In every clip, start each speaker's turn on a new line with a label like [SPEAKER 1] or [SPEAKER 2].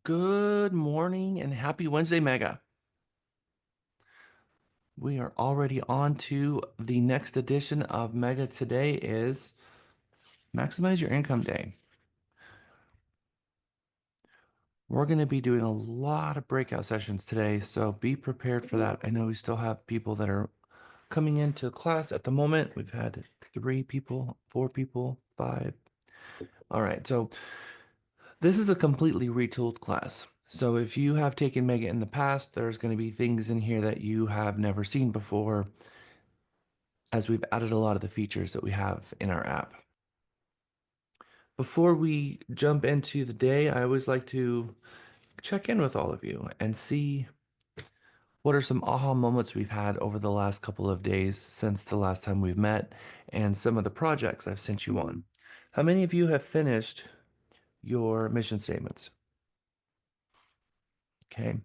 [SPEAKER 1] Good morning and happy Wednesday, Mega. We are already on to the next edition of Mega. Today is Maximize Your Income Day. We're going to be doing a lot of breakout sessions today, so be prepared for that. I know we still have people that are coming into class at the moment. We've had 3 people, 4 people, 5. All right, so this is a completely retooled class. So if you have taken Mega in the past, there's going to be things in here that you have never seen before, as we've added a lot of the features that we have in our app. Before we jump into the day, I always like to check in with all of you and see what are some aha moments we've had over the last couple of days since the last time we've met and some of the projects I've sent you on. How many of you have finished your mission statements? Okay,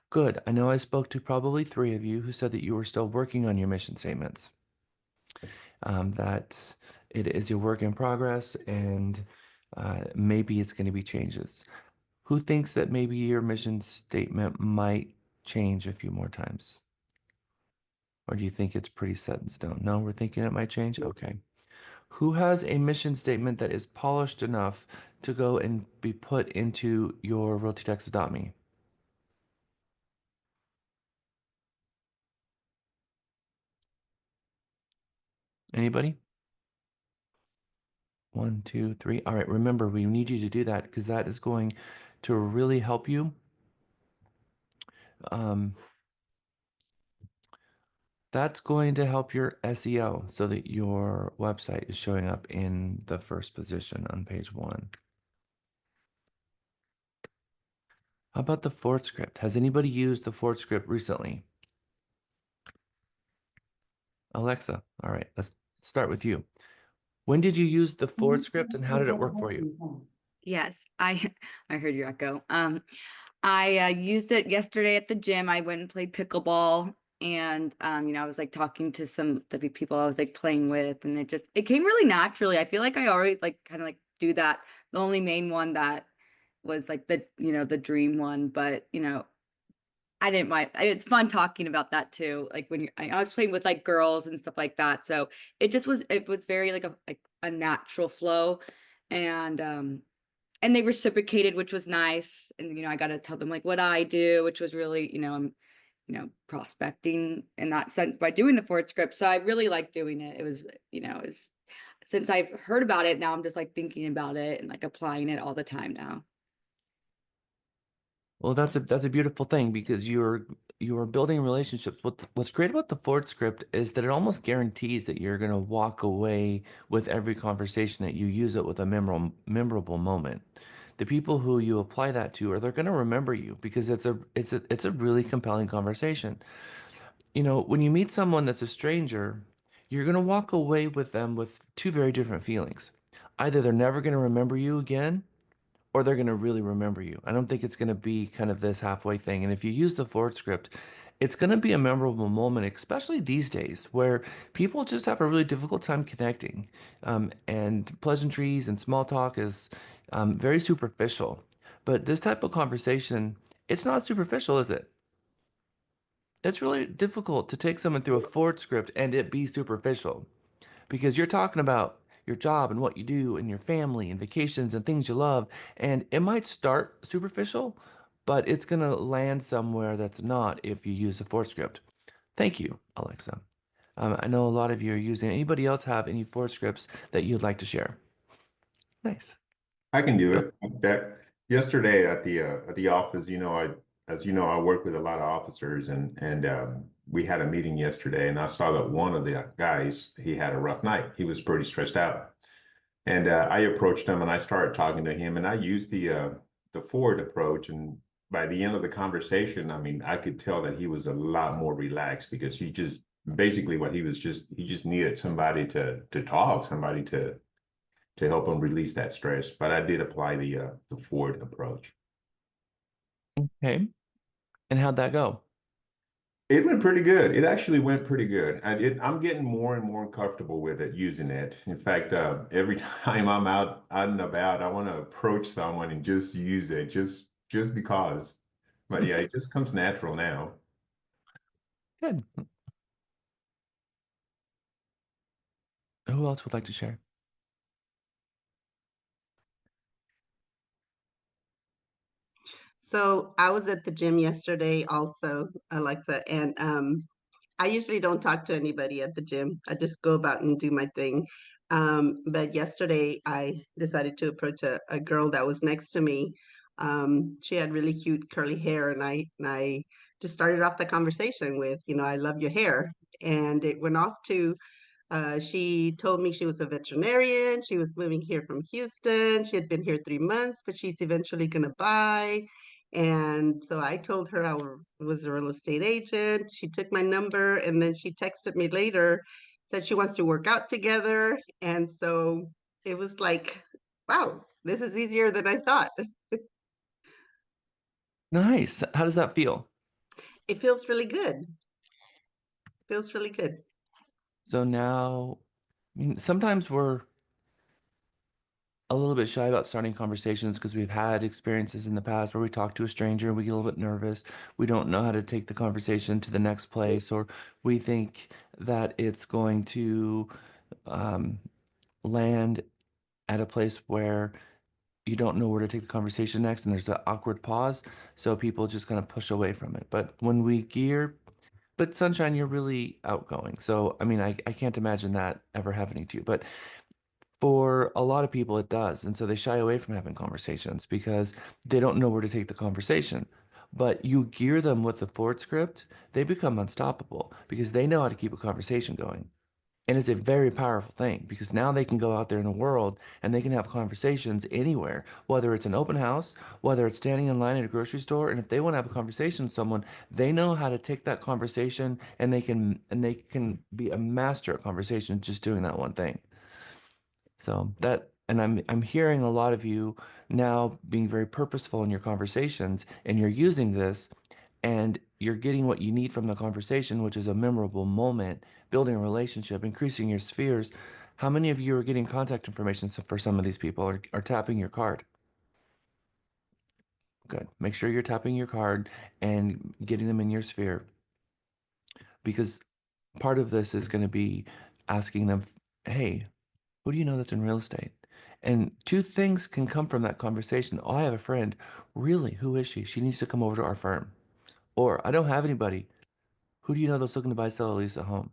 [SPEAKER 1] good. I know I spoke to probably 3 of you who said that you were still working on your mission statements. That it is a work in progress and maybe it's going to be changes. Who thinks that maybe your mission statement might change a few more times? Or do you think it's pretty set in stone? No, we're thinking it might change? Okay. Who has a mission statement that is polished enough to go and be put into your Realty Texas.me? Anybody? 1, 2, 3. All right, remember, we need you to do that because that is going to really help you. Um, That's going to help your SEO so that your website is showing up in the first position on page 1. How about the Ford script? Has anybody used the Ford script recently? Alexa, all right, let's start with you. When did you use the Ford script and how did it work for you?
[SPEAKER 2] Yes, I I heard your echo. I used it yesterday at the gym. I went and played pickleball, and I was like talking to some of the people I was like playing with, and it came really naturally. I feel like I always like kind of like do that. The only main one that was like the dream one, but I didn't mind. It's fun talking about that too. Like when I was playing with like girls and stuff like that. So it was very like a natural flow, and and they reciprocated, which was nice. And I got to tell them like what I do, which was really I'm prospecting in that sense by doing the Ford script. So I really like doing it. It was since I've heard about it now, I'm just like thinking about it and like applying it all the time now.
[SPEAKER 1] Well, that's a beautiful thing because you're building relationships. What's great about the Ford script is that it almost guarantees that you're going to walk away with every conversation that you use it with a memorable moment. The people who you apply that to are they're going to remember you because it's a really compelling conversation. When you meet someone that's a stranger, you're going to walk away with them with 2 very different feelings. Either they're never going to remember you again or they're going to really remember you. I don't think it's going to be kind of this halfway thing. And if you use the Ford script, it's going to be a memorable moment, especially these days where people just have a really difficult time connecting. And pleasantries and small talk is very superficial. But this type of conversation, it's not superficial, is it? It's really difficult to take someone through a Ford script and it be superficial because you're talking about your job and what you do and your family and vacations and things you love. And it might start superficial, but it's going to land somewhere that's not if you use the Ford script. Thank you, Alexa. I know a lot of you are using it. Anybody else have any Ford scripts that you'd like to share? Nice.
[SPEAKER 3] I can do
[SPEAKER 1] Go.
[SPEAKER 3] it. That yesterday at the office, as you know, I work with a lot of officers, and we had a meeting yesterday, and I saw that one of the guys he had a rough night. He was pretty stressed out, and I approached him and I started talking to him, and I used the forward approach, and by the end of the conversation, I mean, I could tell that he was a lot more relaxed because he just basically what he just needed somebody to talk, somebody to help them release that stress. But I did apply the Ford approach.
[SPEAKER 1] Okay. And how'd that go?
[SPEAKER 3] It went pretty good. It actually went pretty good. I'm getting more and more comfortable with it, using it. In fact, every time I'm out and about, I want to approach someone and just use it, just just because. But yeah, it just comes natural now.
[SPEAKER 1] Good. Who else would like to share?
[SPEAKER 4] So I was at the gym yesterday also, Alexa, and I usually don't talk to anybody at the gym. I just go about and do my thing. But yesterday I decided to approach a girl that was next to me. She had really cute curly hair, and I just started off the conversation with, I love your hair. And it went off to she told me she was a veterinarian. She was moving here from Houston. She had been here 3 months, but she's eventually going to buy. And so I told her was a real estate agent. She took my number and then she texted me later, said she wants to work out together. And so it was like, wow, this is easier than I thought.
[SPEAKER 1] Nice. How does that feel?
[SPEAKER 4] It feels really good. Feels really good.
[SPEAKER 1] So now, I mean, sometimes we're a little bit shy about starting conversations because we've had experiences in the past where we talk to a stranger and we get a little bit nervous. We don't know how to take the conversation to the next place, or we think that it's going to um, land at a place where you don't know where to take the conversation next and there's an awkward pause. So people just kind of push away from it. But when we gear, but Sunshine, you're really outgoing. So, I mean, I can't imagine that ever happening to you. But for a lot of people, it does. And so they shy away from having conversations because they don't know where to take the conversation. But you gear them with the forward script, they become unstoppable because they know how to keep a conversation going. And it's a very powerful thing because now they can go out there in the world and they can have conversations anywhere, whether it's an open house, whether it's standing in line at a grocery store. And if they want to have a conversation with someone, they know how to take that conversation and they can be a master at conversation just doing that one thing. So that, and I'm hearing a lot of you now being very purposeful in your conversations, and you're using this, and you're getting what you need from the conversation, which is a memorable moment, building a relationship, increasing your spheres. How many of you are getting contact information for some of these people are tapping your card? Good. Make sure you're tapping your card and getting them in your sphere because part of this is going to be asking them, hey, who do you know that's in real estate? And two things can come from that conversation. Oh, I have a friend. Really? Who is she? She needs to come over to our firm. Or I don't have anybody. Who do you know that's looking to buy, sell, or lease a home?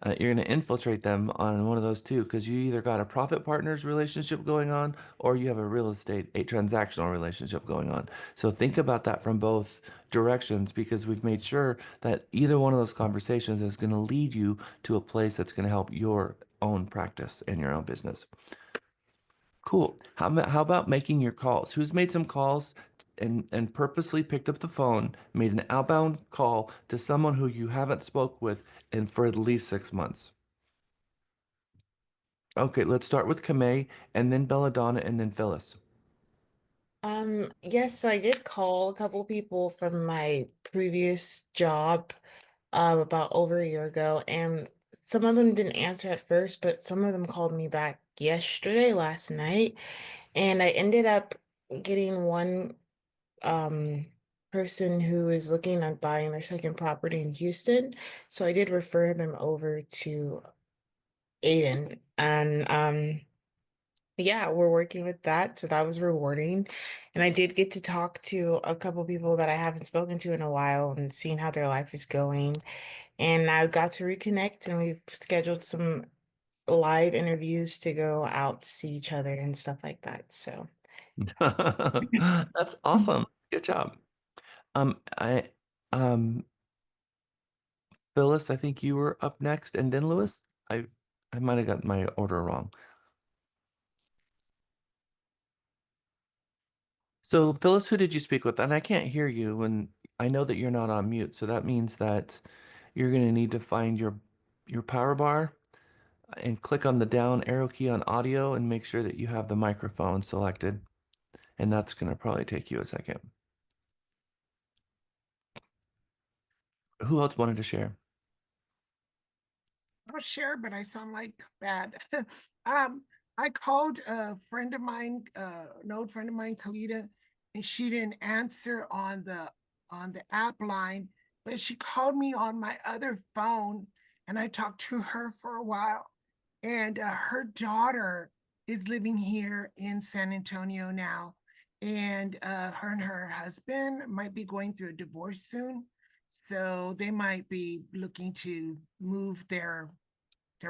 [SPEAKER 1] You're going to infiltrate them on one of those two because you either got a profit partners relationship going on or you have a real estate, a transactional relationship going on. So think about that from both directions because we've made sure that either one of those conversations is going to lead you to a place that's going to help your own practice and your own business. Cool. How about making your calls? Who's made some calls and purposely picked up the phone, made an outbound call to someone who you haven't spoke with in for at least 6 months? Okay, let's start with Kamei and then Belladonna and then Phyllis.
[SPEAKER 5] Yes, so I did call a couple people from my previous job about over a year ago, and some of them didn't answer at first, but some of them called me back yesterday, last night, and I ended up getting one um person who is looking at buying their second property in Houston. So I did refer them over to Aiden, and yeah, we're working with that. So that was rewarding. And I did get to talk to a couple people that I haven't spoken to in a while and seeing how their life is going. And I got to reconnect and we've scheduled some live interviews to go out to see each other and stuff like that. So
[SPEAKER 1] That's awesome. Good job. I um Phyllis, I think you were up next and then Lewis. I might have got my order wrong. So, Phyllis, who did you speak with? And I can't hear you, and I know that you're not on mute, so that means that you're going to need to find your power bar and click on the down arrow key on audio and make sure that you have the microphone selected. And that's going to probably take you a second. Who else wanted to share?
[SPEAKER 6] I'll share, but I sound like bad. um, I called a friend of mine, an old friend of mine, Kalita, and she didn't answer on the app line, but she called me on my other phone, and I talked to her for a while. And her daughter is living here in San Antonio now, and her and her husband might be going through a divorce soon, so they might be looking to move their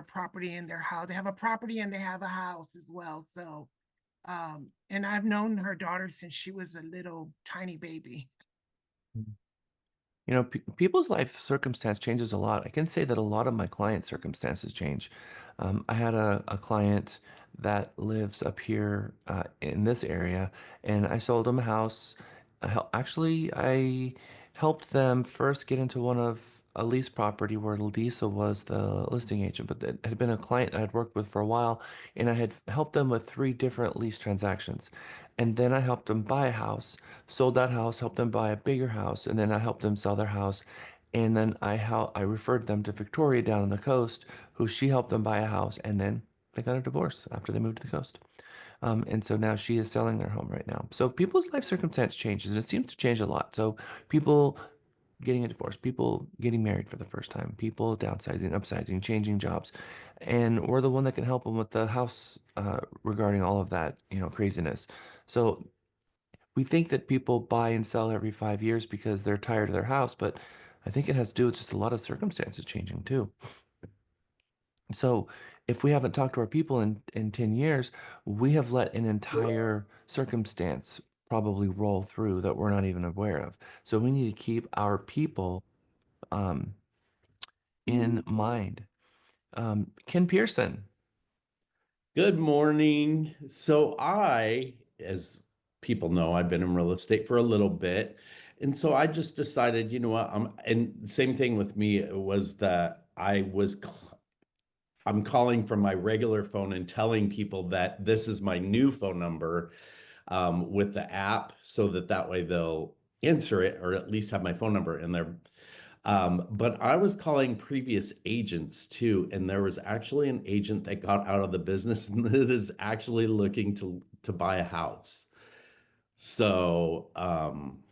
[SPEAKER 6] property and their house. They have a property and they have a house as well. So and I've known her daughter since she was a little tiny baby.
[SPEAKER 1] You know, people's life circumstance changes a lot. I can say that a lot of my client circumstances change. I had a client that lives up here in this area, and I sold him a house. Actually, I helped them first get into a lease property where Lisa was the listing agent, but it had been a client I had worked with for a while, and I had helped them with 3 different lease transactions. And then I helped them buy a house, sold that house, helped them buy a bigger house, and then I helped them sell their house. And then I referred them to Victoria down on the coast, who she helped them buy a house, and then they got a divorce after they moved to the coast. And so now she is selling their home right now. So people's life circumstance changes, and it seems to change a lot. So people getting a divorce, people getting married for the first time, people downsizing, upsizing, changing jobs, and we're the one that can help them with the house regarding all of that, craziness. So we think that people buy and sell every 5 years because they're tired of their house, but I think it has to do with just a lot of circumstances changing too. So if we haven't talked to our people in 10 years, we have let an entire circumstance probably roll through that we're not even aware of. So we need to keep our people um, in mind. Ken Pearson.
[SPEAKER 7] Good morning. So as people know, I've been in real estate for a little bit. And so I just decided, you know what, and same thing with me was that I'm calling from my regular phone and telling people that this is my new phone number with the app so that way they'll answer it or at least have my phone number in there. But I was calling previous agents too, and there was actually an agent that got out of the business and that is actually looking to buy a house. So I'm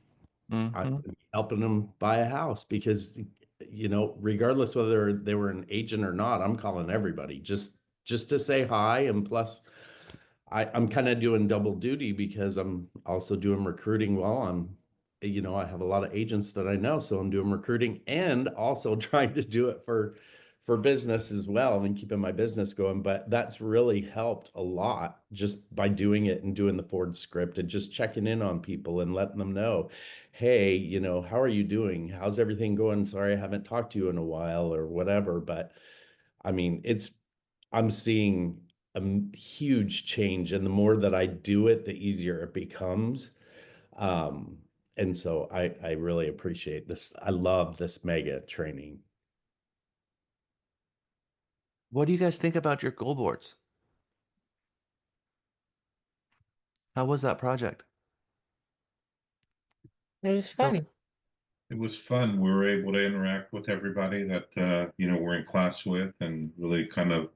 [SPEAKER 1] Mhm.
[SPEAKER 7] helping them buy a house because regardless whether they were an agent or not, I'm calling everybody just to say hi. And plus I'm kind of doing double duty because I'm also doing recruiting while I have a lot of agents that I know, so I'm doing recruiting and also trying to do it for business as well and keeping my business going. But that's really helped a lot just by doing it and doing the Ford script and just checking in on people and letting them know, hey, how are you doing? How's everything going? Sorry, I haven't talked to you in a while or whatever. But I mean, I'm seeing a huge change, and the more that I do it, the easier it becomes. Um, and so I really appreciate this. I love this mega training.
[SPEAKER 1] What do you guys think about your goal boards? How was that project?
[SPEAKER 5] It was fun.
[SPEAKER 8] It was fun. We were able to interact with everybody that we're in class with and really kind of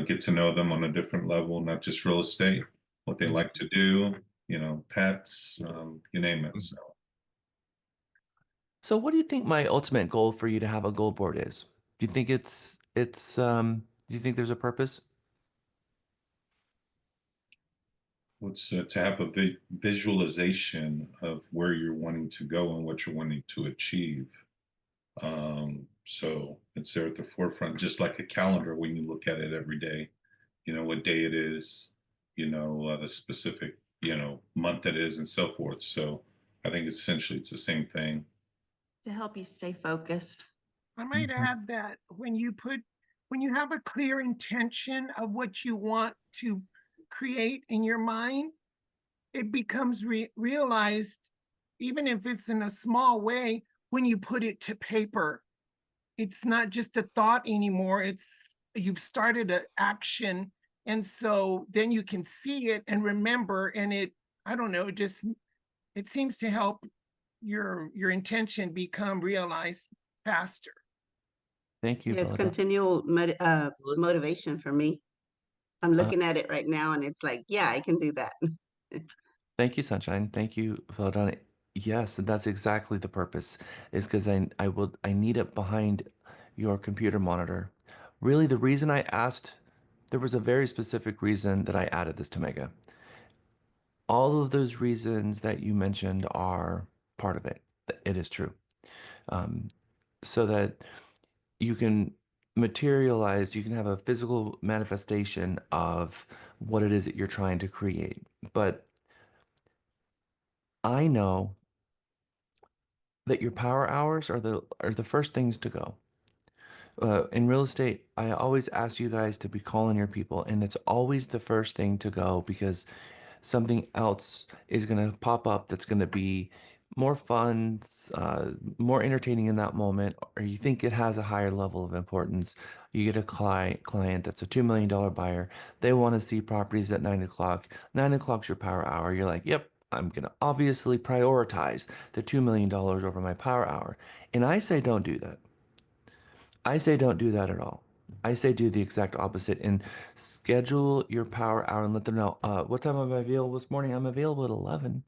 [SPEAKER 8] get to know them on a different level, not just real estate, what they like to do, pets, you name it. So
[SPEAKER 1] So what do you think my ultimate goal for you to have a goal board is? Do you think do you think there's a purpose?
[SPEAKER 8] it's to have a visualization of where you're wanting to go and what you're wanting to achieve. So it's there at the forefront, just like a calendar when you look at it every day, what day it is, the specific, month it is and so forth. So I think essentially it's the same thing.
[SPEAKER 9] To help you stay focused.
[SPEAKER 6] I might add that when you have a clear intention of what you want to create in your mind, it becomes realized, even if it's in a small way, when you put it to paper. It's not just a thought anymore. You've started an action. And so then you can see it and remember, and I don't know, it seems to help your intention become realized faster.
[SPEAKER 1] Thank you,
[SPEAKER 4] Yeah, it's
[SPEAKER 1] Belinda.
[SPEAKER 4] continual motivation for me. I'm
[SPEAKER 1] Uh,
[SPEAKER 4] looking at it right now and it's like, yeah, I can do that.
[SPEAKER 1] Thank you, Sunshine. Thank you, Veladonna. Yes, and that's exactly the purpose, is because I need it behind your computer monitor. Really, the reason I asked, there was a very specific reason that I added this to Mega. All of those reasons that you mentioned are part of it. It is true. Um, so that you can materialize, you can have a physical manifestation of what it is that you're trying to create. But I know that your power hours are the first things to go. In real estate, I always ask you guys to be calling your people, and it's always the first thing to go because something else is going to pop up that's going to be more fun, more entertaining in that moment, or you think it has a higher level of importance. You get a client that's a $2 million buyer. They want to see properties at 9 o'clock. 9 o'clock's your power hour. You're like, yep, I'm going to obviously prioritize the $2 million over my power hour. And I say, don't do that. I say don't do that at all. I say do the exact opposite and schedule your power hour and let them know what time am I available this morning? I'm available at 11.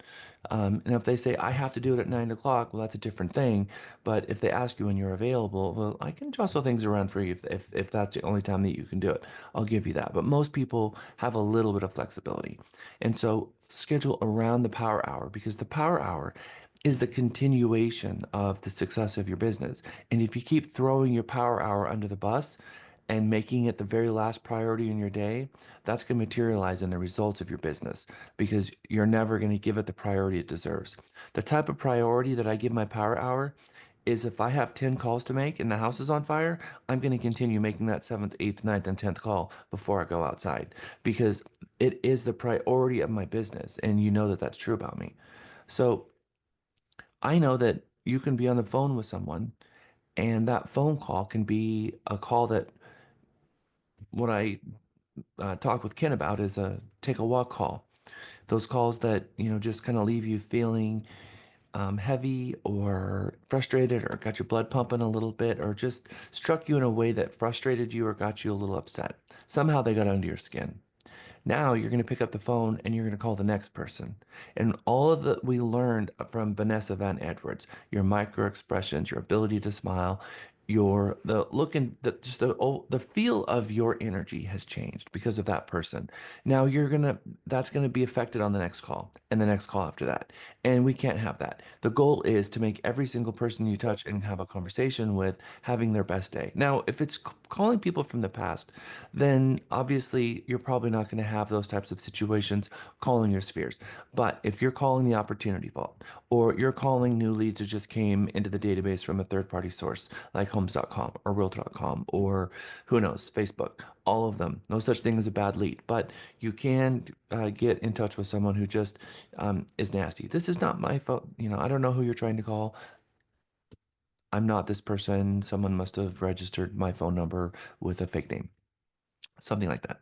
[SPEAKER 1] And if they say I have to do it at 9 o'clock, well, that's a different thing. But if they ask you when you're available, well, I can jostle things around for you if that's the only time that you can do it. I'll give you that. But most people have a little bit of flexibility. And so schedule around the power hour because the power hour is the continuation of the success of your business. And if you keep throwing your power hour under the bus and making it the very last priority in your day, that's going to materialize in the results of your business because you're never going to give it the priority it deserves. The type of priority that I give my power hour is if I have 10 calls to make and the house is on fire, I'm going to continue making that seventh, eighth, ninth, and 10th call before I go outside because it is the priority of my business. And you know that that's true about me. So I know that you can be on the phone with someone, and that phone call can be a call that what I talk with Ken about is a take a walk call. Those calls that, just kind of leave you feeling heavy or frustrated or got your blood pumping a little bit or just struck you in a way that frustrated you or got you a little upset. Somehow they got under your skin. Now you're going to pick up the phone and you're going to call the next person. And all of that we learned from Vanessa Van Edwards, your micro expressions, your ability to smile, the look and the feel of your energy has changed because of that person. Now that's gonna be affected on the next call and the next call after that. And we can't have that. The goal is to make every single person you touch and have a conversation with having their best day. Now, if it's calling people from the past, then obviously you're probably not going to have those types of situations calling your spheres. But if you're calling the opportunity vault or you're calling new leads that just came into the database from a third party source like homes.com or realtor.com or who knows, Facebook, all of them, no such thing as a bad lead. But you can get in touch with someone who just is nasty. This is not my phone. I don't know who you're trying to call. I'm not this person. Someone must have registered my phone number with a fake name, something like that.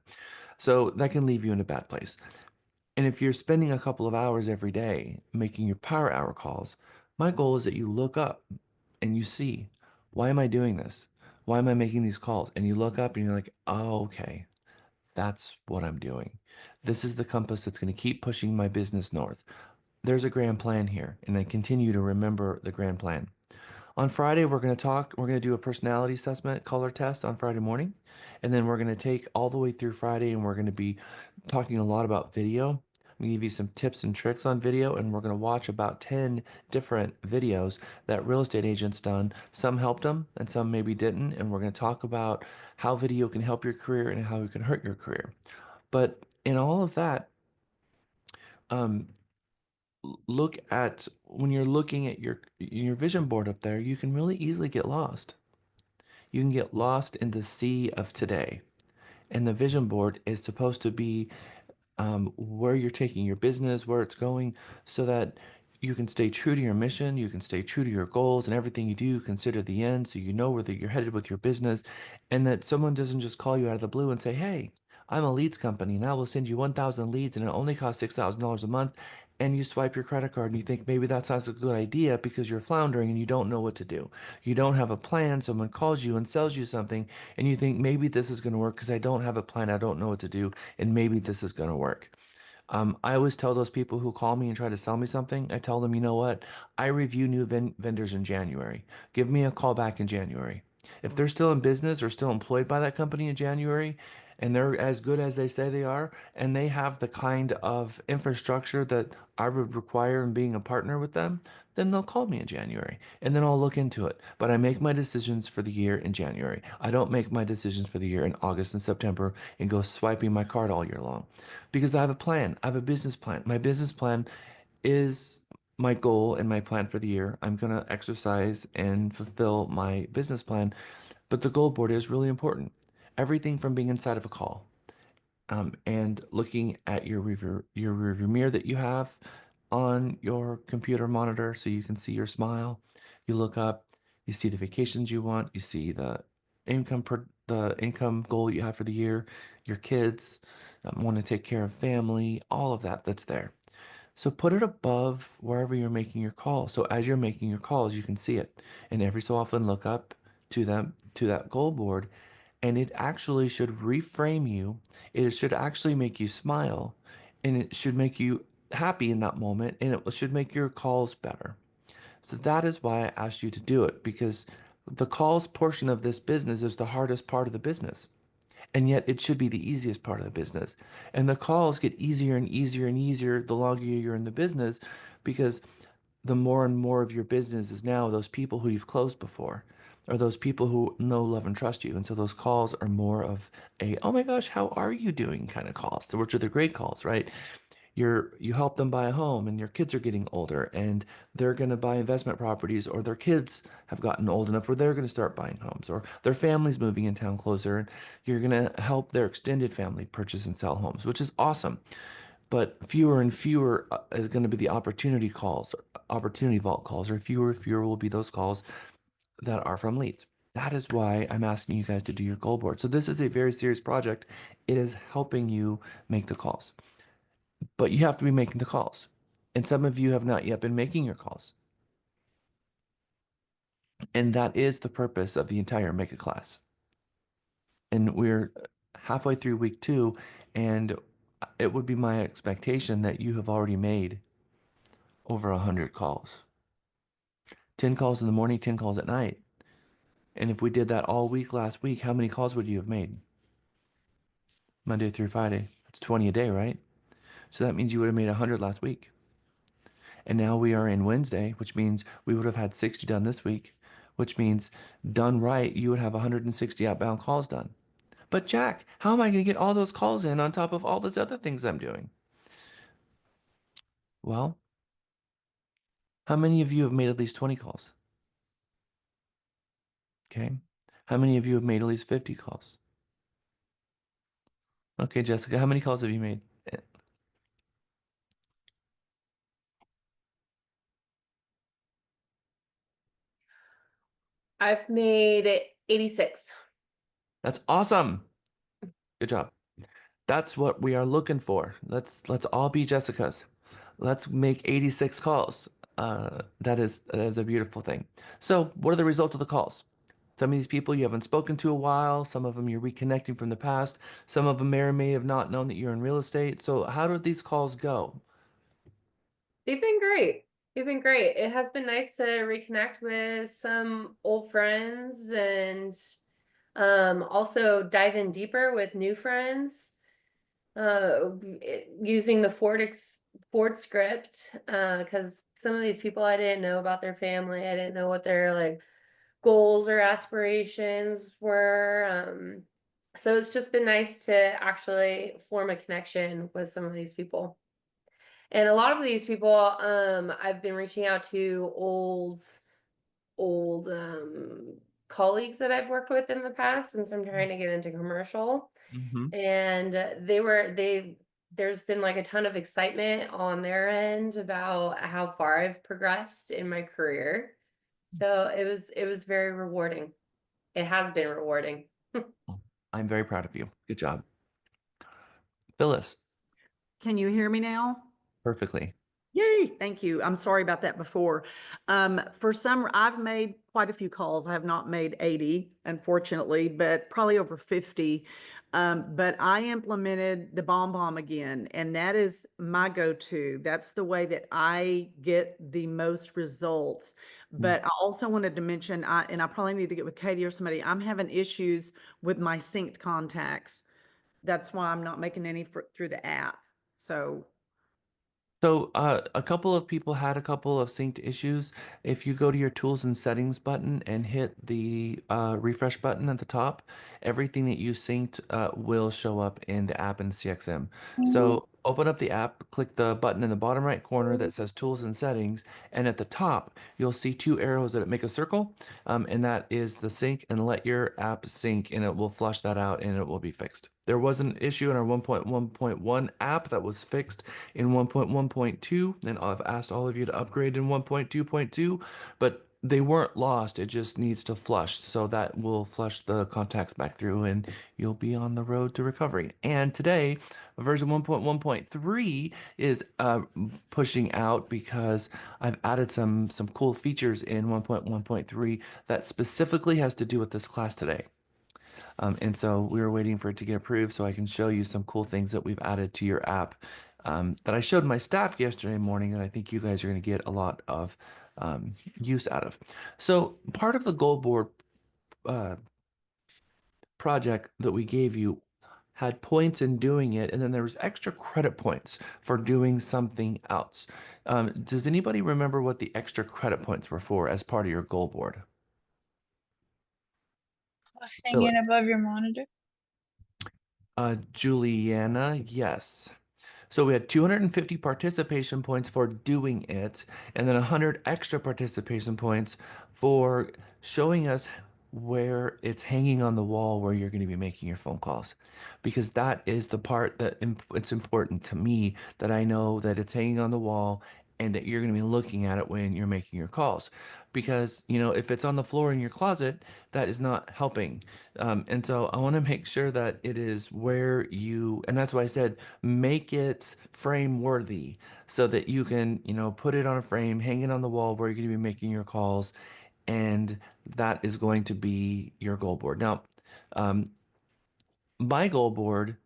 [SPEAKER 1] So that can leave you in a bad place. And if you're spending a couple of hours every day making your power hour calls, my goal is that you look up and you see, why am I doing this? Why am I making these calls? And you look up and you're like, oh, okay, that's what I'm doing. This is the compass that's going to keep pushing my business north. There's a grand plan here, and I continue to remember the grand plan. On Friday, we're going to do a personality assessment color test on Friday morning. And then we're going to take all the way through Friday and we're going to be talking a lot about video. I'm going to give you some tips and tricks on video, and we're going to watch about 10 different videos that real estate agents done. Some helped them and some maybe didn't. And we're going to talk about how video can help your career and how it can hurt your career. But in all of that, um, look at when you're looking at your vision board up there, you can really easily get lost. You can get lost in the sea of today. And the vision board is supposed to be where you're taking your business, where it's going, so that you can stay true to your mission, you can stay true to your goals, and everything you do, consider the end so you know where you're headed with your business, and that someone doesn't just call you out of the blue and say, hey, I'm a leads company and I will send you 1,000 leads and it only costs $6,000 a month. And you swipe your credit card and you think maybe that sounds like a good idea because you're floundering and you don't know what to do. You don't have a plan. Someone calls you and sells you something and you think maybe this is going to work because I don't have a plan. I don't know what to do. And maybe this is going to work. I always tell those people who call me and try to sell me something, I tell them, you know what? I review new vendors in January. Give me a call back in January. If they're still in business or still employed by that company in January, and they're as good as they say they are, and they have the kind of infrastructure that I would require in being a partner with them, then they'll call me in January and then I'll look into it. But I make my decisions for the year in January. I don't make my decisions for the year in August and September and go swiping my card all year long because I have a plan. I have a business plan. My business plan is my goal and my plan for the year. I'm going to exercise and fulfill my business plan, but the goal board is really important. Everything from being inside of a call, and looking at your rearview mirror that you have on your computer monitor so you can see your smile. You look up, you see the vacations you want, you see the income goal you have for the year, your kids, want to take care of family, all of that that's there. So put it above wherever you're making your calls. So as you're making your calls, you can see it. And every so often look up to that goal board, and it actually should reframe you. It should actually make you smile, and it should make you happy in that moment, and it should make your calls better. So that is why I asked you to do it, because the calls portion of this business is the hardest part of the business. And yet it should be the easiest part of the business. And the calls get easier and easier and easier the longer you're in the business, because the more and more of your business is now those people who you've closed before, or those people who know, love, and trust you. And so those calls are more of a, oh my gosh, how are you doing kind of calls, so which are the great calls, right? You help them buy a home and your kids are getting older and they're going to buy investment properties, or their kids have gotten old enough where they're going to start buying homes, or their family's moving in town closer and you're going to help their extended family purchase and sell homes, which is awesome. But fewer and fewer is going to be the opportunity calls, opportunity vault calls, or fewer and fewer will be those calls that are from leads. That is why I'm asking you guys to do your goal board. So this is a very serious project. It is helping you make the calls, but you have to be making the calls. And some of you have not yet been making your calls. And that is the purpose of the entire mega class. And we're halfway through week 2, and it would be my expectation that you have already made over 100 calls. 10 calls in the morning, 10 calls at night. And if we did that all week last week, how many calls would you have made? Monday through Friday. That's 20 a day, right? So that means you would have made 100 last week. And now we are in Wednesday, which means we would have had 60 done this week, which means done right, you would have 160 outbound calls done. But Jack, how am I going to get all those calls in on top of all those other things I'm doing? Well, how many of you have made at least 20 calls? Okay. How many of you have made at least 50 calls? Okay, Jessica, how many calls have you made?
[SPEAKER 10] I've made 86.
[SPEAKER 1] That's awesome. Good job. That's what we are looking for. Let's all be Jessicas. Let's make 86 calls. That is a beautiful thing. So, what are the results of the calls? Some of these people you haven't spoken to a while. Some of them you're reconnecting from the past. Some of them may or may have not known that you're in real estate. So, how did these calls go?
[SPEAKER 10] They've been great. They've been great. It has been nice to reconnect with some old friends and also dive in deeper with new friends. Using the Ford script, because some of these people I didn't know about their family. I didn't know what their like goals or aspirations were. So it's just been nice to actually form a connection with some of these people. And a lot of these people, I've been reaching out to old colleagues that I've worked with in the past since I'm trying to get into commercial.
[SPEAKER 1] Mm-hmm.
[SPEAKER 10] And there's been like a ton of excitement on their end about how far I've progressed in my career. So it was very rewarding. It has been rewarding.
[SPEAKER 1] I'm very proud of you. Good job. Phyllis,
[SPEAKER 11] Can you hear me now?
[SPEAKER 1] perfectly.
[SPEAKER 11] Yay, thank you. I'm sorry about that before. I've made quite a few calls. I have not made 80, unfortunately, but probably over 50. But I implemented the bomb bomb again, and that is my go-to. That's the way that I get the most results. But I also wanted to mention, and I probably need to get with Katie or somebody, I'm having issues with my synced contacts. That's why I'm not making any through the app. So
[SPEAKER 1] So, a couple of people had a couple of synced issues. If you go to your tools and settings button and hit the refresh button at the top, everything that you synced will show up in the app in CXM. So, open up the app, click the button in the bottom right corner that says tools and settings, and at the top, you'll see two arrows that make a circle, and that is the sync, and let your app sync, and it will flush that out and it will be fixed. There was an issue in our 1.1.1 app that was fixed in 1.1.2, and I've asked all of you to upgrade in 1.2.2, but they weren't lost. It just needs to flush. So that will flush the contacts back through and you'll be on the road to recovery. And today, version 1.1.3 is pushing out because I've added some cool features in 1.1.3 that specifically has to do with this class today. And so we were waiting for it to get approved so I can show you some cool things that we've added to your app that I showed my staff yesterday morning, and I think you guys are going to get a lot of use out of. So part of the goal board project that we gave you had points in doing it, and then there was extra credit points for doing something else. Does anybody remember what the extra credit points were for as part of your goal board?
[SPEAKER 12] Singing above your monitor.
[SPEAKER 1] Juliana, yes. So we had 250 participation points for doing it, and then 100 extra participation points for showing us where it's hanging on the wall where you're going to be making your phone calls. Because that is the part that it's important to me, that I know that it's hanging on the wall and that you're going to be looking at it when you're making your calls. Because, you know, if it's on the floor in your closet, that is not helping. And so I want to make sure that it is where you, and that's why I said, make it frame worthy so that you can, you know, put it on a frame, hang it on the wall where you're going to be making your calls. And that is going to be your goal board. Now, my goal board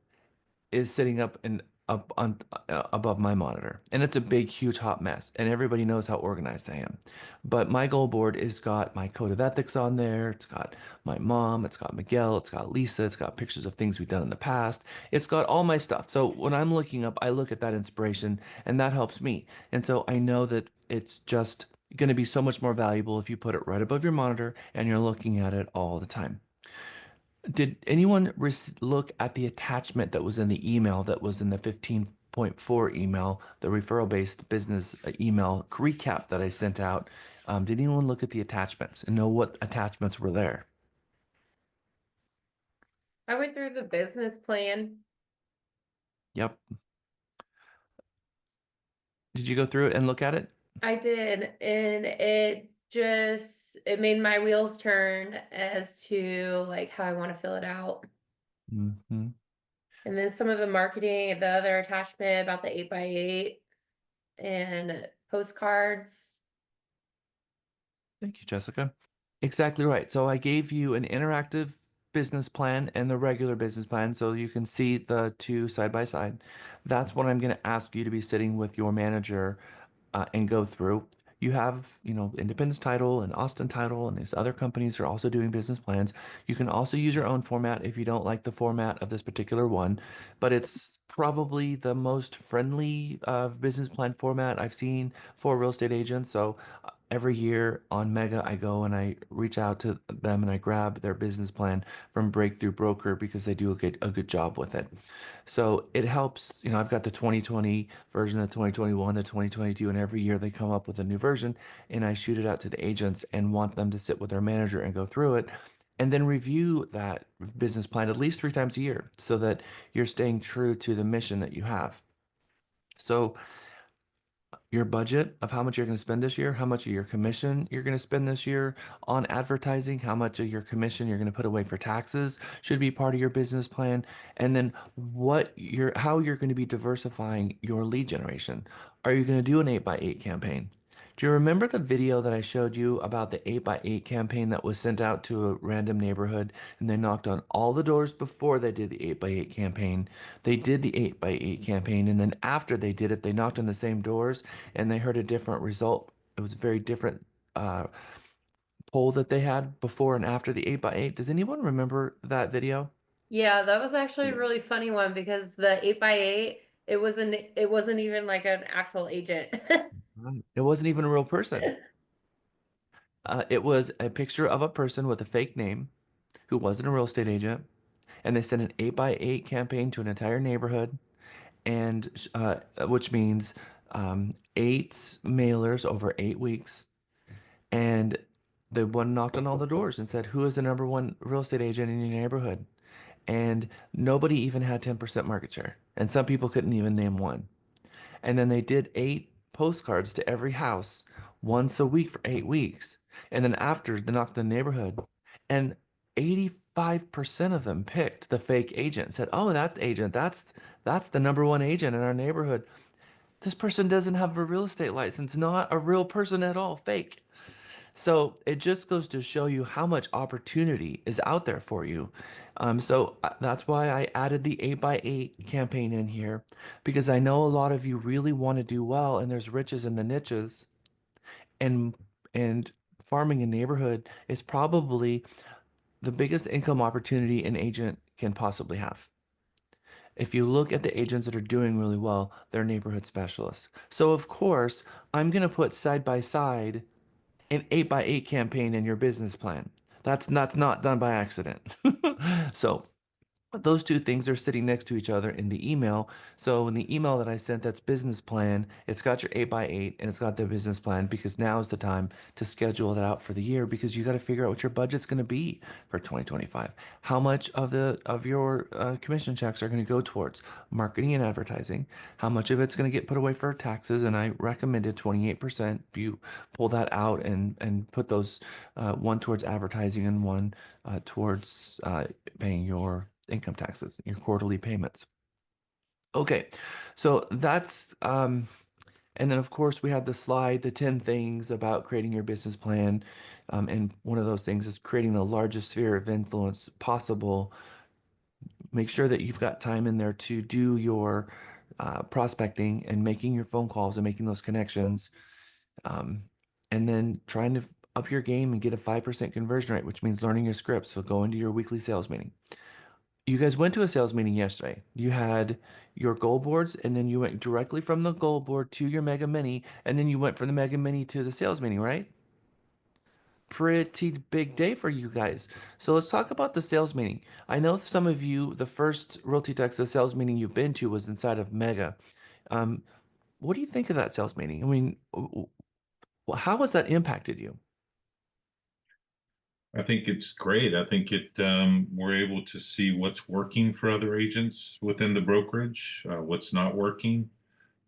[SPEAKER 1] is sitting up and up on above my monitor, and it's a big huge hot mess, and everybody knows how organized I am. But my goal board has got my code of ethics on there, it's got my mom, it's got Miguel, it's got Lisa, it's got pictures of things we've done in the past, it's got all my stuff. So when I'm looking up, I look at that inspiration and that helps me. And so I know that it's just going to be so much more valuable if you put it right above your monitor and you're looking at it all the time. Did anyone look at the attachment that was in the email that was in the 15.4 email, the referral-based business email recap that I sent out? Did anyone look at the attachments and know what attachments were there?
[SPEAKER 10] I went through the business plan.
[SPEAKER 1] Yep. Did you go through it and look at it?
[SPEAKER 10] I did, and it made my wheels turn as to like how I want to fill it out.
[SPEAKER 1] Mm-hmm.
[SPEAKER 10] And then some of the marketing, the other attachment about the 8x8 and postcards.
[SPEAKER 1] Thank you, Jessica. Exactly right. So I gave you an interactive business plan and the regular business plan so you can see the two side by side. That's what I'm going to ask you to be sitting with your manager and go through. You have, you know, Independence Title and Austin Title, and these other companies are also doing business plans. You can also use your own format if you don't like the format of this particular one, but it's probably the most friendly business plan format I've seen for real estate agents. So every year on Mega, I go and I reach out to them and I grab their business plan from Breakthrough Broker because they do a good job with it. So it helps, you know, I've got the 2020 version, the 2021, the 2022, and every year they come up with a new version and I shoot it out to the agents and want them to sit with their manager and go through it and then review that business plan at least 3 times a year so that you're staying true to the mission that you have. So your budget of how much you're going to spend this year, how much of your commission you're going to spend this year on advertising, how much of your commission you're going to put away for taxes should be part of your business plan, and then how you're going to be diversifying your lead generation. Are you going to do an 8x8 campaign? Do you remember the video that I showed you about the 8x8 campaign that was sent out to a random neighborhood and they knocked on all the doors before they did the 8x8 campaign? They did the 8x8 campaign, and then after they did it, they knocked on the same doors and they heard a different result. It was a very different poll that they had before and after the 8x8. Does anyone remember that video?
[SPEAKER 10] Yeah, that was actually a really funny one because the 8x8, it wasn't even like an actual agent.
[SPEAKER 1] Right. It wasn't even a real person. It was a picture of a person with a fake name who wasn't a real estate agent, and they sent an 8x8 campaign to an entire neighborhood, and which means 8 mailers over 8 weeks. And the one knocked on all the doors and said, "Who is the number one real estate agent in your neighborhood?" And nobody even had 10% market share, and some people couldn't even name one. And then they did 8 postcards to every house once a week for 8 weeks. And then after they knocked the neighborhood, and 85% of them picked the fake agent, said, "Oh, that agent, that's the number one agent in our neighborhood. This person doesn't have a real estate license, not a real person at all, fake." So it just goes to show you how much opportunity is out there for you. That's why I added the 8x8 campaign in here, because I know a lot of you really want to do well, and there's riches in the niches, and and farming a neighborhood is probably the biggest income opportunity an agent can possibly have. If you look at the agents that are doing really well, they're neighborhood specialists. So of course, I'm going to put side by side an 8x8 campaign in your business plan. That's not done by accident. So those two things are sitting next to each other in the email. So in the email that I sent, that's business plan, it's got your 8x8 and it's got the business plan, because now is the time to schedule that out for the year, because you got to figure out what your budget's going to be for 2025. How much of your commission checks are going to go towards marketing and advertising? How much of it's going to get put away for taxes? And I recommended 28%. You pull that out and put those one towards advertising and one towards paying your income taxes, your quarterly payments. Okay, so that's and then of course we have the slide, the 10 things about creating your business plan. And one of those things is creating the largest sphere of influence possible. Make sure that you've got time in there to do your prospecting and making your phone calls and making those connections. And then trying to up your game and get a 5% conversion rate, which means learning your scripts. So go into your weekly sales meeting. You guys went to a sales meeting yesterday. You had your goal boards, and then you went directly from the goal board to your mega mini, and then you went from the mega mini to the sales meeting, right? Pretty big day for you guys. So let's talk about the sales meeting. I know some of you, the first Realty Texas sales meeting you've been to was inside of Mega. Um, what do you think of that sales meeting? I mean, how has that impacted you?
[SPEAKER 8] I think it's great. I think we're able to see what's working for other agents within the brokerage, what's not working,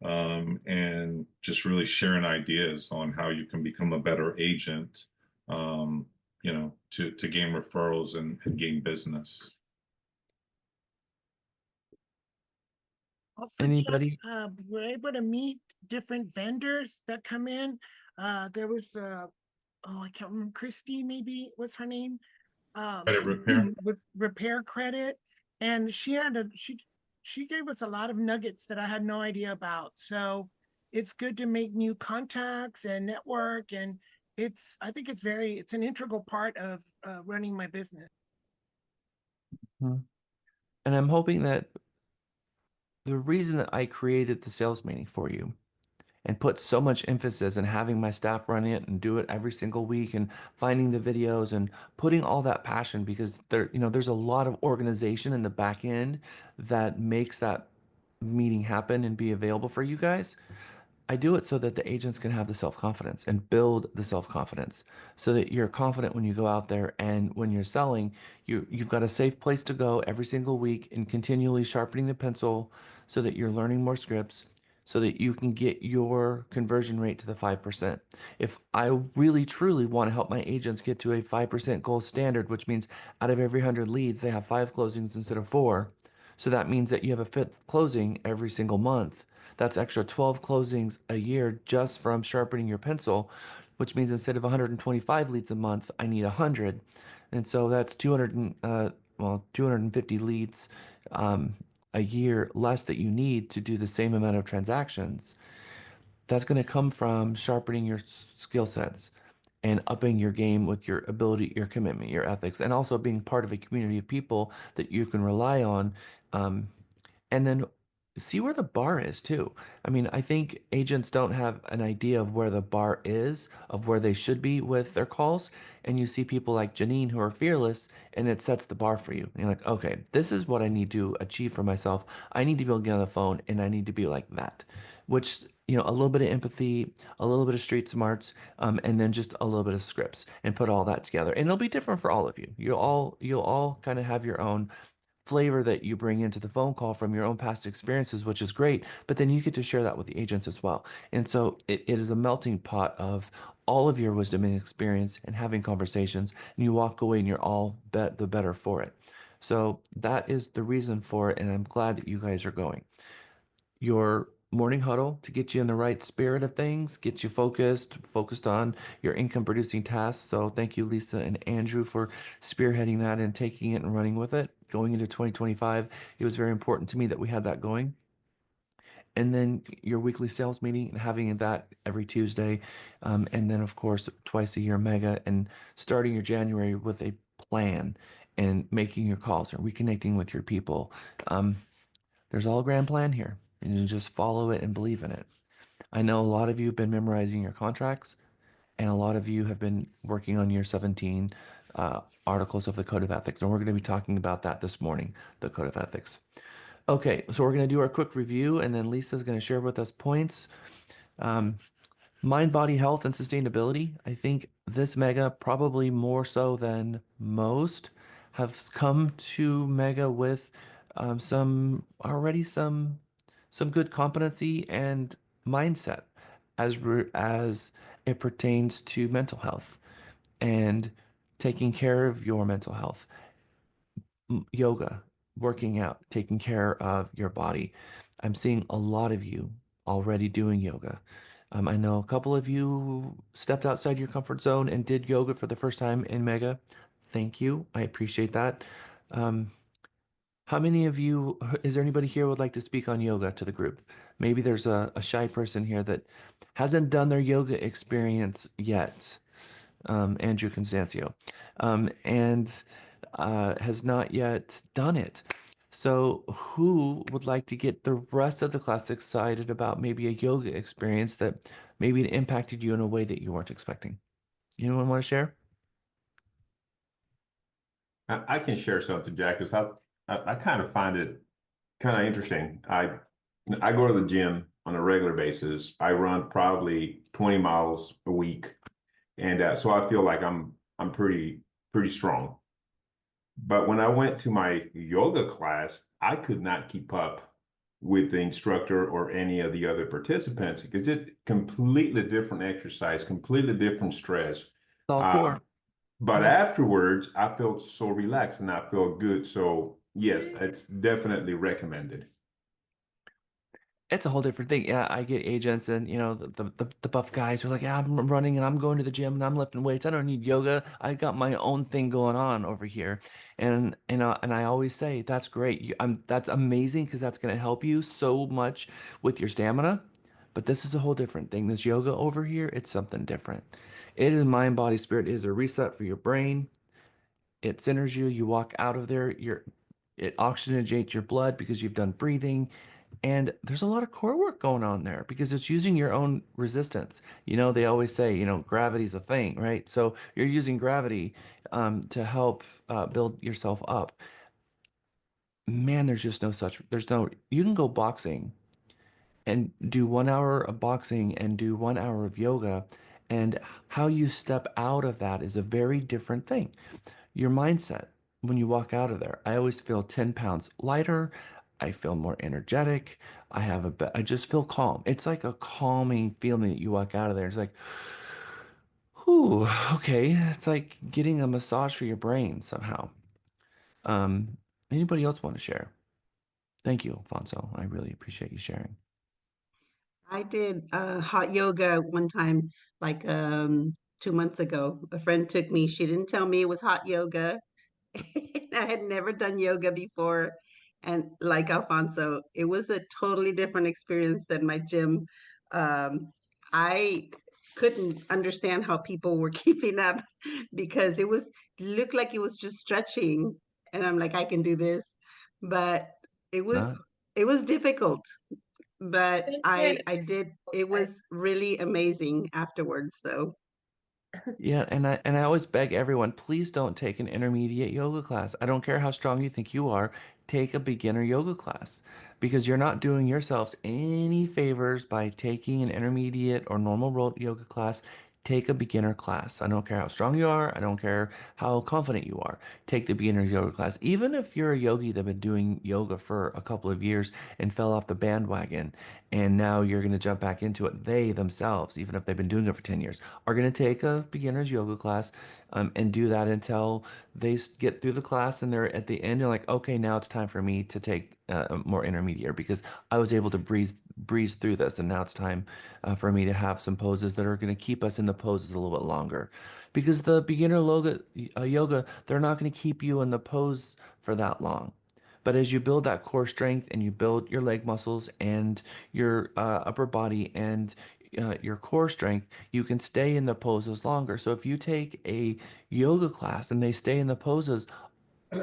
[SPEAKER 8] and just really sharing ideas on how you can become a better agent, to gain referrals and gain business.
[SPEAKER 6] Also, Jeff,
[SPEAKER 1] Anybody?
[SPEAKER 6] we're able to meet different vendors that come in. There was I can't remember, Christy, maybe was her name,
[SPEAKER 8] Credit repair.
[SPEAKER 6] with repair credit, and she gave us a lot of nuggets that I had no idea about. So it's good to make new contacts and network, and I think it's an integral part of running my business.
[SPEAKER 1] Hmm. And I'm hoping that the reason that I created the sales meeting for you and put so much emphasis in having my staff run it and do it every single week and finding the videos and putting all that passion, because there's a lot of organization in the back end that makes that meeting happen and be available for you guys. I do it so that the agents can have the self-confidence and build the self-confidence, so that you're confident when you go out there, and when you're selling, you've got a safe place to go every single week and continually sharpening the pencil so that you're learning more scripts, so that you can get your conversion rate to the 5%. If I really truly want to help my agents get to a 5% gold standard, which means out of every 100 leads, they have 5 closings instead of 4. So that means that you have a fifth closing every single month. That's extra 12 closings a year just from sharpening your pencil, which means instead of 125 leads a month, I need 100. And so that's 250 leads a year less that you need to do the same amount of transactions. That's going to come from sharpening your skill sets and upping your game with your ability, your commitment, your ethics, and also being part of a community of people that you can rely on. Um, and then see where the bar is too. I mean, I think agents don't have an idea of where the bar is, of where they should be with their calls. And you see people like Janine who are fearless, and it sets the bar for you. And you're like, okay, this is what I need to achieve for myself. I need to be able to get on the phone, and I need to be like that, which, a little bit of empathy, a little bit of street smarts, and then just a little bit of scripts, and put all that together. And it'll be different for all of you. You'll all kind of have your own flavor that you bring into the phone call from your own past experiences, which is great. But then you get to share that with the agents as well. And so it is a melting pot of all of your wisdom and experience and having conversations, and you walk away and you're all the better for it. So that is the reason for it. And I'm glad that you guys are going. Your morning huddle to get you in the right spirit of things, get you focused on your income producing tasks. So thank you, Lisa and Andrew, for spearheading that and taking it and running with it. Going into 2025, it was very important to me that we had that going. And then your weekly sales meeting and having that every Tuesday. And then, of course, twice a year mega, and starting your January with a plan and making your calls and reconnecting with your people. There's all a grand plan here, and you just follow it and believe in it. I know a lot of you have been memorizing your contracts, and a lot of you have been working on your 17 articles of the Code of Ethics, and we're going to be talking about that this morning, the Code of Ethics. Okay, so we're going to do our quick review, and then Lisa's going to share with us points. Mind, body, health, and sustainability. I think this mega, probably more so than most, have come to mega with some good competency and mindset as it pertains to mental health and taking care of your mental health. Yoga, working out, taking care of your body. I'm seeing a lot of you already doing yoga. I know a couple of you stepped outside your comfort zone and did yoga for the first time in Mega. Thank you. I appreciate that. How many of you, is there anybody here who would like to speak on yoga to the group? Maybe there's a shy person here that hasn't done their yoga experience yet. Andrew Constancio, and has not yet done it. So, who would like to get the rest of the class excited about maybe a yoga experience that maybe it impacted you in a way that you weren't expecting? Anyone want to share?
[SPEAKER 3] I can share something, Jack, because I kind of find it kind of interesting. I go to the gym on a regular basis. I run probably 20 miles a week, and so I feel like I'm pretty strong. But when I went to my yoga class, I could not keep up with the instructor or any of the other participants because it's completely different exercise, completely different stress.
[SPEAKER 1] All
[SPEAKER 3] Uh,
[SPEAKER 1] core.
[SPEAKER 3] but
[SPEAKER 1] Yep.
[SPEAKER 3] afterwards, I felt so relaxed and I felt good. So yes, it's definitely recommended.
[SPEAKER 1] It's a whole different thing. Yeah, I get agents and the buff guys who are like, yeah, I'm running and I'm going to the gym and I'm lifting weights. I don't need yoga. I got my own thing going on over here. And I always say that's great. That's amazing because that's going to help you so much with your stamina. But this is a whole different thing. This yoga over here, it's something different. It is mind, body, spirit. It is a reset for your brain. It centers you. You walk out of there. It oxygenates your blood because you've done breathing. And there's a lot of core work going on there because it's using your own resistance. They always say, gravity's a thing, right? So you're using gravity to help build yourself up. Man, you can go boxing and do 1 hour of boxing and do 1 hour of yoga. And how you step out of that is a very different thing. Your mindset when you walk out of there. I always feel 10 pounds lighter. I feel more energetic. I just feel calm. It's like a calming feeling that you walk out of there. It's like, whew, okay. It's like getting a massage for your brain somehow. Um, Anybody else want to share? Thank you, Alfonso. I really appreciate you sharing.
[SPEAKER 4] I did hot yoga one time, like 2 months ago. A friend took me. She didn't tell me it was hot yoga. I had never done yoga before. And like Alfonso, it was a totally different experience than my gym. I couldn't understand how people were keeping up because it was looked like it was just stretching. And I'm like, I can do this. But it was
[SPEAKER 1] Uh,
[SPEAKER 4] it was difficult, but
[SPEAKER 10] Been trying
[SPEAKER 4] I did. It
[SPEAKER 10] to-
[SPEAKER 4] was really amazing afterwards, though.
[SPEAKER 1] yeah, and I always beg everyone, please don't take an intermediate yoga class. I don't care how strong you think you are, take a beginner yoga class because you're not doing yourselves any favors by taking an intermediate or normal road yoga class. Take a beginner class. I don't care how strong you are. I don't care how confident you are. Take the beginner yoga class. Even if you're a yogi that's been doing yoga for a couple of years and fell off the bandwagon, and now you're going to jump back into it, they themselves, even if they've been doing it for 10 years, are going to take a beginner's yoga class and do that until they get through the class and they're at the end. You're like, okay, now it's time for me to take a more intermediate because I was able to breeze through this, and now it's time for me to have some poses that are going to keep us in the poses a little bit longer. Because the beginner yoga, they're not going to keep you in the pose for that long. But as you build that core strength and you build your leg muscles and your upper body and your core strength, you can stay in the poses longer. So if you take a yoga class and they stay in the poses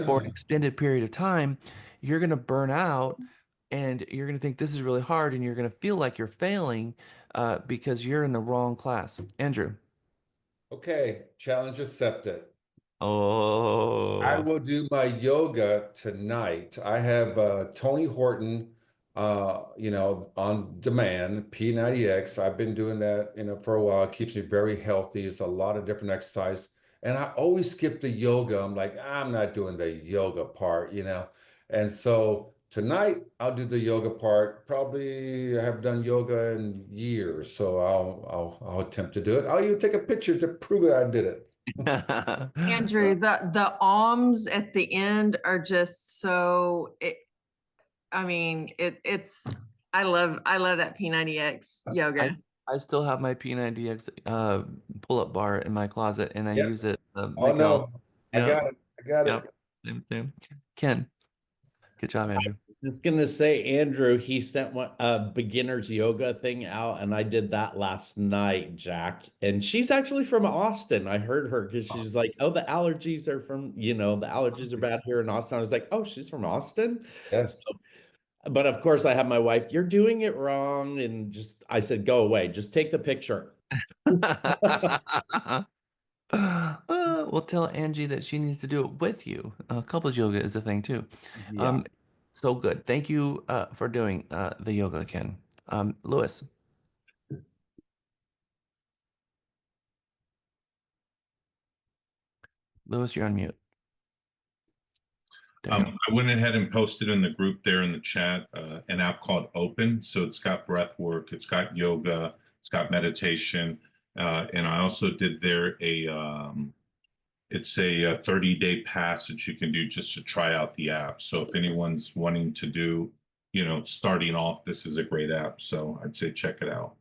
[SPEAKER 1] for an extended period of time, you're going to burn out and you're going to think this is really hard and you're going to feel like you're failing because you're in the wrong class. Andrew.
[SPEAKER 13] Okay, challenge accepted. I
[SPEAKER 1] Oh.
[SPEAKER 13] will do my yoga tonight. I have Tony Horton, on demand, P90X. I've been doing that, for a while. It keeps me very healthy. It's a lot of different exercise. And I always skip the yoga. I'm like, I'm not doing the yoga part. And so tonight I'll do the yoga part. Probably I have done yoga in years, so I'll attempt to do it. I'll even take a picture to prove that I did it.
[SPEAKER 9] Andrew, the alms at the end are just so I mean, it's I love that P90X yoga.
[SPEAKER 1] I still have my P90X pull-up bar in my closet and I
[SPEAKER 13] Yep.
[SPEAKER 1] use it
[SPEAKER 13] Oh
[SPEAKER 1] like
[SPEAKER 13] no, I
[SPEAKER 1] yeah,
[SPEAKER 13] got it. I got
[SPEAKER 1] yeah,
[SPEAKER 13] it.
[SPEAKER 1] same. Ken, good job, Andrew.
[SPEAKER 7] Just gonna say, Andrew, he sent one a beginner's yoga thing out, and I did that last night, Jack. And she's actually from Austin. I heard her because she's like, "Oh, the allergies are from, the allergies are bad here in Austin." I was like, "Oh, she's from Austin."
[SPEAKER 13] Yes.
[SPEAKER 7] But of course, I have my wife, "You're doing it wrong," and just I said, "Go away, just take the picture."
[SPEAKER 1] We'll tell Angie that she needs to do it with you. Couples yoga is a thing too.
[SPEAKER 7] Yeah.
[SPEAKER 1] Um, so good. Thank you for doing the yoga, Ken. Lewis. Lewis, you're on mute. There you go.
[SPEAKER 8] I went ahead and posted in the group there in the chat an app called Open. So it's got breath work, it's got yoga, it's got meditation, and I also did there it's a 30-day pass that you can do just to try out the app. So if anyone's wanting to do, starting off, this is a great app. So I'd say check it out.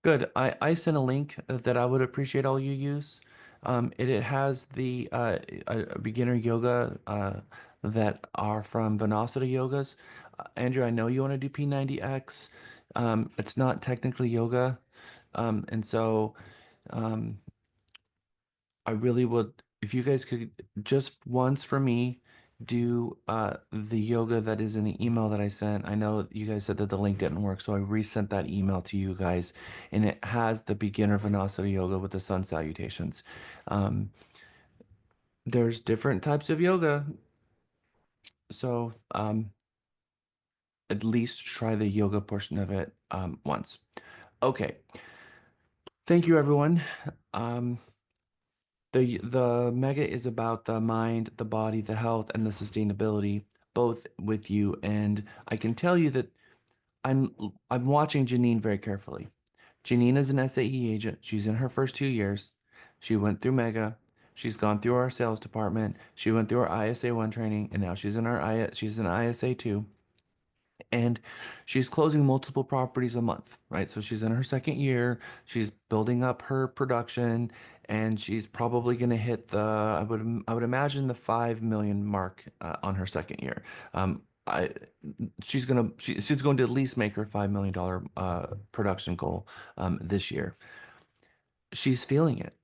[SPEAKER 1] Good. I sent a link that I would appreciate all you use. It has the beginner yoga that are from Venasata Yogas. Andrew, I know you want to do P90X. It's not technically yoga. And so um, I really would, if you guys could just once for me do the yoga that is in the email that I sent. I know you guys said that the link didn't work, so I resent that email to you guys, and it has the beginner Vinyasa yoga with the sun salutations. Um, there's different types of yoga, so at least try the yoga portion of it once. Okay, thank you, everyone. Um, the mega is about the mind, the body, the health, and the sustainability both with you, and I can tell you that I'm watching Janine very carefully. Janine is an SAE agent. She's in her first 2 years. She went through Mega. She's gone through our sales department. She went through our ISA 1 training, and now she's in ISA 2. And she's closing multiple properties a month, right? So she's in her second year. She's building up her production, and she's probably going to hit I would imagine the 5 million mark on her second year. I she's going to at least make her $5 million production goal this year. She's feeling it.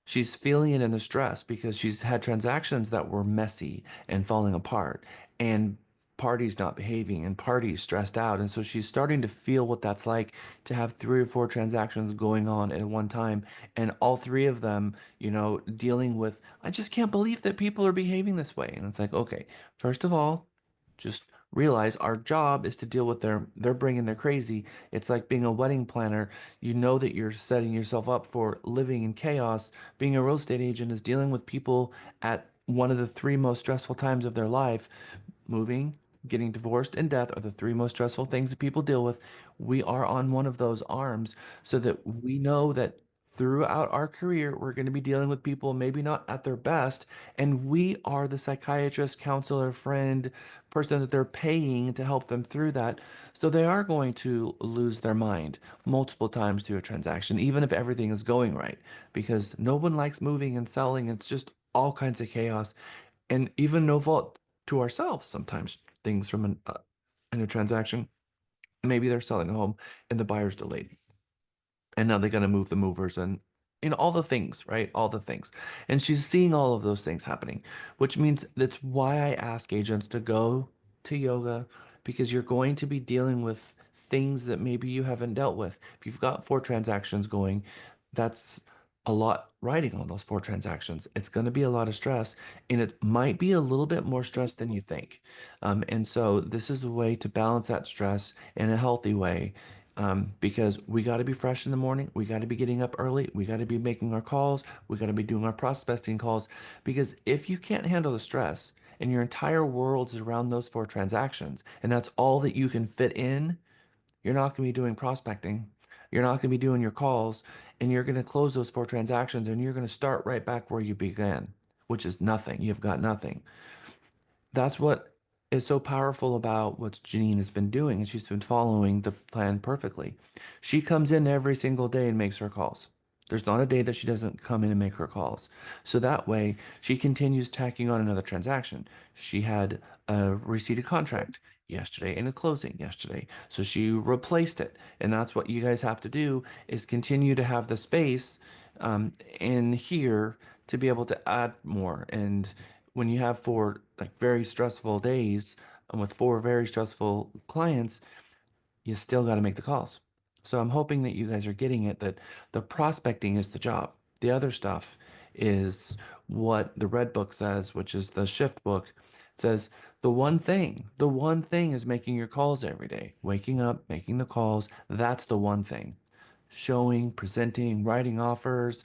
[SPEAKER 1] She's feeling it in the stress because she's had transactions that were messy and falling apart, and parties not behaving, and parties stressed out. And so she's starting to feel what that's like to have 3 or 4 transactions going on at one time, and all 3 of them, dealing with, I just can't believe that people are behaving this way. And it's like, okay, first of all, just realize our job is to deal with they're bringing their crazy. It's like being a wedding planner. You know that you're setting yourself up for living in chaos. Being a real estate agent is dealing with people at one of the 3 most stressful times of their life. Moving, getting divorced, and death are the 3 most stressful things that people deal with. We are on one of those arms, so that we know that throughout our career, we're going to be dealing with people maybe not at their best, and we are the psychiatrist, counselor, friend, person that they're paying to help them through that. So they are going to lose their mind multiple times through a transaction, even if everything is going right, because no one likes moving and selling. It's just all kinds of chaos, and even no fault to ourselves. Sometimes things from in a transaction, maybe they're selling a home and the buyer's delayed, and now they got to move the movers, and all the things, right? All the things. And she's seeing all of those things happening, which means that's why I ask agents to go to yoga, because you're going to be dealing with things that maybe you haven't dealt with. If you've got 4 transactions going, that's a lot riding on those 4 transactions. It's going to be a lot of stress, and it might be a little bit more stress than you think. And so this is a way to balance that stress in a healthy way, because we got to be fresh in the morning. We got to be getting up early. We got to be making our calls. We got to be doing our prospecting calls. Because if you can't handle the stress and your entire world is around those 4 transactions, and that's all that you can fit in, you're not going to be doing prospecting. You're not going to be doing your calls, and you're going to close those 4 transactions, and you're going to start right back where you began, which is nothing. You've got nothing. That's what is so powerful about what Janine has been doing, and she's been following the plan perfectly. She comes in every single day and makes her calls. There's not a day that she doesn't come in and make her calls. So that way, she continues tacking on another transaction. She had a received contract yesterday and a closing yesterday. So she replaced it. And that's what you guys have to do, is continue to have the space in here to be able to add more. And when you have 4 very stressful days with 4 very stressful clients, you still got to make the calls. So I'm hoping that you guys are getting it, that the prospecting is the job. The other stuff is what the red book says, which is the shift book. It says the one thing is making your calls every day, waking up, making the calls. That's the one thing. Showing, presenting, writing offers,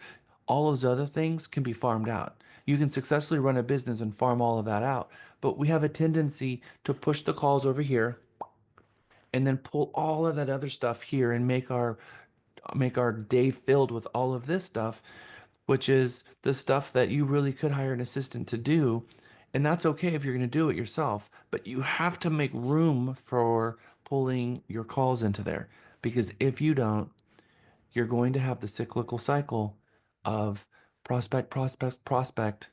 [SPEAKER 1] all those other things can be farmed out. You can successfully run a business and farm all of that out, but we have a tendency to push the calls over here and then pull all of that other stuff here and make our day filled with all of this stuff, which is the stuff that you really could hire an assistant to do. And that's okay if you're going to do it yourself, but you have to make room for pulling your calls into there, because if you don't, you're going to have the cyclical cycle of prospect, prospect, prospect,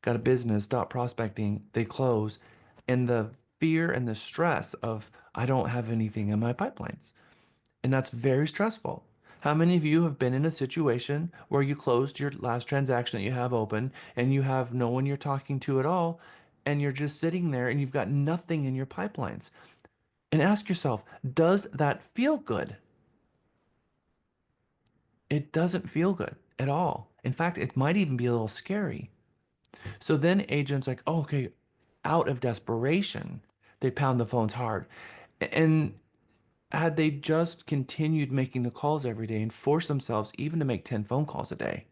[SPEAKER 1] got a business, stop prospecting, they close, and the fear and the stress of, I don't have anything in my pipelines. And that's very stressful. How many of you have been in a situation where you closed your last transaction that you have open, and you have no one you're talking to at all, and you're just sitting there and you've got nothing in your pipelines? And ask yourself, does that feel good? It doesn't feel good at all. In fact, it might even be a little scary. So then agents like, oh, okay, out of desperation, they pound the phones hard. And had they just continued making the calls every day and forced themselves even to make 10 phone calls a day,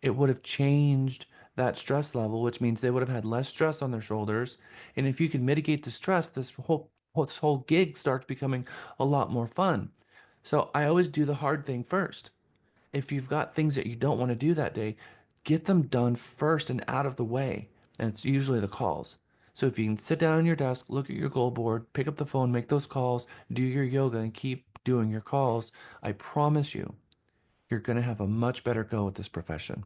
[SPEAKER 1] it would have changed that stress level, which means they would have had less stress on their shoulders. And if you can mitigate the stress, this whole gig starts becoming a lot more fun. So I always do the hard thing first. If you've got things that you don't want to do that day, get them done first and out of the way. And it's usually the calls. So if you can sit down on your desk, look at your goal board, pick up the phone, make those calls, do your yoga, and keep doing your calls, I promise you, you're going to have a much better go with this profession.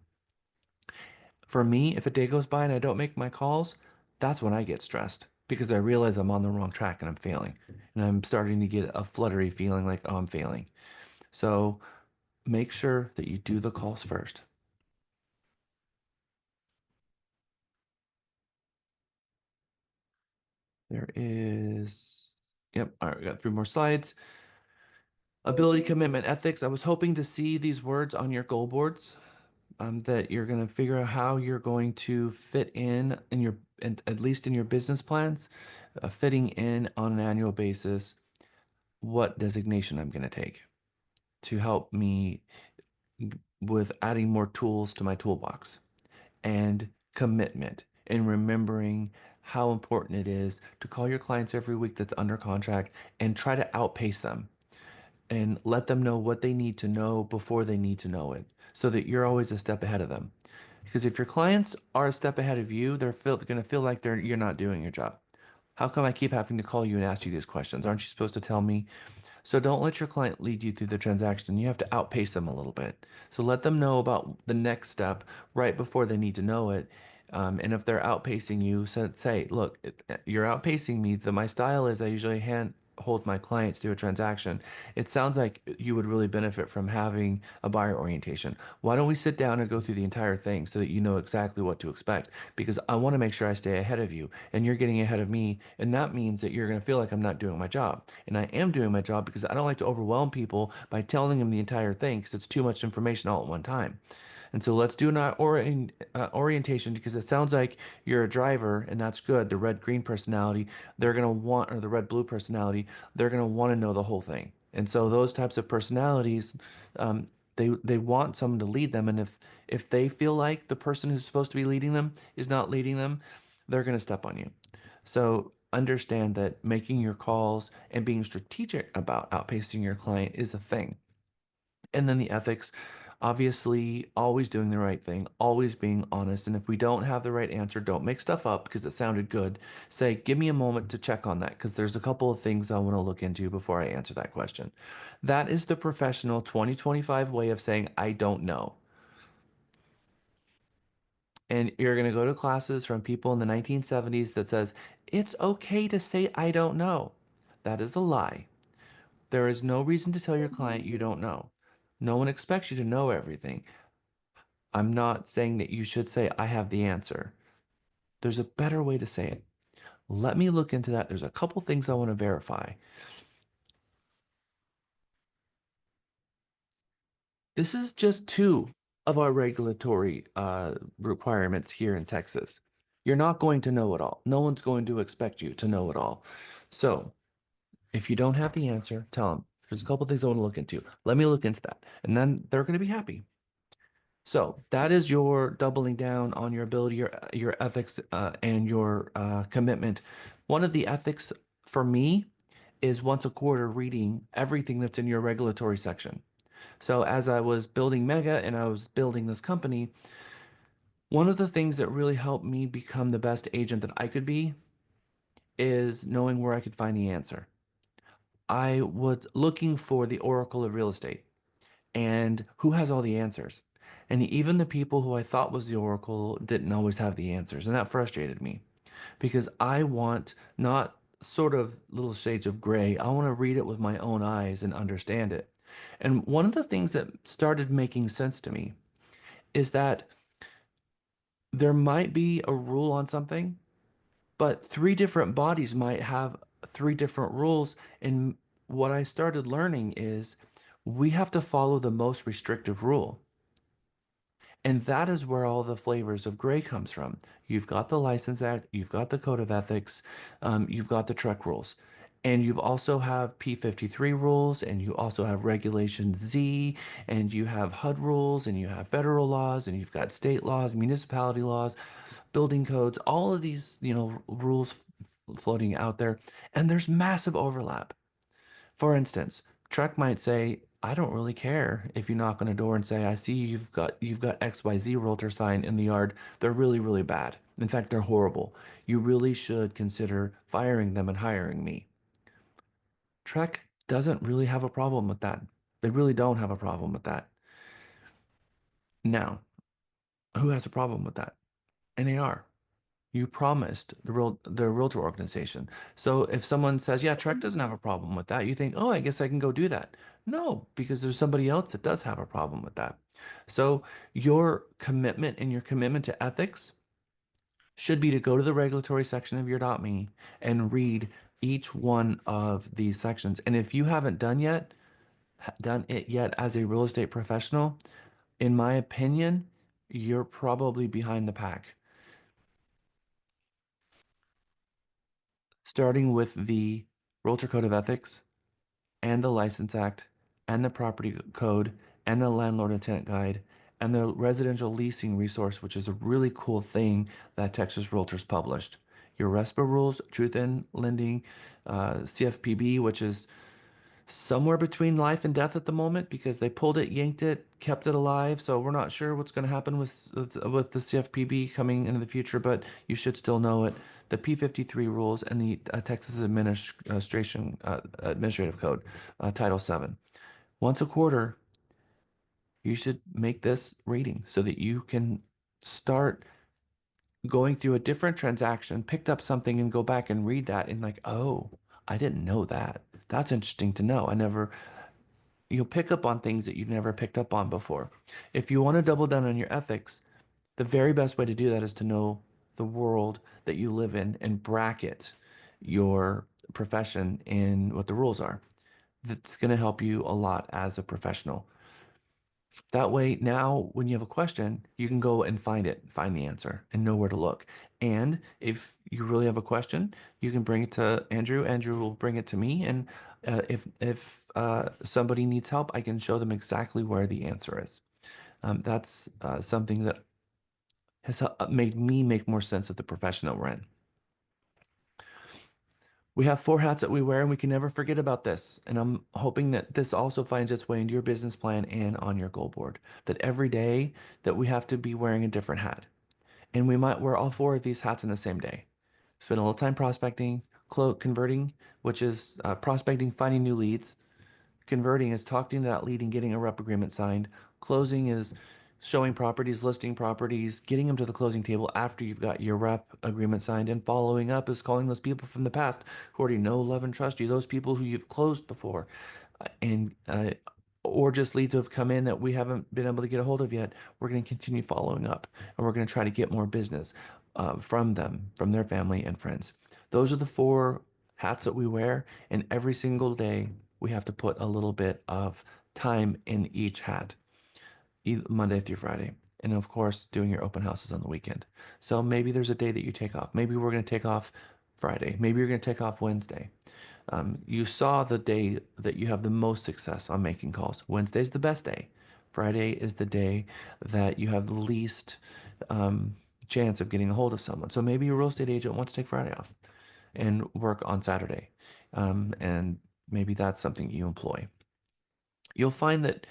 [SPEAKER 1] For me, if a day goes by and I don't make my calls, that's when I get stressed because I realize I'm on the wrong track and I'm failing. And I'm starting to get a fluttery feeling like, oh, I'm failing. So make sure that you do the calls first. There is, yep, all right, we got 3 more slides. Ability, commitment, ethics. I was hoping to see these words on your goal boards, that you're going to figure out how you're going to fit in your, at least in your business plans, fitting in on an annual basis, what designation I'm going to take to help me with adding more tools to my toolbox, and commitment and remembering how important it is to call your clients every week that's under contract and try to outpace them and let them know what they need to know before they need to know it so that you're always a step ahead of them. Because if your clients are a step ahead of you, they're going to feel like you're not doing your job. How come I keep having to call you and ask you these questions? Aren't you supposed to tell me? So don't let your client lead you through the transaction. You have to outpace them a little bit. So let them know about the next step right before they need to know it. And if they're outpacing you, so say, look, you're outpacing me. My style is I usually hold my clients through a transaction. It sounds like you would really benefit from having a buyer orientation. Why don't we sit down and go through the entire thing so that you know exactly what to expect? Because I want to make sure I stay ahead of you and you're getting ahead of me. And that means that you're going to feel like I'm not doing my job. And I am doing my job because I don't like to overwhelm people by telling them the entire thing because it's too much information all at one time. And so let's do an orientation because it sounds like you're a driver, and that's good. The red green personality, they're going to want, or the red blue personality, they're going to want to know the whole thing. And so those types of personalities, they want someone to lead them. And if they feel like the person who's supposed to be leading them is not leading them, they're going to step on you. So understand that making your calls and being strategic about outpacing your client is a thing. And then the ethics, obviously, always doing the right thing, always being honest. And if we don't have the right answer, don't make stuff up because it sounded good. Say, give me a moment to check on that because there's a couple of things I want to look into before I answer that question. That is the professional 2025 way of saying, I don't know. And you're going to go to classes from people in the 1970s that says, it's okay to say, I don't know. That is a lie. There is no reason to tell your client you don't know. No one expects you to know everything. I'm not saying that you should say, I have the answer. There's a better way to say it. Let me look into that. There's a couple things I want to verify. This is just 2 of our regulatory requirements here in Texas. You're not going to know it all. No one's going to expect you to know it all. So if you don't have the answer, tell them. There's a couple things I want to look into. Let me look into that. And then they're going to be happy. So that is your doubling down on your ability, your ethics, and your commitment. One of the ethics for me is once a quarter reading everything that's in your regulatory section. So as I was building Mega and I was building this company, one of the things that really helped me become the best agent that I could be is knowing where I could find the answer. I was looking for the Oracle of real estate and who has all the answers. And even the people who I thought was the oracle didn't always have the answers. And that frustrated me because I want not sort of little shades of gray. I want to read it with my own eyes and understand it. And one of the things that started making sense to me is that there might be a rule on something, but 3 different bodies might have 3 different rules. And what I started learning is we have to follow the most restrictive rule. And that is where all the flavors of gray comes from. You've got the License Act, you've got the Code of Ethics, you've got the truck rules. And you've also have P53 rules, and you also have Regulation Z, and you have HUD rules, and you have federal laws, and you've got state laws, municipality laws, building codes, all of these, rules floating out there, and there's massive overlap. For instance, Trek might say, I don't really care if you knock on a door and say, I see you've got XYZ realtor sign in the yard. They're really, really bad. In fact, they're horrible. You really should consider firing them and hiring me. Trek doesn't really have a problem with that. They really don't have a problem with that. Now, who has a problem with that? NAR. You promised the realtor organization. So if someone says, yeah, Trek doesn't have a problem with that, you think, oh, I guess I can go do that. No, because there's somebody else that does have a problem with that. So your commitment and your commitment to ethics should be to go to the regulatory section of your .me and read each one of these sections. And if you haven't done it yet as a real estate professional, in my opinion, you're probably behind the pack. Starting with the Realtor Code of Ethics and the License Act and the Property Code and the Landlord and Tenant Guide and the Residential Leasing Resource, which is a really cool thing that Texas Realtors published. Your RESPA rules, Truth in Lending, CFPB, which is somewhere between life and death at the moment because they pulled it, yanked it, kept it alive. So we're not sure what's going to happen with the CFPB coming into the future, but you should still know it. The P53 rules and the Texas Administrative Code, Title 7. Once a quarter, you should make this reading so that you can start going through a different transaction, picked up something and go back and read that and like, oh, I didn't know that. That's interesting to know. You'll pick up on things that you've never picked up on before. If you want to double down on your ethics, the very best way to do that is to know the world that you live in and bracket your profession in what the rules are. That's going to help you a lot as a professional. That way, now when you have a question, you can go and find the answer, and know where to look. And if you really have a question, you can bring it to Andrew. Andrew will bring it to me, and if somebody needs help, I can show them exactly where the answer is. That's something that has made me make more sense of the profession that we're in. We have 4 hats that we wear, and we can never forget about this. And I'm hoping that this also finds its way into your business plan and on your goal board. That every day that we have to be wearing a different hat. And we might wear all 4 of these hats in the same day. Spend a little time prospecting, converting, which is prospecting, finding new leads. Converting is talking to that lead and getting a rep agreement signed. Closing is showing properties, listing properties, getting them to the closing table after you've got your rep agreement signed. And following up is calling those people from the past who already know, love, and trust you, those people who you've closed before. And or just leads who have come in that we haven't been able to get a hold of yet. We're going to continue following up, and we're going to try to get more business from them, from their family and friends. Those are the 4 hats that we wear, and every single day we have to put a little bit of time in each hat, Monday through Friday. And of course, doing your open houses on the weekend. So maybe there's a day that you take off. Maybe we're going to take off Friday. Maybe you're going to take off Wednesday. You saw the day that you have the most success on making calls. Wednesday's the best day. Friday is the day that you have the least chance of getting a hold of someone. So maybe your real estate agent wants to take Friday off and work on Saturday. And maybe that's something you employ. You'll find that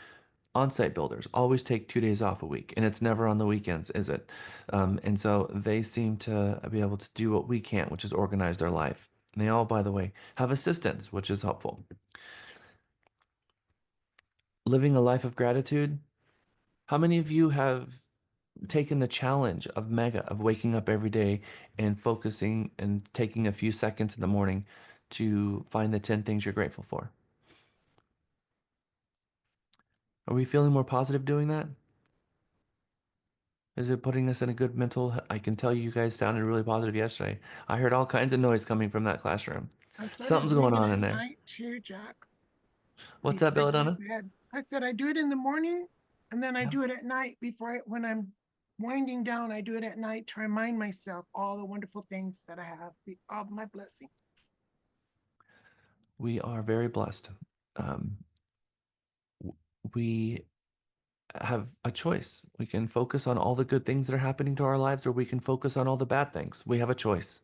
[SPEAKER 1] on-site builders always take 2 days off a week, and it's never on the weekends, is it? And so they seem to be able to do what we can't, which is organize their life. And they all, by the way, have assistants, which is helpful. Living a life of gratitude. How many of you have taken the challenge of mega, of waking up every day and focusing and taking a few seconds in the morning to find the 10 things you're grateful for? Are we feeling more positive doing that? Is it putting us in a good mental? I can tell you guys sounded really positive yesterday. I heard all kinds of noise coming from that classroom.
[SPEAKER 6] I started
[SPEAKER 1] Something's
[SPEAKER 6] doing
[SPEAKER 1] going
[SPEAKER 6] it
[SPEAKER 1] on
[SPEAKER 6] at
[SPEAKER 1] in there.
[SPEAKER 6] night too, Jack.
[SPEAKER 1] What's that,
[SPEAKER 6] Before I go to
[SPEAKER 1] Belladonna?
[SPEAKER 6] bed. I said I do it in the morning, and then I do it at night when I'm winding down. I do it at night to remind myself all the wonderful things that I have, all my blessings.
[SPEAKER 1] we are very blessed. We have a choice. We can focus on all the good things that are happening to our lives, or we can focus on all the bad things. We have a choice.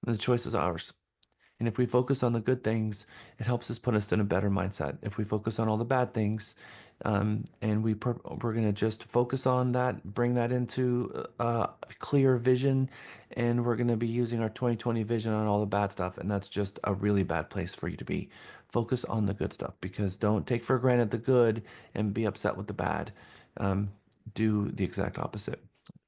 [SPEAKER 1] The choice is ours. And if we focus on the good things, it helps us put us in a better mindset. If we focus on all the bad things, and we're going to just focus on that, bring that into clear vision, and we're going to be using our 2020 vision on all the bad stuff. And that's just a really bad place for you to be. Focus on the good stuff, because don't take for granted the good and be upset with the bad. Do the exact opposite.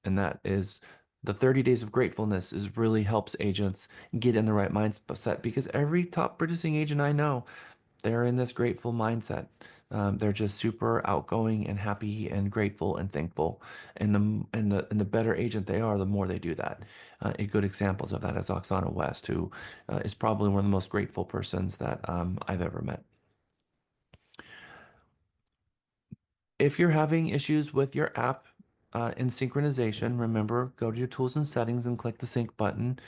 [SPEAKER 1] And that is the 30 days of gratefulness is really helps agents get in the right mindset, because every top producing agent I know, they're in this grateful mindset. They're just super outgoing and happy and grateful and thankful. And the better agent they are, the more they do that. A good examples of that is Oksana West, who is probably one of the most grateful persons that I've ever met. If you're having issues with your app in synchronization, remember, go to your tools and settings and click the sync button.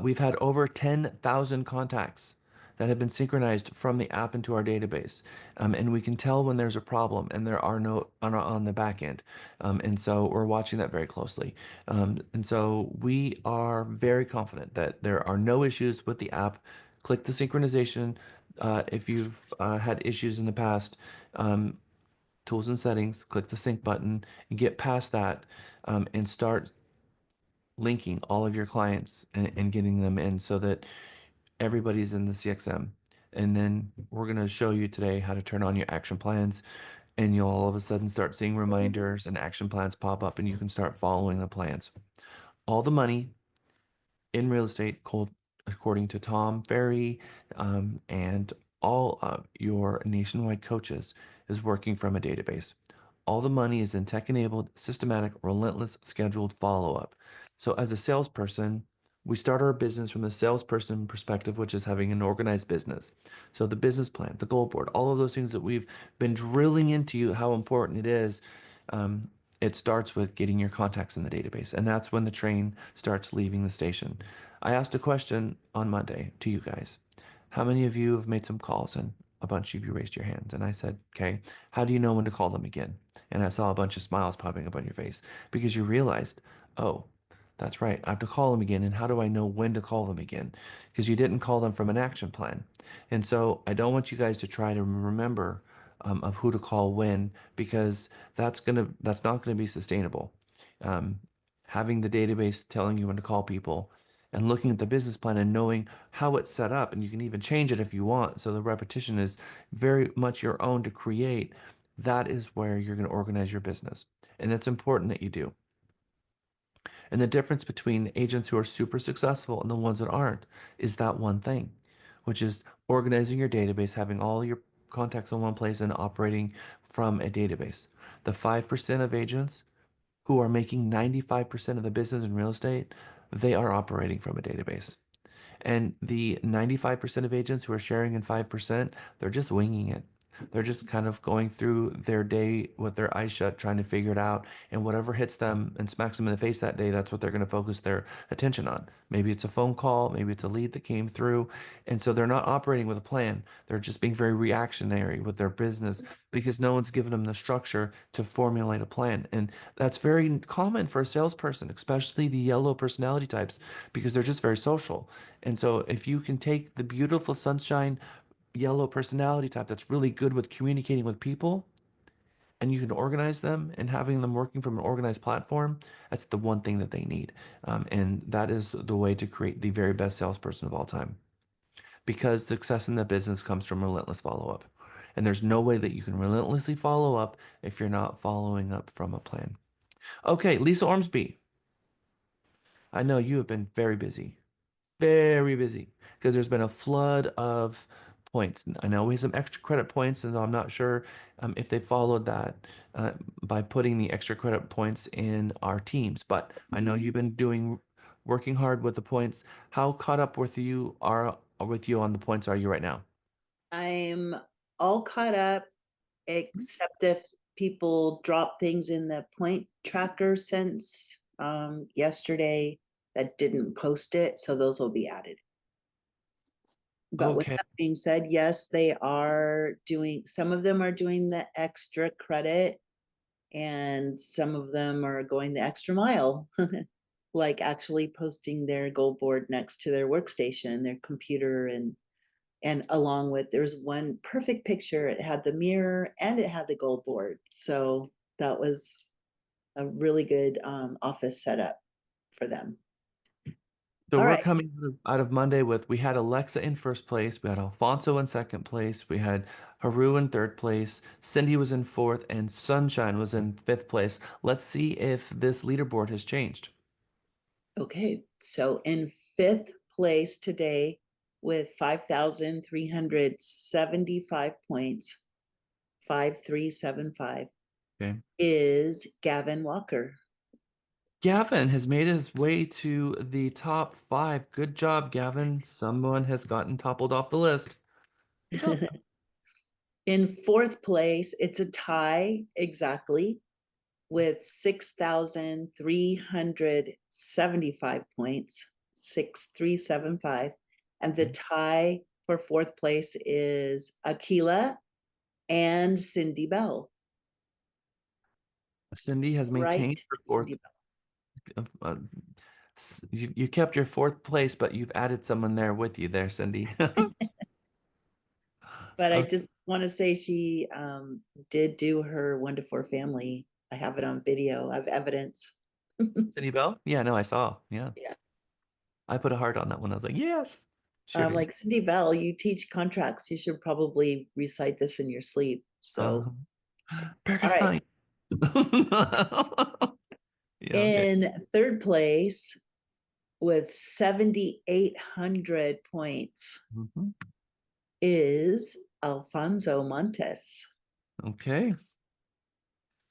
[SPEAKER 1] We've had over 10,000 contacts that have been synchronized from the app into our database. And we can tell when there's a problem, and there are no on the back end. And so we're watching that very closely. And so we are very confident that there are no issues with the app. Click the synchronization if you've had issues in the past. Tools and settings, click the sync button, and get past that, and start linking all of your clients and getting them in so that everybody's in the CXM. And then we're going to show you today how to turn on your action plans, and you'll all of a sudden start seeing reminders and action plans pop up, and you can start following the plans. All the money in real estate, according to Tom Ferry, and all of your nationwide coaches, is working from a database. All the money is in tech-enabled, systematic, relentless, scheduled follow-up. So as a salesperson, we start our business from the salesperson perspective, which is having an organized business. So the business plan, the goal board, all of those things that we've been drilling into you, how important it is. It starts with getting your contacts in the database, and that's when the train starts leaving the station. I asked a question on Monday to you guys. How many of you have made some calls? And a bunch of you raised your hands. And I said, okay, how do you know when to call them again? And I saw a bunch of smiles popping up on your face, because you realized, oh, that's right, I have to call them again. And how do I know when to call them again? Because you didn't call them from an action plan. And so I don't want you guys to try to remember of who to call when, because that's not gonna be sustainable. Um, Having the database telling you when to call people, and looking at the business plan and knowing how it's set up, and you can even change it if you want. So the repetition is very much your own to create. That is where you're going to organize your business, and it's important that you do. And the difference between agents who are super successful and the ones that aren't is that one thing, which is organizing your database, having all your contacts in one place and operating from a database. The 5% of agents who are making 95% of the business in real estate, they are operating from a database. And the 95% of agents who are sharing in 5%, they're just winging it. They're just kind of going through their day with their eyes shut, trying to figure it out. And whatever hits them and smacks them in the face that day, that's what they're going to focus their attention on. Maybe it's a phone call, maybe it's a lead that came through. And so they're not operating with a plan. They're just being very reactionary with their business, because no one's given them the structure to formulate a plan. And that's very common for a salesperson, especially the yellow personality types, because they're just very social. And so if you can take the beautiful sunshine yellow personality type that's really good with communicating with people, and you can organize them and having them working from an organized platform, that's the one thing that they need. And that is the way to create the very best salesperson of all time. Because success in the business comes from relentless follow-up. And there's no way that you can relentlessly follow up if you're not following up from a plan. Okay, Lisa Ormsby, I know you have been very busy, because there's been a flood of points. I know we have some extra credit points, and I'm not sure if they followed that by putting the extra credit points in our teams, but I know you've been working hard with the points. How caught up with you on the points are you right now?
[SPEAKER 14] I'm all caught up, except if people drop things in the point tracker since yesterday that didn't post it. So those will be added. But with
[SPEAKER 1] Okay.
[SPEAKER 14] that being said, yes, they are doing, some of them are doing the extra credit and some of them are going the extra mile, like actually posting their goal board next to their workstation, their computer, and along with, there's one perfect picture. It had the mirror and it had the goal board. So that was a really good office setup for them.
[SPEAKER 1] So
[SPEAKER 14] All
[SPEAKER 1] we're
[SPEAKER 14] right.
[SPEAKER 1] coming out of Monday with, we had Alexa in first place, we had Alfonso in second place, we had Haru in third place, Cindy was in fourth, and Sunshine was in fifth place. Let's see if this leaderboard has changed.
[SPEAKER 14] Okay. So in fifth place today with 5,375 points, 5375,
[SPEAKER 1] Okay.
[SPEAKER 14] is Gavin Walker.
[SPEAKER 1] Gavin has made his way to the top 5. Good job, Gavin. Someone has gotten toppled off the list. Good job.
[SPEAKER 14] In fourth place, it's a tie exactly with 6,375 points, 6375. And the tie for fourth place is Akila and Cindy Bell.
[SPEAKER 1] Cindy has maintained
[SPEAKER 14] Right,
[SPEAKER 1] her fourth.
[SPEAKER 14] Cindy Bell.
[SPEAKER 1] Uh, you kept your fourth place, but you've added someone there with you there, Cindy.
[SPEAKER 14] But I
[SPEAKER 1] Okay.
[SPEAKER 14] just want to say she did do her 1 to 4 family. I have it on video. I have evidence.
[SPEAKER 1] Cindy Bell? Yeah, no, I saw. Yeah.
[SPEAKER 14] Yeah.
[SPEAKER 1] I put a heart on that one. I was like, yes.
[SPEAKER 14] I'm
[SPEAKER 1] Sugar.
[SPEAKER 14] like, Cindy Bell, you teach contracts. You should probably recite this in your sleep. So, all
[SPEAKER 1] Paragraph
[SPEAKER 14] right.
[SPEAKER 1] 9. Yeah, okay.
[SPEAKER 14] In third place with 7,800 points
[SPEAKER 1] Mhm.
[SPEAKER 14] is Alfonso Montes.
[SPEAKER 1] Okay.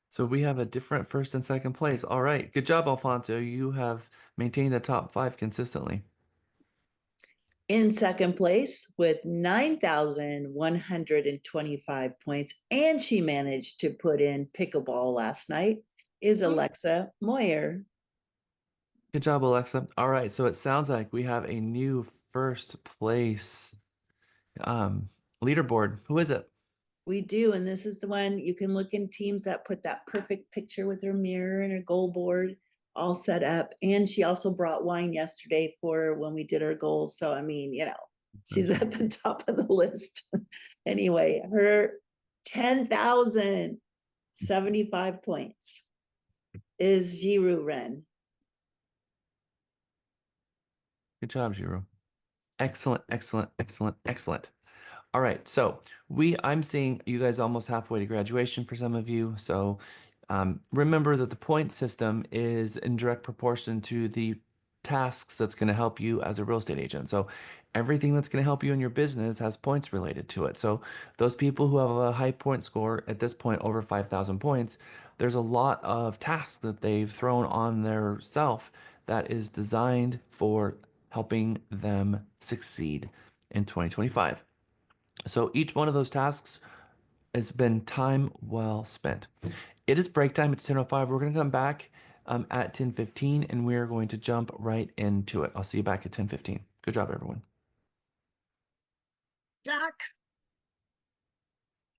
[SPEAKER 1] So we have a different first and second place. All right. Good job, Alfonso. You have maintained the top 5 consistently.
[SPEAKER 14] In second place with 9,125 points, and she managed to put in pickleball last night, is Alexa Moyer.
[SPEAKER 1] Good job, Alexa. All right. So it sounds like we have a new first place leaderboard. Who is it?
[SPEAKER 14] We do, and this is the one you can look in Teams that put that perfect picture with her mirror and her goal board all set up. And she also brought wine yesterday for when we did our goals. So I mean, she's at the top of the list. Anyway, her 10,075 points is Jiru Ren.
[SPEAKER 1] Good job, Jiro. Excellent, excellent, excellent, excellent. All right, so I'm seeing you guys almost halfway to graduation for some of you. So remember that the point system is in direct proportion to the tasks that's going to help you as a real estate agent. So everything that's going to help you in your business has points related to it. So those people who have a high point score at this point, over 5,000 points, there's a lot of tasks that they've thrown on their self that is designed for helping them succeed in 2025. So each one of those tasks has been time well spent. It is break time. It's 10:05. We're going to come back at 10:15 and we're going to jump right into it. I'll see you back at 10:15. Good job, everyone.
[SPEAKER 6] Jack,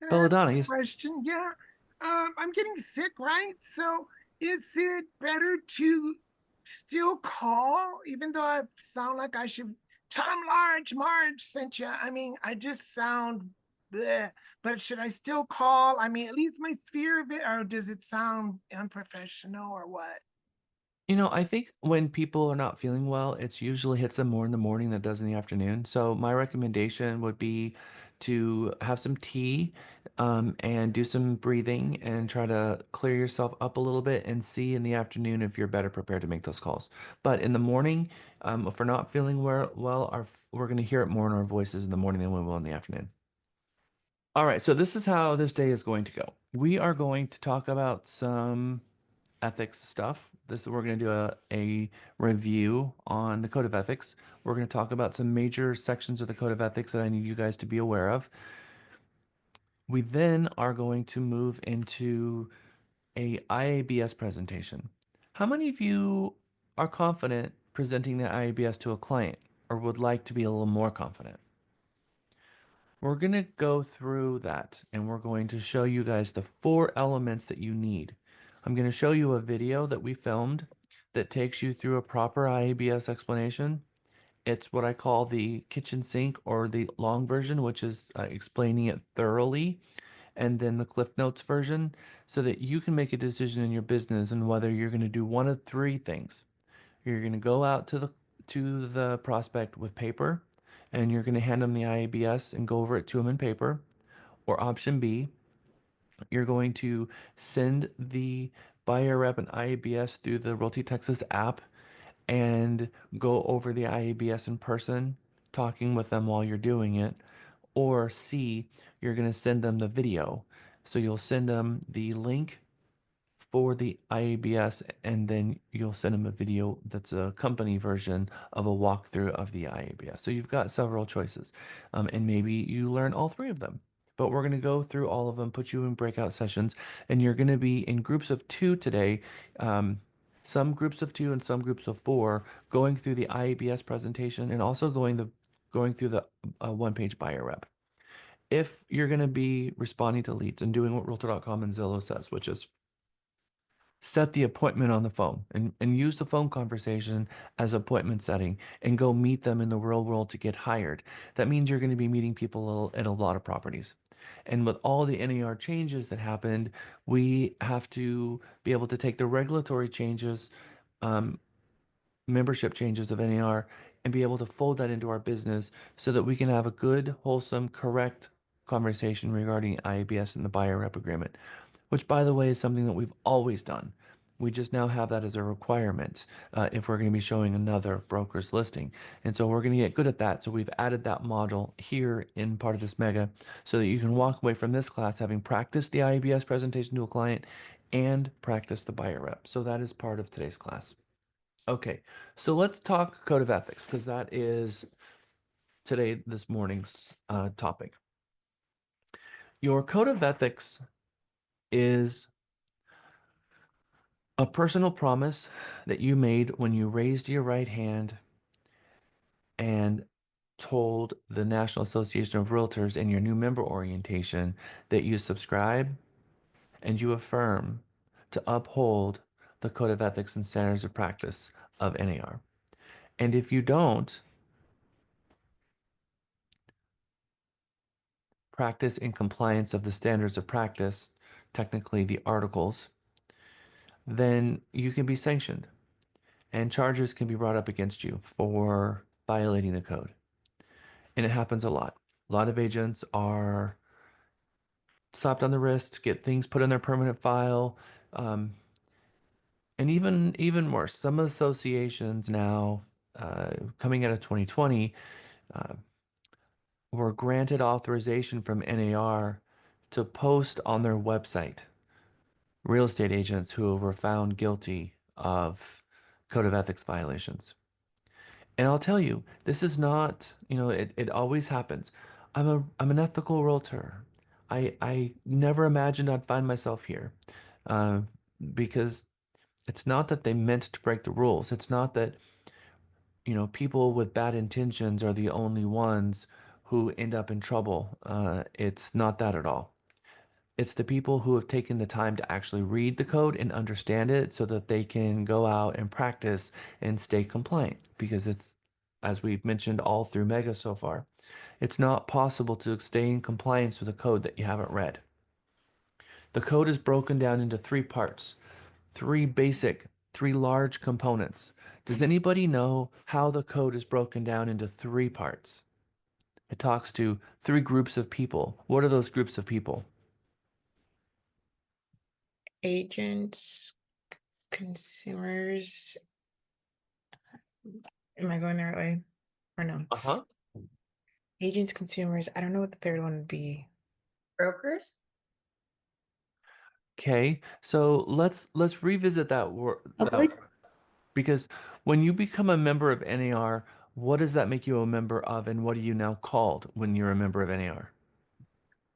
[SPEAKER 6] can I ask
[SPEAKER 1] Belladonna,
[SPEAKER 6] a
[SPEAKER 1] yes.
[SPEAKER 6] question? Yeah. I'm getting sick, right? So is it better to still call, even though I sound like I should? Tom Marge sent you. I mean, I just sound bleh, but should I still call? I mean, at least my sphere of it, or does it sound unprofessional or what?
[SPEAKER 1] I think when people are not feeling well, it's usually hits them more in the morning than it does in the afternoon. So my recommendation would be to have some tea, and do some breathing and try to clear yourself up a little bit and see in the afternoon if you're better prepared to make those calls. But in the morning, if we're not feeling we're going to hear it more in our voices in the morning than we will in the afternoon. All right, so this is how this day is going to go. We are going to talk about some ethics stuff. We're going to do a review on the code of ethics. We're going to talk about some major sections of the code of ethics that I need you guys to be aware of. We then are going to move into a IABS presentation. How many of you are confident presenting the IABS to a client or would like to be a little more confident? We're going to go through that and we're going to show you guys the 4 elements that you need. I'm going to show you a video that we filmed that takes you through a proper IABS explanation. It's what I call the kitchen sink or the long version, which is explaining it thoroughly, and then the Cliff Notes version so that you can make a decision in your business and whether you're going to do one of 3 things. You're going to go out to the prospect with paper and you're going to hand them the IABS and go over it to them in paper. Or option B, you're going to send the buyer rep and IABS through the Realty Texas app and go over the IABS in person, talking with them while you're doing it. Or C, you're going to send them the video. So you'll send them the link for the IABS, and then you'll send them a video that's a company version of a walkthrough of the IABS. So you've got several choices, and maybe you learn all 3 of them. But we're going to go through all of them, put you in breakout sessions, and you're going to be in groups of 2 today. Some groups of 2 and some groups of 4 going through the IABS presentation and also going through the one-page buyer rep. If you're going to be responding to leads and doing what Realtor.com and Zillow says, which is set the appointment on the phone and use the phone conversation as appointment setting and go meet them in the real world to get hired. That means you're going to be meeting people at a lot of properties. And with all the NAR changes that happened, we have to be able to take the regulatory changes, membership changes of NAR, and be able to fold that into our business so that we can have a good, wholesome, correct conversation regarding IABS and the buyer rep agreement, which, by the way, is something that we've always done. We just now have that as a requirement if we're going to be showing another broker's listing. And so we're going to get good at that. So we've added that model here in part of this mega so that you can walk away from this class having practiced the IABS presentation to a client and practice the buyer rep. So that is part of today's class. Okay, so let's talk code of ethics because that is this morning's topic. Your code of ethics is a personal promise that you made when you raised your right hand and told the National Association of Realtors in your new member orientation that you subscribe and you affirm to uphold the code of ethics and standards of practice of NAR. And if you don't practice in compliance of the standards of practice, technically the articles, then you can be sanctioned and charges can be brought up against you for violating the code. And it happens a lot. A lot of agents are slapped on the wrist, get things put in their permanent file, and even worse, some associations now, coming out of 2020, were granted authorization from NAR to post on their website real estate agents who were found guilty of code of ethics violations. And I'll tell you, this is not, it always happens. I'm an ethical realtor. I never imagined I'd find myself here, uh, because it's not that they meant to break the rules. It's not that, people with bad intentions are the only ones who end up in trouble. It's not that at all. It's the people who have taken the time to actually read the code and understand it so that they can go out and practice and stay compliant. Because it's, as we've mentioned all through Mega so far, it's not possible to stay in compliance with a code that you haven't read. The code is broken down into 3 parts, 3 basic, 3 large components. Does anybody know how the code is broken down into 3 parts? It talks to 3 groups of people. What are those groups of people?
[SPEAKER 5] Agents, consumers. Am I going the right way or no?
[SPEAKER 1] Uh-huh.
[SPEAKER 5] Agents, consumers. I don't know what the third one would be.
[SPEAKER 10] Brokers?
[SPEAKER 1] Okay, so let's revisit that word
[SPEAKER 10] Public?
[SPEAKER 1] because when you become a member of NAR, what does that make you a member of, and what are you now called when you're a member of NAR?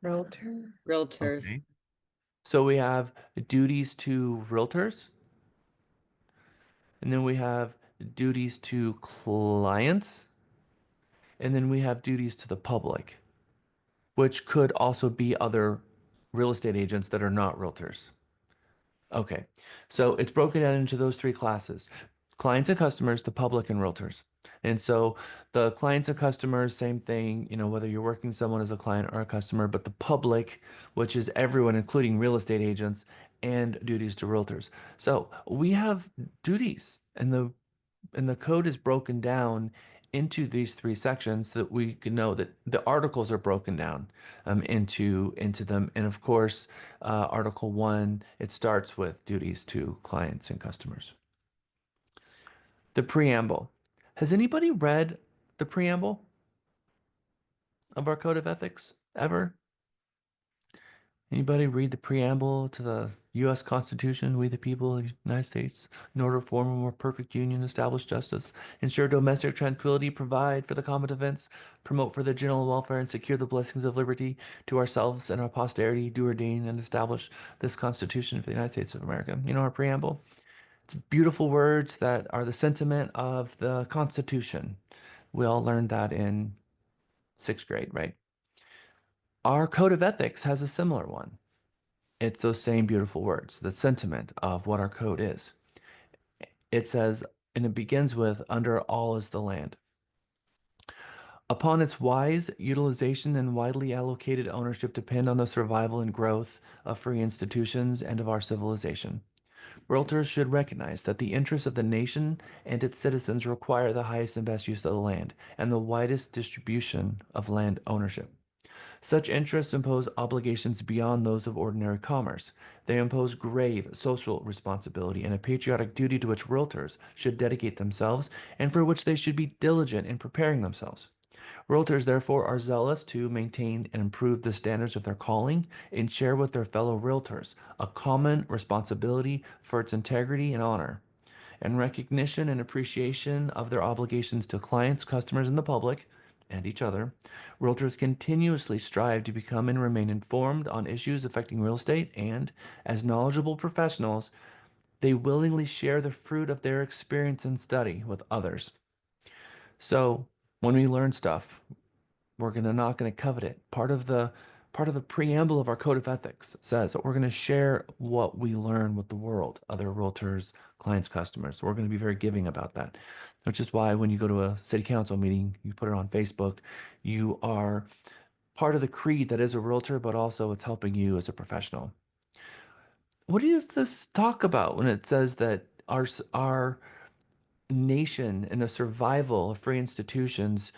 [SPEAKER 5] Realtor.
[SPEAKER 2] Realtors.
[SPEAKER 1] Okay. So we have duties to realtors, and then we have duties to clients, and then we have duties to the public. which could also be other real estate agents that are not realtors. Okay, so it's broken down into those three classes: clients and customers, the public, and realtors. And so the clients and customers, same thing, whether you're working someone as a client or a customer, but the public, which is everyone, including real estate agents, and duties to realtors. So we have duties, and the code is broken down into these three sections so that we can know that the articles are broken down into them. And of course, Article 1, it starts with duties to clients and customers. The preamble. Has anybody read the preamble of our code of ethics ever? Anybody read the preamble to the U.S. Constitution? We the people of the United States, in order to form a more perfect union, establish justice, ensure domestic tranquility, provide for the common defense, promote for the general welfare, and secure the blessings of liberty to ourselves and our posterity, do ordain and establish this Constitution for the United States of America. Our preamble. It's beautiful words that are the sentiment of the Constitution. We all learned that in 6th grade, right? Our code of ethics has a similar one. It's those same beautiful words, the sentiment of what our code is. It says, and it begins with, under all is the land. Upon its wise utilization and widely allocated ownership depend on the survival and growth of free institutions and of our civilization. Realtors should recognize that the interests of the nation and its citizens require the highest and best use of the land and the widest distribution of land ownership. Such interests impose obligations beyond those of ordinary commerce. They impose grave social responsibility and a patriotic duty to which realtors should dedicate themselves and for which they should be diligent in preparing themselves. Realtors, therefore, are zealous to maintain and improve the standards of their calling and share with their fellow realtors a common responsibility for its integrity and honor. In recognition and appreciation of their obligations to clients, customers, and the public, and each other, realtors continuously strive to become and remain informed on issues affecting real estate, and as knowledgeable professionals, they willingly share the fruit of their experience and study with others. So when we learn stuff, we're not going to covet it. Part of the preamble of our code of ethics says that we're going to share what we learn with the world, other realtors, clients, customers. So we're going to be very giving about that, which is why when you go to a city council meeting, you put it on Facebook, you are part of the creed that is a realtor, but also it's helping you as a professional. What does this talk about when it says that our nation and the survival of free institutions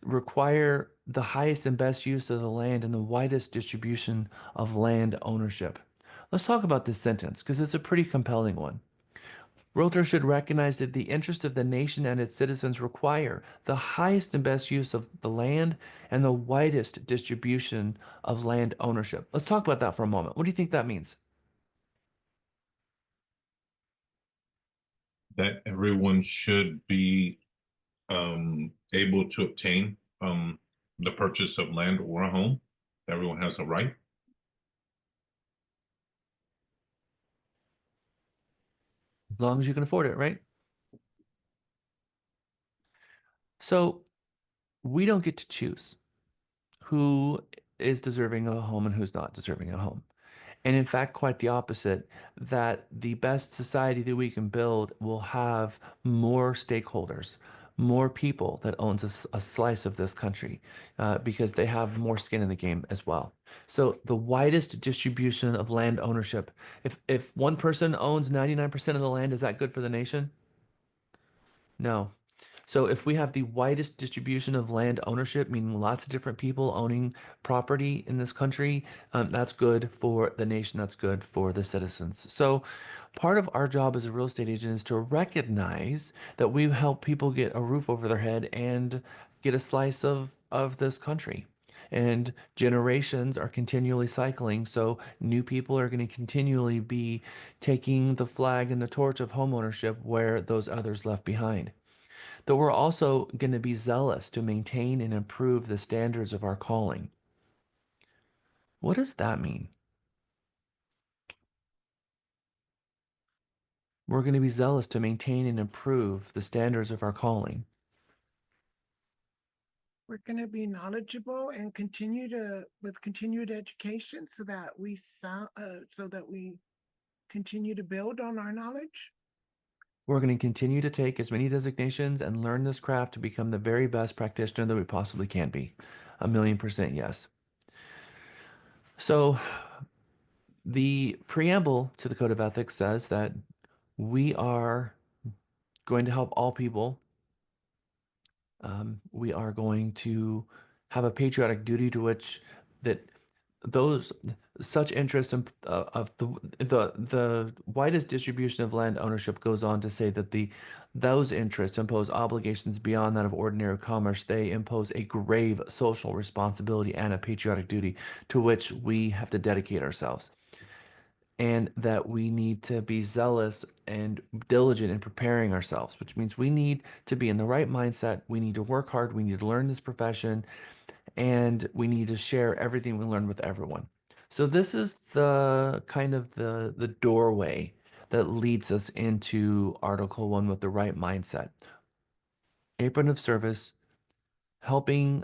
[SPEAKER 1] require the highest and best use of the land and the widest distribution of land ownership? Let's talk about this sentence because it's a pretty compelling one. Realtors should recognize that the interest of the nation and its citizens require the highest and best use of the land and the widest distribution of land ownership. Let's talk about that for a moment. What do you think that means?
[SPEAKER 8] That everyone should be able to obtain the purchase of land or a home. Everyone has a right.
[SPEAKER 1] As long as you can afford it, right? So we don't get to choose who is deserving of a home and who's not deserving of a home. And in fact, quite the opposite, that the best society that we can build will have more stakeholders, more people that owns a slice of this country because they have more skin in the game as well. So the widest distribution of land ownership, if one person owns 99% of the land, is that good for the nation? No. So if we have the widest distribution of land ownership, meaning lots of different people owning property in this country, that's good for the nation. That's good for the citizens. So part of our job as a real estate agent is to recognize that we help people get a roof over their head and get a slice of this country. And generations are continually cycling, so new people are going to continually be taking the flag and the torch of homeownership where those others left behind. That we're also going to be zealous to maintain and improve the standards of our calling. What does that mean? We're going to be zealous to maintain and improve the standards of our calling.
[SPEAKER 6] we're going to be knowledgeable and continue to with continued education so that we continue to build on our knowledge.
[SPEAKER 1] We're going to continue to take as many designations and learn this craft to become the very best practitioner that we possibly can be. 1,000,000% yes. So the preamble to the Code of Ethics says that we are going to help all people. We are going to have a patriotic duty to which that those such interests of the widest distribution of land ownership goes on to say that those interests impose obligations beyond that of ordinary commerce. They impose a grave social responsibility and a patriotic duty to which we have to dedicate ourselves, and that we need to be zealous and diligent in preparing ourselves, which means we need to be in the right mindset. We need to work hard. We need to learn this profession, and we need to share everything we learn with everyone. So this is the kind of the doorway that leads us into Article 1 with the right mindset. Apron of service, helping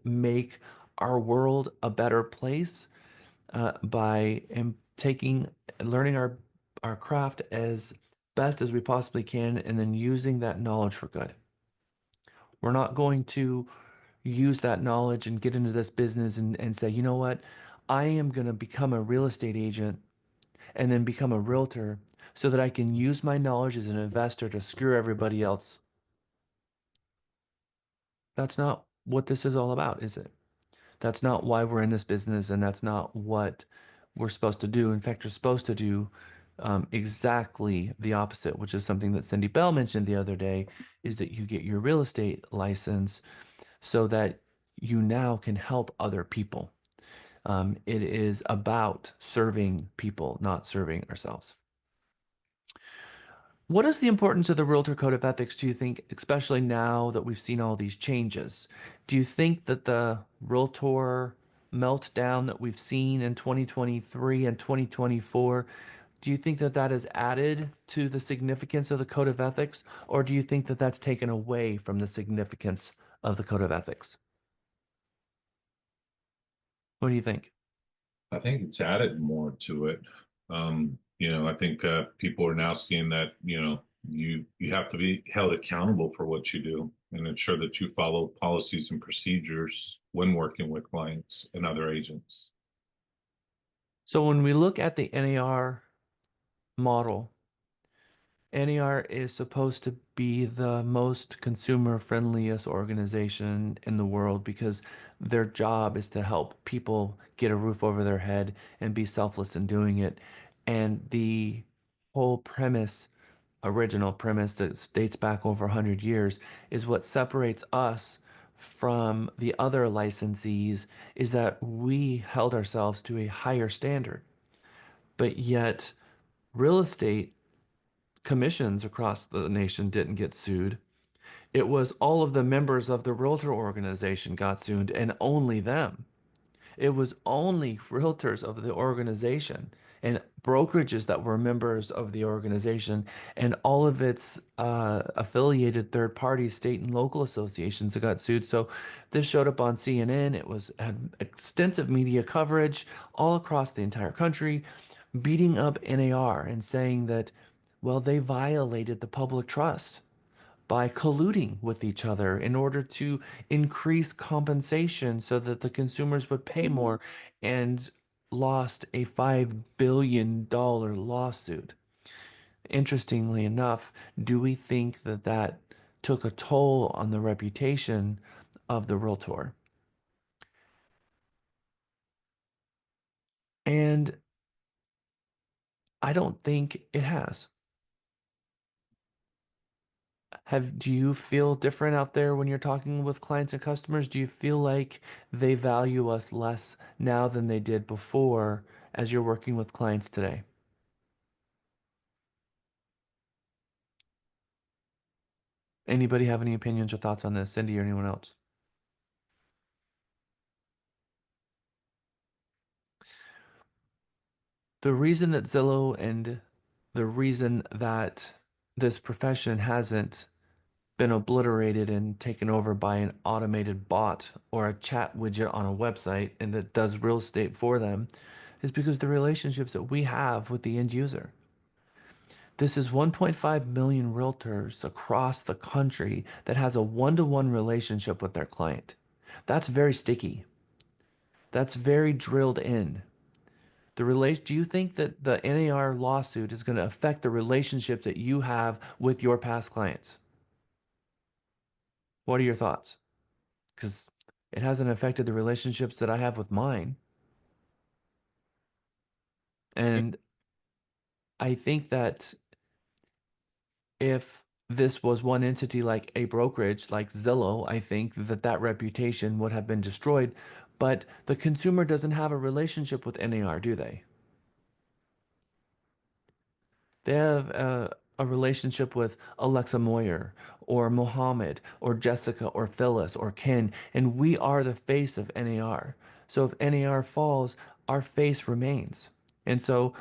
[SPEAKER 1] make our world a better place by learning our craft as best as we possibly can, and then using that knowledge for good. We're not going to use that knowledge and get into this business and say, you know what, I am going to become a real estate agent and then become a realtor so that I can use my knowledge as an investor to screw everybody else. That's not what this is all about, is it? That's not why we're in this business, and that's not what we're supposed to do. In fact, you're supposed to do exactly the opposite, which is something that Cindy Bell mentioned the other day, is that you get your real estate license so that you now can help other people. It is about serving people, not serving ourselves. What is the importance of the Realtor Code of Ethics, do you think, especially now that we've seen all these changes? Do you think that the Realtor meltdown that we've seen in 2023 and 2024, do you think that that has added to the significance of the Code of Ethics, or do you think that that's taken away from the significance of the Code of Ethics? What do you think?
[SPEAKER 8] I think it's added more to it. I think people are now seeing that, you have to be held accountable for what you do and ensure that you follow policies and procedures when working with clients and other agents.
[SPEAKER 1] So when we look at the NAR model, NAR is supposed to be the most consumer friendliest organization in the world because their job is to help people get a roof over their head and be selfless in doing it. And the whole original premise that dates back over 100 years, is what separates us from the other licensees, is that we held ourselves to a higher standard. But yet, real estate commissions across the nation didn't get sued. It was all of the members of the realtor organization got sued, and only them. It was only realtors of the organization and brokerages that were members of the organization and all of its affiliated third parties, state and local associations that got sued. So this showed up on CNN. It had extensive media coverage all across the entire country, beating up NAR and saying that, well, they violated the public trust by colluding with each other in order to increase compensation so that the consumers would pay more, and lost a $5 billion lawsuit. Interestingly enough, do we think that that took a toll on the reputation of the realtor? And I don't think it has. Do you feel different out there when you're talking with clients and customers? Do you feel like they value us less now than they did before as you're working with clients today? Anybody have any opinions or thoughts on this? Cindy or anyone else? The reason that Zillow and the reason that this profession hasn't been obliterated and taken over by an automated bot or a chat widget on a website and that does real estate for them is because the relationships that we have with the end user. This is 1.5 million realtors across the country that has a one-to-one relationship with their client. That's very sticky. That's very drilled in. Do you think that the NAR lawsuit is going to affect the relationships that you have with your past clients? What are your thoughts? Because it hasn't affected the relationships that I have with mine. And I think that if this was one entity like a brokerage, like Zillow, I think that that reputation would have been destroyed. But the consumer doesn't have a relationship with NAR, do they? They have a relationship with Alexa Moyer or Mohammed or Jessica or Phyllis or Ken, and we are the face of NAR. So if NAR falls, our face remains. And so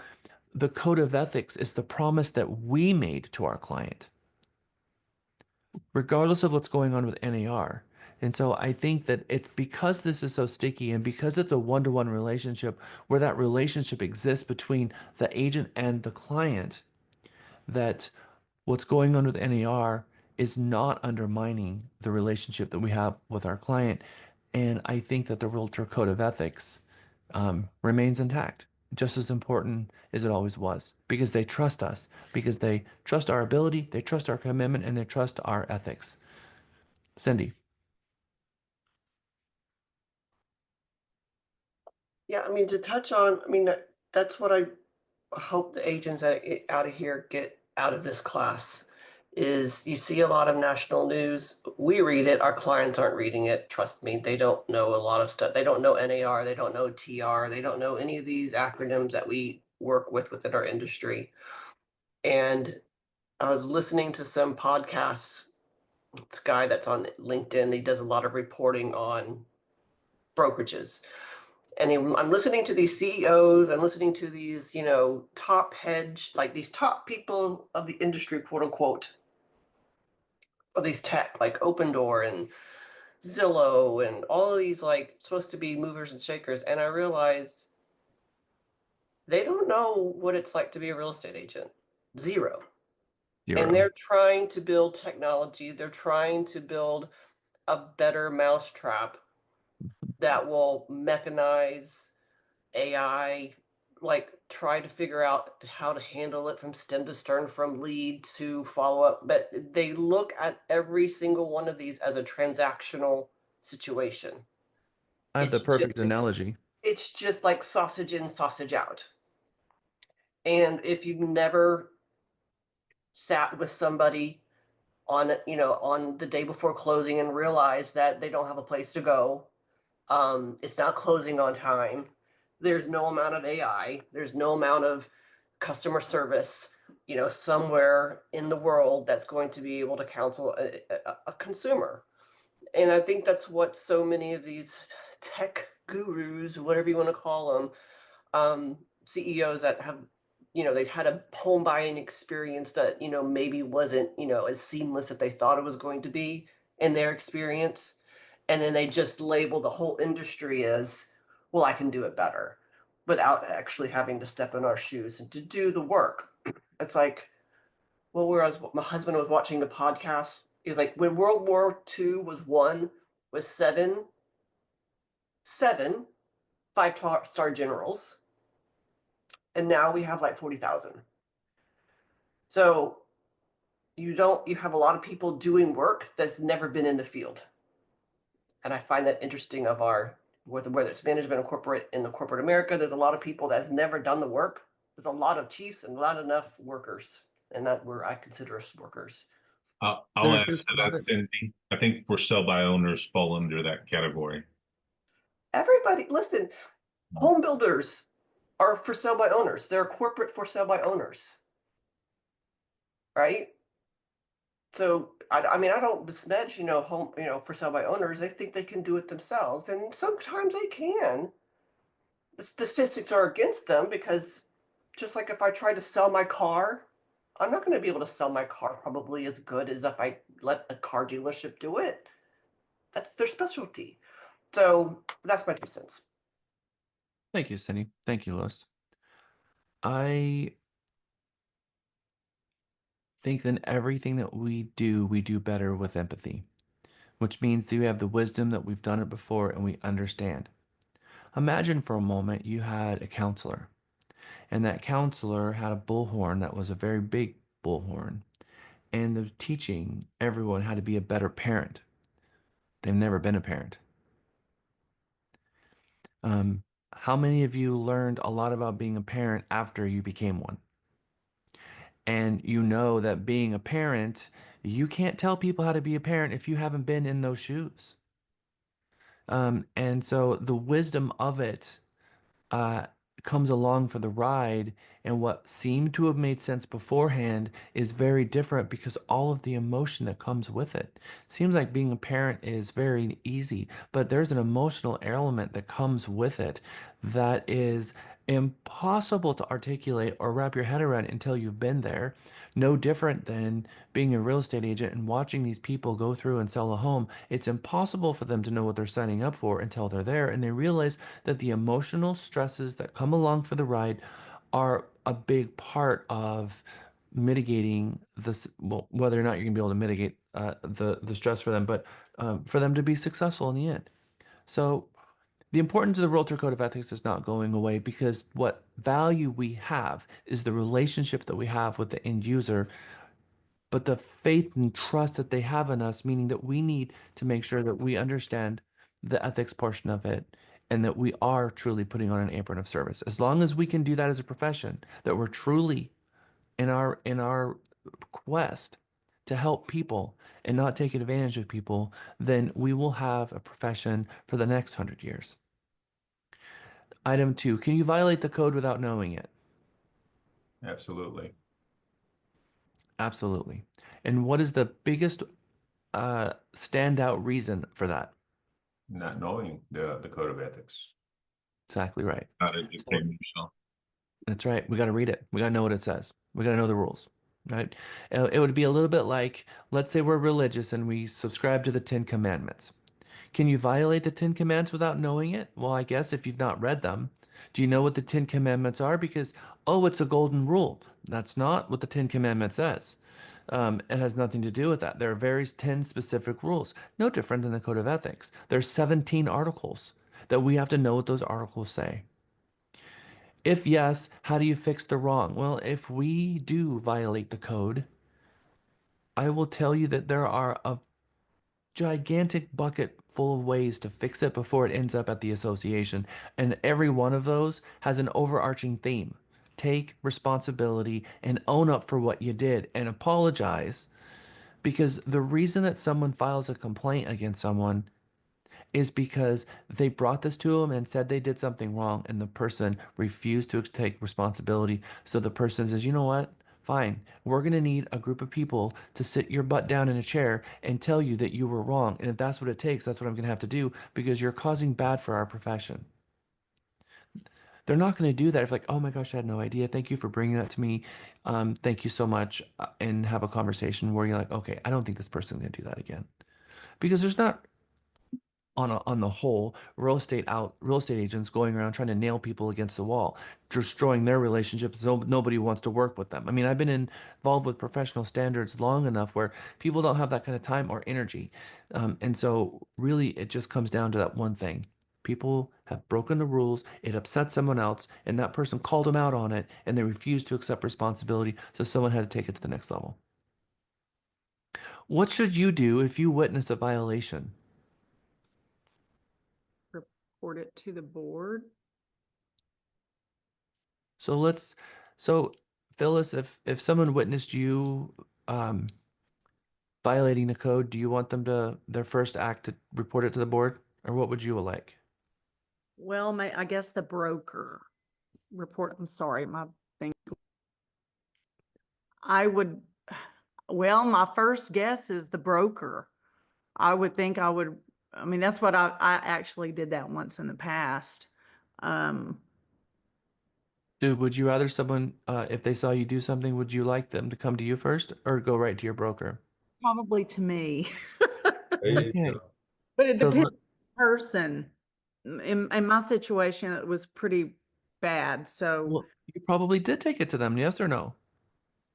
[SPEAKER 1] the code of ethics is the promise that we made to our client, regardless of what's going on with NAR. And so I think that it's because this is so sticky and because it's a one-to-one relationship where that relationship exists between the agent and the client, that what's going on with NAR is not undermining the relationship that we have with our client. And I think that the Realtor Code of Ethics remains intact, just as important as it always was, because they trust us, because they trust our ability, they trust our commitment, and they trust our ethics. Cindy.
[SPEAKER 15] Yeah, I mean, to touch on, I mean, that's what I hope the agents out of here get out of this class is you see a lot of national news. We read it, our clients aren't reading it. Trust me, they don't know a lot of stuff. They don't know NAR, they don't know TR, they don't know any of these acronyms that we work with within our industry. And I was listening to some podcasts. This guy that's on LinkedIn, he does a lot of reporting on brokerages. And I'm listening to these CEOs, I'm listening to these, top hedge, like these top people of the industry, quote unquote, of these tech, like Open Door and Zillow and all of these like supposed to be movers and shakers. And I realize they don't know what it's like to be a real estate agent. Zero. And they're trying to build technology. They're trying to build a better mousetrap that will mechanize AI, like try to figure out how to handle it from stem to stern, from lead to follow up. But they look at every single one of these as a transactional situation.
[SPEAKER 1] I have the perfect analogy.
[SPEAKER 15] It's just like sausage in, sausage out. And if you've never sat with somebody on, on the day before closing and realized that they don't have a place to go, it's not closing on time, there's no amount of AI, there's no amount of customer service, somewhere in the world that's going to be able to counsel a consumer. And I think that's what so many of these tech gurus, whatever you want to call them, CEOs that have, they've had a home buying experience that, maybe wasn't, as seamless as they thought it was going to be in their experience. And then they just label the whole industry as, well, I can do it better without actually having to step in our shoes and to do the work. It's like, well, whereas my husband was watching the podcast, he's like, when World War II was won with seven 5-star generals, and now we have like 40,000. So you have a lot of people doing work that's never been in the field. And I find that interesting of whether it's management or corporate, in the corporate America, there's a lot of people that's never done the work. There's a lot of chiefs and not enough workers. And I consider us workers.
[SPEAKER 8] I'll add to that, Cindy. I think for sell by owners fall under that category.
[SPEAKER 15] Everybody, listen, home builders are for sale by owners. They're corporate for sale by owners. Right? So I mean, I don't besmedge, home, for sale by owners. They think they can do it themselves, and sometimes they can. The statistics are against them because just like if I try to sell my car I'm not going to be able to sell my car probably as good as if I let a car dealership do it. That's their specialty. So that's my 2 cents.
[SPEAKER 1] Thank you, Cindy. Thank you, Lois. I think that everything that we do better with empathy, which means that we have the wisdom that we've done it before and we understand. Imagine for a moment you had a counselor, and that counselor had a bullhorn that was a very big bullhorn, and they're teaching everyone how to be a better parent. They've never been a parent. How many of you learned a lot about being a parent after you became one? And you know that being a parent, you can't tell people how to be a parent if you haven't been in those shoes. And so the wisdom of it uh, comes along for the ride, and what seemed to have made sense beforehand is very different because all of the emotion that comes with it. Seems like being a parent is very easy, but there's an emotional element that comes with it that is impossible to articulate or wrap your head around until you've been there. No different than being a real estate agent and watching these people go through and sell a home. It's impossible for them to know what they're signing up for until they're there and they realize that the emotional stresses that come along for the ride are a big part of mitigating this, well, whether or not you're gonna be able to mitigate the stress for them, but for them to be successful in the end. So the importance of the Realtor Code of Ethics is not going away because what value we have is the relationship that we have with the end user, but the faith and trust that they have in us, meaning that we need to make sure that we understand the ethics portion of it and that we are truly putting on an apron of service. As long as we can do that as a profession, that we're truly in our quest to help people and not take advantage of people, then we will have a profession for the next 100 years. Item 2, can you violate the code without knowing it?
[SPEAKER 3] Absolutely.
[SPEAKER 1] Absolutely. And what is the biggest standout reason for that?
[SPEAKER 3] Not knowing the code of ethics.
[SPEAKER 1] Exactly right.
[SPEAKER 8] Not educating yourself.
[SPEAKER 1] That's right. We got to read it. We got to know what it says. We got to know the rules, right? It would be a little bit like, let's say we're religious and we subscribe to the 10 Commandments. Can you violate the 10 Commandments without knowing it? Well, I guess if you've not read them. Do you know what the 10 Commandments are? Because, oh, it's a golden rule. That's not what the 10 Commandments says. It has nothing to do with that. There are various 10 specific rules, no different than the Code of Ethics. There's 17 articles that we have to know what those articles say. If yes, how do you fix the wrong? Well, if we do violate the code, I will tell you that there are a gigantic bucket full of ways to fix it before it ends up at the association. And every one of those has an overarching theme. Take responsibility and own up for what you did and apologize. Because the reason that someone files a complaint against someone is because they brought this to them and said they did something wrong, and the person refused to take responsibility. So the person says, you know what? Fine. We're going to need a group of people to sit your butt down in a chair and tell you that you were wrong. And if that's what it takes, that's what I'm going to have to do because you're causing bad for our profession. They're not going to do that if like, oh my gosh, I had no idea. Thank you for bringing that to me. Thank you so much. And have a conversation where you're like, okay, I don't think this person's going to do that again. Because there's not on the whole, real estate agents going around trying to nail people against the wall, destroying their relationships. Nobody wants to work with them. I mean, I've been involved with professional standards long enough where people don't have that kind of time or energy. And so really it just comes down to that one thing. People have broken the rules, it upset someone else, and that person called them out on it, and they refused to accept responsibility, so someone had to take it to the next level. What should you do if you witness a violation?
[SPEAKER 11] Report it to the board.
[SPEAKER 1] So Phyllis, if someone witnessed you violating the code, do you want them to their first act to report it to the board, or what would you like?
[SPEAKER 11] Well, I guess the broker report, I'm sorry, my thing. I would, well, my first guess is the broker. I would think I would, I mean, that's what I actually did that once in the past.
[SPEAKER 1] Dude, would you rather someone, if they saw you do something, would you like them to come to you first or go right to your broker?
[SPEAKER 11] Probably to me.
[SPEAKER 13] There you
[SPEAKER 1] Okay.
[SPEAKER 13] go.
[SPEAKER 11] But it
[SPEAKER 1] So
[SPEAKER 11] depends on the person. In my situation, it was pretty bad. So
[SPEAKER 1] well, you probably did take it to them, yes or no?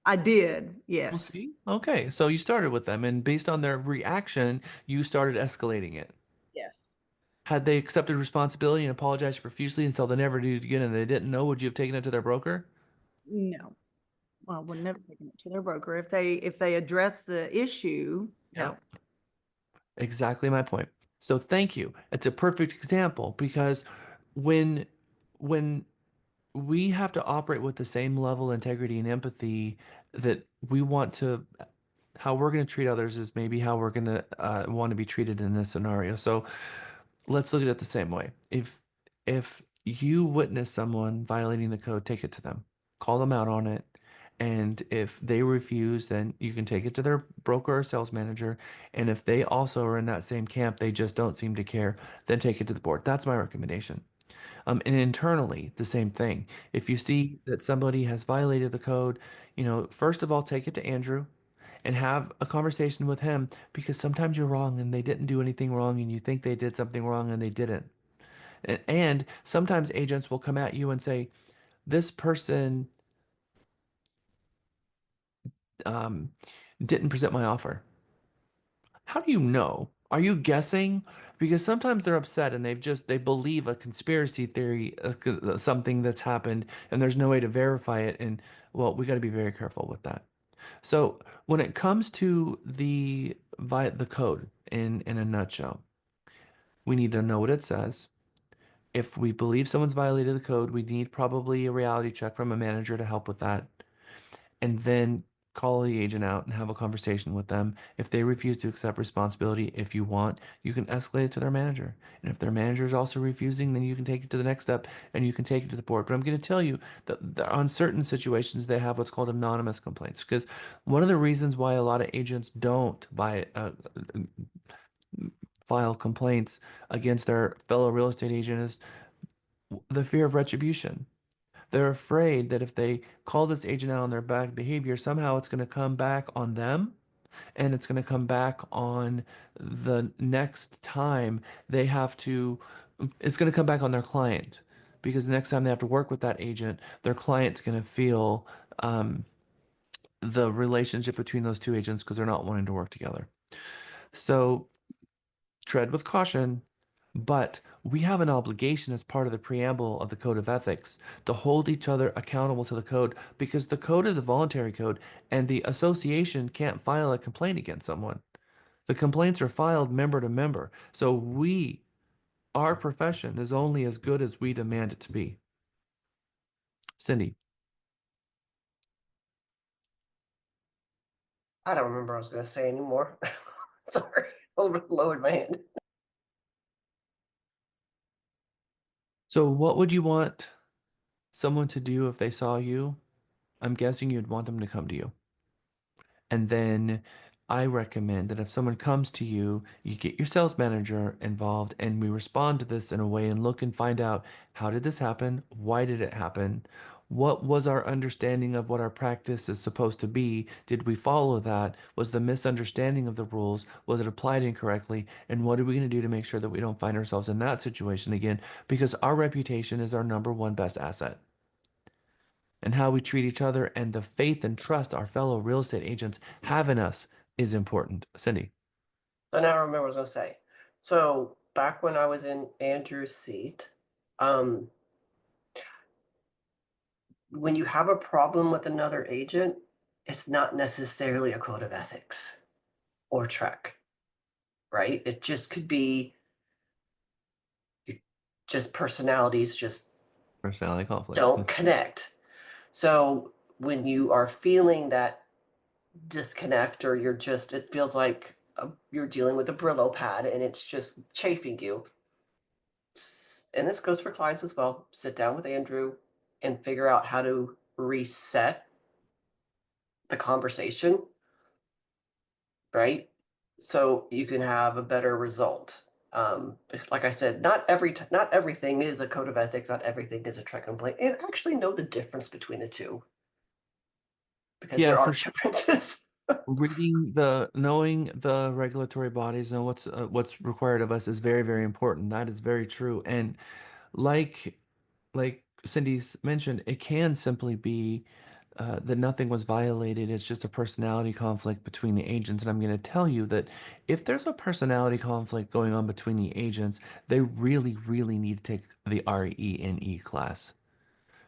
[SPEAKER 11] I did,
[SPEAKER 1] Well,
[SPEAKER 11] yes.
[SPEAKER 1] see? Okay. So you started with them, and based on their reaction, you started escalating it.
[SPEAKER 11] Yes.
[SPEAKER 1] Had they accepted responsibility and apologized profusely until they never do it again and they didn't know, would you have taken it to their broker?
[SPEAKER 11] No. Well, I would never taken it to their broker. If they address the issue, no.
[SPEAKER 1] Exactly my point. So thank you. It's a perfect example because when when we have to operate with the same level of integrity and empathy that we want to, how we're going to treat others is maybe how we're going to want to be treated in this scenario. So let's look at it the same way. If you witness someone violating the code, take it to them. Call them out on it. And if they refuse, then you can take it to their broker or sales manager. And if they also are in that same camp, they just don't seem to care, then take it to the board. That's my recommendation. And internally, the same thing. If you see that somebody has violated the code, first of all, take it to Andrew and have a conversation with him because sometimes you're wrong and they didn't do anything wrong and you think they did something wrong and they didn't. And sometimes agents will come at you and say, this person um, didn't present my offer. How do you know? Are you guessing? Because sometimes they're upset and they believe a conspiracy theory, something that's happened, and there's no way to verify it. And well, we got to be very careful with that. So when it comes to the code in a nutshell, we need to know what it says. If we believe someone's violated the code, we need probably a reality check from a manager to help with that. And then call the agent out and have a conversation with them. If they refuse to accept responsibility, if you want, you can escalate it to their manager. And if their manager is also refusing, then you can take it to the next step and you can take it to the board. But I'm going to tell you that on certain situations, they have what's called anonymous complaints. Because one of the reasons why a lot of agents don't file complaints against their fellow real estate agent is the fear of retribution. They're afraid that if they call this agent out on their bad behavior, somehow it's going to come back on them and it's going to come back on the next time they have to, it's going to come back on their client because the next time they have to work with that agent, their client's going to feel the relationship between those two agents because they're not wanting to work together. So tread with caution. But we have an obligation as part of the preamble of the Code of Ethics to hold each other accountable to the code because the code is a voluntary code and the association can't file a complaint against someone. The complaints are filed member to member. So our profession is only as good as we demand it to be. Cindy.
[SPEAKER 15] I don't remember what I was going to say anymore. Sorry, I lowered my hand.
[SPEAKER 1] So what would you want someone to do if they saw you? I'm guessing you'd want them to come to you. And then I recommend that if someone comes to you, you get your sales manager involved and we respond to this in a way and look and find out how did this happen? Why did it happen? What was our understanding of what our practice is supposed to be? Did we follow that? Was the misunderstanding of the rules? Was it applied incorrectly? And what are we going to do to make sure that we don't find ourselves in that situation again? Because our reputation is our number one best asset and how we treat each other and the faith and trust our fellow real estate agents have in us is important. Cindy.
[SPEAKER 15] So now I remember what I was going to say. So back when I was in Andrew's seat, when you have a problem with another agent, it's not necessarily a code of ethics or track, right? It just could be just personalities just
[SPEAKER 1] Personality conflicts.
[SPEAKER 15] don't connect. So when you are feeling that disconnect or it feels like you're dealing with a Brillo pad and it's just chafing you. And this goes for clients as well. Sit down with Andrew and figure out how to reset the conversation, right? So you can have a better result. Like I said, not everything is a code of ethics, not everything is a check complaint, and actually know the difference between the two because
[SPEAKER 1] Yeah,
[SPEAKER 15] there
[SPEAKER 1] for
[SPEAKER 15] are
[SPEAKER 1] sure.
[SPEAKER 15] differences.
[SPEAKER 1] Knowing the regulatory bodies and what's required of us is very, very important. That is very true. And like Cindy's mentioned, it can simply be that nothing was violated. It's just a personality conflict between the agents. And I'm going to tell you that if there's a personality conflict going on between the agents, they really, really need to take the RE&E class.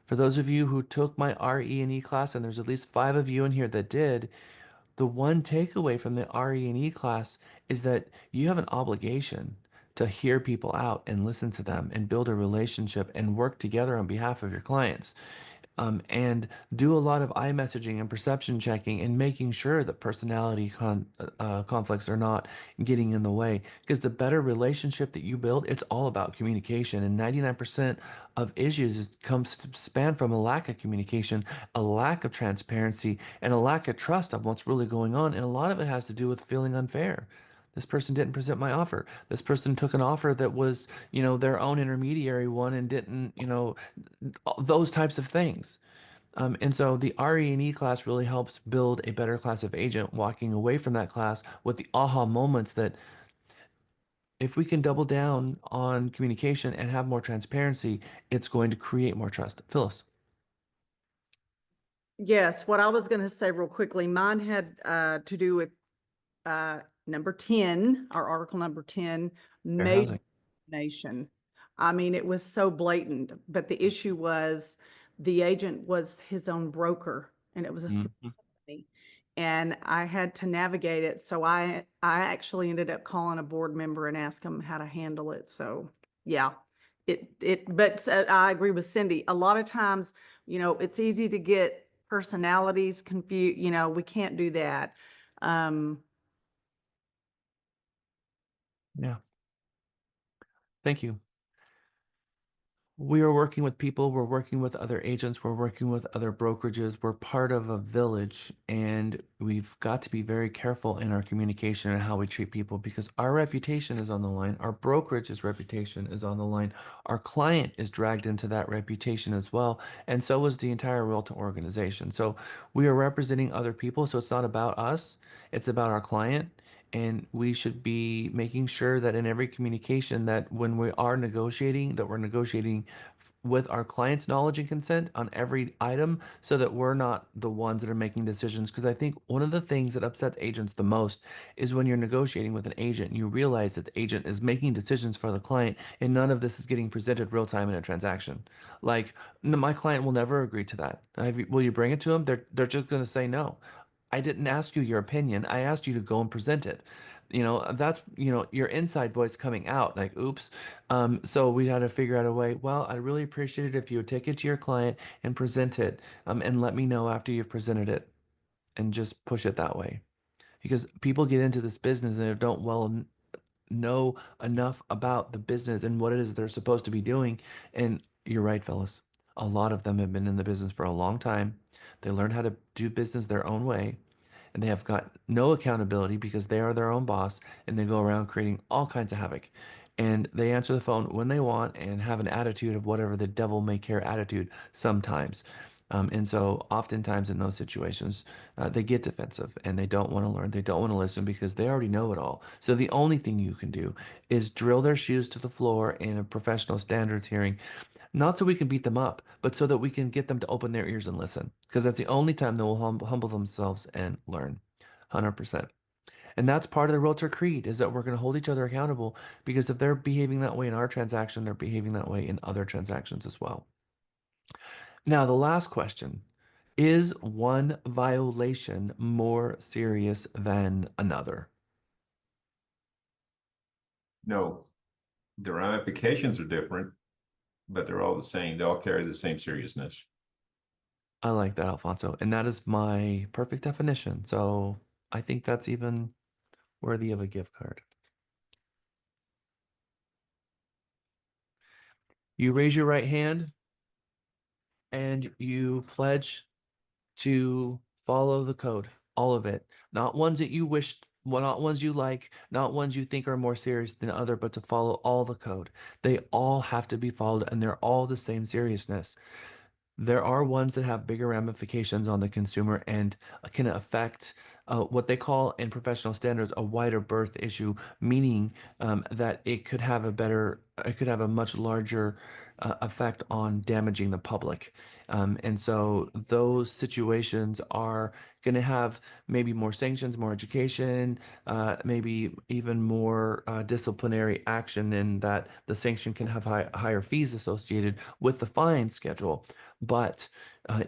[SPEAKER 1] For those of you who took my RE&E class, and there's at least 5 of you in here that did, the one takeaway from the RE&E class is that you have an obligation to hear people out and listen to them and build a relationship and work together on behalf of your clients. And do a lot of iMessaging and perception checking and making sure that personality conflicts are not getting in the way. Because the better relationship that you build, it's all about communication. And 99% of issues span from a lack of communication, a lack of transparency, and a lack of trust of what's really going on. And a lot of it has to do with feeling unfair. This person didn't present my offer. This person took an offer that was, their own intermediary one and didn't, those types of things. And so the RE&E class really helps build a better class of agent, walking away from that class with the aha moments that if we can double down on communication and have more transparency, it's going to create more trust. Phyllis.
[SPEAKER 11] Yes, what I was going to say real quickly, mine had to do with number 10, our article number 10,
[SPEAKER 1] Fair
[SPEAKER 11] made
[SPEAKER 1] housing.
[SPEAKER 11] nation. I mean, it was so blatant, but the issue was the agent was his own broker, and it was a small company, and I had to navigate it. So I actually ended up calling a board member and asked him how to handle it. So yeah, but I agree with Cindy. A lot of times, it's easy to get personalities confused. We can't do that.
[SPEAKER 1] Yeah. Thank you. We are working with people, we're working with other agents, we're working with other brokerages. We're part of a village, and we've got to be very careful in our communication and how we treat people because our reputation is on the line. Our brokerage's reputation is on the line. Our client is dragged into that reputation as well, and so is the entire Realtor organization. So we are representing other people, so it's not about us, it's about our client. And we should be making sure that in every communication that when we are negotiating, that we're negotiating with our client's knowledge and consent on every item so that we're not the ones that are making decisions. Because I think one of the things that upsets agents the most is when you're negotiating with an agent and you realize that the agent is making decisions for the client and none of this is getting presented real time in a transaction. Like, no, my client will never agree to that. Will you bring it to them? They're just going to say no. I didn't ask you your opinion. I asked you to go and present it. That's, your inside voice coming out like, oops. So we had to figure out a way. Well, I really appreciate it if you would take it to your client and present it, and let me know after you've presented it and just push it that way. Because people get into this business and they don't know enough about the business and what it is they're supposed to be doing. And you're right, fellas. A lot of them have been in the business for a long time. They learned how to do business their own way and they have got no accountability because they are their own boss and they go around creating all kinds of havoc. And they answer the phone when they want and have an attitude of whatever the devil may care attitude sometimes. And so, oftentimes in those situations, they get defensive and they don't want to learn. They don't want to listen because they already know it all. So, the only thing you can do is drill their shoes to the floor in a professional standards hearing, not so we can beat them up, but so that we can get them to open their ears and listen. Because that's the only time they will humble themselves and learn. 100%. And that's part of the realtor creed is that we're going to hold each other accountable because if they're behaving that way in our transaction, they're behaving that way in other transactions as well. Now, the last question, is one violation more serious than another?
[SPEAKER 3] No, the ramifications are different, but they're all the same. They all carry the same seriousness.
[SPEAKER 1] I like that, Alfonso. And that is my perfect definition. So I think that's even worthy of a gift card. You raise your right hand and you pledge to follow the code, all of it, not ones that you wished Well, not ones you like, not ones you think are more serious than other, but to follow all the code. They all have to be followed and they're all the same seriousness. There are ones that have bigger ramifications on the consumer and can affect what they call in professional standards a wider berth issue, meaning that it could have a much larger effect on damaging the public. And so those situations are going to have maybe more sanctions, more education, maybe even more disciplinary action, in that the sanction can have higher fees associated with the fine schedule. But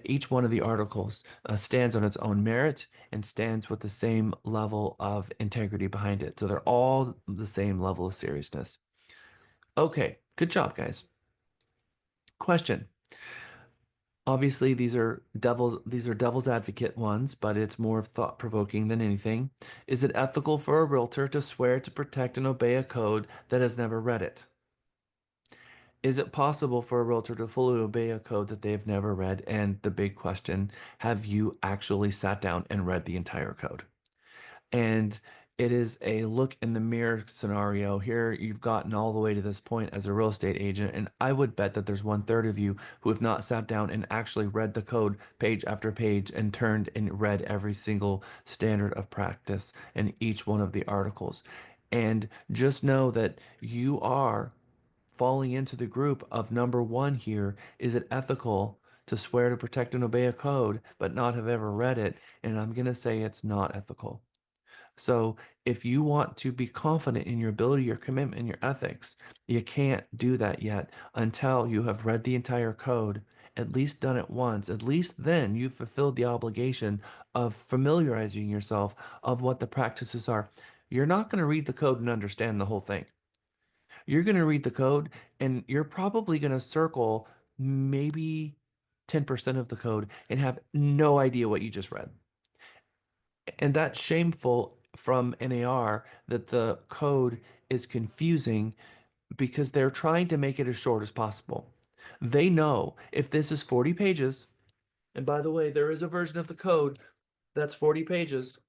[SPEAKER 1] each one of the articles stands on its own merit and stands with the same level of integrity behind it. So they're all the same level of seriousness. Okay, good job, guys. Question. Obviously, these are devil's advocate ones, but it's more thought provoking than anything. Is it ethical for a realtor to swear to protect and obey a code that has never read it? Is it possible for a realtor to fully obey a code that they've never read? And the big question, have you actually sat down and read the entire code? And it is a look in the mirror scenario. Here, you've gotten all the way to this point as a real estate agent, and I would bet that there's 1/3 of you who have not sat down and actually read the code page after page and turned and read every single standard of practice in each one of the articles. And just know that you are falling into the group of number one here. Is it ethical to swear to protect and obey a code but not have ever read it? And I'm going to say it's not ethical. So if you want to be confident in your ability, your commitment, and your ethics, you can't do that yet until you have read the entire code, at least done it once. At least then you've fulfilled the obligation of familiarizing yourself of what the practices are. You're not going to read the code and understand the whole thing. You're going to read the code and you're probably going to circle maybe 10% of the code and have no idea what you just read. And that's shameful from NAR that the code is confusing because they're trying to make it as short as possible. They know if this is 40 pages, and by the way, there is a version of the code that's 40 pages.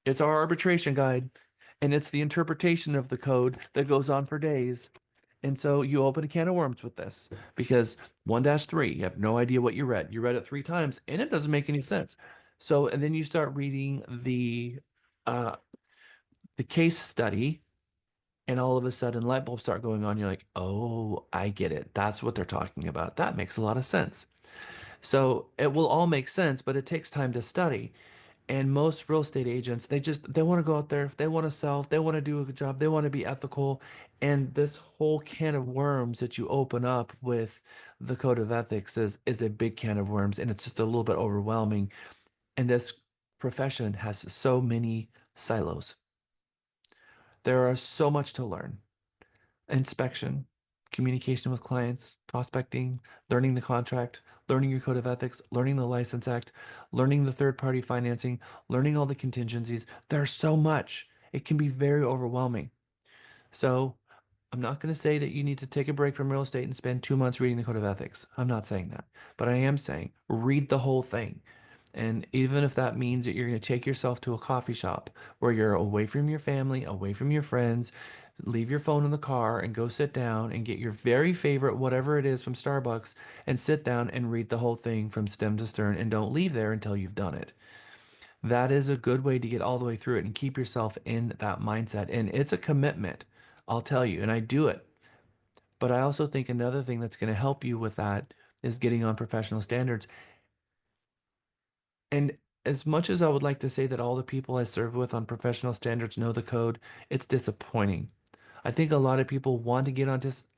[SPEAKER 1] It's our arbitration guide, and it's the interpretation of the code that goes on for days. And so you open a can of worms with this because 1-3, you have no idea what you read. You read it 3 times and it doesn't make any sense. So, and then you start reading the case study, and all of a sudden light bulbs start going on. You're like, oh, I get it. That's what they're talking about. That makes a lot of sense. So it will all make sense, but it takes time to study. And most real estate agents, they want to go out there, if they want to sell, if they want to do a good job, they want to be ethical. And this whole can of worms that you open up with the code of ethics is a big can of worms, and it's just a little bit overwhelming. And this profession has so many silos. There are so much to learn. Inspection, communication with clients, prospecting, learning the contract, learning your code of ethics, learning the license act, learning the third party financing, learning all the contingencies. There's so much. It can be very overwhelming. So I'm not going to say that you need to take a break from real estate and spend 2 months reading the code of ethics. I'm not saying that. But I am saying read the whole thing. And even if that means that you're going to take yourself to a coffee shop where you're away from your family, away from your friends, leave your phone in the car and go sit down and get your very favorite, whatever it is from Starbucks, and sit down and read the whole thing from stem to stern, and don't leave there until you've done it. That is a good way to get all the way through it and keep yourself in that mindset. And it's a commitment, I'll tell you, and I do it. But I also think another thing that's going to help you with that is getting on professional standards. And as much as I would like to say that all the people I serve with on professional standards know the code, it's disappointing. I think a lot of people want to get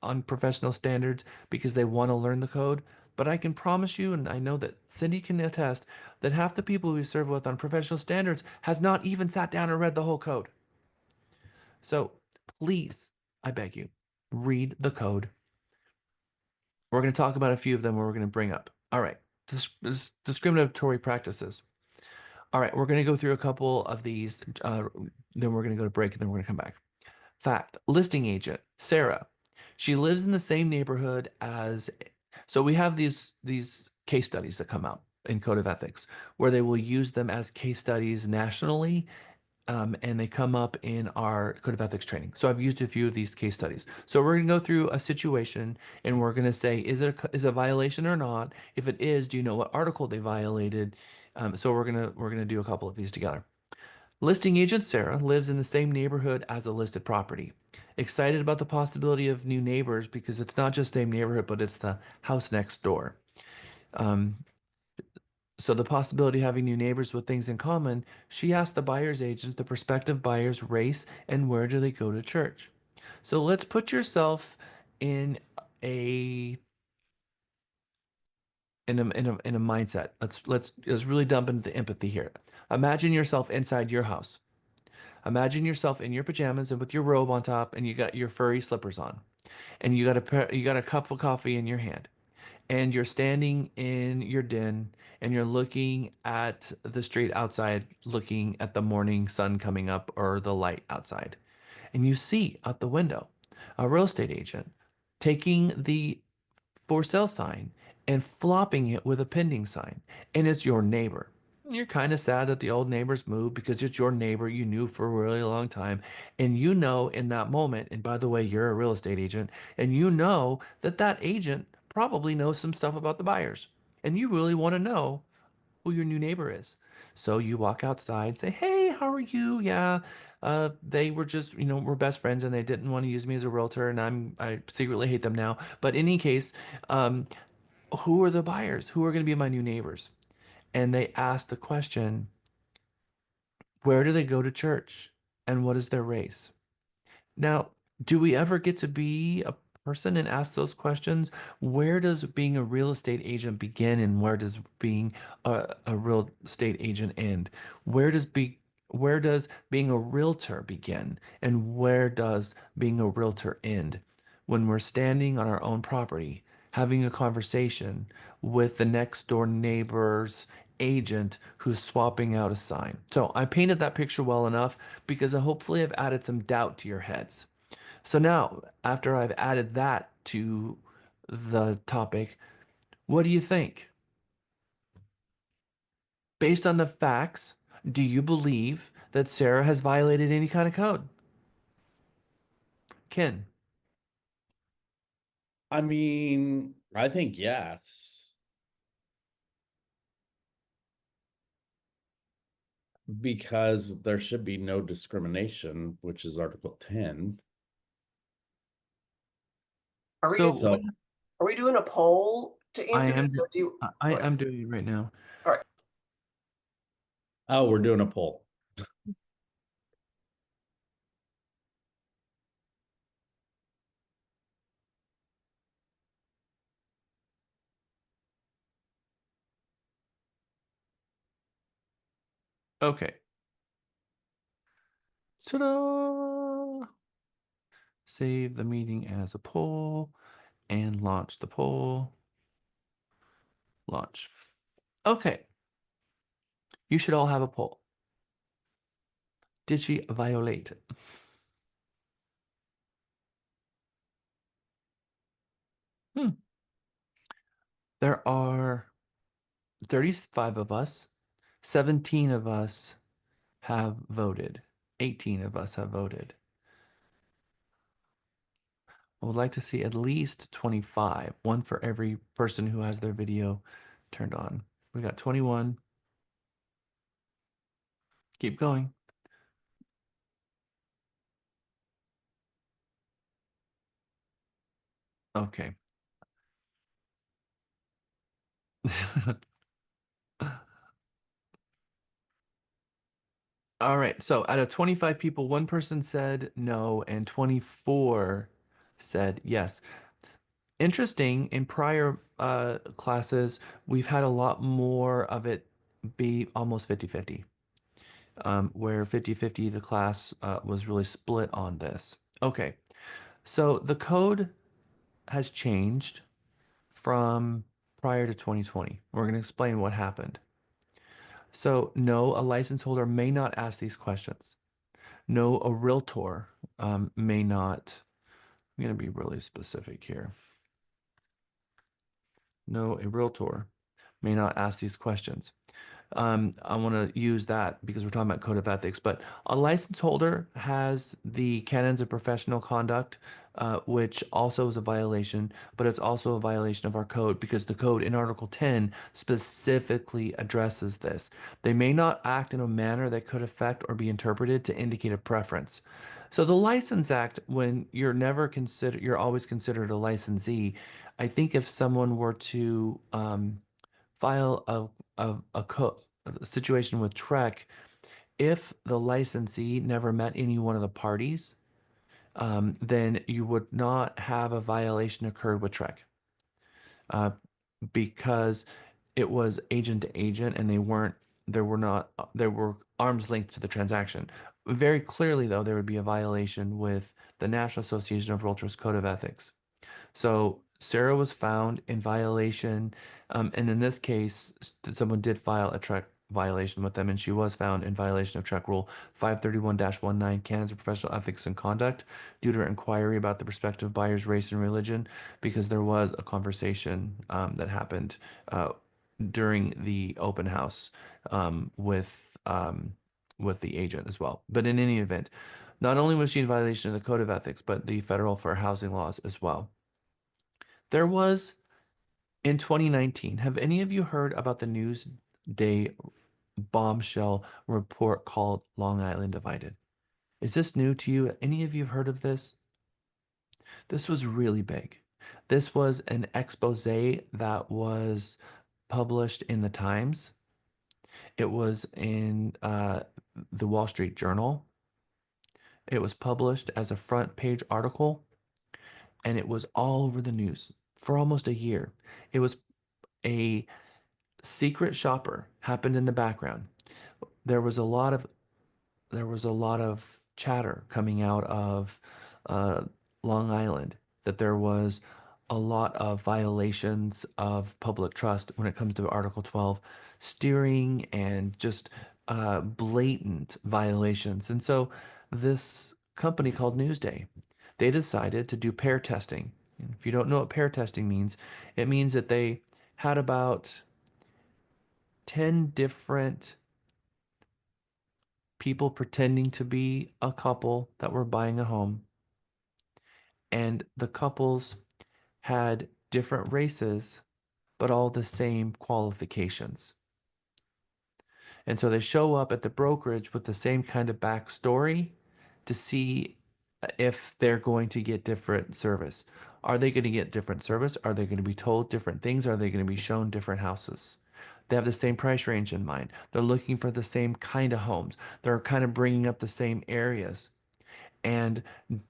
[SPEAKER 1] on professional standards because they want to learn the code, but I can promise you, and I know that Cindy can attest, that half the people we serve with on professional standards has not even sat down and read the whole code. So please, I beg you, read the code. We're going to talk about a few of them where we're going to bring up. All right, discriminatory practices. All right, we're going to go through a couple of these, then we're going to go to break, and then we're going to come back. Fact, listing agent, Sarah. She lives in the same neighborhood as, so we have these case studies that come out in Code of Ethics where they will use them as case studies nationally and they come up in our code of ethics training. So I've used a few of these case studies. So we're going to go through a situation and we're going to say, is it a violation or not? If it is, do you know what article they violated? So we're gonna do a couple of these together. Listing agent Sarah lives in the same neighborhood as a listed property. Excited about the possibility of new neighbors because it's not just same neighborhood, but it's the house next door. So the possibility of having new neighbors with things in common, she asked the buyer's agent, the prospective buyer's race, and where do they go to church. So let's put yourself in a in a mindset. Let's really dump into the empathy here. Imagine yourself inside your house. Imagine yourself in your pajamas and with your robe on top, and you got your furry slippers on, and you got a cup of coffee in your hand, and you're standing in your den, and you're looking at the street outside, looking at the morning sun coming up or the light outside, and you see out the window a real estate agent taking the for sale sign and flopping it with a pending sign, and it's your neighbor. You're kind of sad that the old neighbors moved because it's your neighbor you knew for a really long time. And you know in that moment, and by the way, you're a real estate agent, and you know that that agent probably knows some stuff about the buyers. And you really want to know who your new neighbor is. So you walk outside, say, "Hey, how are you? Yeah, they were just, we're best friends, and they didn't want to use me as a realtor, and I secretly hate them now. But in any case, um, who are the buyers? Who are going to be my new neighbors?" And they ask the question, "Where do they go to church? And what is their race?" Now, do we ever get to be a person and ask those questions? Where does being a real estate agent begin and where does being a real estate agent end? Where does being a realtor begin and where does being a realtor end? When we're standing on our own property, having a conversation with the next door neighbor's agent who's swapping out a sign. So I painted that picture well enough because hopefully I've added some doubt to your heads. So now, after I've added that to the topic, what do you think? Based on the facts, do you believe that Sarah has violated any kind of code? Ken?
[SPEAKER 7] I mean, I think yes. Because there should be no discrimination, which is Article 10.
[SPEAKER 15] Are we
[SPEAKER 1] So
[SPEAKER 15] doing, are we doing a poll to
[SPEAKER 1] I
[SPEAKER 15] answer
[SPEAKER 1] am
[SPEAKER 15] this? Or do you,
[SPEAKER 1] I'm doing it right now.
[SPEAKER 15] all right.
[SPEAKER 7] Oh, we're doing a poll.
[SPEAKER 1] Okay. Ta-da! Save the meeting as a poll and launch the poll. Launch. Okay. You should all have a poll. Did she violate? There are 35 of us. 17 of us have voted. 18 of us have voted. I would like to see at least 25, one for every person who has their video turned on. We got 21. Keep going. Okay. All right. So out of 25 people, one person said no and 24 said yes. Interesting, in prior classes, we've had a lot more of it be almost 50-50, where 50-50 the class was really split on this. Okay, so the code has changed from prior to 2020. We're going to explain what happened. So no, a license holder may not ask these questions. No, a realtor may not. I'm going to be really specific here. No, a realtor may not ask these questions. I want to use that because we're talking about code of ethics, but a license holder has the canons of professional conduct, which also is a violation, but it's also a violation of our code because the code in Article 10 specifically addresses this. They may not act in a manner that could affect or be interpreted to indicate a preference. So the License Act, when you're always considered a licensee. I think if someone were to file a situation with Trek, if the licensee never met any one of the parties, then you would not have a violation occurred with Trek, uh, because it was agent to agent, and there were arms linked to the transaction. Very clearly, though, there would be a violation with the National Association of Realtors Code of Ethics. So Sarah was found in violation, and in this case, someone did file a Trek violation with them, and she was found in violation of Trek Rule 531-19, Canons of Professional Ethics and Conduct, due to her inquiry about the prospective buyer's race and religion, because there was a conversation that happened during the open house with the agent as well. But in any event, not only was she in violation of the Code of Ethics, but the federal fair housing laws as well. There was in 2019, have any of you heard about the Newsday bombshell report called Long Island Divided? Is this new to you? Any of you have heard of this? This was really big. This was an expose that was published in the Times. It was in the Wall Street Journal. It was published as a front page article, and it was all over the news for almost a year. It was a secret shopper happened in the background. There was a lot of chatter coming out of uh, Long Island that there was a lot of violations of public trust when it comes to Article 12 steering, and just blatant violations. And so this company called Newsday, they decided to do pair testing. And if you don't know what pair testing means, it means that they had about 10 different people pretending to be a couple that were buying a home. And the couples had different races, but all the same qualifications. And so they show up at the brokerage with the same kind of backstory to see if they're going to get different service. Are they going to get different service? Are they going to be told different things? Are they going to be shown different houses? They have the same price range in mind. They're looking for the same kind of homes. They're kind of bringing up the same areas. And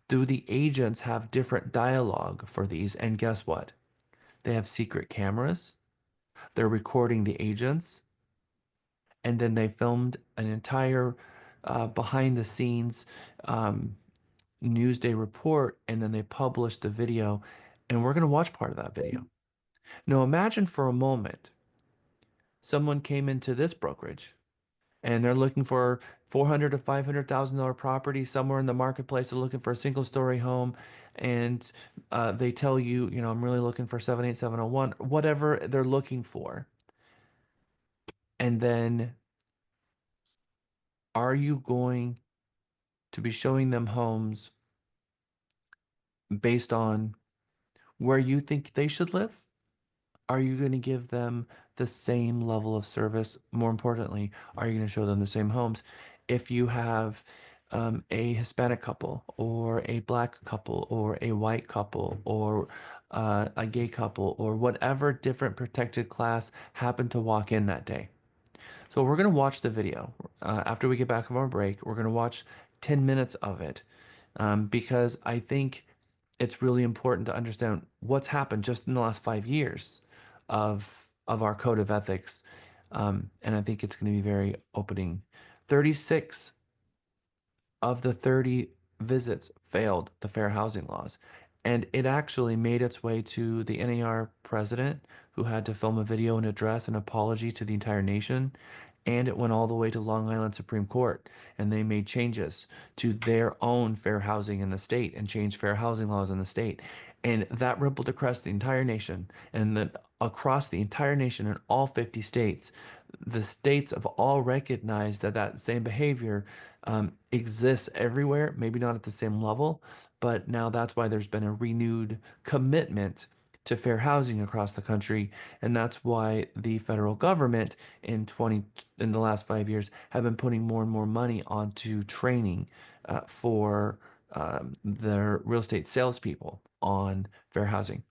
[SPEAKER 1] do the agents have different dialogue for these? And guess what? They have secret cameras. They're recording the agents. And then they filmed an entire behind the scenes Newsday report. And then they published the video. And we're going to watch part of that video. Now, imagine for a moment someone came into this brokerage and they're looking for $400,000 to $500,000 property somewhere in the marketplace. They're looking for a single story home, and they tell you, I'm really looking for 78701, whatever they're looking for. And then, are you going to be showing them homes based on where you think they should live? Are you going to give them the same level of service? More importantly, are you going to show them the same homes? If you have a Hispanic couple, or a black couple, or a white couple, or a gay couple, or whatever different protected class happened to walk in that day. So we're going to watch the video. After we get back from our break, we're going to watch 10 minutes of it, because I think it's really important to understand what's happened just in the last 5 years of our code of ethics. And I think it's going to be very opening. 36 of the 30 visits failed the fair housing laws. And it actually made its way to the NAR president, who had to film a video and address an apology to the entire nation. And it went all the way to Long Island Supreme Court, and they made changes to their own fair housing in the state and changed fair housing laws in the state. And that rippled across the entire nation, and then across the entire nation in all 50 states, the states have all recognized that that same behavior exists everywhere, maybe not at the same level, but now that's why there's been a renewed commitment to fair housing across the country, and that's why the federal government in the last 5 years have been putting more and more money onto training for their real estate salespeople on fair housing.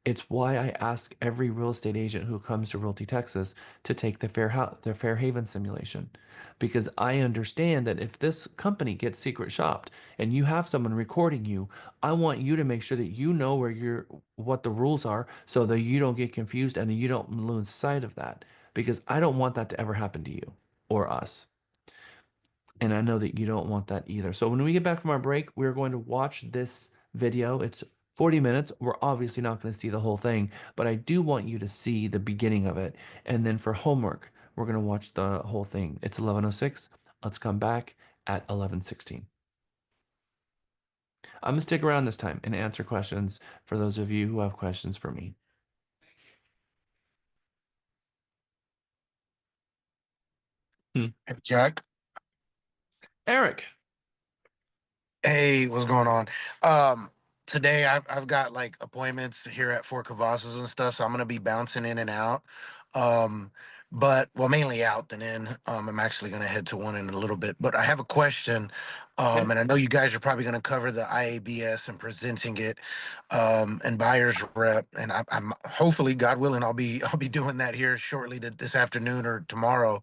[SPEAKER 1] It's why I ask every real estate agent who comes to Realty Texas to take the Fair Haven simulation, because I understand that if this company gets secret shopped and you have someone recording you, I want you to make sure that you know what the rules are so that you don't get confused and that you don't lose sight of that, because I don't want that to ever happen to you or us. And I know that you don't want that either. So when we get back from our break, we're going to watch this video. It's 40 minutes. We're obviously not going to see the whole thing, but I do want you to see the beginning of it. And then for homework, we're going to watch the whole thing. It's 11:06. Let's come back at 11:16. I'm going to stick around this time and answer questions for those of you who have questions for me.
[SPEAKER 16] Hey, Jack.
[SPEAKER 1] Eric.
[SPEAKER 16] Hey, what's going on? Um, Today I've got like appointments here at Fort Cavazos and stuff, so I'm gonna be bouncing in and out. Um, but well, mainly out and in. I'm actually gonna head to one in a little bit. But I have a question,
[SPEAKER 1] Okay.
[SPEAKER 16] and I know you guys are probably gonna cover the IABS and presenting it, and buyer's rep. And I'm hopefully, God willing, I'll be doing that here shortly this afternoon or tomorrow,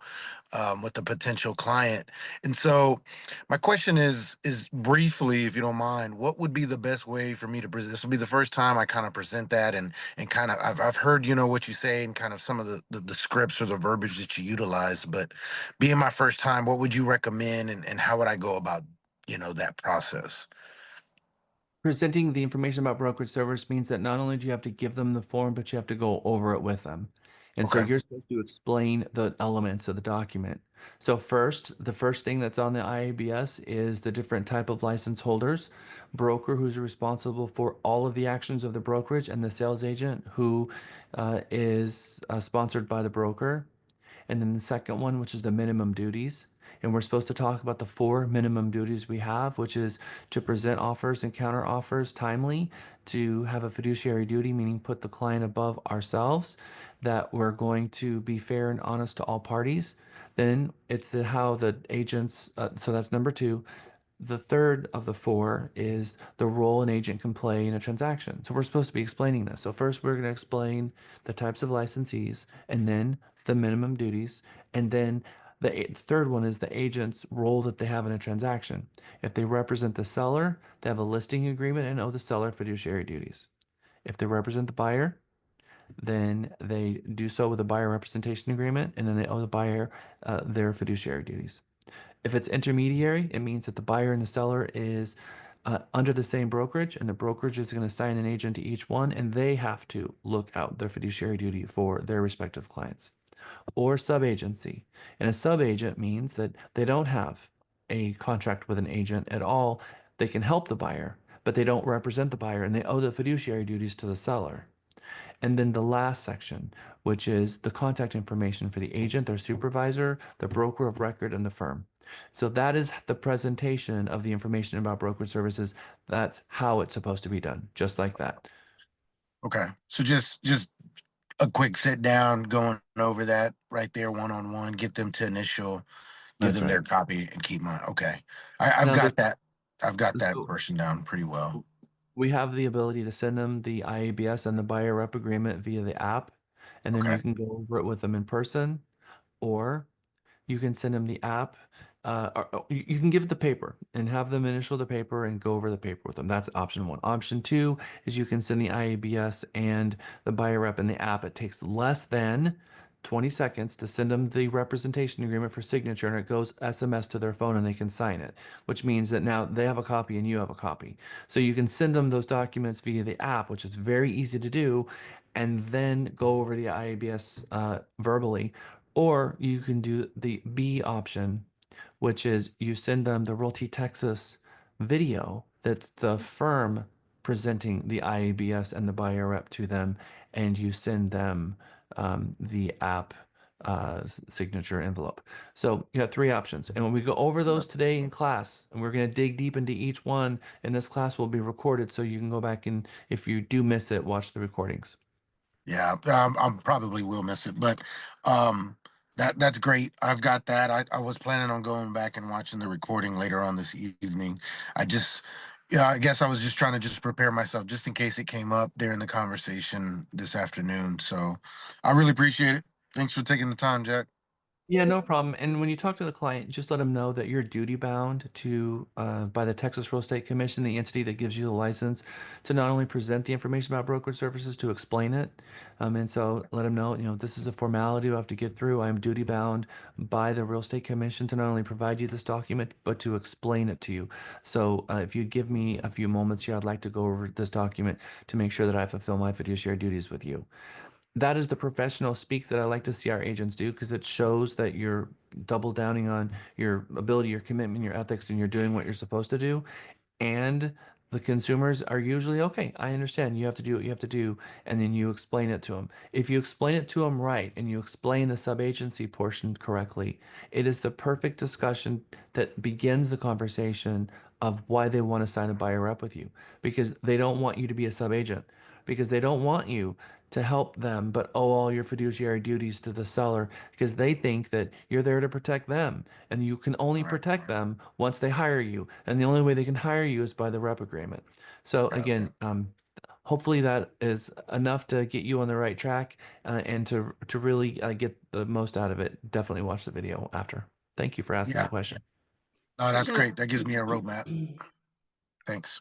[SPEAKER 16] with the potential client. And so my question is briefly, if you don't mind, what would be the best way for me to present? This will be the first time I kind of present that, and kind of I've heard what you say and kind of some of the scripts or the verbiage that you utilize, but being my first time, what would you recommend, and how would I go about that process?
[SPEAKER 1] Presenting the information about brokerage service means that not only do you have to give them the form, but you have to go over it with them. And so
[SPEAKER 16] Okay.
[SPEAKER 1] you're supposed to explain the elements of the document. So the first thing that's on the IABS is the different type of license holders, broker who's responsible for all of the actions of the brokerage, and the sales agent who is sponsored by the broker. And then the second one, which is the minimum duties. And we're supposed to talk about the 4 minimum duties we have, which is to present offers and counter offers timely, to have a fiduciary duty, meaning put the client above ourselves, that we're going to be fair and honest to all parties. Then it's how the agents, so that's number 2. The third of the 4 is the role an agent can play in a transaction. So we're supposed to be explaining this. So first we're going to explain the types of licensees, and then the minimum duties, and then the third one is the agent's role that they have in a transaction. If they represent the seller, they have a listing agreement and owe the seller fiduciary duties. If they represent the buyer, then they do so with a buyer representation agreement, and then they owe the buyer their fiduciary duties. If it's intermediary, it means that the buyer and the seller is under the same brokerage, and the brokerage is going to assign an agent to each one, and they have to look out their fiduciary duty for their respective clients. Or subagency. And a subagent means that they don't have a contract with an agent at all. They can help the buyer, but they don't represent the buyer, and they owe the fiduciary duties to the seller. And then the last section, which is the contact information for the agent, their supervisor, the broker of record, and the firm. So that is the presentation of the information about brokerage services. That's how it's supposed to be done, just like that.
[SPEAKER 16] Okay. So just a quick sit down, going over that right there, one on one, get them to initial, give
[SPEAKER 1] That's
[SPEAKER 16] them
[SPEAKER 1] right.
[SPEAKER 16] their copy and keep mine. Okay. I've
[SPEAKER 1] Now,
[SPEAKER 16] got that. I've got that
[SPEAKER 1] so
[SPEAKER 16] person down pretty well.
[SPEAKER 1] we have the ability to send them the IABS and the buyer rep agreement via the app, and then
[SPEAKER 16] Okay.
[SPEAKER 1] you can go over it with them in person, or you can send them the app. Or you can give the paper and have them initial the paper and go over the paper with them. That's option 1. Option 2 is you can send the IABS and the buyer rep in the app. It takes less than 20 seconds to send them the representation agreement for signature, and it goes SMS to their phone and they can sign it, which means that now they have a copy and you have a copy. So you can send them those documents via the app, which is very easy to do, and then go over the IABS verbally. Or you can do the B option, which is you send them the Realty Texas video that's the firm presenting the IABS and the buyer rep to them, and you send them the app signature envelope. So you have three options. And when we go over those today in class, and we're going to dig deep into each one, and this class will be recorded so you can go back and if you do miss it, watch the recordings.
[SPEAKER 16] Yeah, I probably will miss it, but that's great. I've got that. I was planning on going back and watching the recording later on this evening. I just, yeah, I guess I was just trying to just prepare myself just in case it came up during the conversation this afternoon. So I really appreciate it. Thanks for taking the time, Jack.
[SPEAKER 1] Yeah, no problem. And when you talk to the client, just let them know that you're duty bound to, by the Texas Real Estate Commission, the entity that gives you the license, to not only present the information about brokerage services, to explain it. And so let them know, this is a formality I have to get through. I'm duty bound by the Real Estate Commission to not only provide you this document, but to explain it to you. So if you give me a few moments here, I'd like to go over this document to make sure that I fulfill my fiduciary duties with you. That is the professional speak that I like to see our agents do, because it shows that you're double downing on your ability, your commitment, your ethics, and you're doing what you're supposed to do. And the consumers are usually, okay, I understand. You have to do what you have to do. And then you explain it to them. If you explain it to them right and you explain the sub-agency portion correctly, it is the perfect discussion that begins the conversation of why they want to sign a buyer rep with you, because they don't want you to be a sub-agent, because they don't want you to help them but owe all your fiduciary duties to the seller, because they think that you're there to protect them, and you can only protect them once they hire you, and the only way they can hire you is by the rep agreement. So again, hopefully that is enough to get you on the right track, and to really get the most out of it. Definitely watch the video after. Thank you for asking the
[SPEAKER 16] Yeah,
[SPEAKER 1] question.
[SPEAKER 16] no, that's
[SPEAKER 4] Jack,
[SPEAKER 16] great. That gives me a roadmap. Thanks.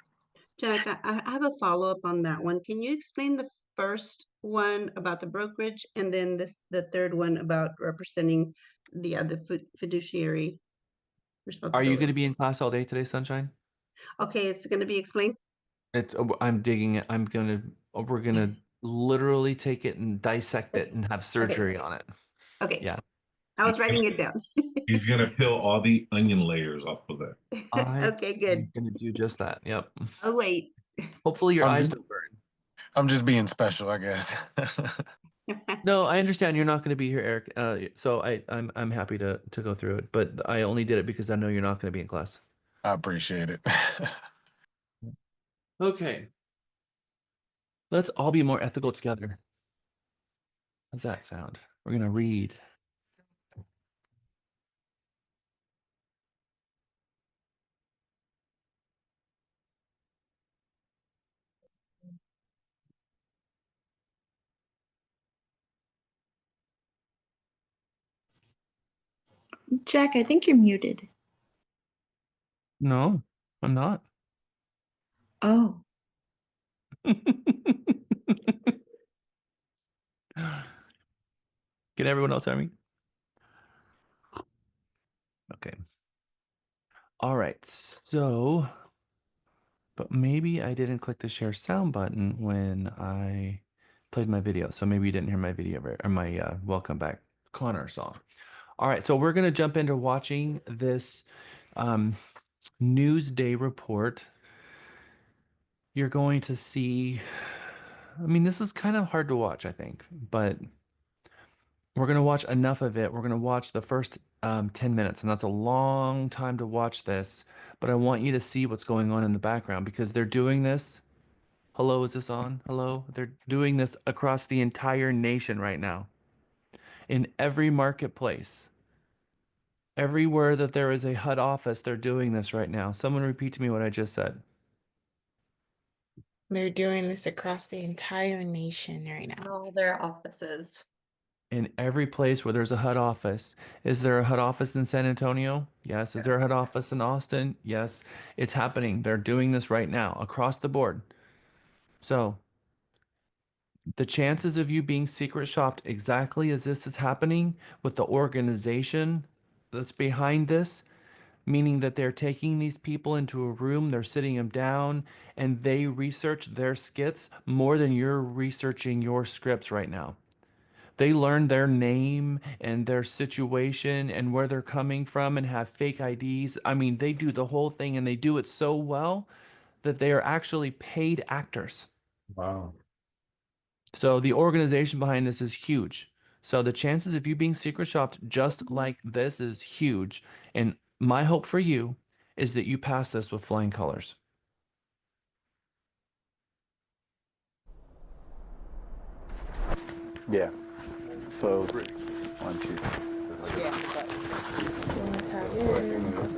[SPEAKER 4] Jack, I have a follow-up on that one. Can you explain the first one about the brokerage and then the third one about representing the other fiduciary
[SPEAKER 1] Are you going to
[SPEAKER 4] responsibility?
[SPEAKER 1] be in class all day today, Sunshine?
[SPEAKER 4] Okay, it's going to be explained.
[SPEAKER 1] I'm digging it. We're gonna literally take it and dissect it and have
[SPEAKER 4] Okay,
[SPEAKER 1] surgery on it.
[SPEAKER 4] okay.
[SPEAKER 1] Yeah.
[SPEAKER 4] I was writing it down.
[SPEAKER 8] He's gonna peel all the onion layers off of there.
[SPEAKER 1] I
[SPEAKER 4] Okay, good.
[SPEAKER 1] am gonna do just that. Yep.
[SPEAKER 4] I'll wait.
[SPEAKER 1] Hopefully your
[SPEAKER 16] I'm
[SPEAKER 1] eyes
[SPEAKER 16] just
[SPEAKER 1] don't burn.
[SPEAKER 16] I'm just being special, I guess.
[SPEAKER 1] No, I understand you're not gonna be here, Eric. So I'm happy to go through it, but I only did it because I know you're not gonna be in class.
[SPEAKER 16] I appreciate it.
[SPEAKER 1] Okay. Let's all be more ethical together. How's that sound? We're gonna read.
[SPEAKER 12] Jack, I think you're muted.
[SPEAKER 1] No, I'm not.
[SPEAKER 12] Oh,
[SPEAKER 1] Can everyone else hear me? Okay. All right. So, but maybe I didn't click the share sound button when I played my video. So maybe you didn't hear my video or my welcome back Connor song. All right. So we're going to jump into watching this Newsday report. You're going to see, I mean, this is kind of hard to watch, I think, but we're going to watch enough of it. We're going to watch the first 10 minutes, and that's a long time to watch this, but I want you to see what's going on in the background, because they're doing this. Hello, is this on? Hello? They're doing this across the entire nation right now. In every marketplace, everywhere that there is a HUD office, they're doing this right now. Someone repeat to me what I just said.
[SPEAKER 5] They're doing this across the entire nation right now.
[SPEAKER 10] All their offices.
[SPEAKER 1] In every place where there's a HUD office. Is there a HUD office in San Antonio? Yes. Is there a HUD office in Austin? Yes. It's happening. They're doing this right now across the board. So the chances of you being secret shopped exactly as this is happening with the organization that's behind this, meaning that they're taking these people into a room, they're sitting them down, and they research their skits more than you're researching your scripts right now. They learn their name and their situation and where they're coming from and have fake IDs. I mean, they do the whole thing, and they do it so well that they are actually paid actors.
[SPEAKER 7] Wow.
[SPEAKER 1] So the organization behind this is huge. So the chances of you being secret shopped just like this is huge. And my hope for you is that you pass this with flying colors.
[SPEAKER 17] Yeah. So 1, 2,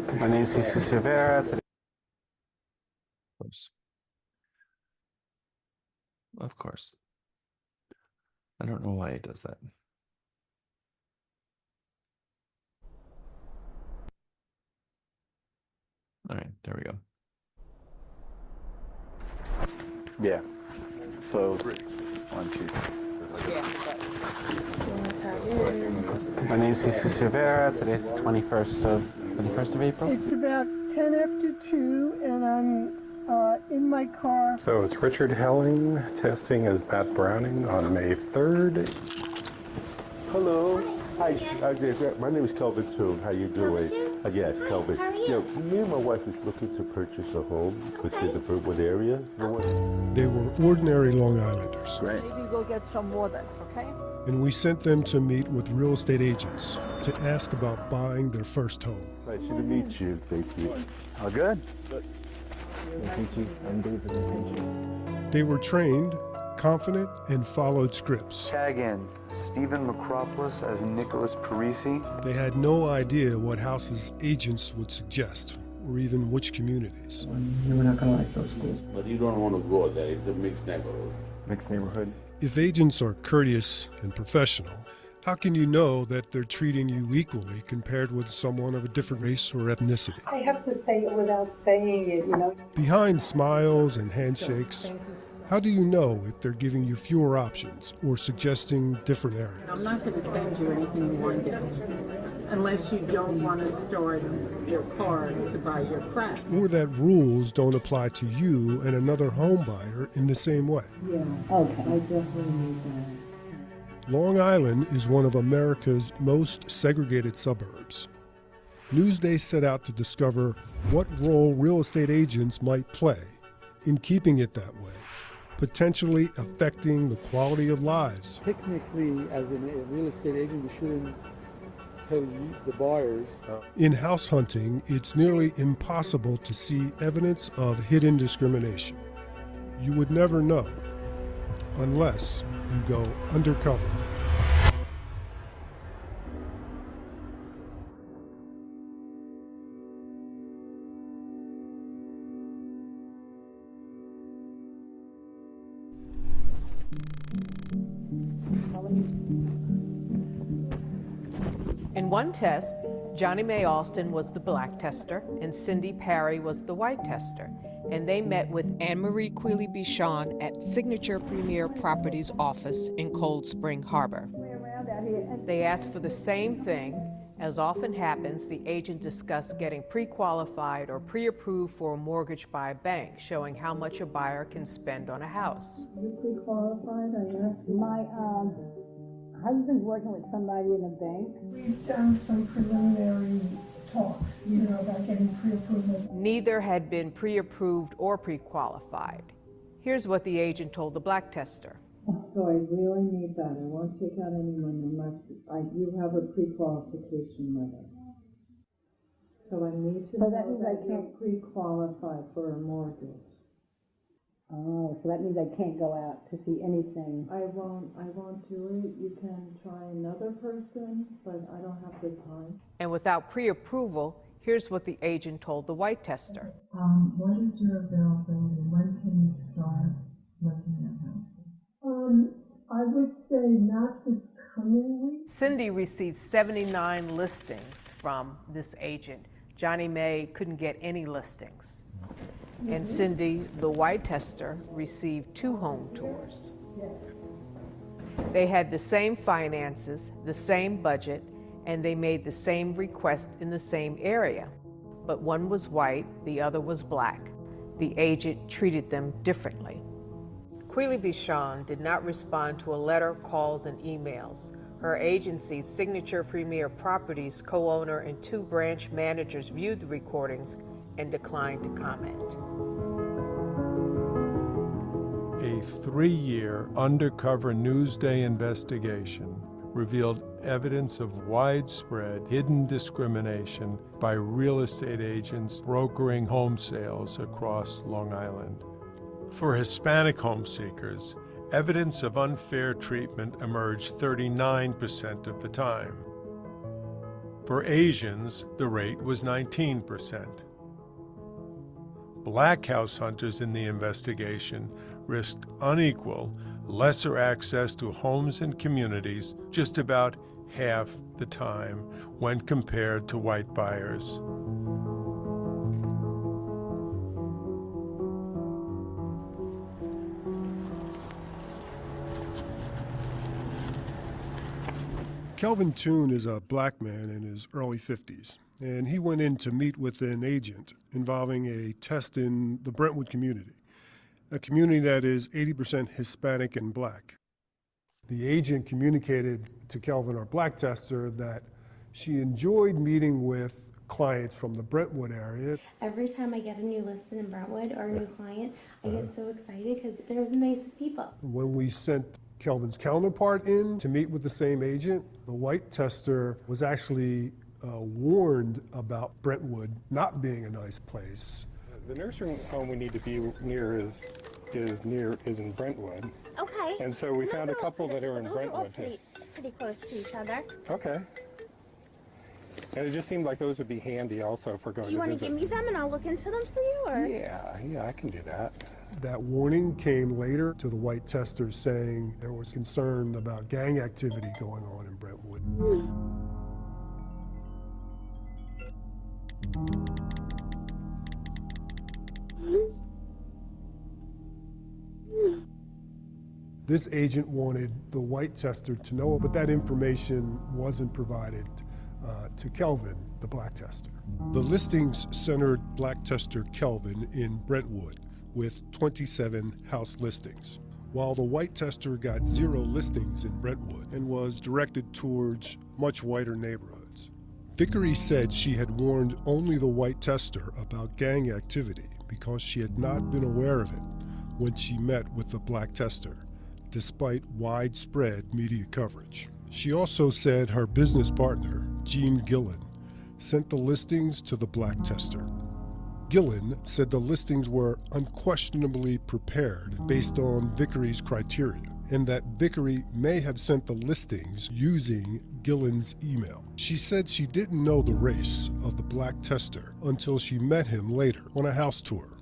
[SPEAKER 17] 3. My name is Jesus Rivera.
[SPEAKER 1] Of course. Of course. I don't know why it does that. All right, there we go.
[SPEAKER 17] Yeah. So 1, 2, 3. My name is Jesus Rivera. Today's the 21st of April.
[SPEAKER 18] It's about 10 after 2, and I'm in my car.
[SPEAKER 19] So it's Richard Helling testing as Matt Browning on May 3rd.
[SPEAKER 20] Hello. Hi. My name is Kelvin Toon. How you doing? Yes, Kelvin.
[SPEAKER 21] How are you?
[SPEAKER 20] Yeah, me and my wife is looking to purchase a home within the Brentwood area.
[SPEAKER 22] They were ordinary Long Islanders.
[SPEAKER 20] Great.
[SPEAKER 18] Maybe go get some more then, okay?
[SPEAKER 22] And we sent them to meet with real estate agents to ask about buying their first home.
[SPEAKER 20] Pleasure to meet you. Thank you.
[SPEAKER 17] All good?
[SPEAKER 20] Thank you. I'm David. Thank you.
[SPEAKER 22] They were trained, confident, and followed scripts.
[SPEAKER 17] Tag in Stephen Macropolis as Nicholas Parisi.
[SPEAKER 22] They had no idea what houses agents would suggest, or even which communities.
[SPEAKER 20] You're not going to like those schools.
[SPEAKER 23] But you don't want to go there. It's a mixed neighborhood.
[SPEAKER 20] Mixed neighborhood.
[SPEAKER 22] If agents are courteous and professional, how can you know that they're treating you equally compared with someone of a different race or ethnicity?
[SPEAKER 18] I have to say it without saying it, you know.
[SPEAKER 22] Behind smiles and handshakes, how do you know if they're giving you fewer options or suggesting different areas?
[SPEAKER 18] I'm not going to send you anything you want to get, unless you don't want to store your car to buy your crap.
[SPEAKER 22] Or that rules don't apply to you and another home buyer in the same way.
[SPEAKER 18] Yeah, okay. I definitely need that.
[SPEAKER 22] Long Island is one of America's most segregated suburbs. Newsday set out to discover what role real estate agents might play in keeping it that way, potentially affecting the quality of lives.
[SPEAKER 24] Technically, as a real estate agent, we shouldn't tell you, the buyers.
[SPEAKER 22] In house hunting, it's nearly impossible to see evidence of hidden discrimination. You would never know unless you go undercover.
[SPEAKER 25] In one test, Johnny Mae Alston was the black tester and Cindy Parry was the white tester. And they met with Anne-Marie Quealy-Bichon at Signature Premier Properties office in Cold Spring Harbor. They asked for the same thing. As often happens, the agent discussed getting pre-qualified or pre-approved for a mortgage by a bank, showing how much a buyer can spend on a house.
[SPEAKER 18] You pre-qualified, I asked. My husband's working with somebody in a bank. We've done some preliminary talks, you know, about getting pre-approval.
[SPEAKER 25] Neither had been pre-approved or pre-qualified. Here's what the agent told the black tester.
[SPEAKER 18] So I really need that. I won't take out any money unless you have a pre-qualification letter. So I need to know that means I can't pre-qualify for a mortgage. Oh, so that means I can't go out to see anything. I won't do it. You can try another person, but I don't have the time.
[SPEAKER 25] And without pre-approval, here's what the agent told the white tester.
[SPEAKER 18] What is your availability? When can you start looking at houses? I would say not this coming week.
[SPEAKER 25] Cindy received 79 listings from this agent. Johnny Mae couldn't get any listings. And Cindy, the white tester, received 2 home tours. They had the same finances, the same budget, and they made the same request in the same area. But one was white, the other was black. The agent treated them differently. Quealy-Bichon did not respond to a letter, calls, and emails. Her agency's Signature Premier Properties co-owner and 2 branch managers viewed the recordings and declined to comment.
[SPEAKER 26] A 3-year undercover Newsday investigation
[SPEAKER 22] revealed evidence of widespread hidden discrimination by real estate agents brokering home sales across Long Island. For Hispanic home seekers, evidence of unfair treatment emerged 39% of the time. For Asians, the rate was 19%. Black house hunters in the investigation risked unequal, lesser access to homes and communities just about half the time when compared to white buyers. Kelvin Toon is a black man in his early 50s, and he went in to meet with an agent involving a test in the Brentwood community, a community that is 80% Hispanic and black. The agent communicated to Kelvin, our black tester, that she enjoyed meeting with clients from the Brentwood area.
[SPEAKER 2] Every time I get a new listing in Brentwood or a new client, I get so excited because they're the nicest people.
[SPEAKER 22] When we sent Kelvin's counterpart in to meet with the same agent, the white tester was actually warned about Brentwood not being a nice place.
[SPEAKER 19] The nursing home we need to be near is in Brentwood.
[SPEAKER 2] Okay.
[SPEAKER 19] And so we found a couple that are in Brentwood.
[SPEAKER 2] Pretty close to each other.
[SPEAKER 19] Okay. And it just seemed like those would be handy also for going to visit.
[SPEAKER 2] Do you want to give me them and I'll look into them for you? Or?
[SPEAKER 19] Yeah, I can do that.
[SPEAKER 22] That warning came later to the white testers saying there was concern about gang activity going on in Brentwood. This agent wanted the white tester to know, but that information wasn't provided to Kelvin, the black tester. The listings centered black tester Kelvin in Brentwood with 27 house listings, while the white tester got 0 listings in Brentwood and was directed towards much whiter neighborhoods. Vickery said she had warned only the white tester about gang activity because she had not been aware of it when she met with the black tester, despite widespread media coverage. She also said her business partner, Gene Gillen, sent the listings to the black tester. Gillen said the listings were unquestionably prepared based on Vickery's criteria, and that Vickery may have sent the listings using Gillen's email. She said she didn't know the race of the black tester until she met him later on a house tour.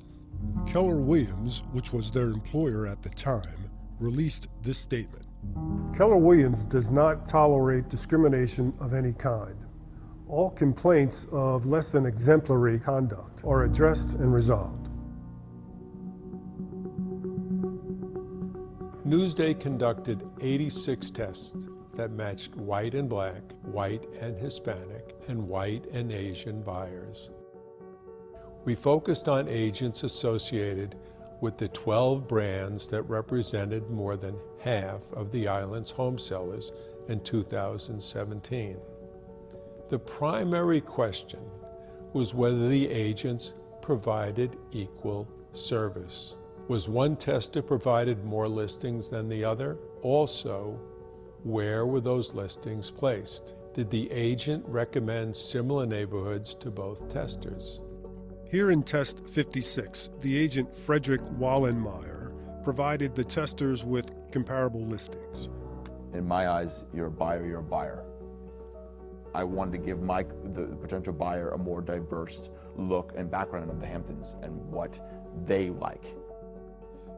[SPEAKER 22] Keller Williams, which was their employer at the time, released this statement. Keller Williams does not tolerate discrimination of any kind. All complaints of less than exemplary conduct are addressed and resolved. Newsday conducted 86 tests that matched white and black, white and Hispanic, and white and Asian buyers. We focused on agents associated with the 12 brands that represented more than half of the island's home sellers in 2017. The primary question was whether the agents provided equal service. Was one tester provided more listings than the other? Also, where were those listings placed? Did the agent recommend similar neighborhoods to both testers? Here in test 56, the agent Frederick Wallenmeyer provided the testers with comparable listings.
[SPEAKER 6] In my eyes, you're a buyer. I wanted to give the potential buyer a more diverse look and background of the Hamptons and what they like.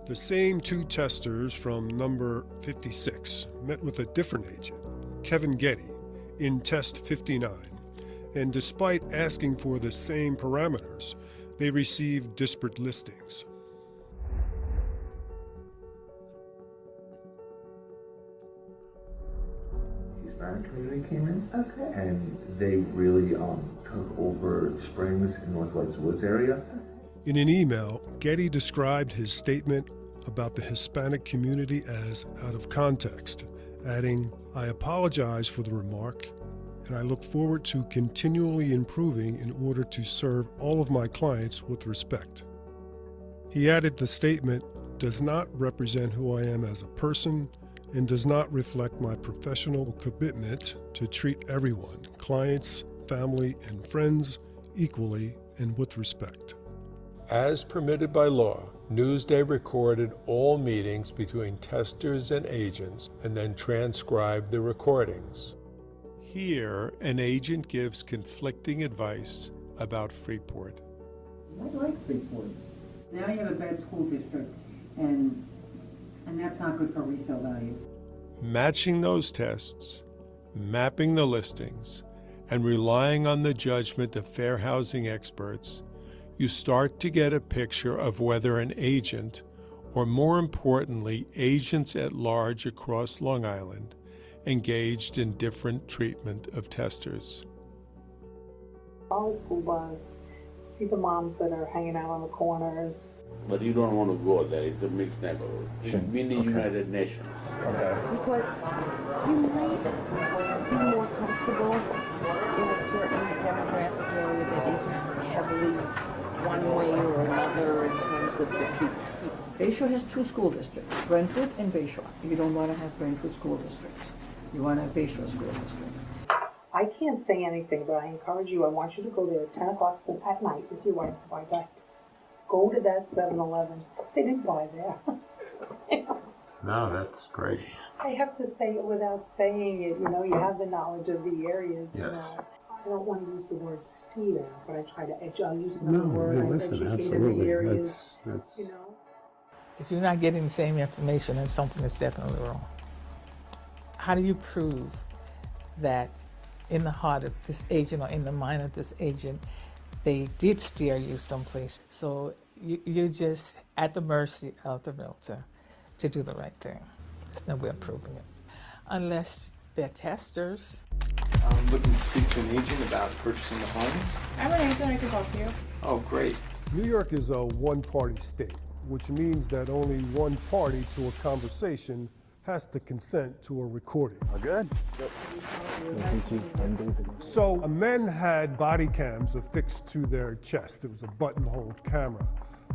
[SPEAKER 22] The same 2 testers from number 56 met with a different agent, Kevin Getty, in test 59. And despite asking for the same parameters, they received disparate listings.
[SPEAKER 23] Hispanic community came in, and they really took over Springs and Northwest Woods area.
[SPEAKER 22] In an email, Getty described his statement about the Hispanic community as out of context, adding, "I apologize for the remark, and I look forward to continually improving in order to serve all of my clients with respect." He added the statement does not represent who I am as a person, and does not reflect my professional commitment to treat everyone, clients, family, and friends, equally and with respect.
[SPEAKER 9] As permitted by law, Newsday recorded all meetings between testers and agents and then transcribed the recordings. Here, an agent gives conflicting advice about Freeport.
[SPEAKER 11] I like Freeport. Now you have a bad school district, and that's not good for resale value.
[SPEAKER 9] Matching those tests, mapping the listings, and relying on the judgment of fair housing experts, you start to get a picture of whether an agent, or more importantly, agents at large across Long Island, engaged in different treatment of testers.
[SPEAKER 18] All the school bus, see the moms that are hanging out on the corners.
[SPEAKER 23] But you don't want to go there. It's a mixed neighborhood. It's mini United Nations.
[SPEAKER 18] Because you might be more comfortable in a certain demographic area that isn't heavily one way or another in terms of the people.
[SPEAKER 11] Bayshore has two school districts, Brentwood and Bayshore. You don't want to have Brentwood School District. You want to have Bayshore School District.
[SPEAKER 18] I can't say anything, but I encourage you, I want you to go there at 10 o'clock at night with your wife to buy diapers. Go to that 7-Eleven. They didn't buy there.
[SPEAKER 19] No, that's great.
[SPEAKER 18] I have to say it without saying it. You know, you have the knowledge of the areas.
[SPEAKER 19] Yes.
[SPEAKER 18] You know. I don't want to use the word steer, but I try to I'll use
[SPEAKER 19] No,
[SPEAKER 18] another word.
[SPEAKER 19] hey,
[SPEAKER 18] I
[SPEAKER 19] listen,
[SPEAKER 18] educated
[SPEAKER 19] absolutely.
[SPEAKER 18] the areas.
[SPEAKER 19] That's
[SPEAKER 18] you know.
[SPEAKER 25] If you're not getting the same information, then something is definitely wrong. How do you prove that in the heart of this agent or in the mind of this agent, they did steer you someplace? So you're just at the mercy of the realtor to do the right thing. There's no way of proving it. Unless they're testers.
[SPEAKER 13] I'm looking to speak to an agent about purchasing a home.
[SPEAKER 5] I'm an agent, I can talk to you.
[SPEAKER 13] Oh, great.
[SPEAKER 22] New York is a one-party state, which means that only one party to a conversation has to consent to a recording.
[SPEAKER 17] Good.
[SPEAKER 22] So men had body cams affixed to their chest. It was a button-hold camera.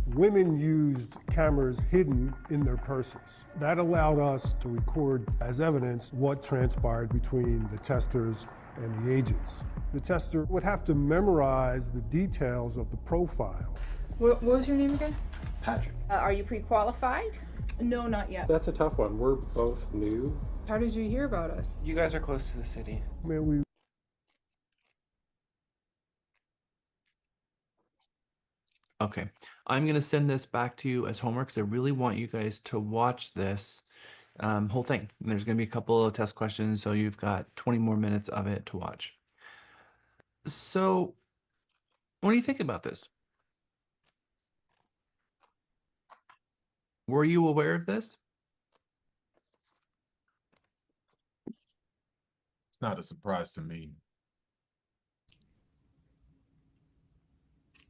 [SPEAKER 22] Women used cameras hidden in their purses. That allowed us to record as evidence what transpired between the testers and the agents. The tester would have to memorize the details of the profile.
[SPEAKER 5] What was your name again?
[SPEAKER 13] Patrick.
[SPEAKER 25] Are you pre-qualified?
[SPEAKER 5] No, not yet.
[SPEAKER 19] That's a tough one. We're both new.
[SPEAKER 5] How did you hear about us?
[SPEAKER 1] You guys are close to the city.
[SPEAKER 22] Man, we
[SPEAKER 1] Okay, I'm gonna send this back to you as homework because I really want you guys to watch this whole thing. And there's gonna be a couple of test questions, so you've got 20 more minutes of it to watch. So, what do you think about this? Were you aware of this?
[SPEAKER 14] It's not a surprise to me.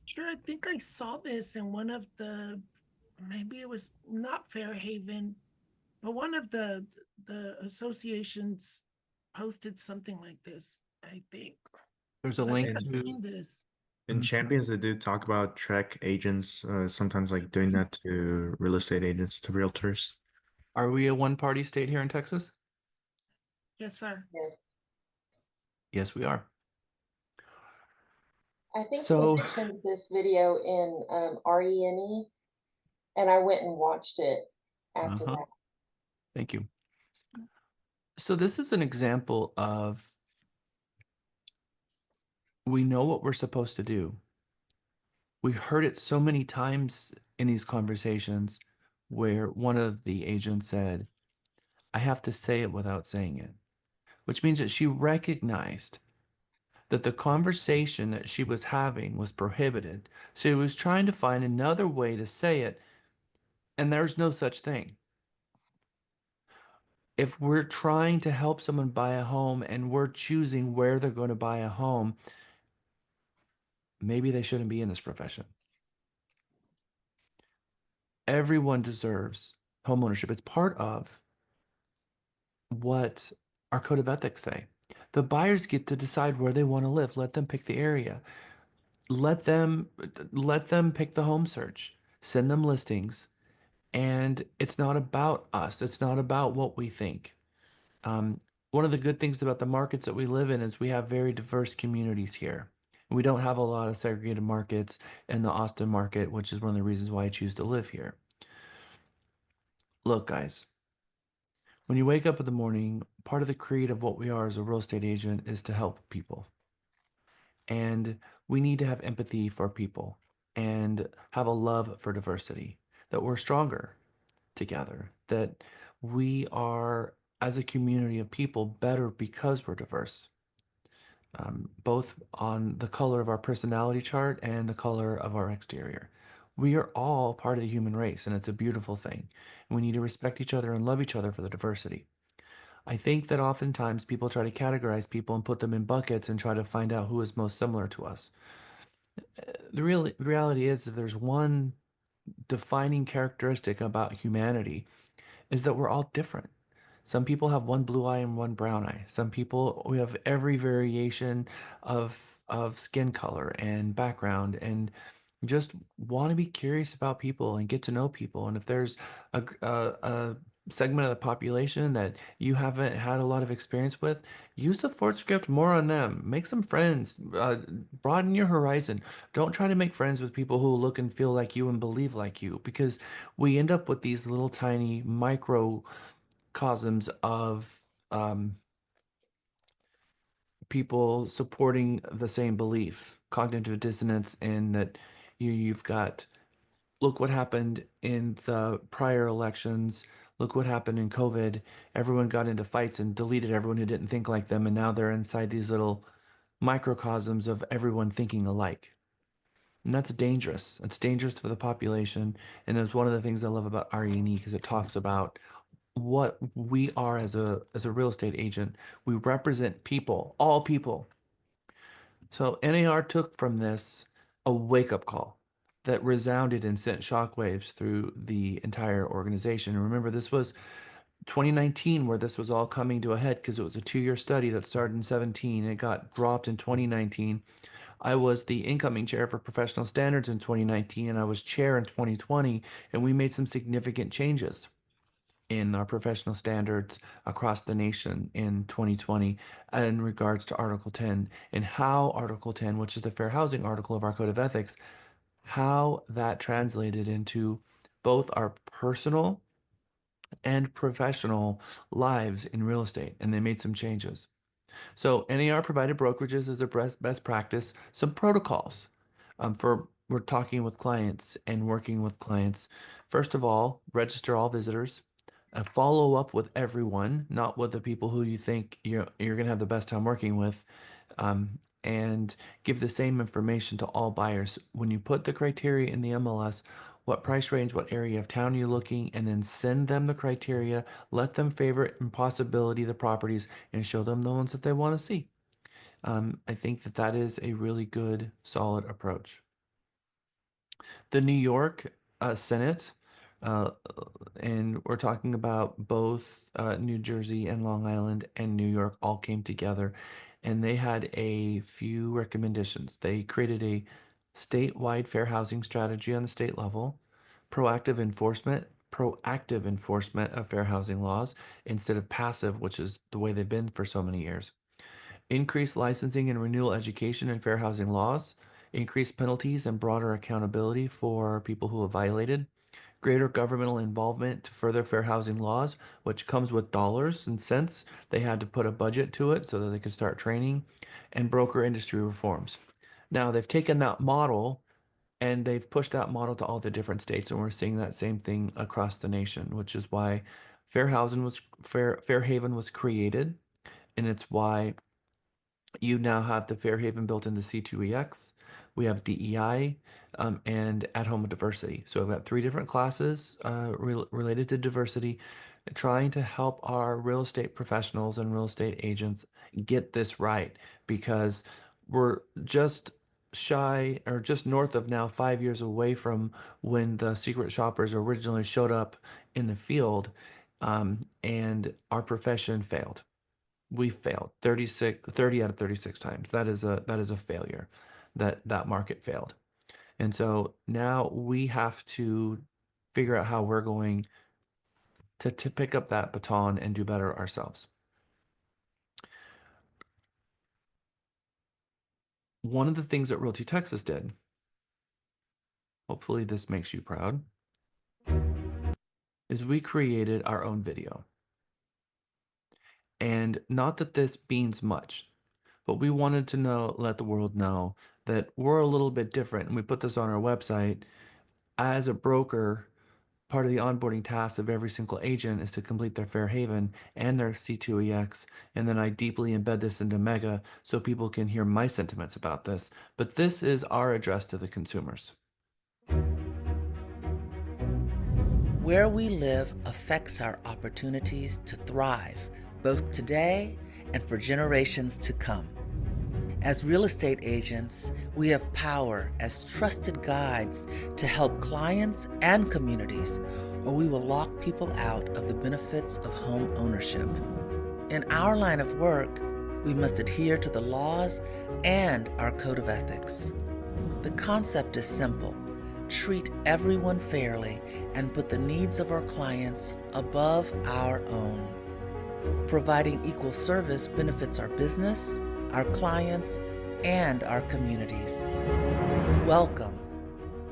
[SPEAKER 21] Sure, I think I saw this in one of the, maybe it was not Fairhaven, but one of the associations posted something like this, I think.
[SPEAKER 1] There's a
[SPEAKER 21] I
[SPEAKER 1] link
[SPEAKER 21] think I've
[SPEAKER 1] to
[SPEAKER 21] seen this.
[SPEAKER 26] In Champions, they do talk about track agents, sometimes like doing that to real estate agents, to realtors.
[SPEAKER 1] Are we a one-party state here in Texas?
[SPEAKER 21] Yes, sir.
[SPEAKER 1] Yes, we are.
[SPEAKER 27] I think
[SPEAKER 1] So-
[SPEAKER 27] they mentioned this video in RENE, and I went and watched it after that.
[SPEAKER 1] Thank you. So this is an example of we know what we're supposed to do. We heard it so many times in these conversations where one of the agents said, I have to say it without saying it, which means that she recognized that the conversation that she was having was prohibited. So she was trying to find another way to say it, and there's no such thing. If we're trying to help someone buy a home and we're choosing where they're going to buy a home, maybe they shouldn't be in this profession. Everyone deserves homeownership. It's part of what our code of ethics say. The buyers get to decide where they want to live. Let them pick the area. Let them pick the home search. Send them listings And it's not about us. It's not about what we think. Um, One of the good things about the markets that we live in is we have very diverse communities here. We don't have a lot of segregated markets in the Austin market, which is one of the reasons why I choose to live here. Look, guys, when you wake up in the morning, part of the creed of what we are as a real estate agent is to help people. And we need to have empathy for people and have a love for diversity, that we're stronger together, that we are, as a community of people, better because we're diverse, both on the color of our personality chart and the color of our exterior. We are all part of the human race, and it's a beautiful thing. And we need to respect each other and love each other for the diversity. I think that oftentimes people try to categorize people and put them in buckets and try to find out who is most similar to us. The reality is, if there's one defining characteristic about humanity, is that we're all different. Some people have one blue eye and one brown eye. Some people, we have every variation of skin color and background, and just want to be curious about people and get to know people. And if there's a segment of the population that you haven't had a lot of experience with, use the Ford script more on them. Make some friends. Broaden your horizon. Don't try to make friends with people who look and feel like you and believe like you, because we end up with these little tiny microcosms of people supporting the same belief, cognitive dissonance, and that you've got, look what happened in the prior elections. Look what happened in COVID. Everyone got into fights and deleted everyone who didn't think like them. And now they're inside these little microcosms of everyone thinking alike. And that's dangerous. It's dangerous for the population. And it's one of the things I love about RE&E, because it talks about what we are as a real estate agent. We represent people, all people. So NAR took from this a wake-up call that resounded and sent shockwaves through the entire organization. And remember, this was 2019 where this was all coming to a head, because it was a 2-year study that started in 17 and it got dropped in 2019. I was the incoming chair for professional standards in 2019, and I was chair in 2020, and we made some significant changes in our professional standards across the nation in 2020 in regards to Article 10, and how Article 10, which is the fair housing article of our code of ethics, how that translated into both our personal and professional lives in real estate. And they made some changes. So NAR provided brokerages as a best practice, some protocols for we're talking with clients and working with clients. First of all, register all visitors. Follow up with everyone, not with the people who you think you're going to have the best time working with, and give the same information to all buyers. When you put the criteria in the MLS, what price range, what area of town you're looking, and then send them the criteria, let them favorite and possibility the properties, and show them the ones that they want to see. I think that that is a really good, solid approach. The New York Senate, uh, and we're talking about both New Jersey and Long Island and New York, all came together, and they had a few recommendations. They created a statewide fair housing strategy on the state level, proactive enforcement of fair housing laws instead of passive, which is the way they've been for so many years. Increased licensing and renewal education in fair housing laws, increased penalties and broader accountability for people who have violated, greater governmental involvement to further fair housing laws, which comes with dollars and cents. They had to put a budget to it so that they could start training, and broker industry reforms. Now, they've taken that model and they've pushed that model to all the different states, and we're seeing that same thing across the nation, which is why Fair Haven was created, and it's why you now have the Fair Haven built into C2EX. We have DEI and at-home diversity. So I've got 3 different classes related to diversity, trying to help our real estate professionals and real estate agents get this right, because we're just shy or just north of now 5 years away from when the secret shoppers originally showed up in the field, and our profession failed. We failed 30 out of 36 times. That is a failure. That market failed. And so now we have to figure out how we're going to pick up that baton and do better ourselves. One of the things that Realty Texas did, hopefully this makes you proud, is we created our own video. And not that this means much, but we wanted to let the world know that we're a little bit different. And we put this on our website. As a broker, part of the onboarding task of every single agent is to complete their Fair Haven and their C2EX. And then I deeply embed this into Mega so people can hear my sentiments about this. But this is our address to the consumers.
[SPEAKER 3] Where we live affects our opportunities to thrive, both today and for generations to come. As real estate agents, we have power as trusted guides to help clients and communities, or we will lock people out of the benefits of home ownership. In our line of work, we must adhere to the laws and our code of ethics. The concept is simple. Treat everyone fairly and put the needs of our clients above our own. Providing equal service benefits our business, our clients, and our communities. Welcome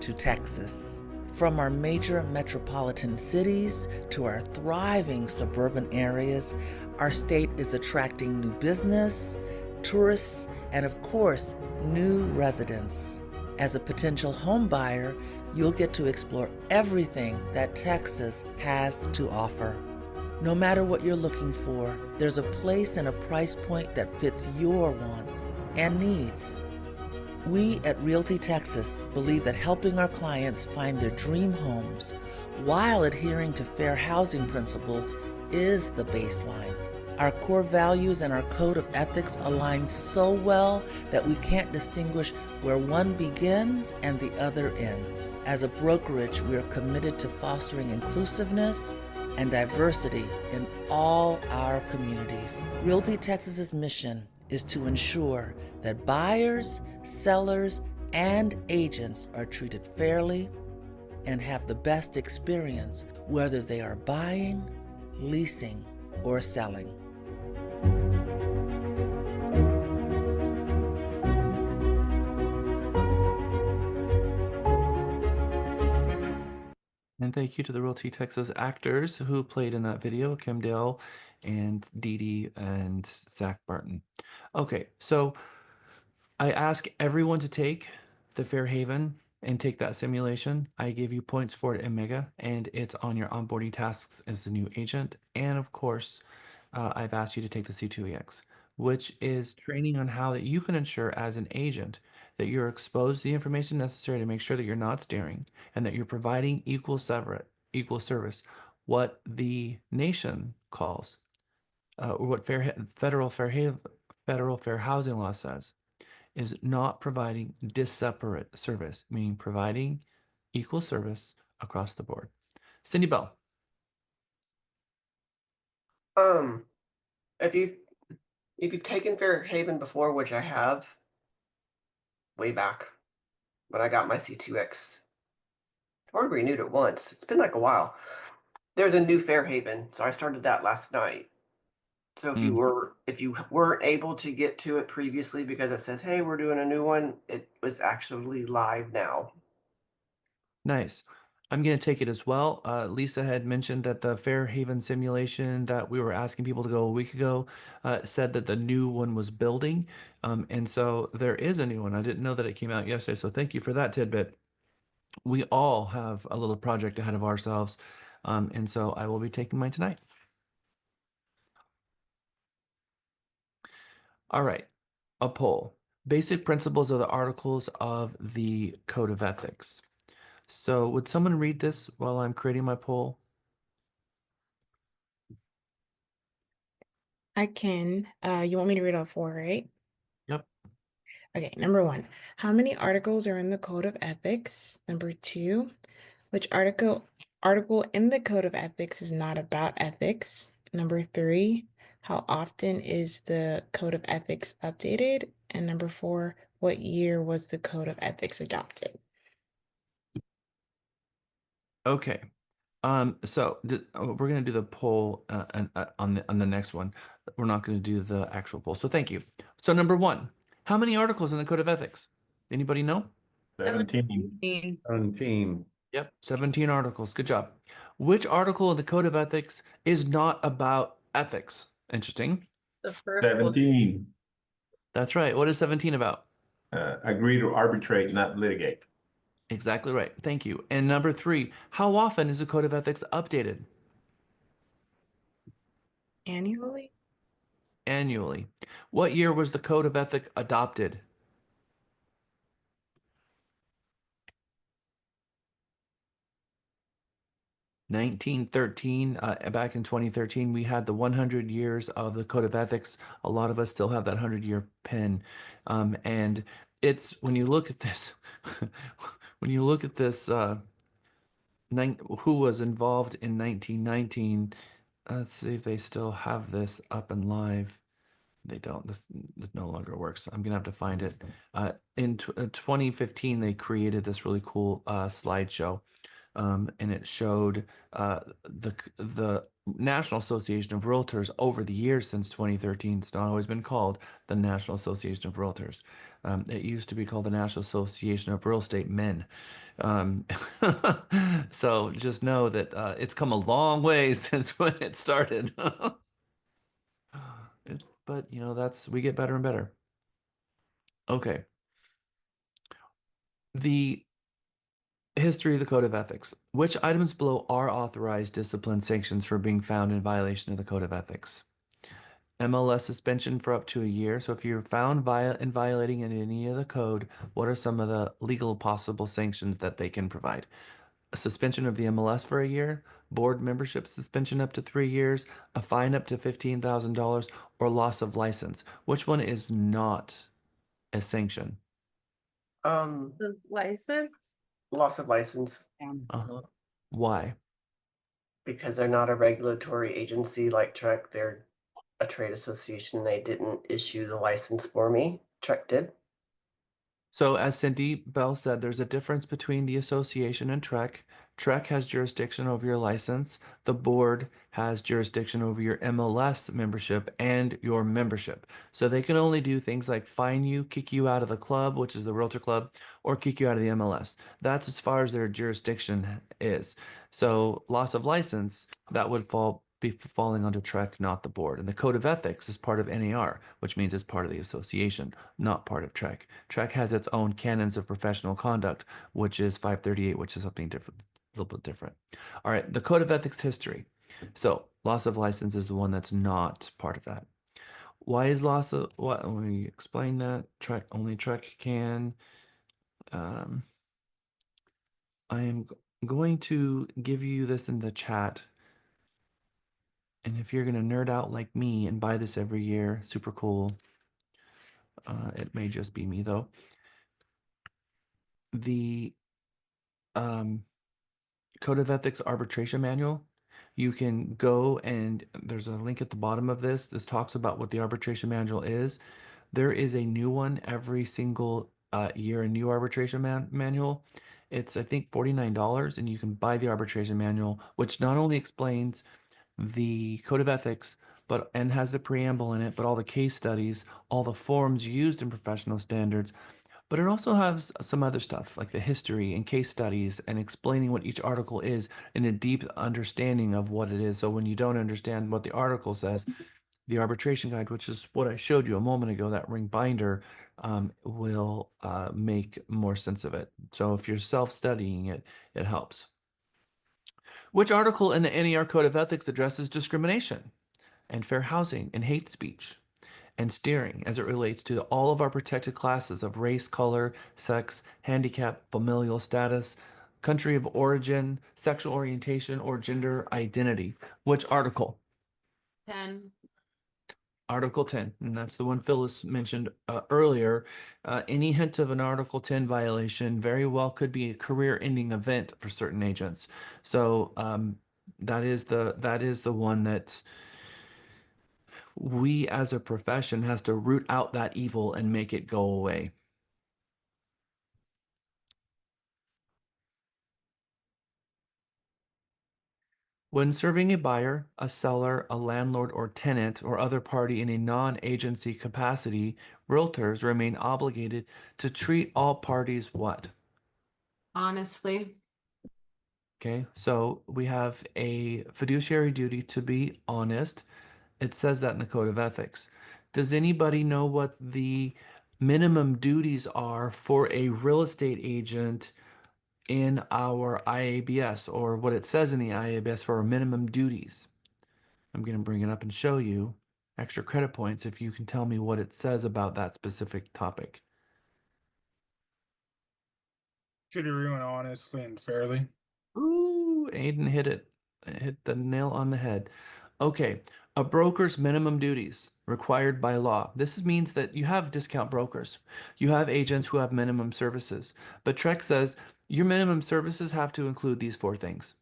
[SPEAKER 3] to Texas. From our major metropolitan cities to our thriving suburban areas, our state is attracting new business, tourists, and of course, new residents. As a potential home buyer, you'll get to explore everything that Texas has to offer. No matter what you're looking for, there's a place and a price point that fits your wants and needs. We at Realty Texas believe that helping our clients find their dream homes while adhering to fair housing principles is the baseline. Our core values and our code of ethics align so well that we can't distinguish where one begins and the other ends. As a brokerage, we are committed to fostering inclusiveness and diversity in all our communities. Realty Texas's mission is to ensure that buyers, sellers, and agents are treated fairly and have the best experience, whether they are buying, leasing, or selling.
[SPEAKER 1] And thank you to the Realty Texas actors who played in that video, Kim Dale and Dee Dee and Zach Barton. Okay, so I ask everyone to take the Fair Haven and take that simulation. I gave you points for it in Mega, and it's on your onboarding tasks as a new agent. And of course, I've asked you to take the C2EX, which is training on how that you can ensure as an agent that you're exposed to the information necessary to make sure that you're not steering and that you're providing equal service, what the nation calls, or what federal fair housing law says, is not providing disseparate service, meaning providing equal service across the board. Cindy Bell.
[SPEAKER 4] If you've taken Fair Haven before, which I have, way back when I got my C2X, I've already renewed it once. It's been like a while. There's a new Fair Haven, so I started that last night. So if you weren't able to get to it previously because it says, hey, we're doing a new one, it was actually live now.
[SPEAKER 1] Nice. I'm going to take it as well. Lisa had mentioned that the Fair Haven simulation that we were asking people to go a week ago said that the new one was building. And so there is a new one. I didn't know that it came out yesterday. So thank you for that tidbit. We all have a little project ahead of ourselves. And so I will be taking mine tonight. All right. A poll. Basic principles of the articles of the Code of Ethics. So would someone read this while I'm creating my poll?
[SPEAKER 5] I can. You want me to read all four, right?
[SPEAKER 1] Yep.
[SPEAKER 5] Okay, number one, how many articles are in the Code of Ethics? Number two, which article in the Code of Ethics is not about ethics? Number three, how often is the Code of Ethics updated? And number four, what year was the Code of Ethics adopted?
[SPEAKER 1] Okay. We're gonna do the poll on the next one. We're not gonna do the actual poll. So thank you. So number one, how many articles in the Code of Ethics? Anybody know?
[SPEAKER 7] 17. 17.
[SPEAKER 1] Yep, 17 articles. Good job. Which article in the Code of Ethics is not about ethics? Interesting.
[SPEAKER 7] The first 17.
[SPEAKER 1] That's right. What is 17 about?
[SPEAKER 7] Agree to arbitrate, not litigate.
[SPEAKER 1] Exactly right. Thank you. And number three, how often is the Code of Ethics updated?
[SPEAKER 5] Annually?
[SPEAKER 1] Annually. What year was the Code of Ethics adopted? 1913. Back in 2013, we had the 100 years of the Code of Ethics. A lot of us still have that 100-year pin. And it's when you look at this, when you look at this, who was involved in 1919, let's see if they still have this up and live. They don't. This no longer works. I'm gonna have to find it. In 2015, they created this really cool slideshow, and it showed the National Association of Realtors over the years since 2013. It's not always been called the National Association of Realtors. It used to be called the National Association of Real Estate Men. Um, so just know that it's come a long way since when it started. But you know, we get better and better. Okay. The history of the Code of Ethics. Which items below are authorized discipline sanctions for being found in violation of the Code of Ethics? MLS suspension for up to a year. So if you're found in violating any of the code, what are some of the legal possible sanctions that they can provide? A suspension of the MLS for a year, board membership suspension up to 3 years, a fine up to $15,000, or loss of license. Which one is not a sanction?
[SPEAKER 7] The license?
[SPEAKER 4] Loss of license.
[SPEAKER 1] Uh-huh. Why?
[SPEAKER 4] Because they're not a regulatory agency like Trek. They're a trade association. They didn't issue the license for me. Trek did.
[SPEAKER 1] So, as Cindy Bell said, there's a difference between the association and Trek. Trek has jurisdiction over your license. The board has jurisdiction over your MLS membership and your membership. So they can only do things like fine you, kick you out of the club, which is the Realtor Club, or kick you out of the MLS. That's as far as their jurisdiction is. So loss of license, that would be falling under Trek, not the board. And the Code of Ethics is part of NAR, which means it's part of the association, not part of Trek. Trek has its own canons of professional conduct, which is 538, which is something different, a little bit different. All right, the Code of Ethics history. So loss of license is the one that's not part of that. Why is loss of what? Let me explain that. Only Trek can. I am going to give you this in the chat. And if you're going to nerd out like me and buy this every year, super cool. It may just be me though. The Code of Ethics Arbitration Manual. You can go and there's a link at the bottom of this. This talks about what the arbitration manual is. There is a new one every single year, a new arbitration manual. It's, I think, $49, and you can buy the arbitration manual, which not only explains the Code of Ethics, and has the preamble in it, but all the case studies, all the forms used in professional standards, but it also has some other stuff like the history and case studies and explaining what each article is in a deep understanding of what it is. So when you don't understand what the article says, the arbitration guide, which is what I showed you a moment ago, that ring binder, will make more sense of it. So if you're self-studying it, it helps. Which article in the NER Code of Ethics addresses discrimination and fair housing and hate speech and steering as it relates to all of our protected classes of race, color, sex, handicap, familial status, country of origin, sexual orientation, or gender identity? Which article?
[SPEAKER 7] 10.
[SPEAKER 1] Article 10, and that's the one Phyllis mentioned earlier. Any hint of an Article 10 violation very well could be a career-ending event for certain agents. So that is the one that we as a profession has to root out that evil and make it go away. When serving a buyer, a seller, a landlord, or tenant, or other party in a non-agency capacity, realtors remain obligated to treat all parties what?
[SPEAKER 7] Honestly.
[SPEAKER 1] Okay, so we have a fiduciary duty to be honest. It says that in the Code of Ethics. Does anybody know what the minimum duties are for a real estate agent in our IABS, or what it says in the IABS for our minimum duties? I'm going to bring it up and show you extra credit points if you can tell me what it says about that specific topic.
[SPEAKER 8] Treat everyone honestly and fairly.
[SPEAKER 1] Ooh, Aiden hit it. Hit the nail on the head. Okay, a broker's minimum duties required by law. This means that you have discount brokers. You have agents who have minimum services. But Trek says your minimum services have to include these four things.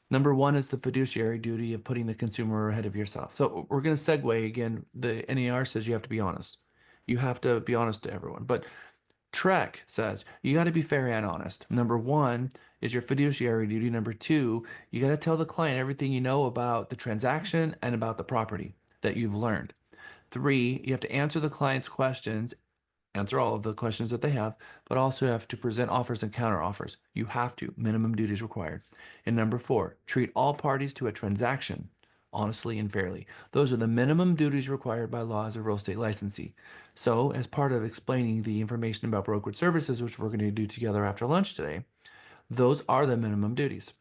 [SPEAKER 1] Number one is the fiduciary duty of putting the consumer ahead of yourself. So we're going to segue again. The NAR says you have to be honest. You have to be honest to everyone. But Trek says you got to be fair and honest. Number one is your fiduciary duty. Number two, you got to tell the client everything you know about the transaction and about the property that you've learned. Three, you have to answer the client's questions, answer all of the questions that they have, but also have to present offers and counter offers. You have to, minimum duties required. And number four, treat all parties to a transaction honestly and fairly. Those are the minimum duties required by law as a real estate licensee. So, as part of explaining the information about brokerage services, which we're going to do together after lunch today, those are the minimum duties.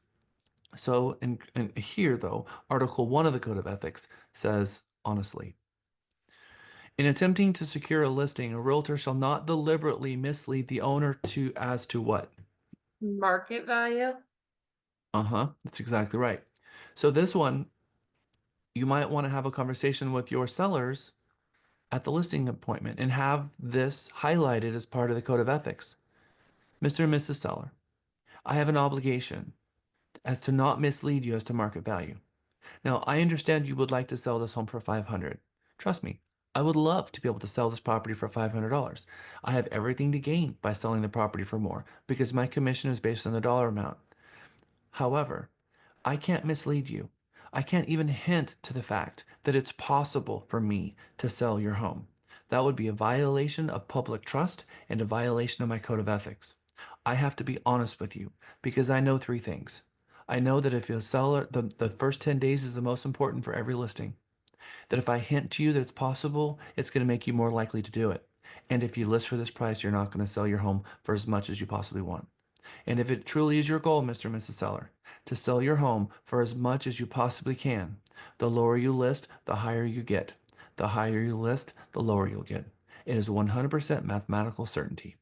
[SPEAKER 1] So, in here though, Article 1 of the Code of Ethics says honestly. In attempting to secure a listing, a realtor shall not deliberately mislead the owner as to what?
[SPEAKER 7] Market value.
[SPEAKER 1] That's exactly right. So this one, you might want to have a conversation with your sellers at the listing appointment and have this highlighted as part of the Code of Ethics. Mr. and Mrs. Seller, I have an obligation as to not mislead you as to market value. Now, I understand you would like to sell this home for $500. Trust me, I would love to be able to sell this property for $500. I have everything to gain by selling the property for more because my commission is based on the dollar amount. However, I can't mislead you. I can't even hint to the fact that it's possible for me to sell your home. That would be a violation of public trust and a violation of my code of ethics. I have to be honest with you because I know three things. I know that if you sell the first 10 days is the most important for every listing. That if I hint to you that it's possible, it's going to make you more likely to do it. And if you list for this price, you're not going to sell your home for as much as you possibly want. And if it truly is your goal, Mr. and Mrs. Seller, to sell your home for as much as you possibly can, the lower you list, the higher you get. The higher you list, the lower you'll get. It is 100% mathematical certainty.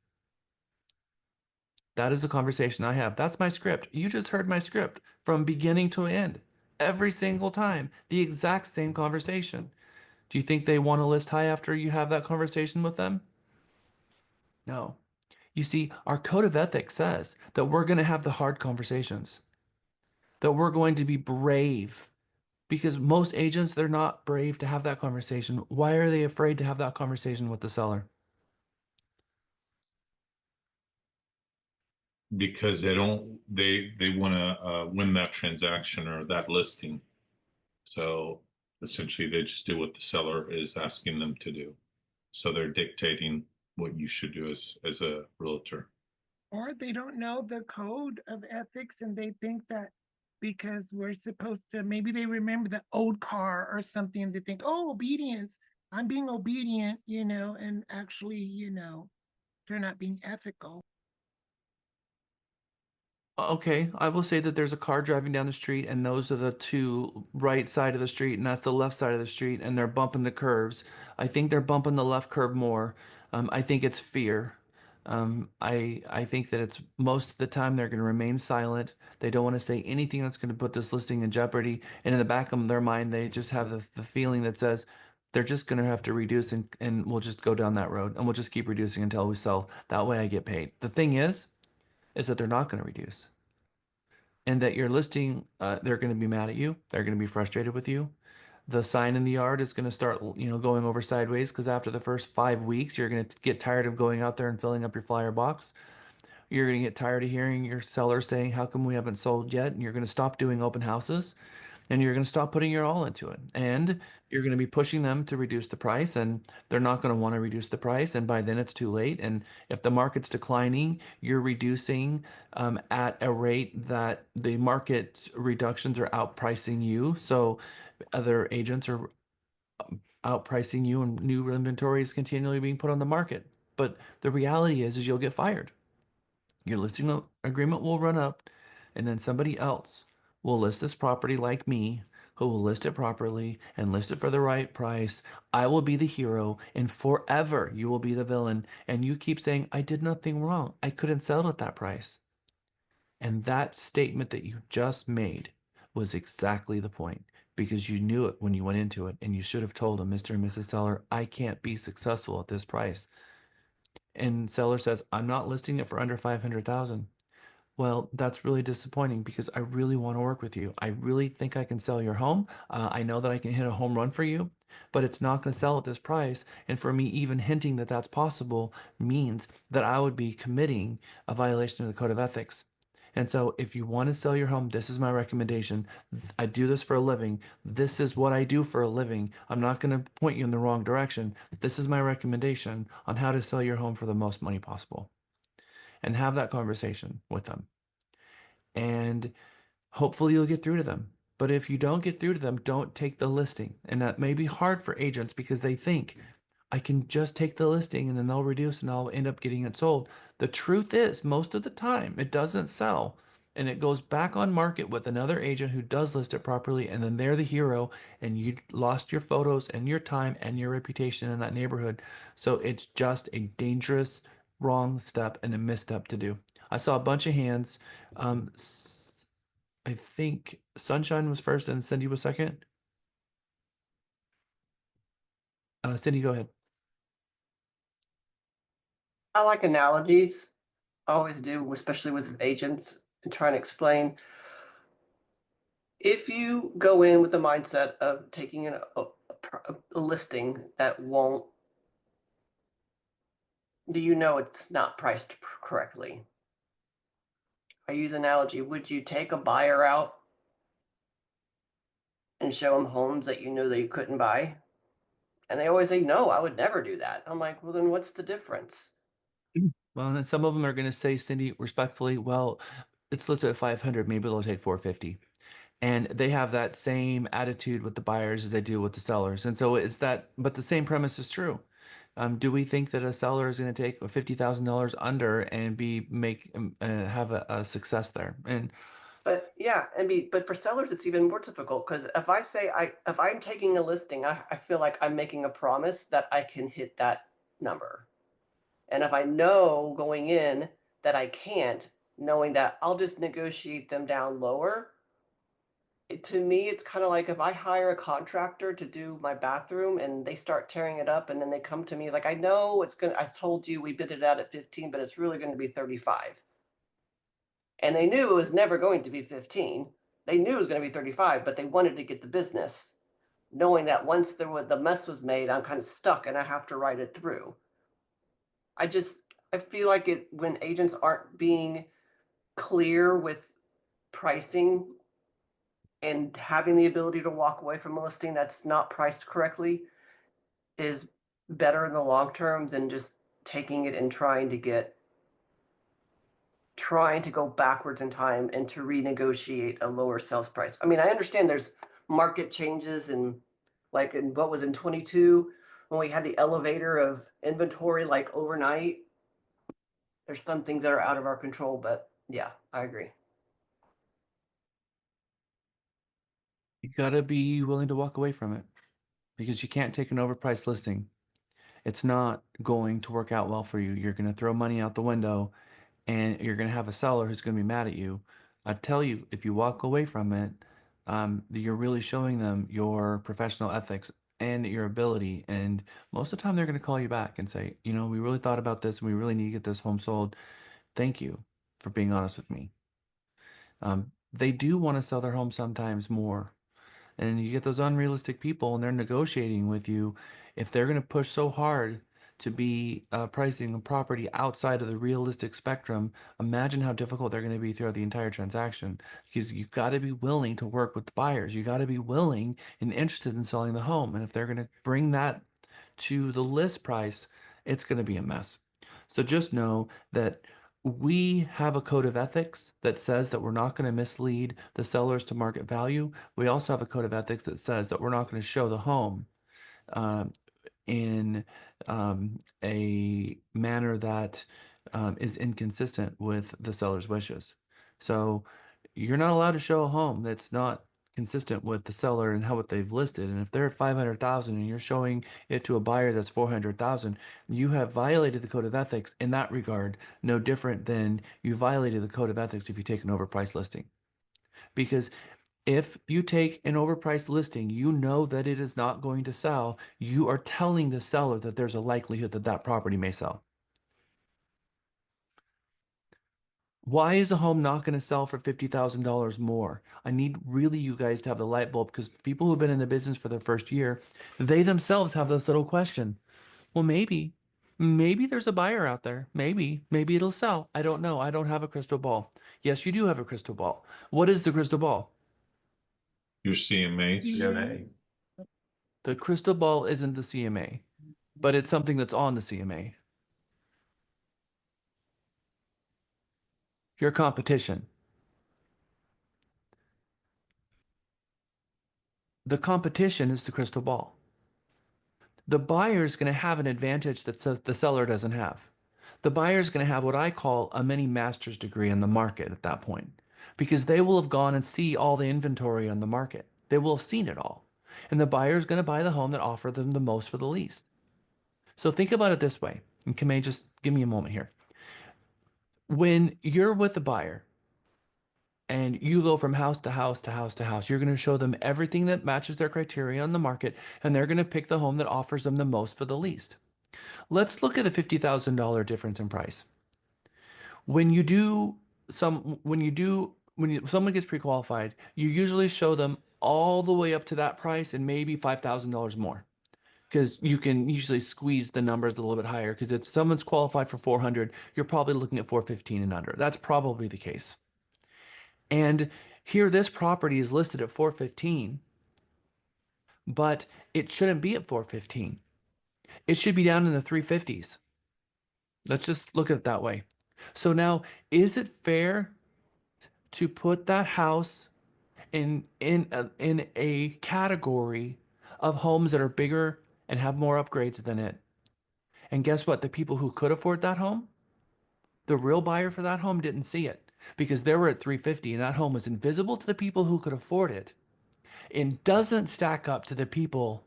[SPEAKER 1] That is the conversation I have. That's my script. You just heard my script from beginning to end. Every single time. The exact same conversation. Do you think they want to list high after you have that conversation with them? No. You see, our code of ethics says that we're going to have the hard conversations, that we're going to be brave because most agents, they're not brave to have that conversation. Why are they afraid to have that conversation with the seller?
[SPEAKER 14] Because they want to win that transaction or that listing. So essentially they just do what the seller is asking them to do. So they're dictating what you should do as a realtor.
[SPEAKER 21] Or they don't know the code of ethics and they think that because we're supposed to, maybe they remember the old car or something, they think, oh, obedience, I'm being obedient, and actually, they're not being ethical.
[SPEAKER 1] Okay, I will say that there's a car driving down the street, and those are the two right side of the street, and that's the left side of the street, and they're bumping the curves. I think they're bumping the left curve more. I think it's fear. I think that it's most of the time they're going to remain silent. They don't want to say anything that's going to put this listing in jeopardy. And in the back of their mind, they just have the feeling that says they're just going to have to reduce, and we'll just go down that road, and we'll just keep reducing until we sell. That way I get paid. The thing is that they're not going to reduce. And that your listing, they're going to be mad at you. They're going to be frustrated with you. The sign in the yard is going to start, going over sideways because after the first 5 weeks, you're going to get tired of going out there and filling up your flyer box. You're going to get tired of hearing your seller saying, how come we haven't sold yet? And you're going to stop doing open houses and you're going to stop putting your all into it. And you're going to be pushing them to reduce the price, and they're not going to want to reduce the price. And by then it's too late. And if the market's declining, you're reducing at a rate that the market reductions are outpricing you. So other agents are outpricing you, and new inventory is continually being put on the market. But the reality is you'll get fired. Your listing agreement will run up, and then somebody else will list this property like me, who will list it properly and list it for the right price. I will be the hero, and forever you will be the villain. And you keep saying, I did nothing wrong. I couldn't sell it at that price. And that statement that you just made was exactly the point, because you knew it when you went into it, and you should have told him, Mr. and Mrs. Seller, I can't be successful at this price. And seller says, I'm not listing it for under 500,000. Well, that's really disappointing, because I really want to work with you. I really think I can sell your home. I know that I can hit a home run for you, but it's not going to sell at this price. And for me, even hinting that that's possible means that I would be committing a violation of the code of ethics. And so if you want to sell your home, this is my recommendation. I do this for a living. This is what I do for a living. I'm not going to point you in the wrong direction. This is my recommendation on how to sell your home for the most money possible. And have that conversation with them. And hopefully you'll get through to them. But if you don't get through to them, don't take the listing. And that may be hard for agents, because they think, I can just take the listing and then they'll reduce and I'll end up getting it sold. The truth is, most of the time, it doesn't sell. And it goes back on market with another agent who does list it properly. And then they're the hero, and you lost your photos and your time and your reputation in that neighborhood. So it's just a dangerous, wrong step and a misstep to do. I saw a bunch of hands. I think Sunshine was first and Cindy was second. Cindy, go ahead.
[SPEAKER 4] I like analogies. I always do, especially with agents, and trying to explain. If you go in with the mindset of taking a listing that won't, do you know it's not priced correctly? I use analogy. Would you take a buyer out and show them homes that you knew that you couldn't buy? And they always say, no, I would never do that. I'm like, well, then what's the difference?
[SPEAKER 1] Well, and then some of them are going to say, Cindy, respectfully, well, it's listed at 500. Maybe they'll take 450. And they have that same attitude with the buyers as they do with the sellers. And so it's that, but the same premise is true. Do we think that a seller is going to take $50,000 under and have a success there? And
[SPEAKER 4] But yeah, but for sellers, it's even more difficult, because if I say if I'm taking a listing, I feel like I'm making a promise that I can hit that number. And if I know going in that I can't, knowing that I'll just negotiate them down lower, to me, it's kind of like if I hire a contractor to do my bathroom and they start tearing it up, and then they come to me like, I know I told you we bid it out at 15, but it's really going to be 35. And they knew it was never going to be 15. They knew it was going to be 35, but they wanted to get the business, knowing that once the mess was made, I'm kind of stuck and I have to ride it through. I feel like when agents aren't being clear with pricing and having the ability to walk away from a listing that's not priced correctly is better in the long term than just taking it and trying to go backwards in time and to renegotiate a lower sales price. I mean, I understand there's market changes, and like in what was in 22 when we had the elevator of inventory like overnight. There's some things that are out of our control, but yeah, I agree.
[SPEAKER 1] you got to be willing to walk away from it, because you can't take an overpriced listing. It's not going to work out well for you. You're going to throw money out the window, and you're going to have a seller who's going to be mad at you. I tell you, if you walk away from it, you're really showing them your professional ethics and your ability. And most of the time, they're going to call you back and say, we really thought about this, and we really need to get this home sold. Thank you for being honest with me. They do want to sell their home sometimes more. And you get those unrealistic people, and they're negotiating with you. If they're going to push so hard to be pricing a property outside of the realistic spectrum, imagine how difficult they're going to be throughout the entire transaction. Because you've got to be willing to work with the buyers. You got to be willing and interested in selling the home. And if they're going to bring that to the list price, it's going to be a mess. So just know that we have a code of ethics that says that we're not going to mislead the sellers to market value. We also have a code of ethics that says that we're not going to show the home um, in a manner that is inconsistent with the seller's wishes. So you're not allowed to show a home that's not consistent with the seller and how what they've listed. And if they're at 500,000 and you're showing it to a buyer that's 400,000, you have violated the code of ethics in that regard, no different than you violated the code of ethics if you take an overpriced listing. Because if you take an overpriced listing, you know that it is not going to sell. You are telling the seller that there's a likelihood that that property may sell. Why is a home not going to sell for $50,000 more? I need really you guys to have the light bulb, because people who've been in the business for their first year, they themselves have this little question. Well, maybe there's a buyer out there. Maybe it'll sell. I don't know. I don't have a crystal ball. Yes, you do have a crystal ball. What is the crystal ball?
[SPEAKER 14] Your CMA.
[SPEAKER 1] CMA. The crystal ball isn't the CMA, but it's something that's on the CMA. Your competition. The competition is the crystal ball. The buyer is going to have an advantage that the seller doesn't have. The buyer is going to have what I call a mini master's degree in the market at that point, because they will have gone and see all the inventory on the market. They will have seen it all. And the buyer is going to buy the home that offers them the most for the least. So think about it this way. And Kamei, just give me a moment here. When you're with the buyer, and you go from house to house to house to house, you're going to show them everything that matches their criteria on the market, and they're going to pick the home that offers them the most for the least. Let's look at a $50,000 difference in price. When someone gets pre-qualified, you usually show them all the way up to that price and maybe $5,000 more, because you can usually squeeze the numbers a little bit higher. Because if someone's qualified for 400, you're probably looking at 415 and under. That's probably the case. And here, this property is listed at 415, but it shouldn't be at 415. It should be down in the 350s. Let's just look at it that way. So now, is it fair to put that house in a category of homes that are bigger and have more upgrades than it? And guess what? The people who could afford that home, the real buyer for that home, didn't see it, because they were at 350 and that home was invisible to the people who could afford it, and doesn't stack up to the people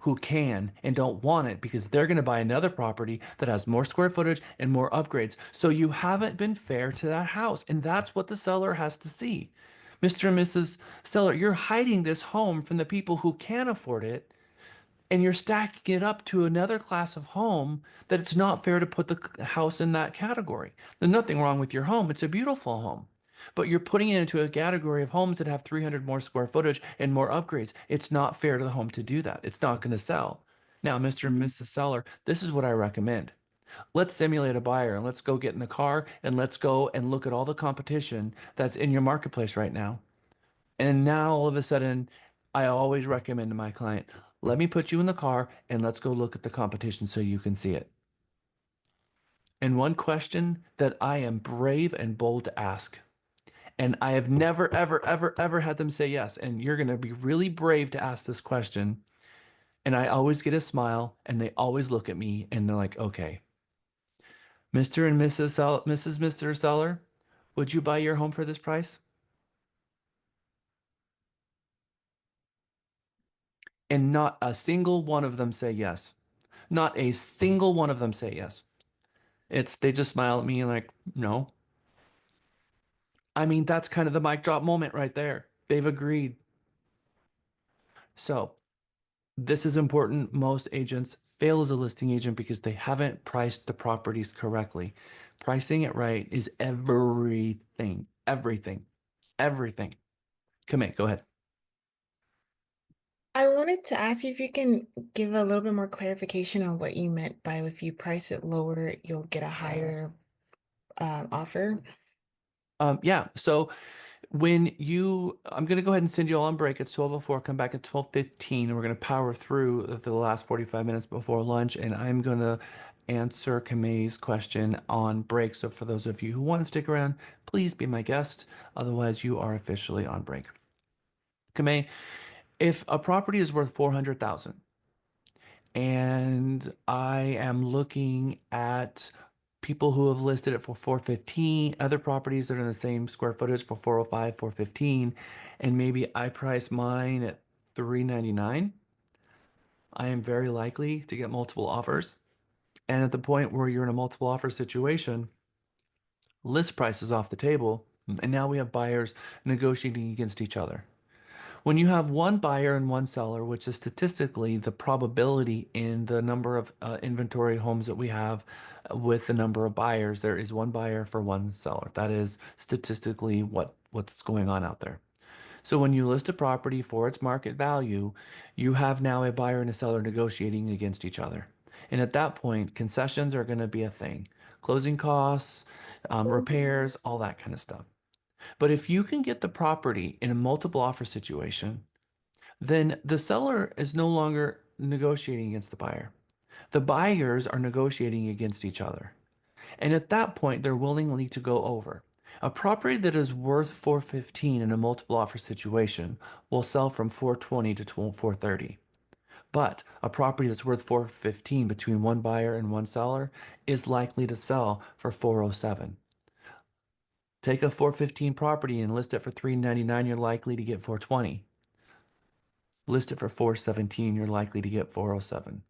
[SPEAKER 1] who can and don't want it, because they're going to buy another property that has more square footage and more upgrades. So you haven't been fair to that house, and that's what the seller has to see. Mr. and Mrs. Seller, you're hiding this home from the people who can afford it, and you're stacking it up to another class of home that it's not fair to put the house in that category. There's nothing wrong with your home. It's a beautiful home. But you're putting it into a category of homes that have 300 more square footage and more upgrades. It's not fair to the home to do that. It's not going to sell. Now, Mr. and Mrs. Seller, this is what I recommend. Let's simulate a buyer, and let's go get in the car and let's go and look at all the competition that's in your marketplace right now. And now all of a sudden, I always recommend to my client, let me put you in the car and let's go look at the competition so you can see it. And one question that I am brave and bold to ask, and I have never, ever, ever, ever had them say yes. And you're going to be really brave to ask this question. And I always get a smile, and they always look at me and they're like, okay, Mr. and Mrs. Mr. Seller, would you buy your home for this price? And not a single one of them say yes. Not a single one of them say yes. They just smile at me and like, no. I mean, that's kind of the mic drop moment right there. They've agreed. So this is important. Most agents fail as a listing agent because they haven't priced the properties correctly. Pricing it right is everything, everything, everything. Come in, go ahead.
[SPEAKER 5] I wanted to ask you if you can give a little bit more clarification on what you meant by if you price it lower, you'll get a higher offer.
[SPEAKER 1] Yeah. So when I'm going to go ahead and send you all on break at 12:04, come back at 12:15, and we're going to power through the last 45 minutes before lunch, and I'm going to answer Kamei's question on break. So for those of you who want to stick around, please be my guest. Otherwise, you are officially on break. Kamei, if a property is worth 400,000 and I am looking at people who have listed it for 415, other properties that are in the same square footage for 405, 415, and maybe I price mine at 399, I am very likely to get multiple offers. And at the point where you're in a multiple offer situation, list price is off the table, and now we have buyers negotiating against each other. When you have one buyer and one seller, which is statistically the probability in the number of inventory homes that we have with the number of buyers, there is one buyer for one seller. That is statistically what's going on out there. So when you list a property for its market value, you have now a buyer and a seller negotiating against each other. And at that point, concessions are going to be a thing. Closing costs, repairs, all that kind of stuff. But if you can get the property in a multiple offer situation, then the seller is no longer negotiating against the buyer. The buyers are negotiating against each other. And at that point, they're willingly to go over. A property that is worth 415 in a multiple offer situation will sell from 420 to 430. But a property that's worth 415 between one buyer and one seller is likely to sell for 407. Take a 415 property and list it for 399, you're likely to get 420. List it for 417, you're likely to get 407.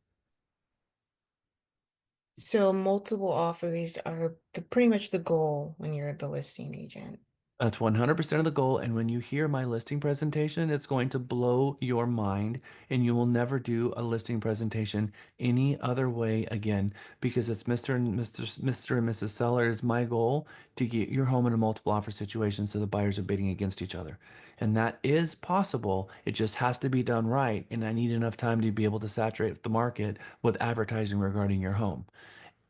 [SPEAKER 5] So multiple offers are pretty much the goal when you're the listing agent.
[SPEAKER 1] That's 100% of the goal. And when you hear my listing presentation, it's going to blow your mind, and you will never do a listing presentation any other way again, because it's Mr. and Mrs. Seller is my goal to get your home in a multiple offer situation so the buyers are bidding against each other. And that is possible. It just has to be done right. And I need enough time to be able to saturate the market with advertising regarding your home.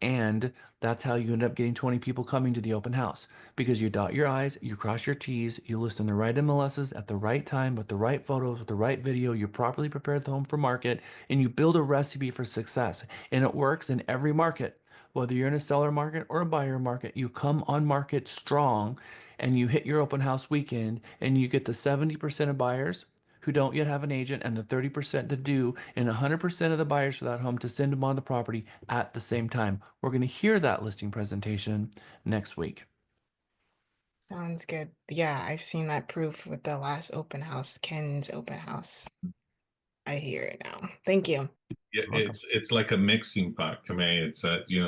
[SPEAKER 1] And that's how you end up getting 20 people coming to the open house, because you dot your I's, you cross your T's, you list in the right MLSs at the right time with the right photos, with the right video, you properly prepared the home for market, and you build a recipe for success. And it works in every market. Whether you're in a seller market or a buyer market, you come on market strong and you hit your open house weekend and you get the 70% of buyers who don't yet have an agent and the 30% to do, and 100% of the buyers for that home to send them on the property at the same time. We're going to hear that listing presentation next week.
[SPEAKER 5] Sounds good. Yeah, I've seen that proof with the last open house, Ken's open house. I hear it now. Thank you.
[SPEAKER 14] Yeah, it's like a mixing pot, Kamei. It's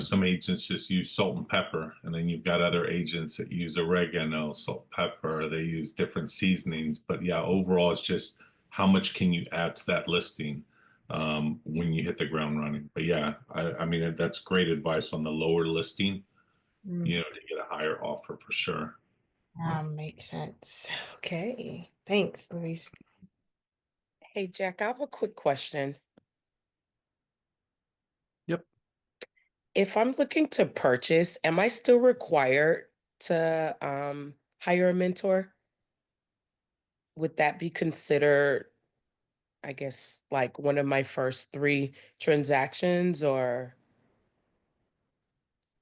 [SPEAKER 14] some agents just use salt and pepper, and then you've got other agents that use oregano, salt, pepper. They use different seasonings, but yeah, overall, it's just how much can you add to that listing when you hit the ground running. But yeah, I mean that's great advice on the lower listing, to get a higher offer for sure.
[SPEAKER 5] Makes sense. Okay. Thanks, Luis.
[SPEAKER 2] Hey, Jack, I have a quick question.
[SPEAKER 1] Yep.
[SPEAKER 2] If I'm looking to purchase, am I still required to hire a mentor? Would that be considered, I guess, like one of my first 3 transactions, or?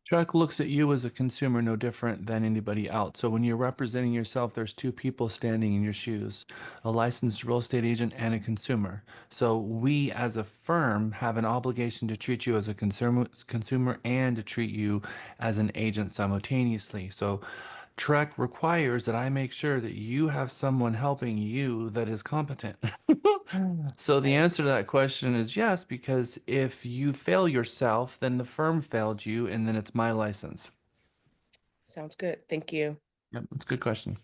[SPEAKER 1] Chuck looks at you as a consumer no different than anybody else. So when you're representing yourself, there's two people standing in your shoes, a licensed real estate agent and a consumer. So we as a firm have an obligation to treat you as a consumer and to treat you as an agent simultaneously. So Trek requires that I make sure that you have someone helping you that is competent. So the answer to that question is yes, because if you fail yourself, then the firm failed you, and then it's my license.
[SPEAKER 2] Sounds good. Thank you.
[SPEAKER 1] Yep, that's a good question.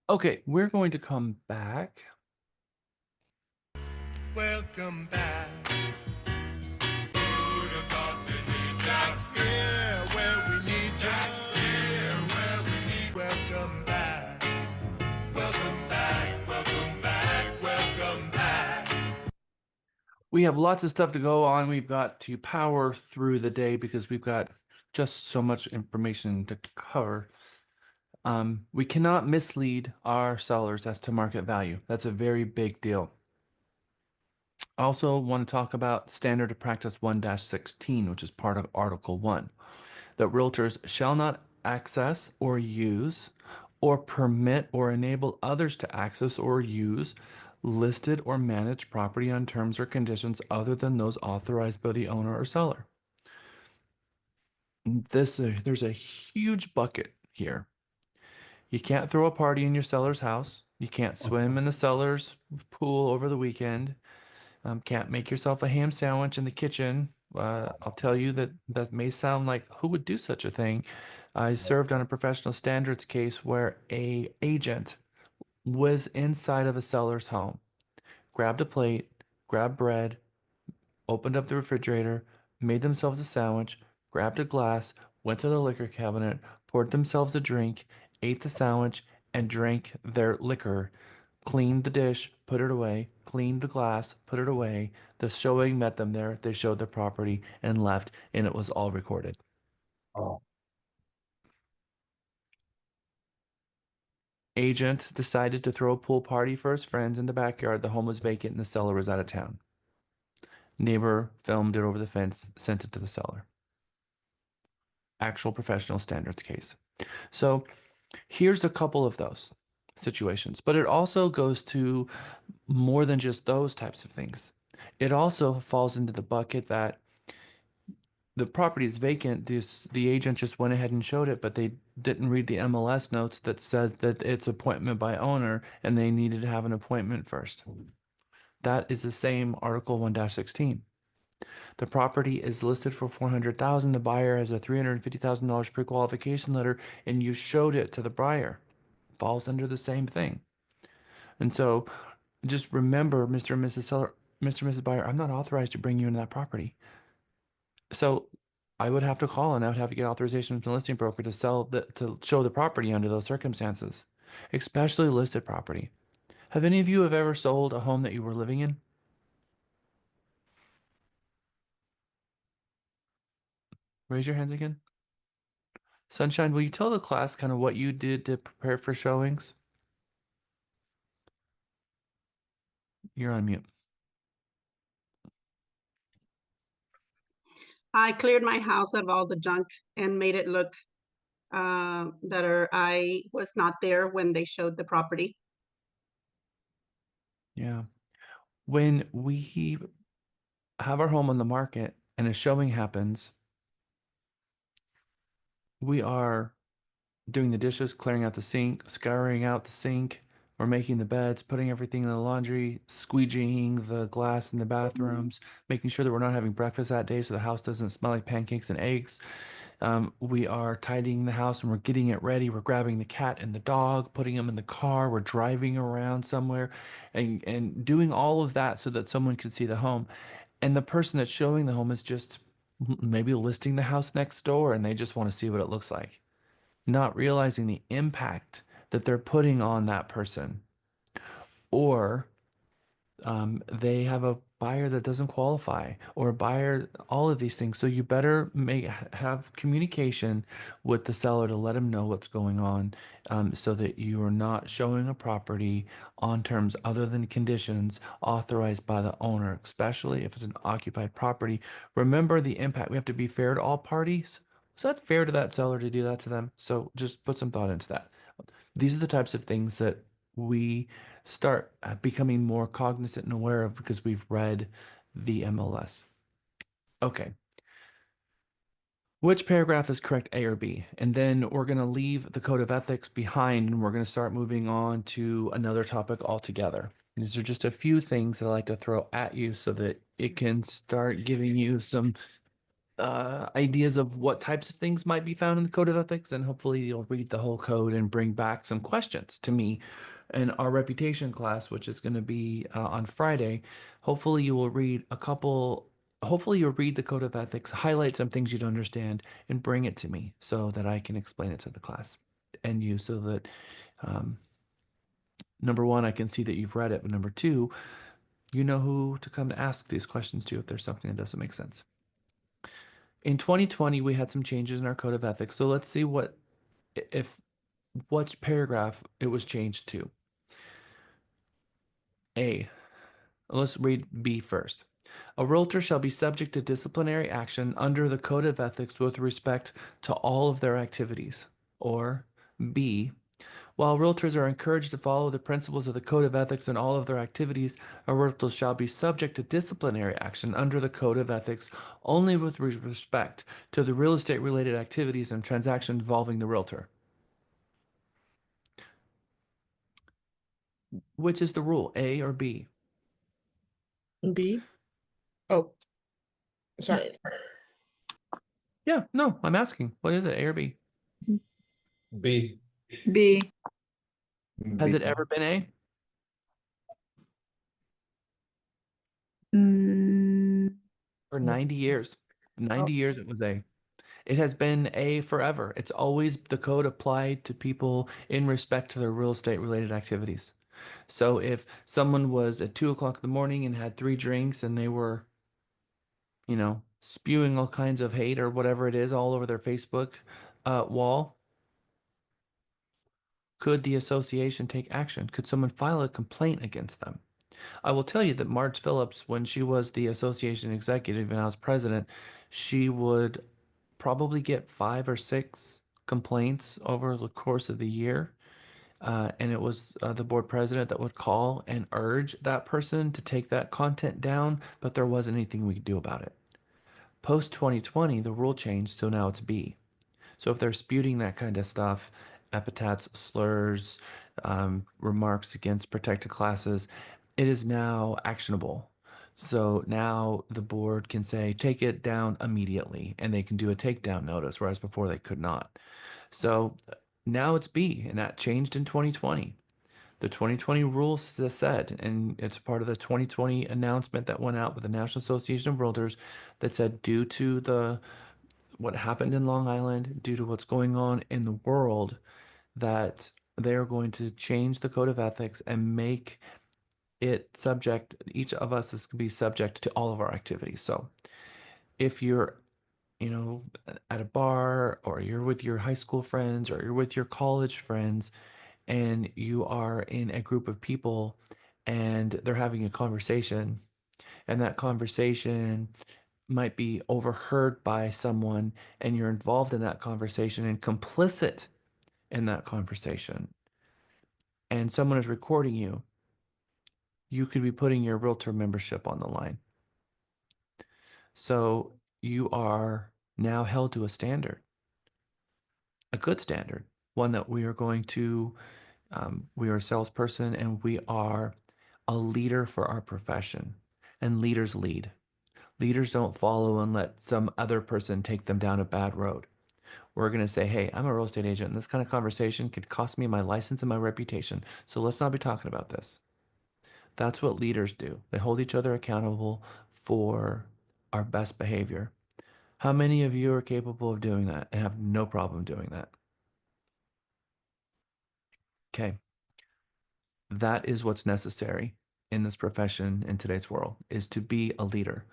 [SPEAKER 1] Okay, we're going to come back.
[SPEAKER 10] Welcome back.
[SPEAKER 1] We have lots of stuff to go on. We've got to power through the day because we've got just so much information to cover. We cannot mislead our sellers as to market value. That's a very big deal. I also want to talk about Standard of Practice 1-16, which is part of Article 1, that realtors shall not access or use or permit or enable others to access or use listed or managed property on terms or conditions other than those authorized by the owner or seller. There's a huge bucket here. You can't throw a party in your seller's house. You can't swim in the seller's pool over the weekend. Can't make yourself a ham sandwich in the kitchen. I'll tell you that that may sound like who would do such a thing. I served on a professional standards case where a agent was inside of a seller's home, grabbed a plate, grabbed bread, opened up the refrigerator, made themselves a sandwich, grabbed a glass, went to the liquor cabinet, poured themselves a drink, ate the sandwich, and drank their liquor, cleaned the dish, put it away, cleaned the glass, put it away. The showing met them there. They showed their property and left, and it was all recorded.
[SPEAKER 23] Oh.
[SPEAKER 1] Agent decided to throw a pool party for his friends in the backyard. The home was vacant and the seller was out of town. Neighbor filmed it over the fence, sent it to the seller. Actual professional standards case. So here's a couple of those situations, but it also goes to more than just those types of things. It also falls into the bucket that the property is vacant. The agent just went ahead and showed it, but they didn't read the MLS notes that says that it's appointment by owner and they needed to have an appointment first. That is the same Article 1-16. The property is listed for $400,000. The buyer has a $350,000 pre-qualification letter, and you showed it to the buyer. Falls under the same thing. And so, just remember, Mr. and Mrs. Seller, Mr. and Mrs. Buyer, I'm not authorized to bring you into that property. So, I would have to call and I would have to get authorization from the listing broker to to show the property under those circumstances, especially listed property. Have any of you have ever sold a home that you were living in? Raise your hands again. Sunshine, will you tell the class kind of what you did to prepare for showings? You're on mute.
[SPEAKER 6] I cleared my house of all the junk and made it look better. I was not there when they showed the property.
[SPEAKER 1] Yeah. When we have our home on the market and a showing happens, we are doing the dishes, clearing out the sink, scouring out the sink, we're making the beds, putting everything in the laundry, squeegeeing the glass in the bathrooms, making sure that we're not having breakfast that day so the house doesn't smell like pancakes and eggs. We are tidying the house and we're getting it ready. We're grabbing the cat and the dog, putting them in the car. We're driving around somewhere and doing all of that so that someone can see the home. And the person that's showing the home is just maybe listing the house next door and they just want to see what it looks like, not realizing the impact that they're putting on that person. Or they have a buyer that doesn't qualify or a buyer, all of these things. So you better have communication with the seller to let them know what's going on, so that you are not showing a property on terms other than conditions authorized by the owner, especially if it's an occupied property. Remember the impact. We have to be fair to all parties. Is that fair to that seller to do that to them? So just put some thought into that. These are the types of things that we start becoming more cognizant and aware of because we've read the MLS. Okay. Which paragraph is correct, A or B? And then we're going to leave the code of ethics behind and we're going to start moving on to another topic altogether. And these are just a few things that I like to throw at you so that it can start giving you some ideas of what types of things might be found in the code of ethics, and hopefully you'll read the whole code and bring back some questions to me in our reputation class, which is going to be on Friday. Hopefully you will read hopefully you'll read the code of ethics, highlight some things you don't understand, and bring it to me so that I can explain it to the class and you, so that number one, I can see that you've read it, but number two, You know who to come to ask these questions to if there's something that doesn't make sense. In 2020, we had some changes in our code of ethics. So let's see what paragraph it was changed to. A. Let's read B first. A realtor shall be subject to disciplinary action under the code of ethics with respect to all of their activities. Or B. While realtors are encouraged to follow the principles of the code of ethics in all of their activities, a realtor shall be subject to disciplinary action under the code of ethics only with respect to the real estate related activities and transactions involving the realtor. Which is the rule, A or B?
[SPEAKER 5] B. Oh, sorry.
[SPEAKER 1] Yeah, no, I'm asking. What is it, A or B?
[SPEAKER 8] B.
[SPEAKER 11] B.
[SPEAKER 1] Has it ever been A? For 90 years. 90 years it was A. It has been A forever. It's always the code applied to people in respect to their real estate related activities. So if someone was at 2 o'clock in the morning and had 3 drinks and they were, spewing all kinds of hate or whatever it is all over their Facebook wall, could the association take action? Could someone file a complaint against them? I will tell you that Marge Phillips, when she was the association executive and I was president, she would probably get 5 or 6 complaints over the course of the year. And it was the board president that would call and urge that person to take that content down, but there wasn't anything we could do about it. Post 2020, the rule changed, so now it's B. So if they're spewing that kind of stuff, epithets, slurs, remarks against protected classes, it is now actionable. So now the board can say, take it down immediately, and they can do a takedown notice, whereas before they could not. So now it's B, and that changed in 2020. The 2020 rules said, and it's part of the 2020 announcement that went out with the National Association of Realtors that said, due to what happened in Long Island, due to what's going on in the world, that they are going to change the code of ethics and make it subject, each of us is going to be subject to all of our activities. So if you're, at a bar, or you're with your high school friends, or you're with your college friends, and you are in a group of people and they're having a conversation, and that conversation might be overheard by someone, and you're involved in that conversation and complicit in that conversation, and someone is recording you, you could be putting your realtor membership on the line. So you are now held to a standard, a good standard, one that we are going to, we are a salesperson and we are a leader for our profession, and leaders lead. Leaders don't follow and let some other person take them down a bad road. We're going to say, hey, I'm a real estate agent, and this kind of conversation could cost me my license and my reputation. So let's not be talking about this. That's what leaders do. They hold each other accountable for our best behavior. How many of you are capable of doing that and have no problem doing that? Okay. That is what's necessary in this profession in today's world, is to be a leader.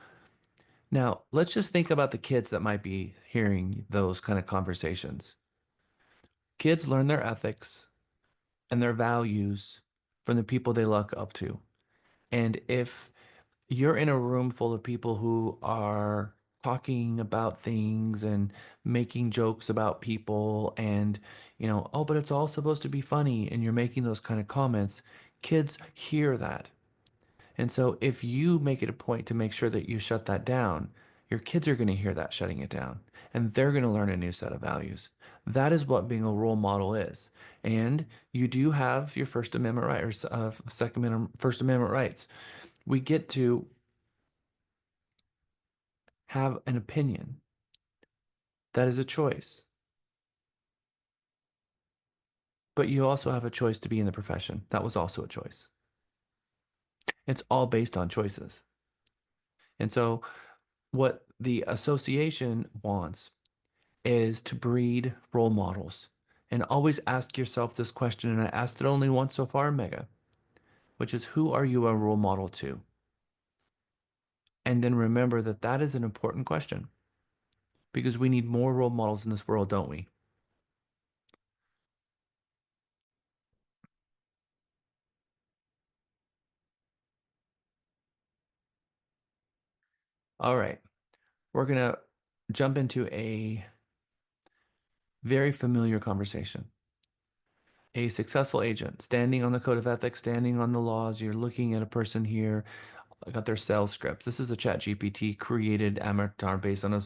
[SPEAKER 1] Now, let's just think about the kids that might be hearing those kind of conversations. Kids learn their ethics and their values from the people they look up to. And if you're in a room full of people who are talking about things and making jokes about people, and, oh, but it's all supposed to be funny, and you're making those kind of comments, kids hear that. And so if you make it a point to make sure that you shut that down, your kids are going to hear that shutting it down, and they're going to learn a new set of values. That is what being a role model is. And you do have your First Amendment rights, or First Amendment rights. We get to have an opinion. That is a choice. But you also have a choice to be in the profession. That was also a choice. It's all based on choices. And so what the association wants is to breed role models. And always ask yourself this question, and I asked it only once so far, Mega, which is, who are you a role model to? And then remember that that is an important question because we need more role models in this world, don't we? All right. We're going to jump into a very familiar conversation. A successful agent standing on the code of ethics, standing on the laws. You're looking at a person here, got their sales scripts. This is a chat GPT created avatar based on a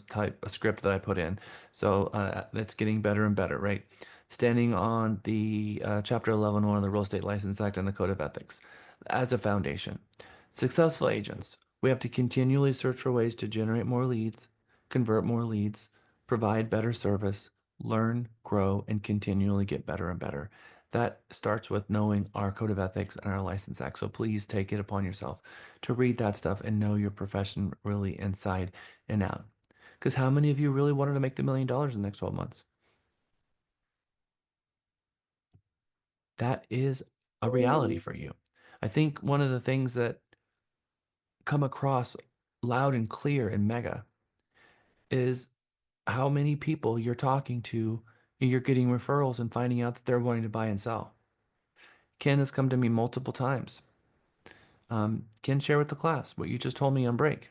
[SPEAKER 1] script that I put in. So that's getting better and better, right? Standing on the Chapter 11(1) of the Real Estate License Act and the Code of Ethics as a foundation. Successful agents, we have to continually search for ways to generate more leads, convert more leads, provide better service, learn, grow, and continually get better and better. That starts with knowing our code of ethics and our license act. So please take it upon yourself to read that stuff and know your profession really inside and out. Because how many of you really wanted to make the $1 million in the next 12 months? That is a reality for you. I think one of the things that come across loud and clear in Mega is how many people you're talking to and you're getting referrals and finding out that they're wanting to buy and sell. Ken has come to me multiple times. Ken, share with the class what you just told me on break.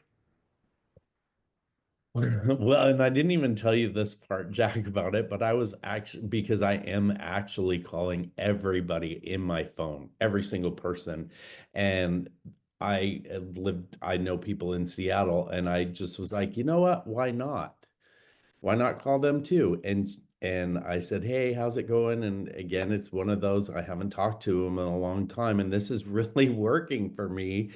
[SPEAKER 9] Well, and I didn't even tell you this part, Jack, about it, but I was actually, because I am actually calling everybody in my phone, every single person. And I know people in Seattle, and I just was like, you know what? Why not? Why not call them too? And I said, hey, how's it going? And again, it's one of those, I haven't talked to them in a long time, and this is really working for me.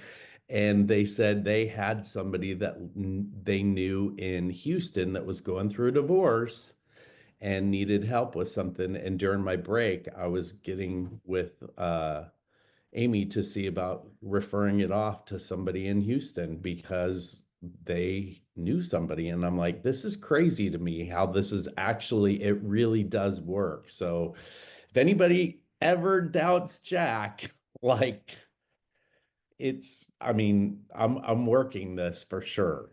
[SPEAKER 9] And they said they had somebody that they knew in Houston that was going through a divorce and needed help with something. And during my break, I was getting with Amy to see about referring it off to somebody in Houston because they knew somebody. And I'm like, this is crazy to me how this is actually, it really does work. So if anybody ever doubts Jack, like, I mean, I'm working this for sure.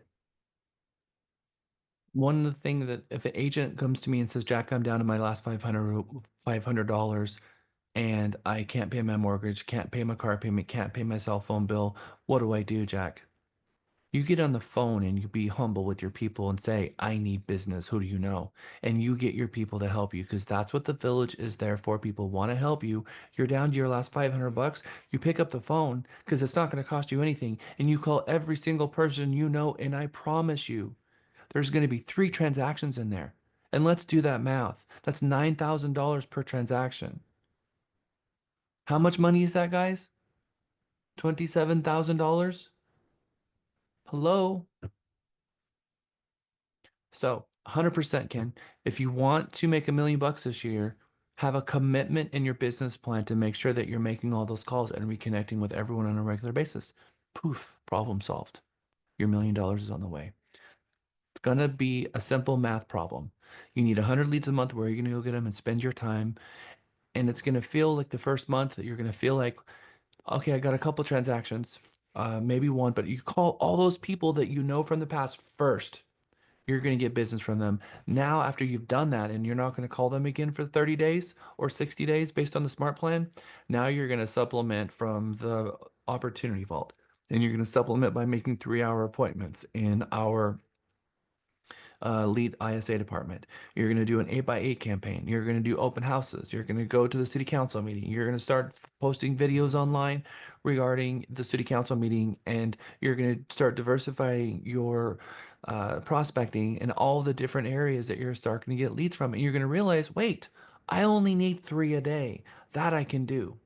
[SPEAKER 1] One of the things that if an agent comes to me and says, Jack, I'm down to my last $500 and I can't pay my mortgage, can't pay my car payment, can't pay my cell phone bill, what do I do, Jack? You get on the phone and you be humble with your people and say, I need business. Who do you know? And you get your people to help you because that's what the village is there for. People want to help you. You're down to your last $500. You pick up the phone because it's not going to cost you anything. And you call every single person you know. And I promise you, there's going to be 3 transactions in there. And let's do that math. That's $9,000 per transaction. How much money is that, guys? $27,000? Hello? So 100%, Ken, if you want to make $1 million this year, have a commitment in your business plan to make sure that you're making all those calls and reconnecting with everyone on a regular basis. Poof, problem solved. Your $1 million is on the way. It's going to be a simple math problem. You need 100 leads a month. Where are you going to go get them and spend your time? And it's going to feel like the first month that you're going to feel like, okay, I got a couple transactions, maybe one, but you call all those people that you know from the past first. You're going to get business from them. Now, after you've done that and you're not going to call them again for 30 days or 60 days based on the smart plan, now you're going to supplement from the opportunity vault. And you're going to supplement by making 3-hour appointments in our lead ISA department. You're going to do an 8x8 campaign. You're going to do open houses. You're going to go to the city council meeting. You're going to start posting videos online regarding the city council meeting, and you're going to start diversifying your prospecting in all the different areas that you're starting to get leads from. And you're going to realize, wait, I only need 3 a day. That I can do.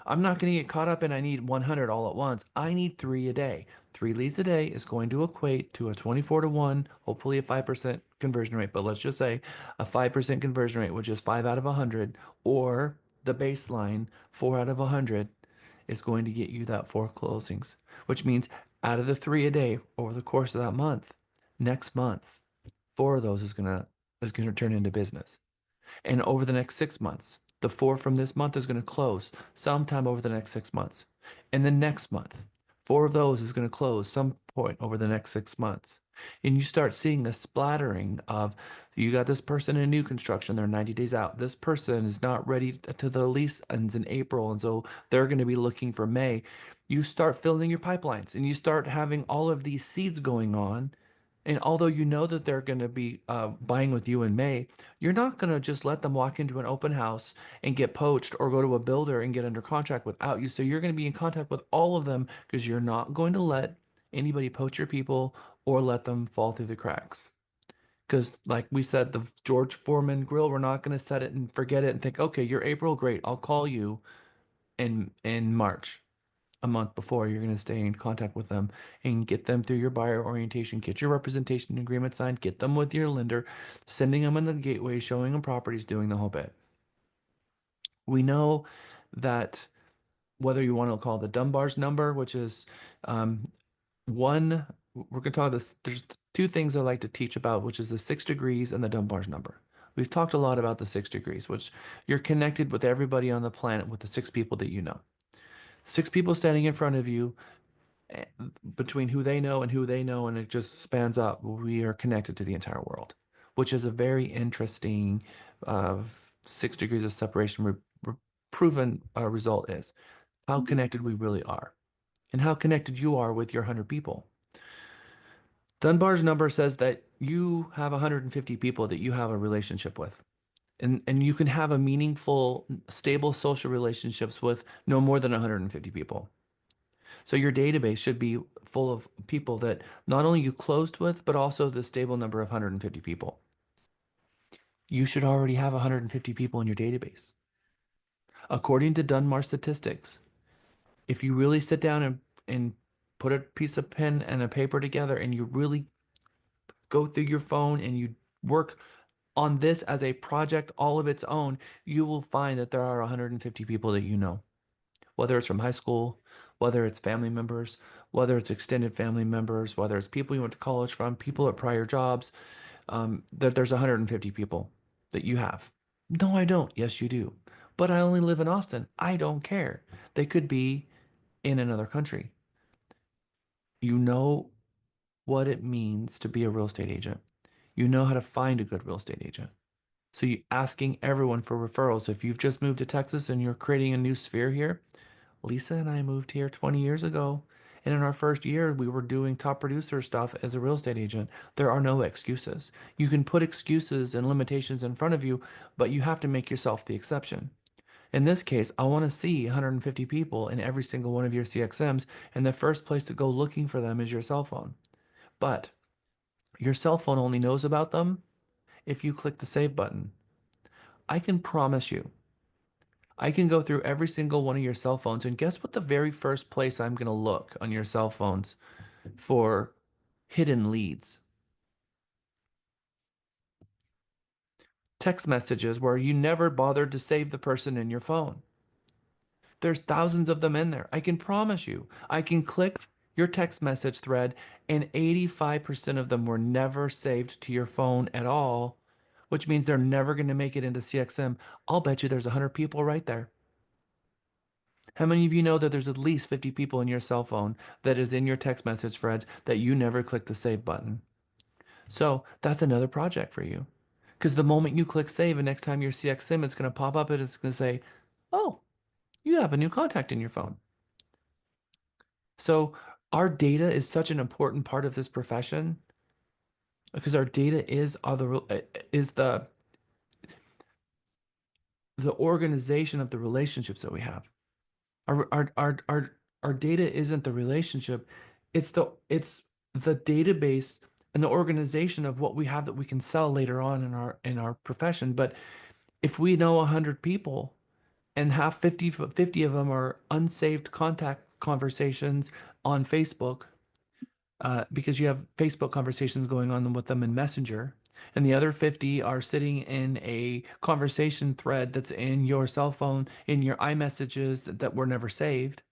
[SPEAKER 1] I'm not going to get caught up in I need 100 all at once. I need 3 a day. 3 leads a day is going to equate to a 24-to-1, hopefully a 5% conversion rate, but let's just say a 5% conversion rate, which is 5 out of 100, or the baseline 4 out of 100 is going to get you that 4 closings, which means out of the 3 a day over the course of that month, next month, 4 of those is going to turn into business. And over the next 6 months, the 4 from this month is going to close sometime over the next 6 months. And the next month, 4 of those is going to close some point over the next 6 months. And you start seeing the splattering of, you got this person in new construction, they're 90 days out. This person is not ready to, the lease ends in April, and so they're going to be looking for May. You start filling your pipelines and you start having all of these seeds going on. And although you know that they're going to be buying with you in May, you're not going to just let them walk into an open house and get poached or go to a builder and get under contract without you. So you're going to be in contact with all of them because you're not going to let anybody poach your people or let them fall through the cracks. Because, like we said, the George Foreman grill, we're not going to set it and forget it and think, okay, you're April, great, I'll call you in March. A month before, you're going to stay in contact with them and get them through your buyer orientation, get your representation agreement signed, get them with your lender, sending them in the gateway, showing them properties, doing the whole bit. We know that whether you want to call the Dunbar's number, which is one, we're going to talk this, there's 2 things I like to teach about, which is the 6 degrees and the Dunbar's number. We've talked a lot about the 6 degrees, which you're connected with everybody on the planet with the 6 people that you know. 6 people standing in front of you, between who they know and who they know, and it just spans up. We are connected to the entire world, which is a very interesting 6 degrees of separation proven result is how connected we really are and how connected you are with your 100 people. Dunbar's number says that you have 150 people that you have a relationship with. And you can have a meaningful, stable social relationships with no more than 150 people. So your database should be full of people that not only you closed with, but also the stable number of 150 people. You should already have 150 people in your database. According to Dunbar statistics, if you really sit down and put a piece of pen and a paper together and you really go through your phone and you work on this as a project all of its own, you will find that there are 150 people that you know. Whether it's from high school, whether it's family members, whether it's extended family members, whether it's people you went to college from, people at prior jobs, that there's 150 people that you have. No, I don't. Yes, you do. But I only live in Austin. I don't care. They could be in another country. You know what it means to be a real estate agent. You know how to find a good real estate agent. So you asking everyone for referrals. If you've just moved to Texas and you're creating a new sphere here, Lisa and I moved here 20 years ago. And in our first year, we were doing top producer stuff as a real estate agent. There are no excuses. You can put excuses and limitations in front of you, but you have to make yourself the exception. In this case, I want to see 150 people in every single one of your CXMs, and the first place to go looking for them is your cell phone. But your cell phone only knows about them if you click the save button. I can promise you, I can go through every single one of your cell phones, and guess what the very first place I'm going to look on your cell phones for hidden leads? Text messages where you never bothered to save the person in your phone. There's thousands of them in there. I can promise you, I can click your text message thread, and 85% of them were never saved to your phone at all, which means they're never going to make it into CXM. I'll bet you there's 100 people right there. How many of you know that there's at least 50 people in your cell phone that is in your text message thread that you never click the save button? So that's another project for you. Because the moment you click save, and next time your CXM, it's going to pop up and it's going to say, oh, you have a new contact in your phone. So our data is such an important part of this profession because our data is the organization of the relationships that we have. Our data isn't the relationship, it's the database and the organization of what we have that we can sell later on in our profession. But if we know 100 people and have 50 of them are unsaved contact conversations on Facebook, because you have Facebook conversations going on with them in Messenger, and the other 50 are sitting in a conversation thread that's in your cell phone, in your iMessages that were never saved,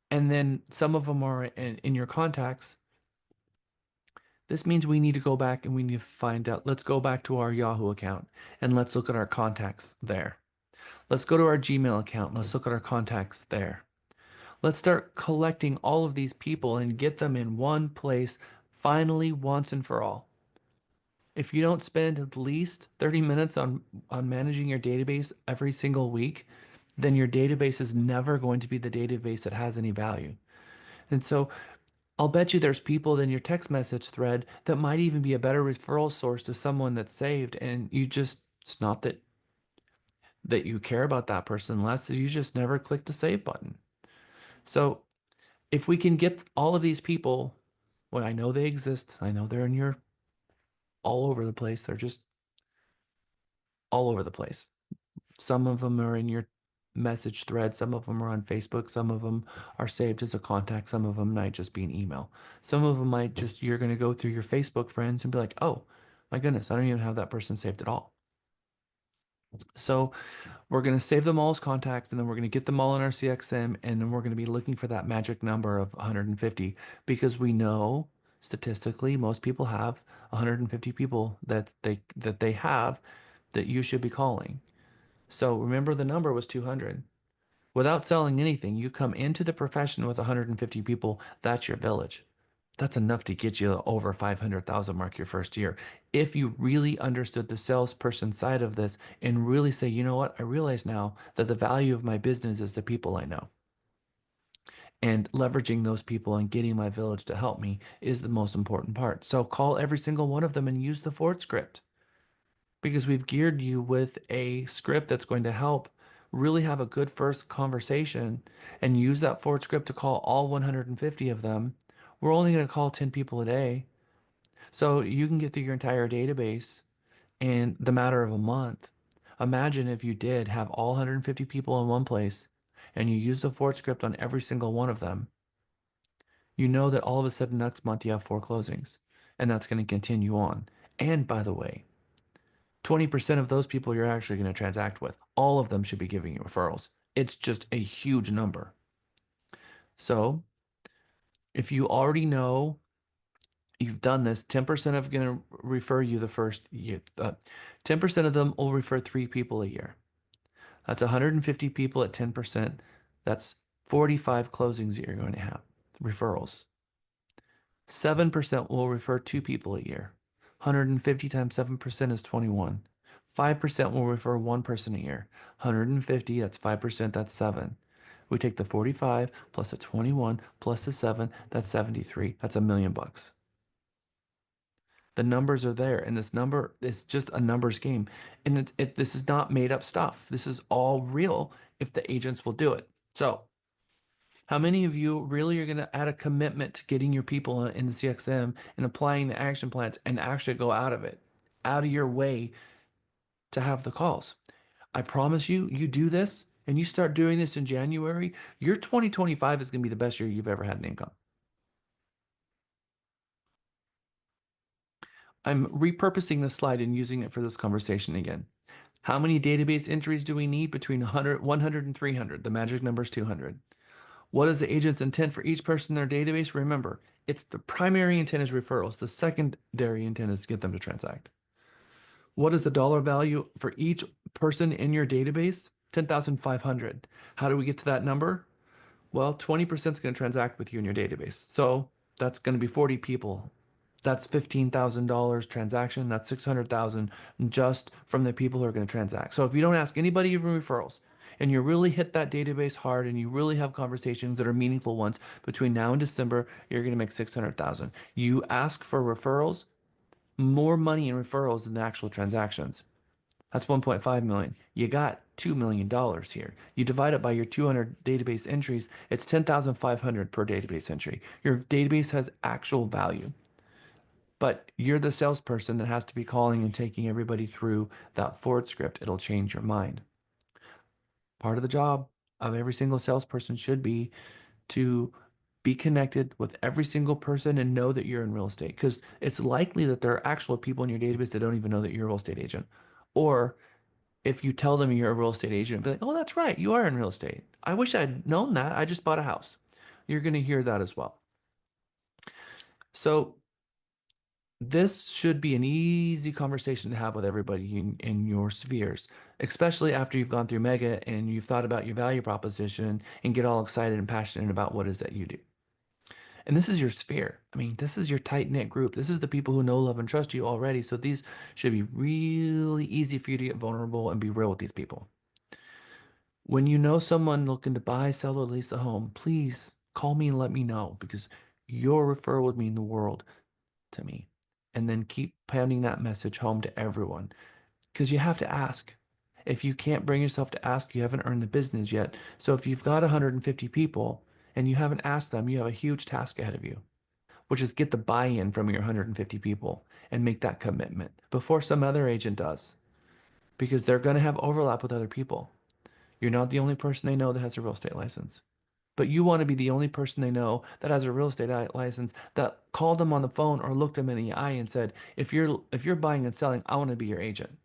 [SPEAKER 1] and then some of them are in your contacts. This means we need to go back and we need to find out. Let's go back to our Yahoo account and let's look at our contacts there. Let's go to our Gmail account. Let's look at our contacts there. Let's start collecting all of these people and get them in one place finally once and for all. If you don't spend at least 30 minutes on managing your database every single week, then your database is never going to be the database that has any value. And so I'll bet you there's people in your text message thread that might even be a better referral source to someone that's saved, and it's not that you care about that person less, you just never click the save button. So if we can get all of these people, well, I know they exist. I know they're in your all over the place. They're just all over the place. Some of them are in your message thread. Some of them are on Facebook. Some of them are saved as a contact. Some of them might just be an email. Some of them might just, you're going to go through your Facebook friends and be like, oh my goodness, I don't even have that person saved at all. So we're going to save them all as contacts, and then we're going to get them all in our CXM, and then we're going to be looking for that magic number of 150, because we know statistically most people have 150 people that they have that you should be calling. So remember, the number was 200. Without selling anything, you come into the profession with 150 people, that's your village. That's enough to get you over 500,000 mark your first year. If you really understood the salesperson side of this and really say, you know what, I realize now that the value of my business is the people I know. And leveraging those people and getting my village to help me is the most important part. So call every single one of them and use the Ford script, because we've geared you with a script that's going to help really have a good first conversation, and use that Ford script to call all 150 of them. We're only going to call 10 people a day. So you can get through your entire database in the matter of a month. Imagine if you did have all 150 people in one place and you use the Ford script on every single one of them. You know that all of a sudden next month you have 4 closings, and that's going to continue on. And by the way, 20% of those people you're actually going to transact with, all of them should be giving you referrals. It's just a huge number. So if you already know you've done this, 10% of going to refer you the first year. 10% of them will refer 3 people a year. That's 150 people at 10%. That's 45 closings that you're going to have, referrals. 7% will refer 2 people a year. 150 times 7% is 21. 5% will refer 1 person a year. 150, that's 5%, that's 7. We take the 45 plus the 21 plus the 7, that's 73. That's $1 million. The numbers are there, and this number is just a numbers game. And this is not made up stuff. This is all real if the agents will do it. So how many of you really are going to add a commitment to getting your people in the CXM and applying the action plans and actually go out of your way to have the calls? I promise you, you do this and you start doing this in January, your 2025 is going to be the best year you've ever had in income. I'm repurposing this slide and using it for this conversation again. How many database entries do we need? Between 100 and 300. The magic number is 200. What is the agent's intent for each person in their database? Remember, it's the primary intent is referrals. The secondary intent is to get them to transact. What is the dollar value for each person in your database? 10,500. How do we get to that number? Well, 20% is going to transact with you in your database. So that's going to be 40 people. That's $15,000 transaction. That's 600,000 just from the people who are going to transact. So if you don't ask anybody for referrals, and you really hit that database hard, and you really have conversations that are meaningful ones between now and December, you're going to make 600,000. You ask for referrals, more money in referrals than the actual transactions. That's 1.5 million. You got $2 million here. You divide it by your 200 database entries, it's 10,500 per database entry. Your database has actual value. But you're the salesperson that has to be calling and taking everybody through that Ford script. It'll change your mind. Part of the job of every single salesperson should be to be connected with every single person and know that you're in real estate, because it's likely that there are actual people in your database that don't even know that you're a real estate agent. Or if you tell them you're a real estate agent, be like, oh, that's right, you are in real estate. I wish I'd known that. I just bought a house. You're going to hear that as well. So This should be an easy conversation to have with everybody in your spheres, especially after you've gone through Mega and you've thought about your value proposition and get all excited and passionate about what it is that you do. And this is your sphere. I mean, this is your tight-knit group. This is the people who know, love, and trust you already. So these should be really easy for you to get vulnerable and be real with these people. When you know someone looking to buy, sell, or lease a home, please call me and let me know, because your referral would mean the world to me. And then keep pounding that message home to everyone, because you have to ask. If you can't bring yourself to ask, you haven't earned the business yet. So if you've got 150 people and you haven't asked them, you have a huge task ahead of you, which is get the buy-in from your 150 people and make that commitment before some other agent does, because they're going to have overlap with other people. You're not the only person they know that has a real estate license, but you want to be the only person they know that has a real estate license that called them on the phone or looked them in the eye and said, if you're buying and selling, I want to be your agent.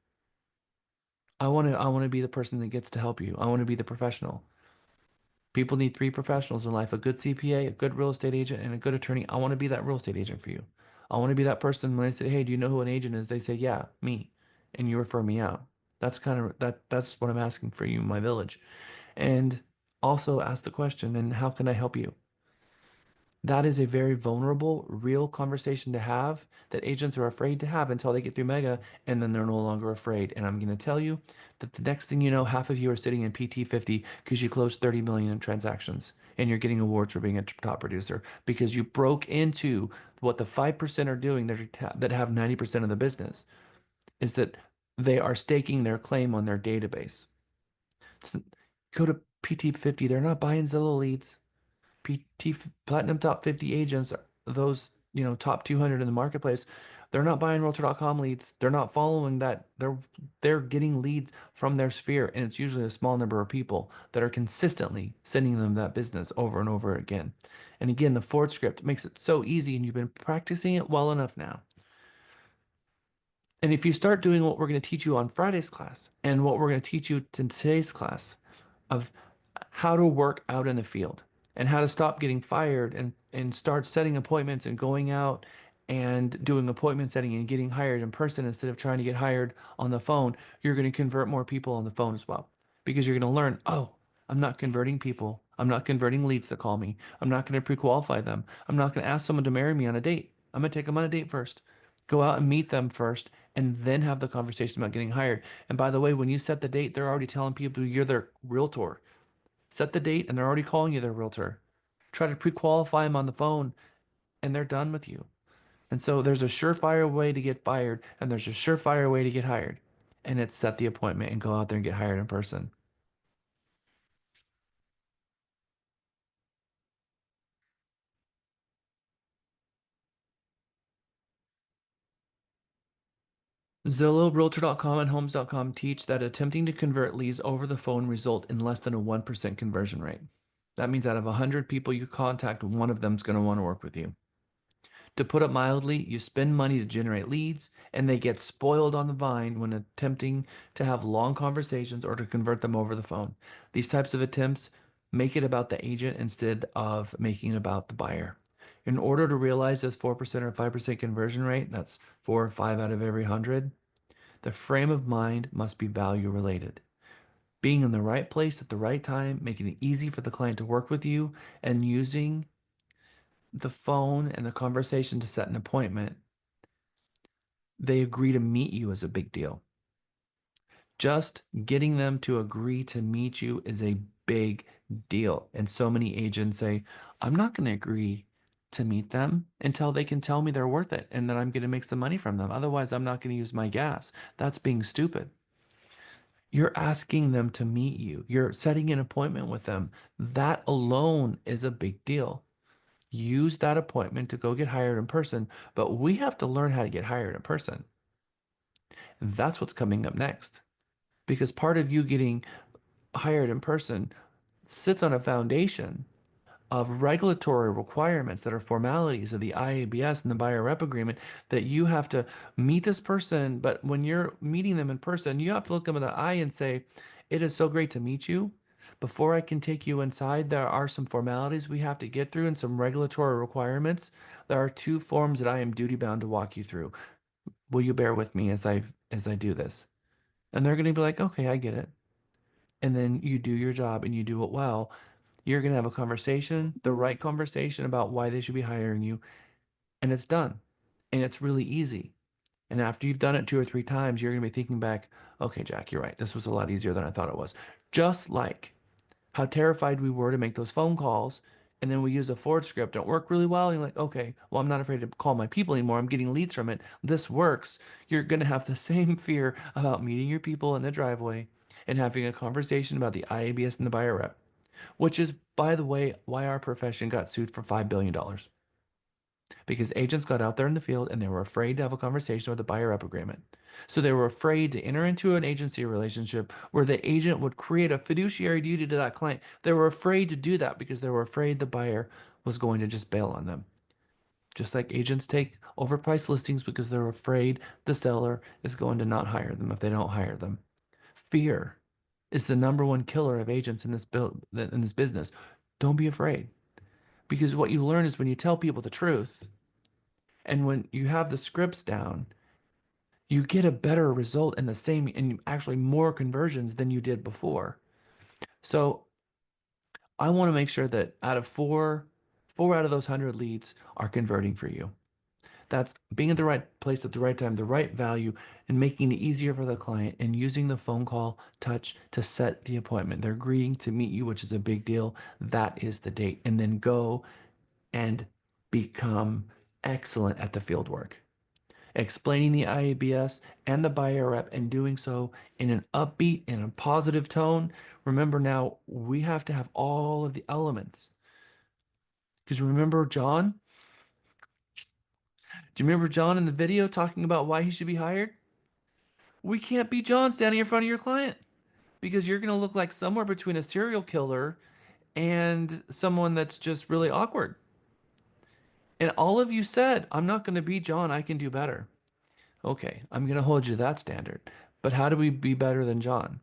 [SPEAKER 1] I want to be the person that gets to help you. I want to be the professional. People need three professionals in life: a good CPA, a good real estate agent, and a good attorney. I want to be that real estate agent for you. I want to be that person when I say, "Hey, do you know who an agent is?" They say, "Yeah, me." And you refer me out. That's what I'm asking for you in my village. And also ask the question, and how can I help you? That is a very vulnerable, real conversation to have that agents are afraid to have until they get through Mega, and then they're no longer afraid. And I'm going to tell you that the next thing you know, half of you are sitting in PT 50 because you closed 30 million in transactions and you're getting awards for being a top producer because you broke into what the 5% are doing that have 90% of the business, is that they are staking their claim on their database. So go to PT 50, they're not buying Zillow leads. PT Platinum Top 50 agents, those, top 200 in the marketplace, they're not buying Realtor.com leads. They're not following that. They're getting leads from their sphere, and it's usually a small number of people that are consistently sending them that business over and over again. And again, the Ford script makes it so easy, and you've been practicing it well enough now. And if you start doing what we're going to teach you on Friday's class and what we're going to teach you in today's class of how to work out in the field and how to stop getting fired and start setting appointments and going out and doing appointment setting and getting hired in person instead of trying to get hired on the phone, you're going to convert more people on the phone as well, because you're going to learn, oh, I'm not converting people. I'm not converting leads that call me. I'm not going to pre-qualify them. I'm not going to ask someone to marry me on a date. I'm going to take them on a date first. Go out and meet them first and then have the conversation about getting hired. And by the way, when you set the date, they're already telling people you're their realtor. Set the date and they're already calling you their realtor. Try to pre-qualify them on the phone and they're done with you. And so there's a surefire way to get fired and there's a surefire way to get hired. And it's set the appointment and go out there and get hired in person. Zillow, Realtor.com, and Homes.com teach that attempting to convert leads over the phone result in less than a 1% conversion rate. That means out of 100 people you contact, one of them is going to want to work with you. To put it mildly, you spend money to generate leads and they get spoiled on the vine when attempting to have long conversations or to convert them over the phone. These types of attempts make it about the agent instead of making it about the buyer. In order to realize this 4% or 5% conversion rate, that's 4 or 5 out of every 100, the frame of mind must be value related. Being in the right place at the right time, making it easy for the client to work with you, and using the phone and the conversation to set an appointment, they agree to meet you is a big deal. Just getting them to agree to meet you is a big deal. And so many agents say, I'm not going to agree to meet them until they can tell me they're worth it and that I'm going to make some money from them. Otherwise, I'm not going to use my gas. That's being stupid. You're asking them to meet you. You're setting an appointment with them. That alone is a big deal. Use that appointment to go get hired in person, but we have to learn how to get hired in person. And that's what's coming up next. Because part of you getting hired in person sits on a foundation of regulatory requirements that are formalities of the IABS and the buyer rep agreement, that you have to meet this person. But when you're meeting them in person, you have to look them in the eye and say, it is so great to meet you, Before I can take you inside, there are some formalities we have to get through and some regulatory requirements. There are 2 forms that I am duty bound to walk you through. Will you bear with me as I do this? And they're going to be like, okay, I get it. And then you do your job and you do it well. You're going to have a conversation, the right conversation about why they should be hiring you, and it's done. And it's really easy. And after you've done it 2 or 3 times, you're going to be thinking back, okay, Jack, you're right. This was a lot easier than I thought it was. Just like how terrified we were to make those phone calls. And then we use a forward script and it worked really well. And you're like, okay, well, I'm not afraid to call my people anymore. I'm getting leads from it. This works. You're going to have the same fear about meeting your people in the driveway and having a conversation about the IABS and the buyer rep, which is, by the way, why our profession got sued for $5 billion. Because agents got out there in the field and they were afraid to have a conversation with the buyer rep agreement. So they were afraid to enter into an agency relationship where the agent would create a fiduciary duty to that client. They were afraid to do that because they were afraid the buyer was going to just bail on them. Just like agents take overpriced listings because they're afraid the seller is going to not hire them if they don't hire them. Fear is the number one killer of agents in this business. Don't be afraid. Because what you learn is when you tell people the truth, and when you have the scripts down, you get a better result and the same and actually more conversions than you did before. So I want to make sure that out of four out of those 100 leads are converting for you. That's being at the right place at the right time, the right value, and making it easier for the client and using the phone call touch to set the appointment. They're agreeing to meet you, which is a big deal. That is the date. And then go and become excellent at the field work, explaining the IABS and the buyer rep and doing so in an upbeat and a positive tone. Remember now, we have to have all of the elements. Because remember John? Do you remember John in the video talking about why he should be hired? We can't be John standing in front of your client because you're going to look like somewhere between a serial killer and someone that's just really awkward. And all of you said, I'm not going to be John, I can do better. Okay, I'm going to hold you to that standard. But how do we be better than John?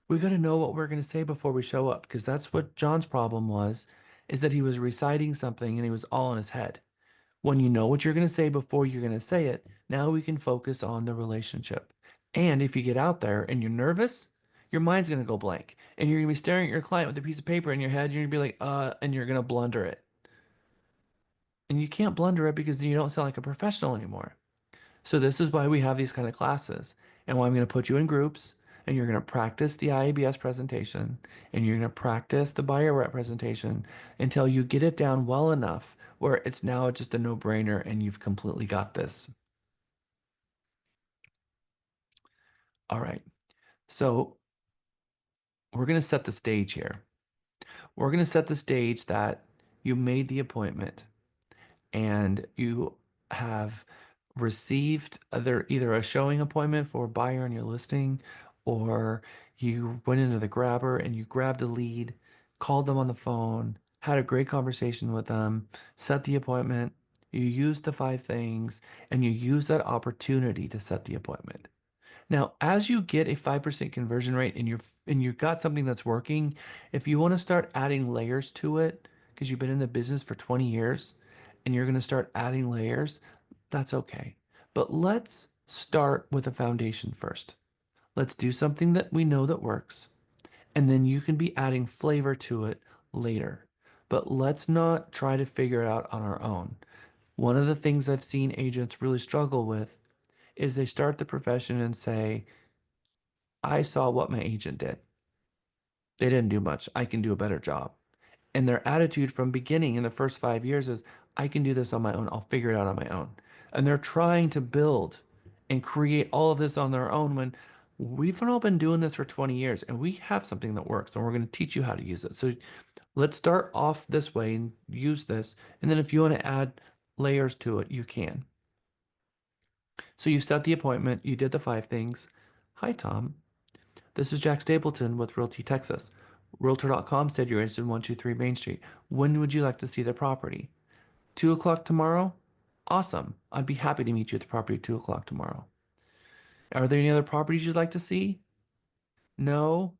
[SPEAKER 1] We got to know what we're going to say before we show up, because that's what John's problem was, is that he was reciting something and he was all in his head. When you know what you're going to say before you're going to say it, now we can focus on the relationship. And if you get out there and you're nervous, your mind's going to go blank. And you're going to be staring at your client with a piece of paper in your head. You're going to be like, and you're going to blunder it. And you can't blunder it because you don't sound like a professional anymore. So this is why we have these kind of classes and why I'm going to put you in groups and you're going to practice the IABS presentation and you're going to practice the buyer rep presentation until you get it down well enough where it's now just a no-brainer and you've completely got this. All right. So we're going to set the stage here. We're going to set the stage that you made the appointment and you have received either a showing appointment for a buyer on your listing, or you went into the grabber and you grabbed a lead, called them on the phone, had a great conversation with them, set the appointment, you used the 5 things, and you use that opportunity to set the appointment. Now, as you get a 5% conversion rate and you've got something that's working, if you want to start adding layers to it, because you've been in the business for 20 years and you're going to start adding layers, that's okay. But let's start with a foundation first. Let's do something that we know that works, and then you can be adding flavor to it later. But let's not try to figure it out on our own. One of the things I've seen agents really struggle with is they start the profession and say, I saw what my agent did. They didn't do much. I can do a better job. And their attitude from beginning in the first 5 years is, I can do this on my own. I'll figure it out on my own. And they're trying to build and create all of this on their own when we've all been doing this for 20 years and we have something that works and we're going to teach you how to use it. So let's start off this way and use this. And then if you want to add layers to it, you can. So you set the appointment, you did the 5 things. Hi, Tom. This is Jack Stapleton with Realty Texas. Realtor.com said you're interested in 123 Main Street. When would you like to see the property? 2 o'clock tomorrow? Awesome. I'd be happy to meet you at the property at 2 o'clock tomorrow. Are there any other properties you'd like to see? No?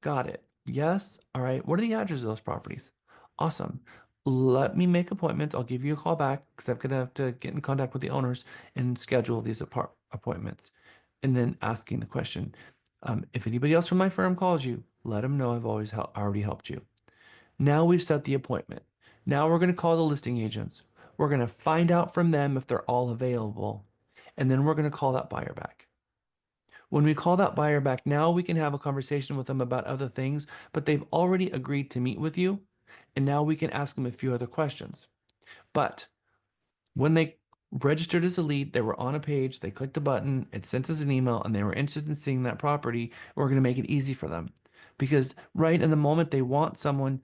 [SPEAKER 1] Got it. Yes. All right. What are the addresses of those properties? Awesome. Let me make appointments. I'll give you a call back because I'm gonna have to get in contact with the owners and schedule these appointments. And then asking the question, if anybody else from my firm calls you, let them know I've always already helped you. Now we've set the appointment. Now we're gonna call the listing agents. We're gonna find out from them if they're all available, and then we're gonna call that buyer back. When we call that buyer back, now we can have a conversation with them about other things, but they've already agreed to meet with you. And now we can ask them a few other questions. But when they registered as a lead, they were on a page, they clicked a button, it sent us an email, and they were interested in seeing that property. We're going to make it easy for them. Because right in the moment, they want someone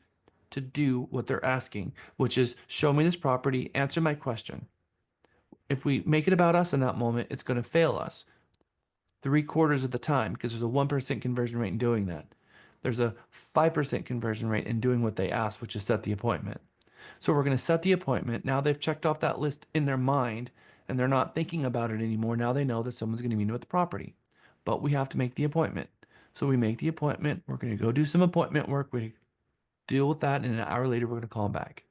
[SPEAKER 1] to do what they're asking, which is show me this property, answer my question. If we make it about us in that moment, it's going to fail us 3/4 of the time because there's a 1% conversion rate in doing that. There's a 5% conversion rate in doing what they asked, which is set the appointment. So we're going to set the appointment. Now they've checked off that list in their mind and they're not thinking about it anymore. Now they know that someone's going to meet them at the property, but we have to make the appointment. So we make the appointment. We're going to go do some appointment work. We deal with that. And an hour later, we're going to call them back.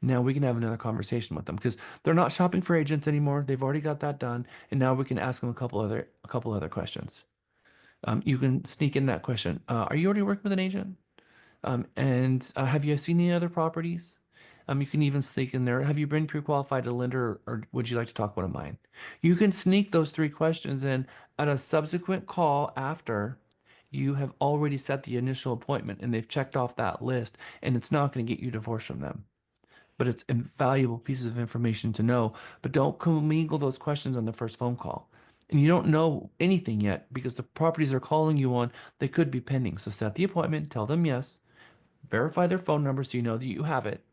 [SPEAKER 1] Now we can have another conversation with them because they're not shopping for agents anymore. They've already got that done, and now we can ask them a couple other questions. You can sneak in that question. Are you already working with an agent? And have you seen any other properties? You can even sneak in there. Have you been pre-qualified to lender, or would you like to talk one of mine? You can sneak those 3 questions in at a subsequent call after you have already set the initial appointment and they've checked off that list, and it's not going to get you divorced from them, but it's invaluable pieces of information to know. But don't commingle those questions on the first phone call. And you don't know anything yet because the properties they're calling you on, they could be pending. So set the appointment, tell them yes, verify their phone number so you know that you have it.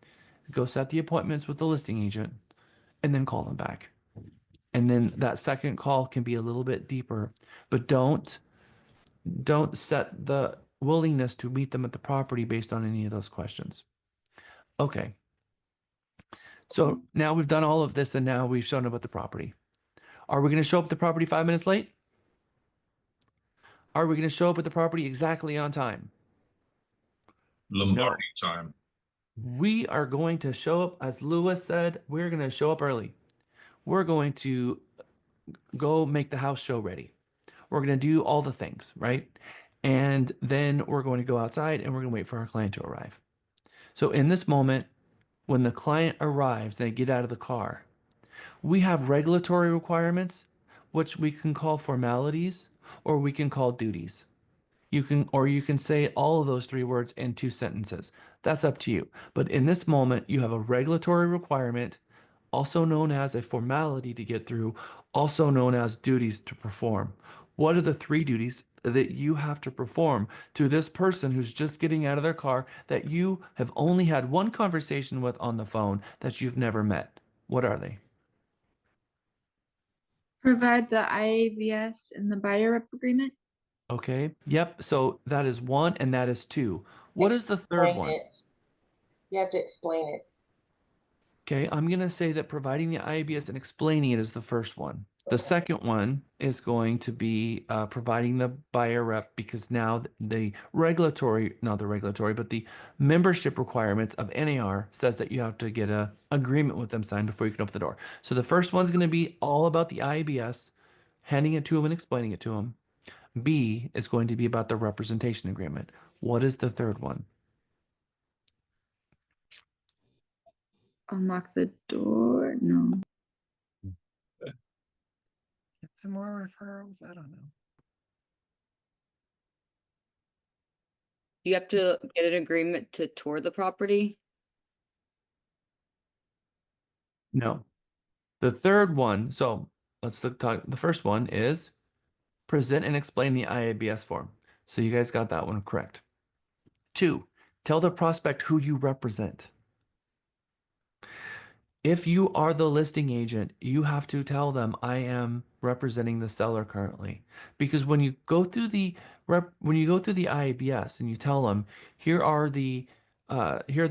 [SPEAKER 1] Go set the appointments with the listing agent and then call them back. And then that second call can be a little bit deeper, but don't set the willingness to meet them at the property based on any of those questions. Okay. So now we've done all of this and now we've shown up at the property. Are we going to show up at the property 5 minutes late? Are we going to show up at the property exactly on time?
[SPEAKER 14] Lombardi time.
[SPEAKER 1] We are going to show up, as Lewis said, we're going to show up early. We're going to go make the house show ready. We're going to do all the things, right? And then we're going to go outside and we're going to wait for our client to arrive. So in this moment, when the client arrives, they get out of the car. We have regulatory requirements, which we can call formalities or we can call duties. You can say all of those 3 words in 2 sentences. That's up to you. But in this moment, you have a regulatory requirement, also known as a formality to get through, also known as duties to perform. What are the 3 duties that you have to perform to this person who's just getting out of their car that you have only had one conversation with on the phone that you've never met? What are they?
[SPEAKER 10] Provide the IABS and the buyer rep agreement.
[SPEAKER 1] Okay. Yep. So that is 1 and that is 2. What is the third
[SPEAKER 27] Explain
[SPEAKER 1] one?
[SPEAKER 27] it. You have to explain it.
[SPEAKER 1] Okay, I'm going to say that providing the IABS and explaining it is the first one. The second one is going to be providing the buyer rep because now the regulatory, not the regulatory, but the membership requirements of NAR says that you have to get an agreement with them signed before you can open the door. So the first one's going to be all about the IABS, handing it to them and explaining it to them. B is going to be about the representation agreement. What is the third one?
[SPEAKER 10] Unlock the door. No.
[SPEAKER 21] Get some more referrals. I don't know.
[SPEAKER 12] You have to get an agreement to tour the property.
[SPEAKER 1] No. The third one, so let's talk. The first one is present and explain the IABS form. So you guys got that one correct. 2, tell the prospect who you represent. If you are the listing agent, you have to tell them I am representing the seller currently. Because when you go through the IABS and you tell them here are the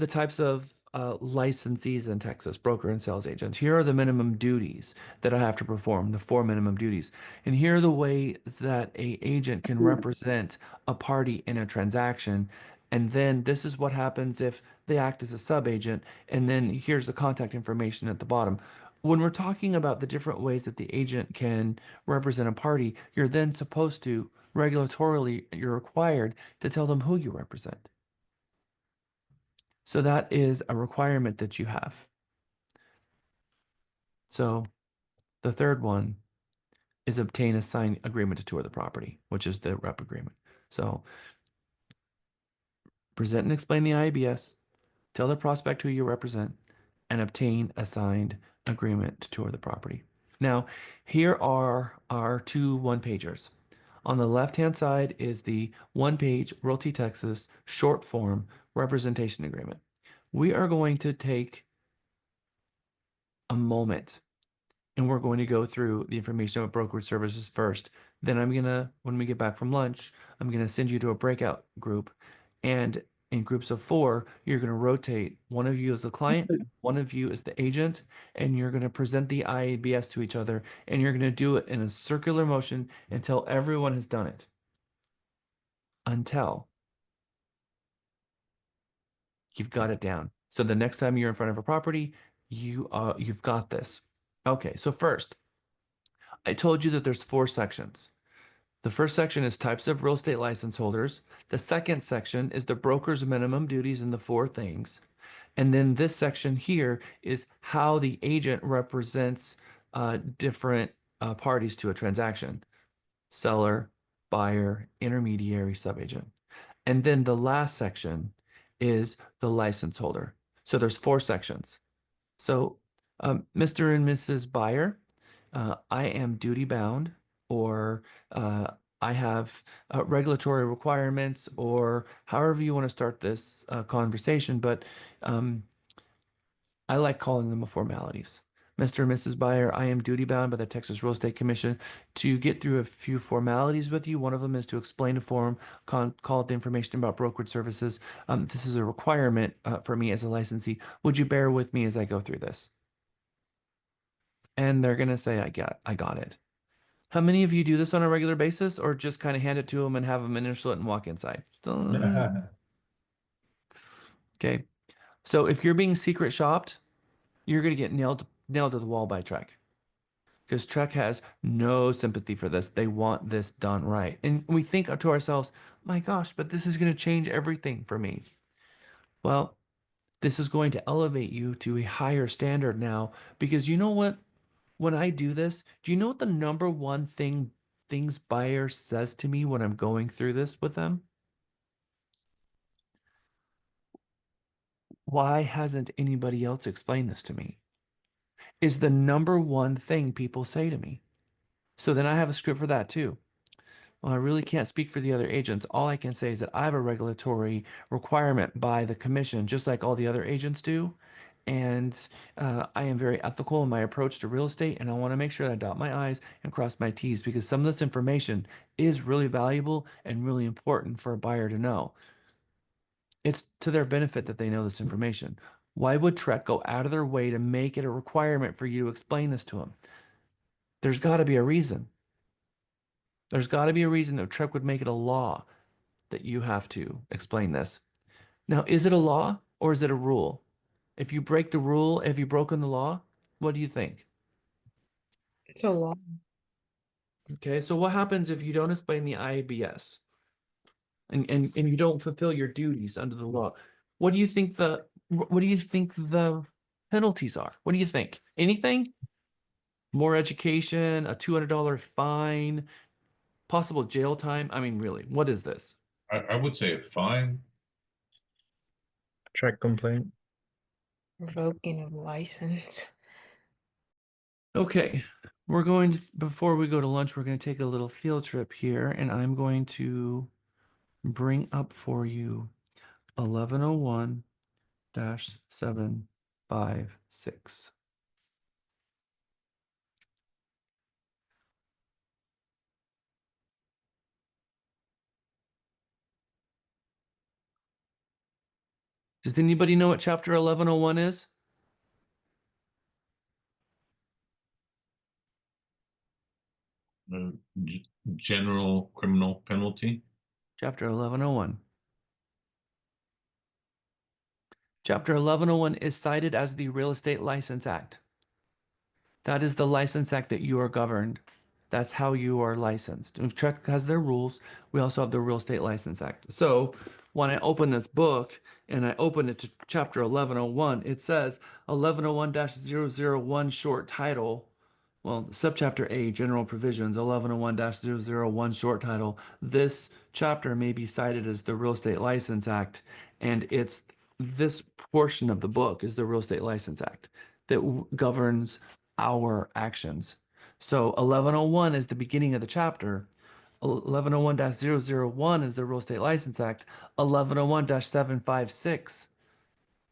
[SPEAKER 1] types of licensees in Texas, broker and sales agents. Here are the minimum duties that I have to perform, the 4 minimum duties. And here are the ways that a agent can represent a party in a transaction. And then this is what happens if they act as a sub-agent. And then here's the contact information at the bottom. When we're talking about the different ways that the agent can represent a party, you're then supposed to, regulatorily, you're required to tell them who you represent. So that is a requirement that you have. So the third one is obtain a signed agreement to tour the property, which is the rep agreement. So present and explain the IABS, tell the prospect who you represent, and obtain a signed agreement to tour the property. Now, here are our 2 one-pagers. On the left-hand side is the one-page Realty Texas short form representation agreement. We are going to take a moment and we're going to go through the information about brokerage services first. Then when we get back from lunch, I'm gonna send you to a breakout group, and in groups of 4, you're gonna rotate. One of you is the client, one of you is the agent, and you're gonna present the IABS to each other, and you're gonna do it in a circular motion until everyone has done it. Until you've got it down. So the next time you're in front of a property, you've got this. Okay, so first, I told you that there's 4 sections. The first section is types of real estate license holders. The second section is the broker's minimum duties and the 4 things. And then this section here is how the agent represents different parties to a transaction: seller, buyer, intermediary, subagent. And then the last section is the license holder. So there's 4 sections. So Mr. and Mrs. Buyer, I am duty bound, or I have regulatory requirements, or however you want to start this conversation, but I like calling them formalities. Mr. and Mrs. Buyer, I am duty bound by the Texas Real Estate Commission to get through a few formalities with you. One of them is to explain a form called the information about brokerage services. This is a requirement for me as a licensee. Would you bear with me as I go through this? And they're going to say, I got it. How many of you do this on a regular basis, or just kind of hand it to them and have them initial it and walk inside? Okay. So if you're being secret shopped, you're going to get nailed to the wall by Trek, because Trek has no sympathy for this. They want this done right. And we think to ourselves, my gosh, but this is going to change everything for me. Well, this is going to elevate you to a higher standard now, because you know what? When I do this, do you know what the number one things buyer says to me when I'm going through this with them? Why hasn't anybody else explained this to me? Is the number one thing people say to me. So then I have a script for that too. Well, I really can't speak for the other agents. All I can say is that I have a regulatory requirement by the commission, just like all the other agents do. And I am very ethical in my approach to real estate, and I want to make sure that I dot my I's and cross my T's, because some of this information is really valuable and really important for a buyer to know. It's to their benefit that they know this information. Why would Trek go out of their way to make it a requirement for you to explain this to them? There's got to be a reason. There's got to be a reason that Trek would make it a law that you have to explain this. Now, is it a law or is it a rule? If you break the rule, have you broken the law? What do you think?
[SPEAKER 10] It's a lot.
[SPEAKER 1] Okay, so what happens if you don't explain the IABS and you don't fulfill your duties under the law? What do you think the penalties are? What do you think? Anything? More education, a $200 fine, possible jail time? I mean, really, what is this?
[SPEAKER 14] I would say a fine.
[SPEAKER 26] Check complaint.
[SPEAKER 5] Revoking of license.
[SPEAKER 1] Okay, before we go to lunch, we're going to take a little field trip here, and I'm going to bring up for you 1101-756. Does anybody know what Chapter 1101 is?
[SPEAKER 14] General criminal penalty.
[SPEAKER 1] Chapter 1101. Chapter 1101 is cited as the Real Estate License Act. That is the license act that you are governed. That's how you are licensed. And Trek has their rules. We also have the Real Estate License Act. So when I open this book and I open it to chapter 1101, it says 1101-001 short title. Well, subchapter A, general provisions, 1101-001 short title. This chapter may be cited as the Real Estate License Act, and it's this portion of the book is the Real Estate License Act that governs our actions. So 1101 is the beginning of the chapter. 1101-001 is the Real Estate License Act. 1101-756,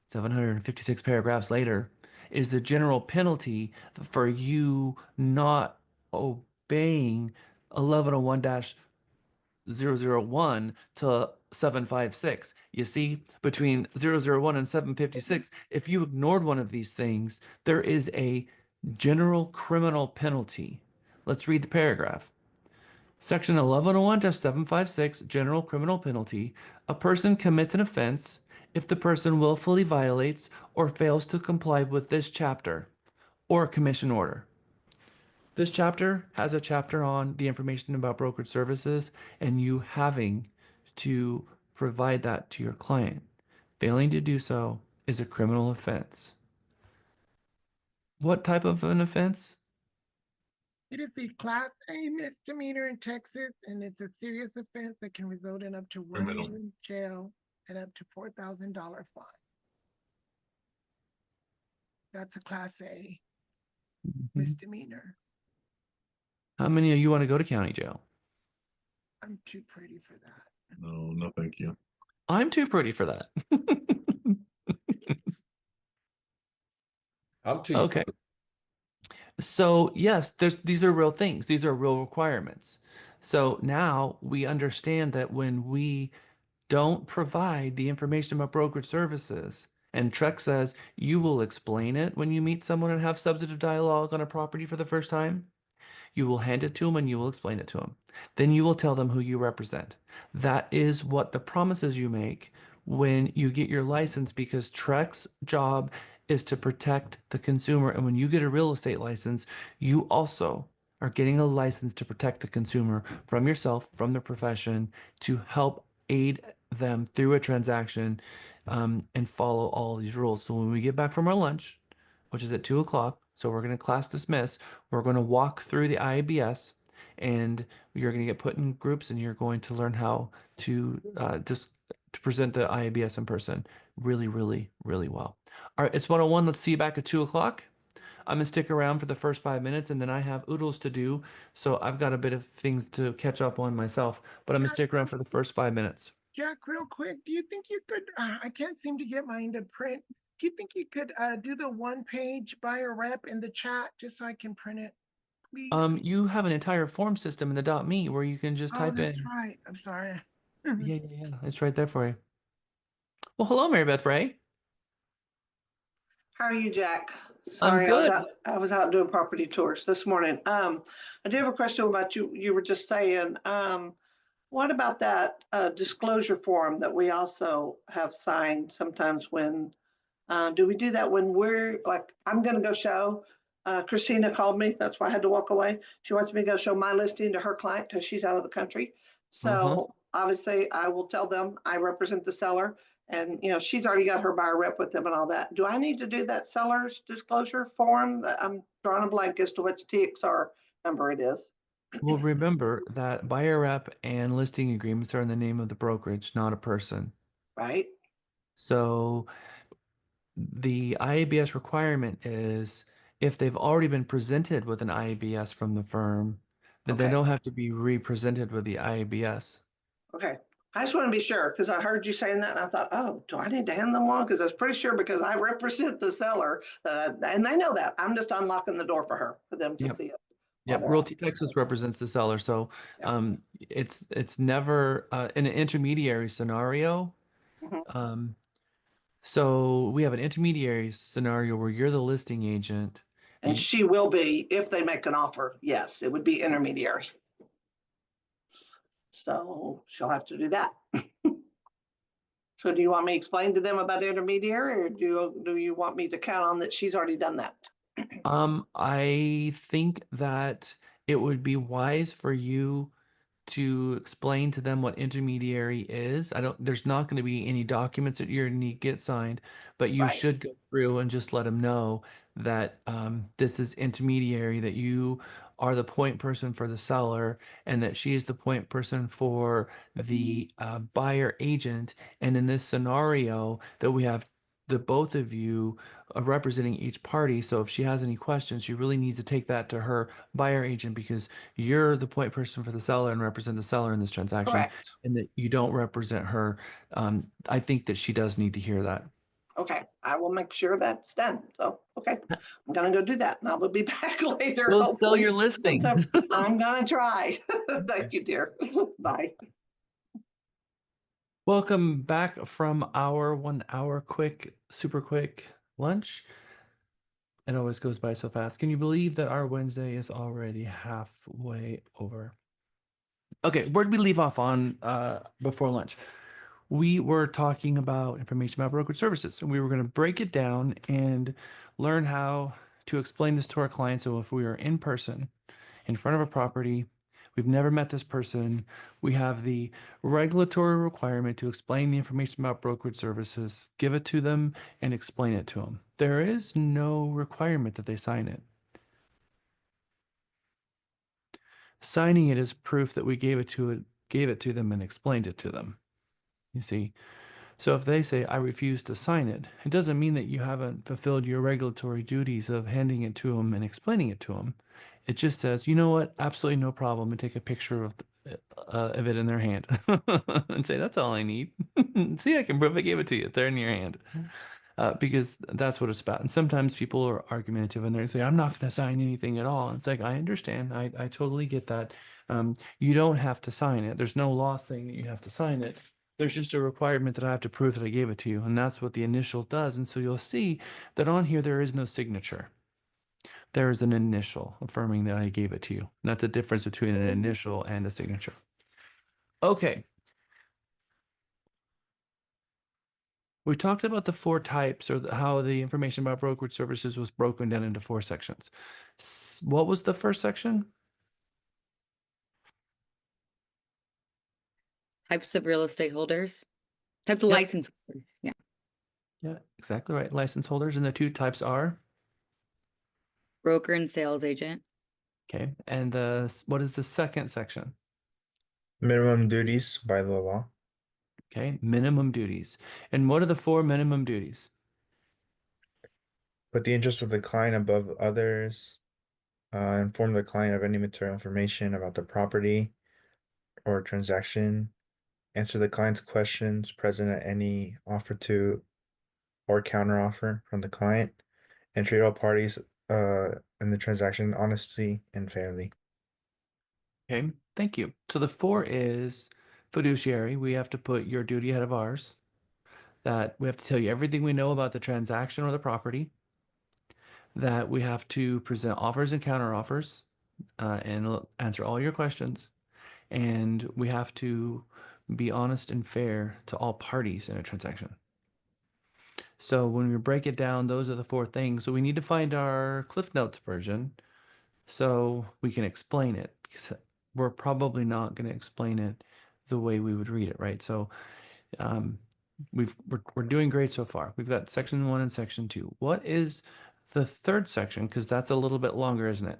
[SPEAKER 1] 756 paragraphs later, is the general penalty for you not obeying 1101-001 to 756. You see, between 001 and 756, if you ignored one of these things, there is a general criminal penalty. Let's read the paragraph. Section 1101-756, general criminal penalty. A person commits an offense if the person willfully violates or fails to comply with this chapter or commission order. This chapter has a chapter on the information about brokerage services and you having to provide that to your client. Failing to do so is a criminal offense. What type of an offense?
[SPEAKER 21] It is a Class A misdemeanor in Texas, and it's a serious offense that can result in up to 1 year in jail and up to $4,000 fine. That's a Class A misdemeanor.
[SPEAKER 1] How many of you want to go to county jail?
[SPEAKER 21] I'm too pretty for that.
[SPEAKER 14] No, no, thank you.
[SPEAKER 1] I'm too pretty for that.
[SPEAKER 8] I'm too.
[SPEAKER 1] Okay. So yes, these are real things. These are real requirements. So now we understand that when we don't provide the information about brokerage services, and Trek says you will explain it when you meet someone and have substantive dialogue on a property for the first time. You will hand it to them and you will explain it to them. Then you will tell them who you represent. That is what the promises you make when you get your license, because Trek's job is to protect the consumer. And when you get a real estate license, you also are getting a license to protect the consumer from yourself, from the profession, to help aid them through a transaction and follow all these rules. So when we get back from our lunch, which is at 2 o'clock, so we're going to class dismiss. We're going to walk through the IABS and you're going to get put in groups and you're going to learn how to just to present the IABS in person really, really, really well. All right, it's 101. Let's see you back at 2 o'clock. I'm going to stick around for the first 5 minutes and then I have oodles to do. So I've got a bit of things to catch up on myself, but I'm going to stick around for the first 5 minutes.
[SPEAKER 21] Jack, real quick, do you think you could, I can't seem to get mine to print. Do you think you could do the 1-page buyer rep in the chat just so I can print it, please?
[SPEAKER 1] You have an entire form system in the .me where you can just type
[SPEAKER 21] that's
[SPEAKER 1] in.
[SPEAKER 21] right. I'm sorry.
[SPEAKER 1] Yeah, it's right there for you. Well, hello, Mary Beth Ray.
[SPEAKER 13] How are you, Jack?
[SPEAKER 1] I'm
[SPEAKER 13] Sorry,
[SPEAKER 1] good.
[SPEAKER 13] I was out doing property tours this morning. I do have a question about you were just saying, what about that disclosure form that we also have signed sometimes when, do we do that when we're like, I'm gonna go show, Christina called me, that's why I had to walk away. She wants me to go show my listing to her client because she's out of the country. So obviously I will tell them I represent the seller and she's already got her buyer rep with them and all that. Do I need to do that seller's disclosure form? I'm drawing a blank as to which TXR number it is.
[SPEAKER 1] Well, remember that buyer rep and listing agreements are in the name of the brokerage, not a person.
[SPEAKER 13] Right.
[SPEAKER 1] So the IABS requirement is if they've already been presented with an IABS from the firm, then they don't have to be re-presented with the IABS.
[SPEAKER 13] Okay. I just want to be sure because I heard you saying that and I thought, oh, do I need to hand them one? Because I was pretty sure because I represent the seller and they know that. I'm just unlocking the door for them to see it.
[SPEAKER 1] Yep, Realty Texas represents the seller. So it's never in an intermediary scenario. So we have an intermediary scenario where you're the listing agent.
[SPEAKER 13] And she will be, if they make an offer, yes, it would be intermediary. So she'll have to do that. So do you want me to explain to them about intermediary, or do you want me to count on that she's already done that?
[SPEAKER 1] I think that it would be wise for you to explain to them what intermediary is. There's not going to be any documents that you're going to need to get signed, but you
[SPEAKER 13] Right.
[SPEAKER 1] should go through and just let them know that this is intermediary, that you are the point person for the seller, and that she is the point person for the buyer agent. And in this scenario, that we have the both of you representing each party. So if she has any questions, she really needs to take that to her buyer agent, because you're the point person for the seller and represent the seller in this transaction,
[SPEAKER 13] Correct.
[SPEAKER 1] and that you don't represent her. I think that she does need to hear that.
[SPEAKER 13] Okay, I will make sure that's done. So, okay, I'm gonna go do that, and I will be back later,
[SPEAKER 1] Go sell
[SPEAKER 13] hopefully.
[SPEAKER 1] your listing.
[SPEAKER 13] I'm gonna try. Thank you, dear. Bye.
[SPEAKER 1] Welcome back from our 1 hour super quick lunch. It always goes by so fast. Can you believe that our Wednesday is already halfway over? Okay, where did we leave off on before lunch? We were talking about information about brokerage services, and we were going to break it down and learn how to explain this to our clients. So if we are in person, in front of a property, we've never met this person, we have the regulatory requirement to explain the information about brokerage services, give it to them, and explain it to them. There is no requirement that they sign it. Signing it is proof that we gave it to them and explained it to them. You see? So if they say, I refuse to sign it, it doesn't mean that you haven't fulfilled your regulatory duties of handing it to them and explaining it to them. It just says, you know what, absolutely no problem, and take a picture of it in their hand and say, that's all I need. See, I can prove I gave it to you. It's there in your hand. Because that's what it's about. And sometimes people are argumentative and they say, I'm not going to sign anything at all. And it's like, I understand. I totally get that. You don't have to sign it. There's no law saying that you have to sign it. There's just a requirement that I have to prove that I gave it to you. And that's what the initial does. And so you'll see that on here, there is no signature. There is an initial affirming that I gave it to you. And that's a difference between an initial and a signature. Okay. We talked about the 4 types, or how the information about brokerage services was broken down into 4 sections. What was the first section?
[SPEAKER 12] Types of real estate holders. Types of
[SPEAKER 1] Yep.
[SPEAKER 12] license holders. Yeah.
[SPEAKER 1] Yeah, exactly right. License holders, and the 2 types are?
[SPEAKER 12] Broker and sales agent.
[SPEAKER 1] Okay. And what is the second section?
[SPEAKER 26] Minimum duties by the law.
[SPEAKER 1] Okay, minimum duties. And what are the 4 minimum duties?
[SPEAKER 26] Put the interest of the client above others. Inform the client of any material information about the property or transaction. Answer the client's questions present at any offer to or counteroffer from the client. And treat all parties in the transaction honestly and fairly.
[SPEAKER 1] Okay, thank you. So the 4 is fiduciary. We have to put your duty ahead of ours. That we have to tell you everything we know about the transaction or the property. That we have to present offers and counteroffers, and answer all your questions. And we have to be honest and fair to all parties in a transaction. So when we break it down, those are the 4 things. So we need to find our Cliff Notes version so we can explain it, because we're probably not going to explain it the way we would read it, right? So we're doing great so far. We've got section 1 and section 2. What is the third section? Because that's a little bit longer, isn't it?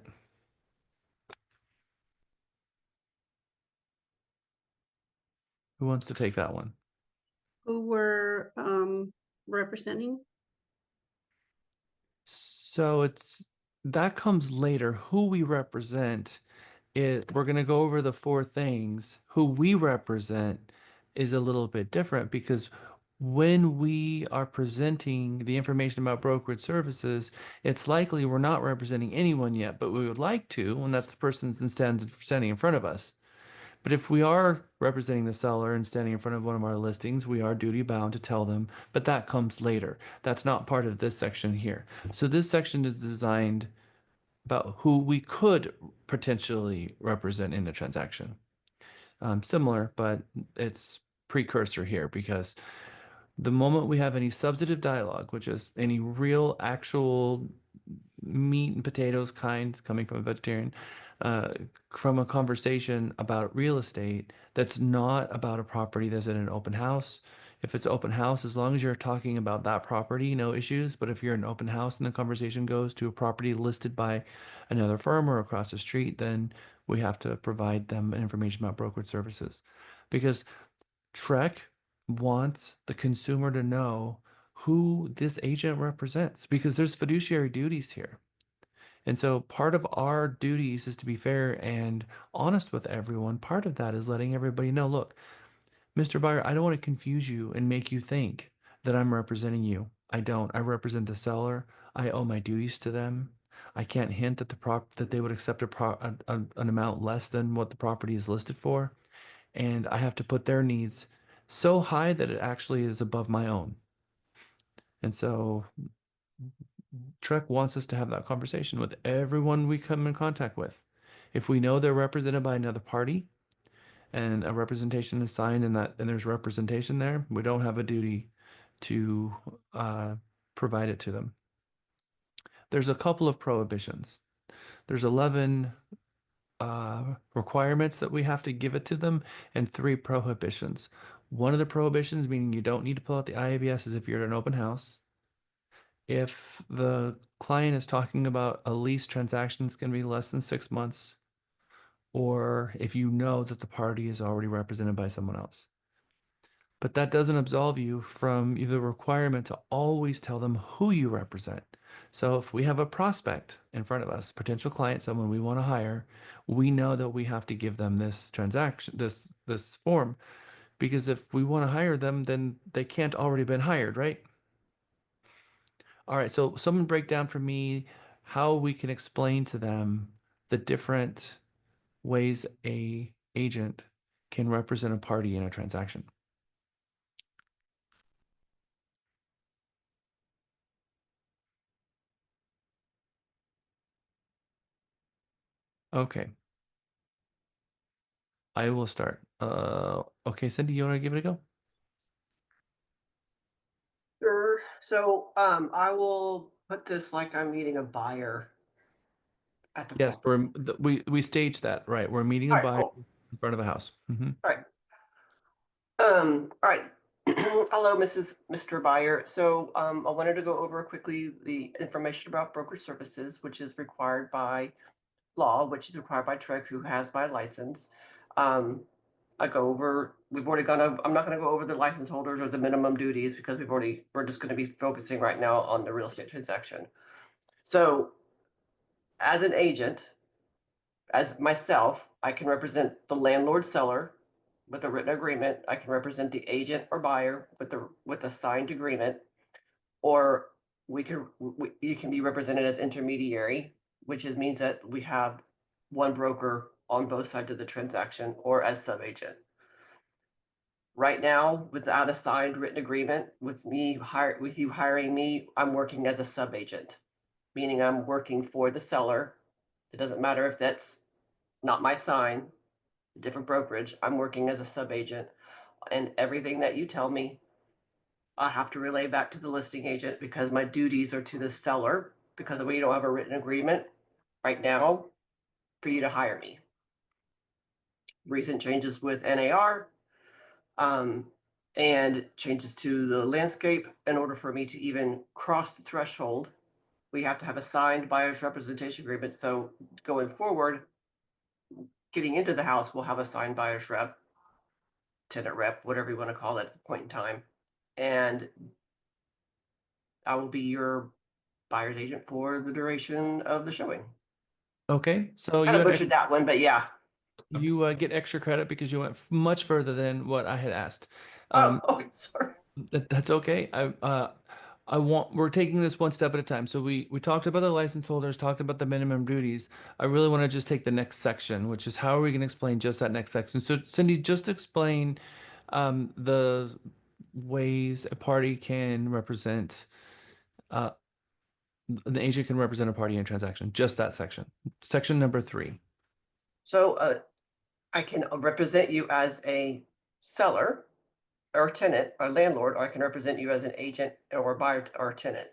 [SPEAKER 1] Who wants to take that one?
[SPEAKER 6] Who we're representing?
[SPEAKER 1] So that comes later. Who we represent, we're going to go over the 4 things. Who we represent is a little bit different, because when we are presenting the information about brokerage services, it's likely we're not representing anyone yet, but we would like to, and that's the person standing in front of us. But if we are representing the seller and standing in front of one of our listings, we are duty bound to tell them, but that comes later. That's not part of this section here. So this section is designed about who we could potentially represent in a transaction. Similar, but it's precursor here because the moment we have any substantive dialogue, which is any real, actual meat and potatoes kinds coming from a vegetarian, uh, from a conversation about real estate that's not about a property that's in an open house. If it's open house, as long as you're talking about that property, no issues. But if you're an open house and the conversation goes to a property listed by another firm or across the street, then we have to provide them information about brokerage services. Because Trek wants the consumer to know who this agent represents because there's fiduciary duties here. And so part of our duties is to be fair and honest with everyone. Part of that is letting everybody know, look, Mr. Buyer, I don't want to confuse you and make you think that I'm representing you. I don't. I represent the seller. I owe my duties to them. I can't hint that that they would accept an amount less than what the property is listed for, and I have to put their needs so high that it actually is above my own. And so Trek wants us to have that conversation with everyone we come in contact with. If we know they're represented by another party and a representation is signed and there's representation there, we don't have a duty to provide it to them. There's a couple of prohibitions. There's 11 requirements that we have to give it to them and 3 prohibitions. One of the prohibitions, meaning you don't need to pull out the IABS, is if you're at an open house. If the client is talking about a lease transaction that's going to be less than 6 months, or if you know that the party is already represented by someone else. But that doesn't absolve you from the requirement to always tell them who you represent. So if we have a prospect in front of us, potential client, someone we want to hire, we know that we have to give them this transaction, this form, because if we want to hire them, then they can't already been hired, right? All right, so someone break down for me how we can explain to them the different ways a agent can represent a party in a transaction. Okay. I will start. Okay, Cindy, you want to give it a go?
[SPEAKER 4] Sure. So I will put this like I'm meeting a buyer at the
[SPEAKER 1] Yes,
[SPEAKER 4] property.
[SPEAKER 1] we staged that, right? We're meeting a
[SPEAKER 4] All right,
[SPEAKER 1] buyer
[SPEAKER 4] cool.
[SPEAKER 1] in front of a house.
[SPEAKER 4] All right. All right. Hello, Mr. Buyer. So I wanted to go over quickly the information about broker services, which is required by law, which is required by Trek, who has my license. We've already gone over, I'm not going to go over the license holders or the minimum duties because we're just going to be focusing right now on the real estate transaction. So as an agent, as myself, I can represent the landlord seller with a written agreement. I can represent the agent or buyer with a signed agreement, or you can be represented as intermediary, which means that we have one broker on both sides of the transaction, or as sub-agent. Right now, without a signed written agreement with you hiring me, I'm working as a sub-agent, meaning I'm working for the seller. It doesn't matter if that's not my sign, a different brokerage. I'm working as a sub-agent, and everything that you tell me, I have to relay back to the listing agent because my duties are to the seller because we don't have a written agreement right now for you to hire me. Recent changes with NAR, and changes to the landscape. In order for me to even cross the threshold, we have to have a signed buyer's representation agreement. So going forward, getting into the house, we'll have a signed buyer's rep, tenant rep, whatever you want to call it at the point in time. And I will be your buyer's agent for the duration of the showing.
[SPEAKER 1] Okay, so
[SPEAKER 4] Kind of butchered that one, but yeah.
[SPEAKER 1] you get extra credit because you went much further than what I had asked.
[SPEAKER 4] Oh, sorry.
[SPEAKER 1] That's okay. we're taking this one step at a time. So we talked about the license holders, talked about the minimum duties. I really want to just take the next section, which is how are we going to explain just that next section? So Cindy, just explain the ways a party can represent the agent can represent a party in a transaction. Just that section. Section number 3.
[SPEAKER 4] So I can represent you as a seller or tenant or landlord, or I can represent you as an agent or buyer or tenant.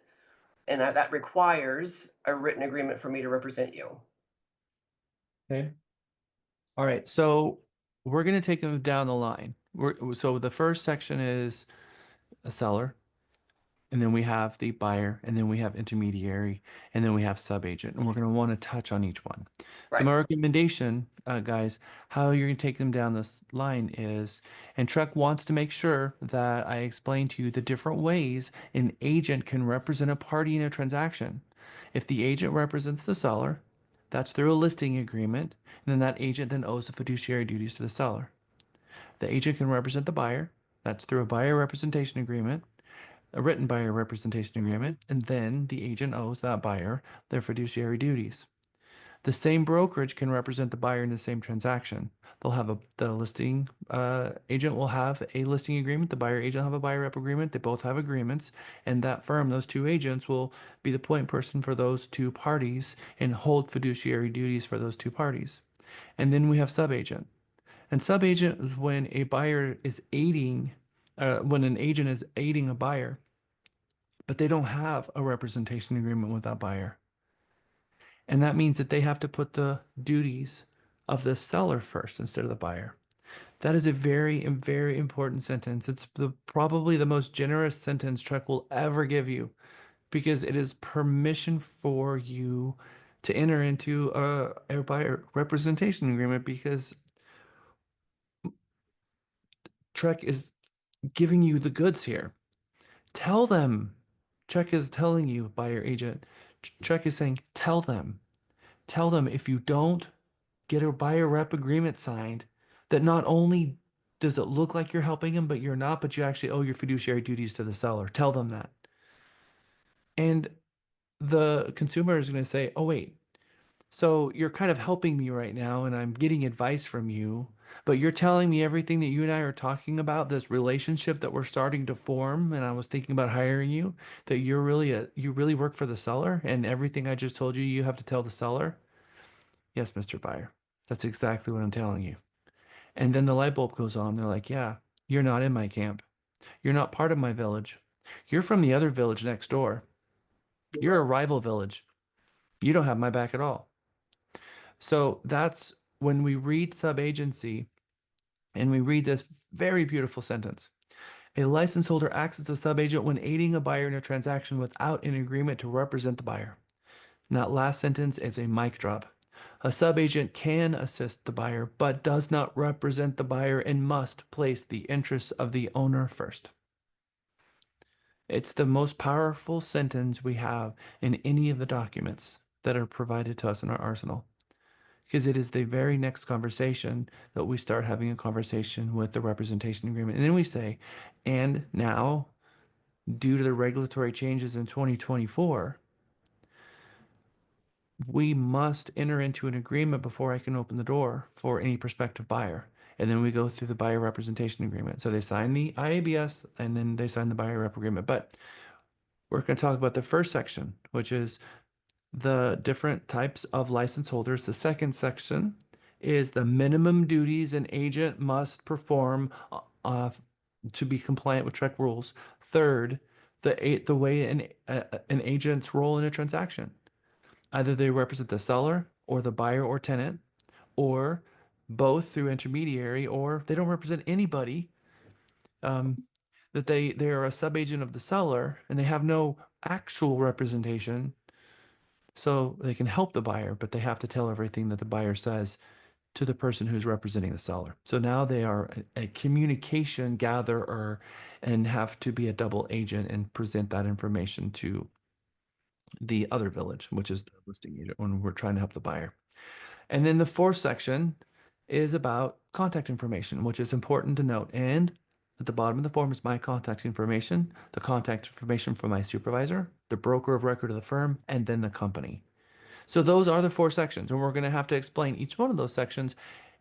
[SPEAKER 4] And that requires a written agreement for me to represent you.
[SPEAKER 1] Okay. All right. So we're going to take them down the line. So the first section is a seller, and then we have the buyer, and then we have intermediary, and then we have sub-agent, and we're going to want to touch on each one. So my recommendation, guys, how you're going to take them down this line is, and Trek wants to make sure that I explain to you the different ways an agent can represent a party in a transaction. If the agent represents the seller, that's through a listing agreement, and then that agent then owes the fiduciary duties to the seller. The agent can represent the buyer, that's through a buyer representation agreement, a written buyer representation agreement, and then the agent owes that buyer their fiduciary duties. The same brokerage can represent the buyer in the same transaction. They'll have the listing agent will have a listing agreement. The buyer agent will have a buyer rep agreement. They both have agreements, and that firm, those two agents, will be the point person for those two parties and hold fiduciary duties for those two parties. And then we have sub-agent. And sub-agent is when a buyer is aiding, when an agent is aiding a buyer, but they don't have a representation agreement with that buyer. And that means that they have to put the duties of the seller first instead of the buyer. That is a very, very important sentence. It's probably the most generous sentence Trek will ever give you because it is permission for you to enter into a buyer representation agreement because Trek is giving you the goods here. Tell them. Trek is telling you, buyer agent. Trek is saying, tell them. Tell them if you don't get a buyer rep agreement signed, that not only does it look like you're helping them, but you're not, but you actually owe your fiduciary duties to the seller. Tell them that. And the consumer is going to say, oh, wait, so you're kind of helping me right now, and I'm getting advice from you, but you're telling me everything that you and I are talking about, this relationship that we're starting to form, and I was thinking about hiring you, that you really work for the seller, and everything I just told you, you have to tell the seller. Yes, Mr. Buyer, that's exactly what I'm telling you. And then the light bulb goes on. They're like, yeah, you're not in my camp. You're not part of my village. You're from the other village next door. You're a rival village. You don't have my back at all. So that's when we read sub-agency and we read this very beautiful sentence. A license holder acts as a sub-agent when aiding a buyer in a transaction without an agreement to represent the buyer. And that last sentence is a mic drop. A sub-agent can assist the buyer, but does not represent the buyer and must place the interests of the owner first. It's the most powerful sentence we have in any of the documents that are provided to us in our arsenal. Because it is the very next conversation that we start having a conversation with the representation agreement. And then we say, and now, due to the regulatory changes in 2024, we must enter into an agreement before I can open the door for any prospective buyer. And then we go through the buyer representation agreement. So they sign the IABS and then they sign the buyer rep agreement. But we're going to talk about the first section, which is the different types of license holders. The second section is the minimum duties an agent must perform to be compliant with Trek rules. Third, the way an agent's role in a transaction. Either they represent the seller or the buyer or tenant, or both through intermediary, or they don't represent anybody. That they are a sub-agent of the seller and they have no actual representation. So they can help the buyer, but they have to tell everything that the buyer says to the person who's representing the seller. So now they are a communication gatherer and have to be a double agent and present that information to the other village, which is the listing agent when we're trying to help the buyer. And then the fourth section is about contact information, which is important to note. And at the bottom of the form is my contact information, the contact information for my supervisor, the broker of record of the firm, and then the company. So those are the 4 sections, and we're going to have to explain each one of those sections.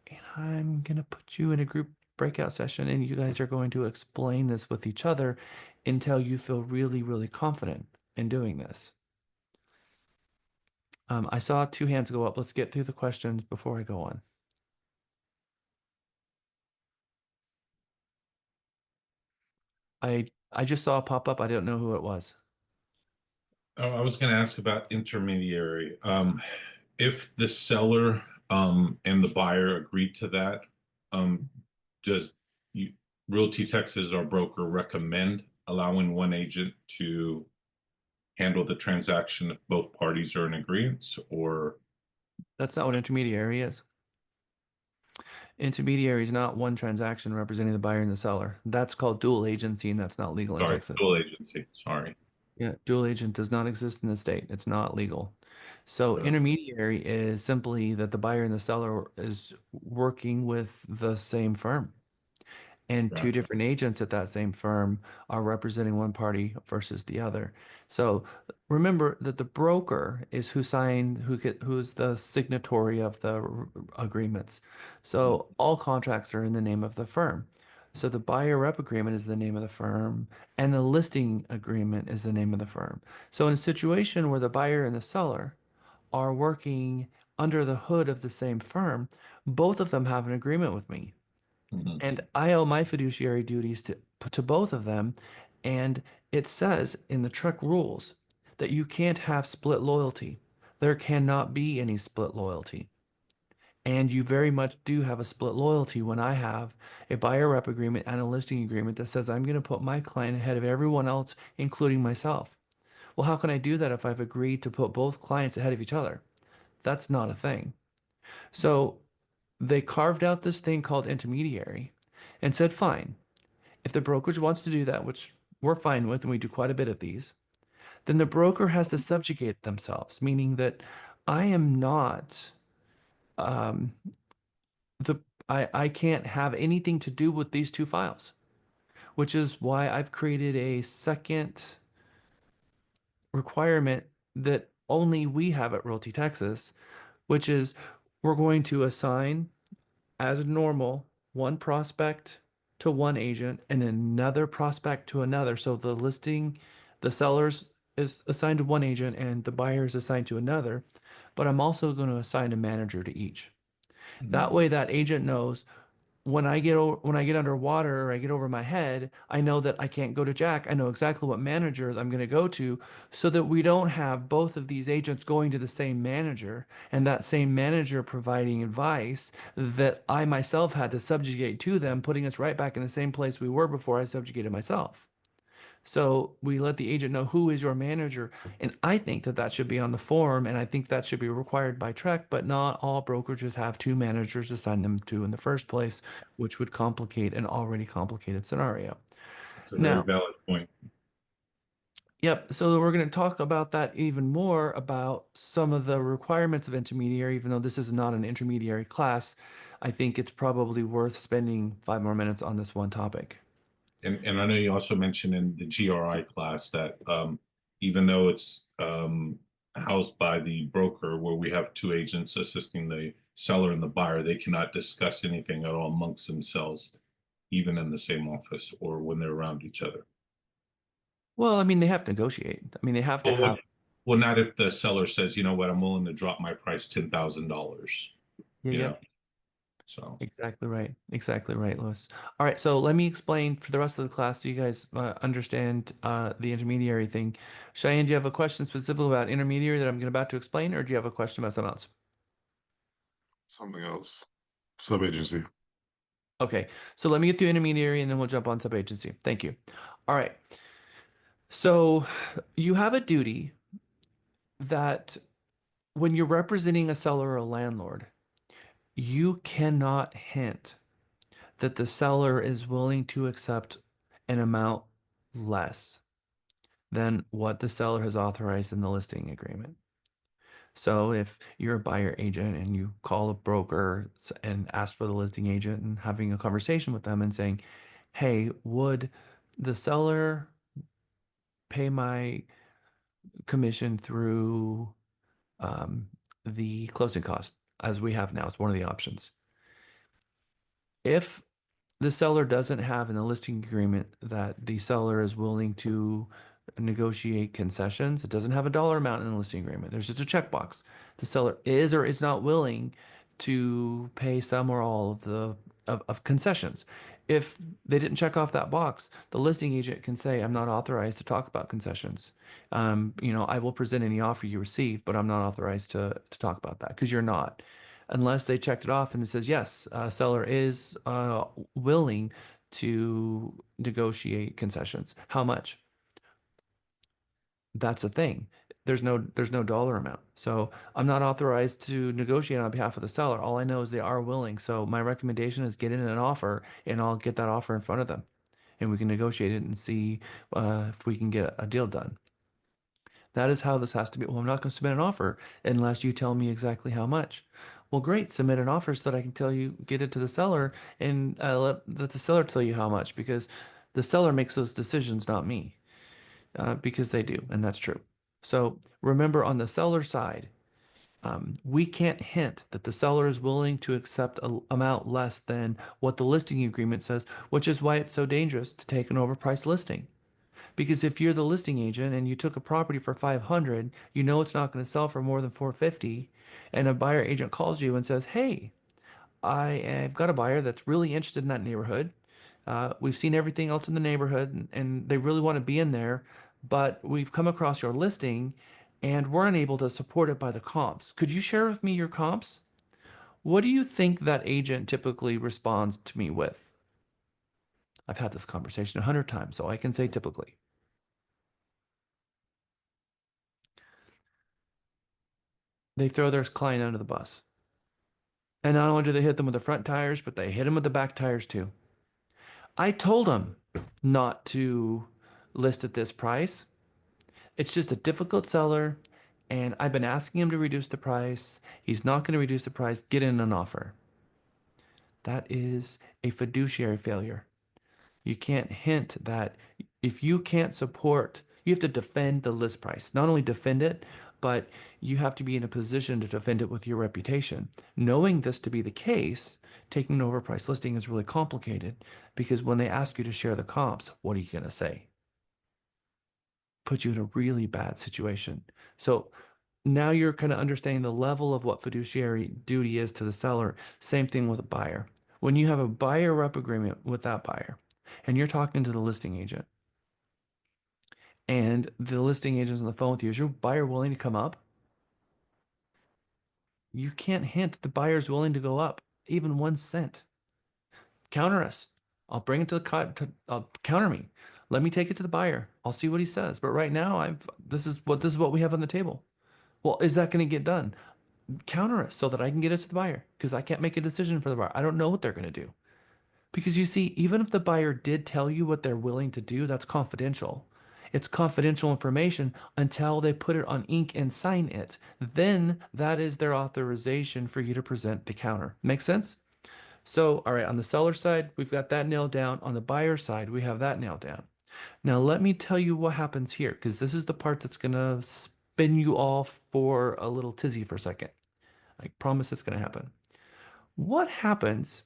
[SPEAKER 1] And I'm going to put you in a group breakout session, and you guys are going to explain this with each other until you feel really, really confident in doing this. I saw 2 hands go up. Let's get through the questions before I go on. I just saw a pop up. I don't know who it was.
[SPEAKER 14] Oh, I was going to ask about intermediary. If the seller and the buyer agreed to that, does you, Realty Texas, our broker, recommend allowing one agent to handle the transaction if both parties are in agreement, or
[SPEAKER 1] That's not what intermediary is. Intermediary is not one transaction representing the buyer and the seller. That's called dual agency, and that's not legal in
[SPEAKER 14] sorry,
[SPEAKER 1] Texas.
[SPEAKER 14] dual agency? Sorry.
[SPEAKER 1] Yeah, dual agent does not exist in the state. It's not legal. So intermediary is simply that the buyer and the seller is working with the same firm. And 2
[SPEAKER 14] Right.
[SPEAKER 1] different agents at that same firm are representing one party versus the other. So remember that the broker is who signed, who's the signatory of the agreements. So all contracts are in the name of the firm. So the buyer rep agreement is the name of the firm, and the listing agreement is the name of the firm. So in a situation where the buyer and the seller are working under the hood of the same firm, both of them have an agreement with me. And I owe my fiduciary duties to both of them. And it says in the Trek rules that you can't have split loyalty. There cannot be any split loyalty. And you very much do have a split loyalty when I have a buyer rep agreement and a listing agreement that says I'm going to put my client ahead of everyone else, including myself. Well, how can I do that if I've agreed to put both clients ahead of each other? That's not a thing. So they carved out this thing called intermediary and said, fine, if the brokerage wants to do that, which we're fine with, and we do quite a bit of these, then the broker has to subjugate themselves, meaning that I am not um, the I can't have anything to do with these 2 files, which is why I've created a second requirement that only we have at Realty Texas, which is we're going to assign as normal one prospect to one agent and another prospect to another. So the listing, the sellers is assigned to one agent and the buyer is assigned to another. But I'm also going to assign a manager to each. That way, that agent knows when I get underwater or I get over my head, I know that I can't go to Jack. I know exactly what manager I'm going to go to so that we don't have both of these agents going to the same manager and that same manager providing advice that I myself had to subjugate to them, putting us right back in the same place we were before I subjugated myself. So we let the agent know who is your manager. And I think that that should be on the form, and I think that should be required by Trek, but not all brokerages have 2 managers to assign them to in the first place, which would complicate an already complicated scenario.
[SPEAKER 14] That's a very
[SPEAKER 1] Now,
[SPEAKER 14] valid point.
[SPEAKER 1] yep, so we're going to talk about that even more about some of the requirements of intermediary, even though this is not an intermediary class. I think it's probably worth spending 5 more minutes on this one topic.
[SPEAKER 14] And I know you also mentioned in the GRI class that even though it's housed by the broker, where we have 2 agents assisting the seller and the buyer, they cannot discuss anything at all amongst themselves, even in the same office or when they're around each other.
[SPEAKER 1] Well, I mean, they have to negotiate. I mean, they have to have.
[SPEAKER 14] Well, not if the seller says, you know what, I'm willing to drop my price $10,000.
[SPEAKER 1] Yeah,
[SPEAKER 14] You
[SPEAKER 1] yeah.
[SPEAKER 14] know, so
[SPEAKER 1] Exactly right. Exactly right, Louis. All right, so let me explain for the rest of the class so you guys understand the intermediary thing. Cheyenne, do you have a question specifically about intermediary that I'm about to explain, or do you have a question about something else?
[SPEAKER 15] Something else. Sub-agency.
[SPEAKER 1] Okay, so let me get through intermediary and then we'll jump on sub-agency. Thank you. All right. So you have a duty that when you're representing a seller or a landlord, you cannot hint that the seller is willing to accept an amount less than what the seller has authorized in the listing agreement. So if you're a buyer agent and you call a broker and ask for the listing agent and having a conversation with them and saying, hey, would the seller pay my commission through the closing cost, as we have now? It's one of the options. If the seller doesn't have in the listing agreement that the seller is willing to negotiate concessions, it doesn't have a dollar amount in the listing agreement. There's just a checkbox. The seller is or is not willing to pay some or all of the of concessions. If they didn't check off that box, the listing agent can say, "I'm not authorized to talk about concessions. I will present any offer you receive, but I'm not authorized to talk about that because you're not." Unless they checked it off and it says, yes, seller is willing to negotiate concessions. How much? That's the thing. There's no dollar amount. So I'm not authorized to negotiate on behalf of the seller. All I know is they are willing. So my recommendation is get in an offer and I'll get that offer in front of them and we can negotiate it and see if we can get a deal done. That is how this has to be. Well, I'm not going to submit an offer unless you tell me exactly how much. Well, great. Submit an offer so that I can tell you, get it to the seller and let the seller tell you how much because the seller makes those decisions, not me, because they do. And that's true. So remember on the seller side, we can't hint that the seller is willing to accept an amount less than what the listing agreement says, which is why it's so dangerous to take an overpriced listing. Because if you're the listing agent and you took a property for 500, you know it's not going to sell for more than 450, and a buyer agent calls you and says, "Hey, I've got a buyer that's really interested in that neighborhood. We've seen everything else in the neighborhood, and they really want to be in there, but we've come across your listing, and we're unable to support it by the comps. Could you share with me your comps?" What do you think that agent typically responds to me with? I've had this conversation 100 times, so I can say typically. They throw their client under the bus. And not only do they hit them with the front tires, but they hit them with the back tires too. I told them not to list at this price. It's just a difficult seller, and I've been asking him to reduce the price. He's not going to reduce the price. Get in an offer. That is a fiduciary failure. You can't hint that if you can't support, you have to defend the list price. Not only defend it, but you have to be in a position to defend it with your reputation. Knowing this to be the case, taking an overpriced listing is really complicated because when they ask you to share the comps, what are you going to say? Put you in a really bad situation. So now you're kind of understanding the level of what fiduciary duty is to the seller. Same thing with a buyer. When you have a buyer rep agreement with that buyer and you're talking to the listing agent and the listing agent's on the phone with you, is your buyer willing to come up? You can't hint the buyer's willing to go up even 1 cent. Counter us. I'll bring it to counter me. Let me take it to the buyer. I'll see what he says. But right now, this is what we have on the table. Well, is that going to get done? Counter us so that I can get it to the buyer because I can't make a decision for the buyer. I don't know what they're going to do. Because you see, even if the buyer did tell you what they're willing to do, that's confidential. It's confidential information until they put it on ink and sign it. Then that is their authorization for you to present the counter. Make sense? So, all right, on the seller side, we've got that nailed down. On the buyer side, we have that nailed down. Now, let me tell you what happens here, because this is the part that's going to spin you off for a little tizzy for a second. I promise it's going to happen. What happens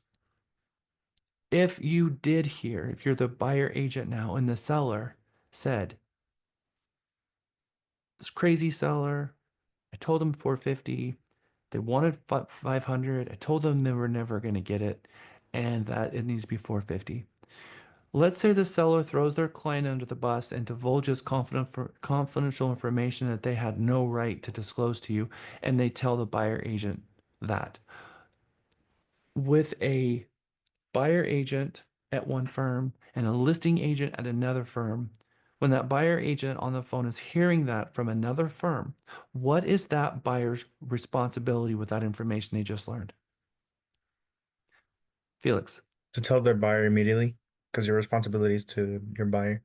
[SPEAKER 1] if you did hear, if you're the buyer agent now and the seller said, this crazy seller, I told them 450, they wanted 500, I told them they were never going to get it and that it needs to be 450. Let's say the seller throws their client under the bus and divulges confidential information that they had no right to disclose to you, and they tell the buyer agent that. With a buyer agent at one firm and a listing agent at another firm, when that buyer agent on the phone is hearing that from another firm, what is that buyer's responsibility with that information they just learned? Felix.
[SPEAKER 26] To tell their buyer immediately, because your responsibility is to your buyer.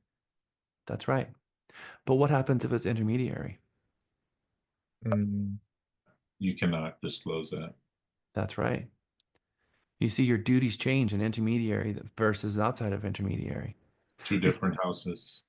[SPEAKER 1] That's right. But what happens if it's intermediary?
[SPEAKER 26] Mm.
[SPEAKER 14] You cannot disclose that.
[SPEAKER 1] That's right. You see your duties change in intermediary versus outside of intermediary.
[SPEAKER 14] Two different houses.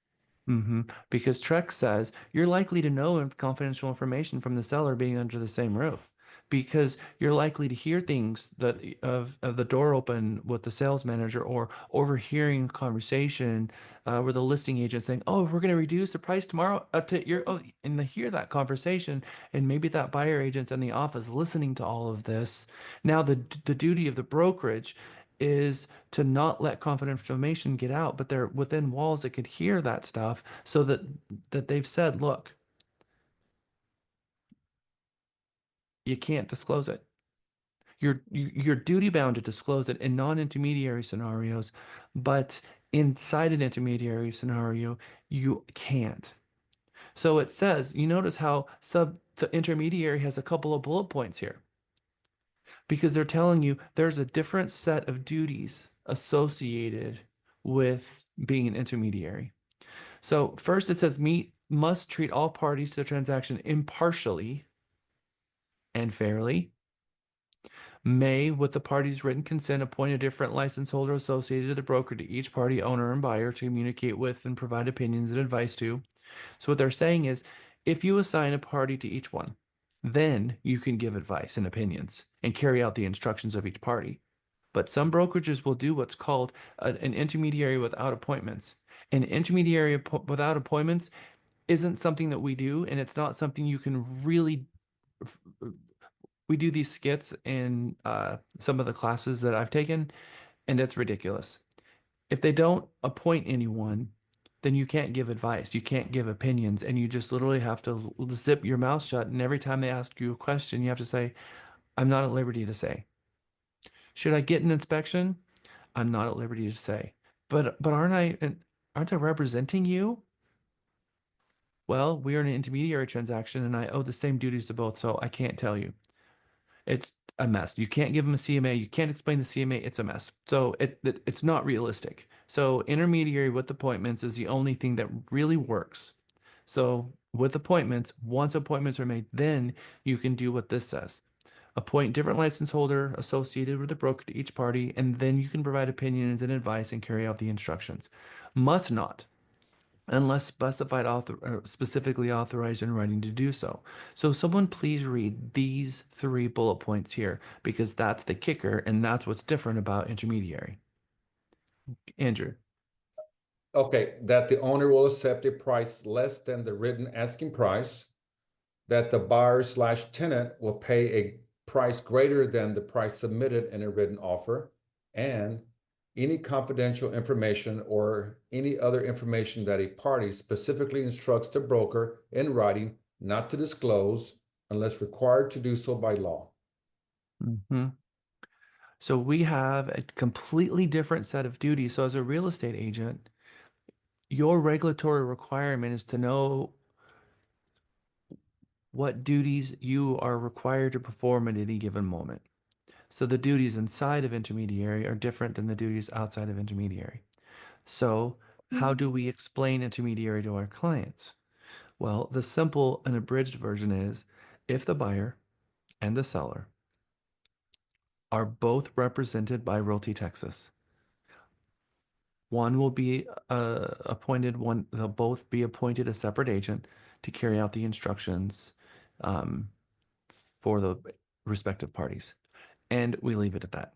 [SPEAKER 1] Because Trex says you're likely to know confidential information from the seller being under the same roof, because you're likely to hear things that of the door open with the sales manager, or overhearing conversation where the listing agent saying, "Oh, we're going to reduce the price tomorrow to your," oh, and they hear that conversation, and maybe that buyer agent's in the office listening to all of this. Now the duty of the brokerage is to not let confidential information get out, but they're within walls that could hear that stuff, so that they've said, look, you can't disclose it. You're duty bound to disclose it in non-intermediary scenarios, but inside an intermediary scenario, you can't. So it says, you notice how the intermediary has a couple of bullet points here, because they're telling you there's a different set of duties associated with being an intermediary. So first it says meet must treat all parties to the transaction impartially and fairly. May, with the party's written consent, appoint a different license holder associated to the broker to each party, owner and buyer, to communicate with and provide opinions and advice to. So what they're saying is, if you assign a party to each one, then you can give advice and opinions and carry out the instructions of each party. But some brokerages will do what's called an intermediary without appointments. An intermediary without appointments isn't something that we do, and it's not something you can really. We do these skits in some of the classes that I've taken, and it's ridiculous. If they don't appoint anyone, then you can't give advice, you can't give opinions, and you just literally have to zip your mouth shut. And every time they ask you a question, you have to say, I'm not at liberty to say. Should I get an inspection? I'm not at liberty to say. But aren't I representing you? Well, we are in an intermediary transaction and I owe the same duties to both, so I can't tell you. It's a mess. You can't give them a CMA. You can't explain the CMA. It's a mess. So it's not realistic. So intermediary with appointments is the only thing that really works. So with appointments, once appointments are made, then you can do what this says. Appoint different license holder associated with the broker to each party, and then you can provide opinions and advice and carry out the instructions. Must not, unless specified specifically authorized in writing to do so. So someone please read these 3 bullet points here, because that's the kicker and that's what's different about intermediary. Andrew.
[SPEAKER 8] Okay, that the owner will accept a price less than the written asking price, that the buyer/tenant will pay a price greater than the price submitted in a written offer, and any confidential information or any other information that a party specifically instructs the broker in writing not to disclose unless required to do so by law.
[SPEAKER 1] So we have a completely different set of duties. So as a real estate agent, your regulatory requirement is to know what duties you are required to perform at any given moment. So the duties inside of intermediary are different than the duties outside of intermediary. So how do we explain intermediary to our clients? Well, the simple and abridged version is, if the buyer and the seller are both represented by Realty Texas, one will be appointed, they'll both be appointed a separate agent to carry out the instructions for the respective parties. And we leave it at that.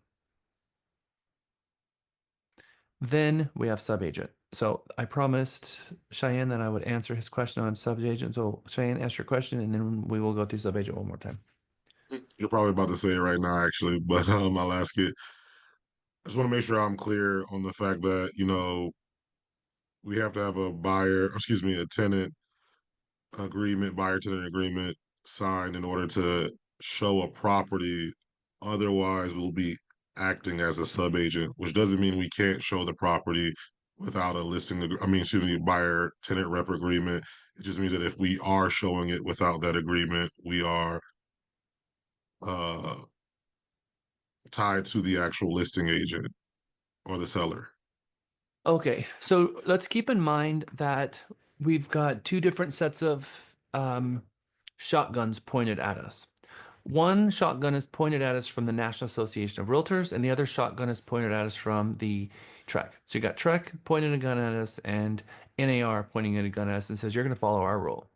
[SPEAKER 1] Then we have subagent. So I promised Cheyenne that I would answer his question on subagent. So Cheyenne, ask your question, and then we will go through subagent one more time.
[SPEAKER 15] You're probably about to say it right now, actually, but I'll ask it. I just want to make sure I'm clear on the fact that, we have to have a tenant agreement, buyer tenant agreement signed in order to show a property. Otherwise, we'll be acting as a subagent, which doesn't mean we can't show the property without a buyer tenant rep agreement. It just means that if we are showing it without that agreement, we are uh, tied to the actual listing agent or the seller.
[SPEAKER 1] Okay, so let's keep in mind that we've got 2 different sets of shotguns pointed at us. One shotgun is pointed at us from the National Association of Realtors, and the other shotgun is pointed at us from the TREC. So you got TREC pointing a gun at us and NAR pointing a gun at us and says, you're going to follow our rule.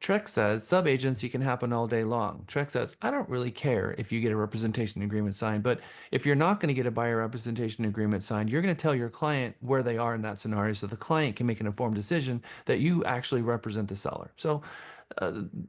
[SPEAKER 1] TREC says sub-agency can happen all day long. TREC says, I don't really care if you get a representation agreement signed, but if you're not going to get a buyer representation agreement signed, you're going to tell your client where they are in that scenario so the client can make an informed decision that you actually represent the seller. So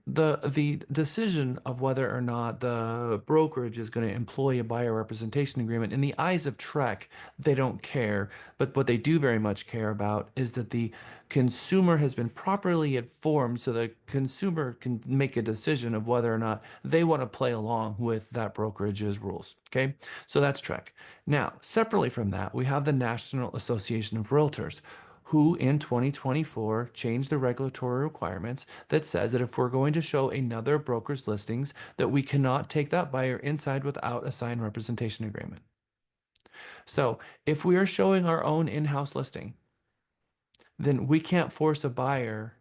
[SPEAKER 1] the decision of whether or not the brokerage is going to employ a buyer representation agreement in the eyes of TREC, they don't care. But what they do very much care about is that the consumer has been properly informed so the consumer can make a decision of whether or not they want to play along with that brokerage's rules. Okay, so that's TREC. Now, separately from that, we have the National Association of Realtors, who in 2024 changed the regulatory requirements that says that if we're going to show another broker's listings, that we cannot take that buyer inside without a signed representation agreement. So if we are showing our own in-house listing, then we can't force a buyer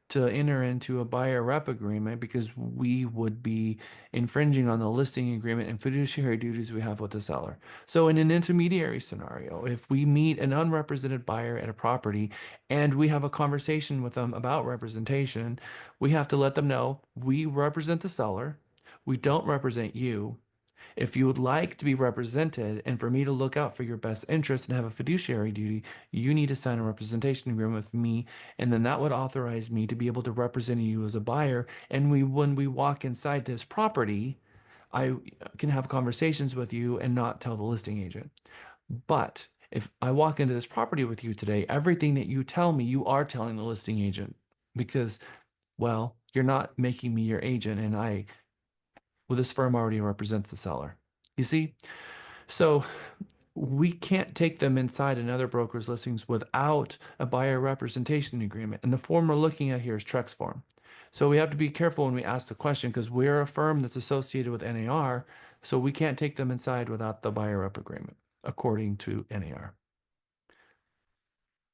[SPEAKER 1] to enter into a buyer rep agreement because we would be infringing on the listing agreement and fiduciary duties we have with the seller. So in an intermediary scenario, if we meet an unrepresented buyer at a property and we have a conversation with them about representation, we have to let them know we represent the seller, we don't represent you. If you would like to be represented and for me to look out for your best interest and have a fiduciary duty, you need to sign a representation agreement with me, and then that would authorize me to be able to represent you as a buyer. And when we walk inside this property, I can have conversations with you and not tell the listing agent. But if I walk into this property with you today, everything that you tell me, you are telling the listing agent because, well, you're not making me your agent, and this firm already represents the seller. You see? So we can't take them inside another broker's listings without a buyer representation agreement. And the form we're looking at here is TREC's form. So we have to be careful when we ask the question because we're a firm that's associated with NAR, so we can't take them inside without the buyer rep agreement, according to NAR.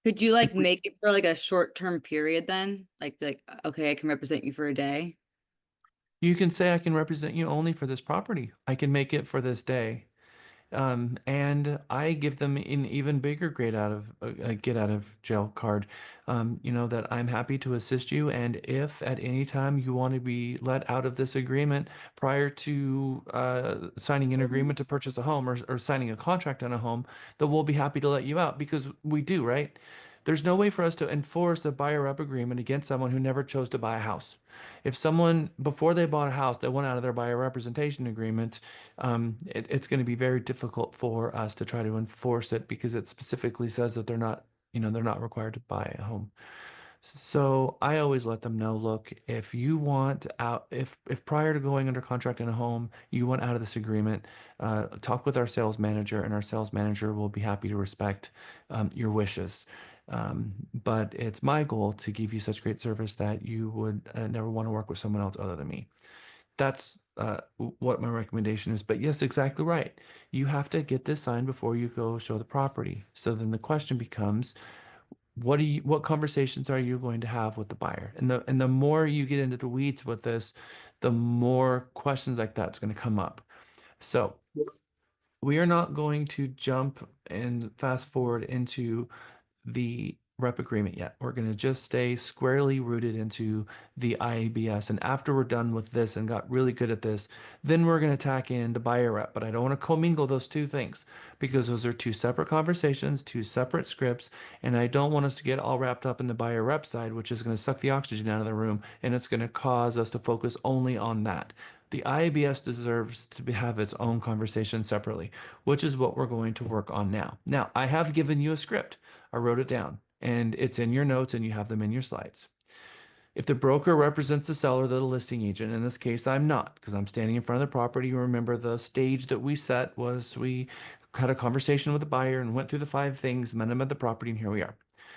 [SPEAKER 12] Could you like make it for like a short-term period then? Like, okay, I can represent you for a day.
[SPEAKER 1] You can say I can represent you only for this property. I can make it for this day. And I give them an even bigger get out of jail card, that I'm happy to assist you. And if at any time you want to be let out of this agreement prior to signing an agreement to purchase a home or signing a contract on a home, then we'll be happy to let you out because we do, right? There's no way for us to enforce a buyer rep agreement against someone who never chose to buy a house. If someone, before they bought a house, they went out of their buyer representation agreement, it's going to be very difficult for us to try to enforce it because it specifically says that they're not required to buy a home. So I always let them know, look, if you want out, if prior to going under contract in a home, you want out of this agreement, talk with our sales manager, and our sales manager will be happy to respect your wishes. But it's my goal to give you such great service that you would never want to work with someone else other than me. That's what my recommendation is. But yes, exactly right. You have to get this signed before you go show the property. So then the question becomes, what conversations are you going to have with the buyer? And the more you get into the weeds with this, the more questions like that's going to come up. So we are not going to jump and fast forward into the rep agreement yet. We're going to just stay squarely rooted into the IABS. And after we're done with this and got really good at this, then we're going to tack in the buyer rep. But I don't want to commingle those two things because those are two separate conversations, two separate scripts. And I don't want us to get all wrapped up in the buyer rep side, which is going to suck the oxygen out of the room. And it's going to cause us to focus only on that. The IABS deserves to have its own conversation separately, which is what we're going to work on now. Now, I have given you a script. I wrote it down, and it's in your notes, and you have them in your slides. If the broker represents the seller, they're the listing agent. In this case, I'm not, because I'm standing in front of the property. You remember the stage that we set was we had a conversation with the buyer and went through the 5 things, met him at the property, and here we are.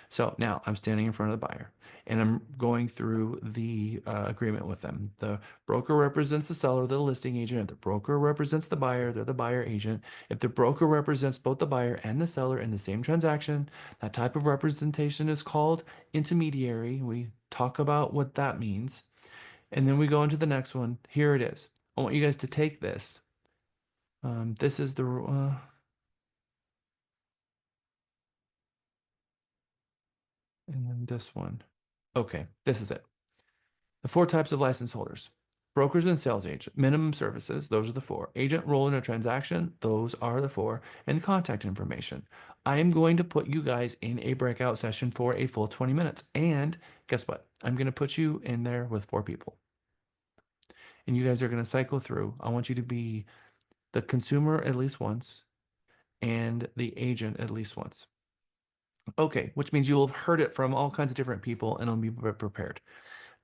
[SPEAKER 1] So now I'm standing in front of the buyer and I'm going through the agreement with them. The broker represents the seller, the listing agent. If the broker represents the buyer, they're the buyer agent. If the broker represents both the buyer and the seller in the same transaction, that type of representation is called intermediary. We talk about what that means. And then we go into the next one. Here it is. I want you guys to take this. This is the and then this one. Okay, this is it. The 4 types of license holders. Brokers and sales agent, minimum services, those are the 4. Agent role in a transaction, those are the 4. And contact information. I am going to put you guys in a breakout session for a full 20 minutes. And guess what? I'm going to put you in there with 4 people. And you guys are going to cycle through. I want you to be the consumer at least once and the agent at least once. Okay, which means you will have heard it from all kinds of different people and it'll be prepared.